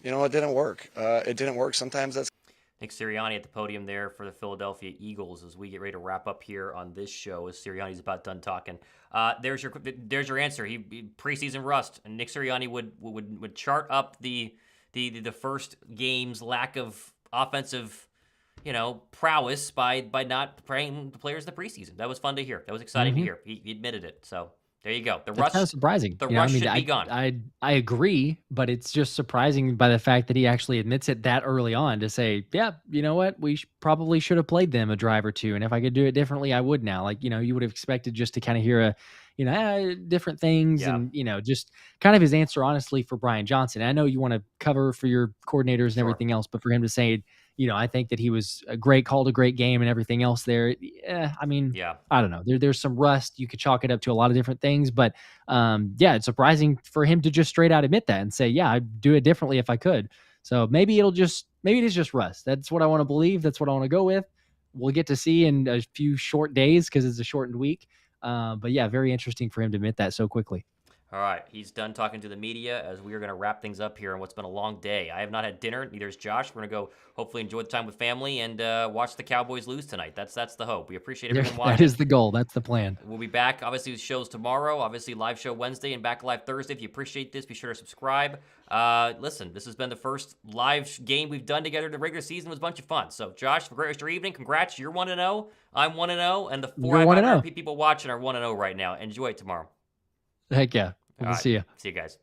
You know, it didn't work. It didn't work. Sometimes that's. Nick Sirianni at the podium there for the Philadelphia Eagles as we get ready to wrap up here on this show as Sirianni's about done talking. There's your answer. He preseason rust, and Nick Sirianni would chart up the first game's lack of offensive, prowess by not playing the players in the preseason. That was fun to hear. That was exciting to hear. He admitted it. So there you go. That's kind of surprising. The rush should be gone. I agree, but it's just surprising by the fact that he actually admits it that early on to say, yeah, you know what? We probably should have played them a drive or two. And if I could do it differently, I would now. Like, you would have expected just to kind of hear different things and, just kind of his answer, honestly, for Brian Johnson. I know you want to cover for your coordinators and everything else, but for him to say, I think that he was called a great game and everything else there. I don't know. There's some rust. You could chalk it up to a lot of different things, but it's surprising for him to just straight out admit that and say, yeah, I'd do it differently if I could. So maybe it is just rust. That's what I want to believe. That's what I want to go with. We'll get to see in a few short days because it's a shortened week. But yeah, very interesting for him to admit that so quickly. All right, he's done talking to the media as we are going to wrap things up here on what's been a long day. I have not had dinner, neither has Josh. We're going to go hopefully enjoy the time with family and watch the Cowboys lose tonight. That's the hope. We appreciate everyone watching. That is the goal. That's the plan. We'll be back, obviously, with shows tomorrow, obviously live show Wednesday and back live Thursday. If you appreciate this, be sure to subscribe. Listen, this has been the first live game we've done together. The regular season was a bunch of fun. So, Josh, have a great rest of your evening. Congrats. You're 1-0. I'm 1-0. And the 4 people watching are 1-0 right now. Enjoy it tomorrow. Heck yeah. We'll see you. See you guys.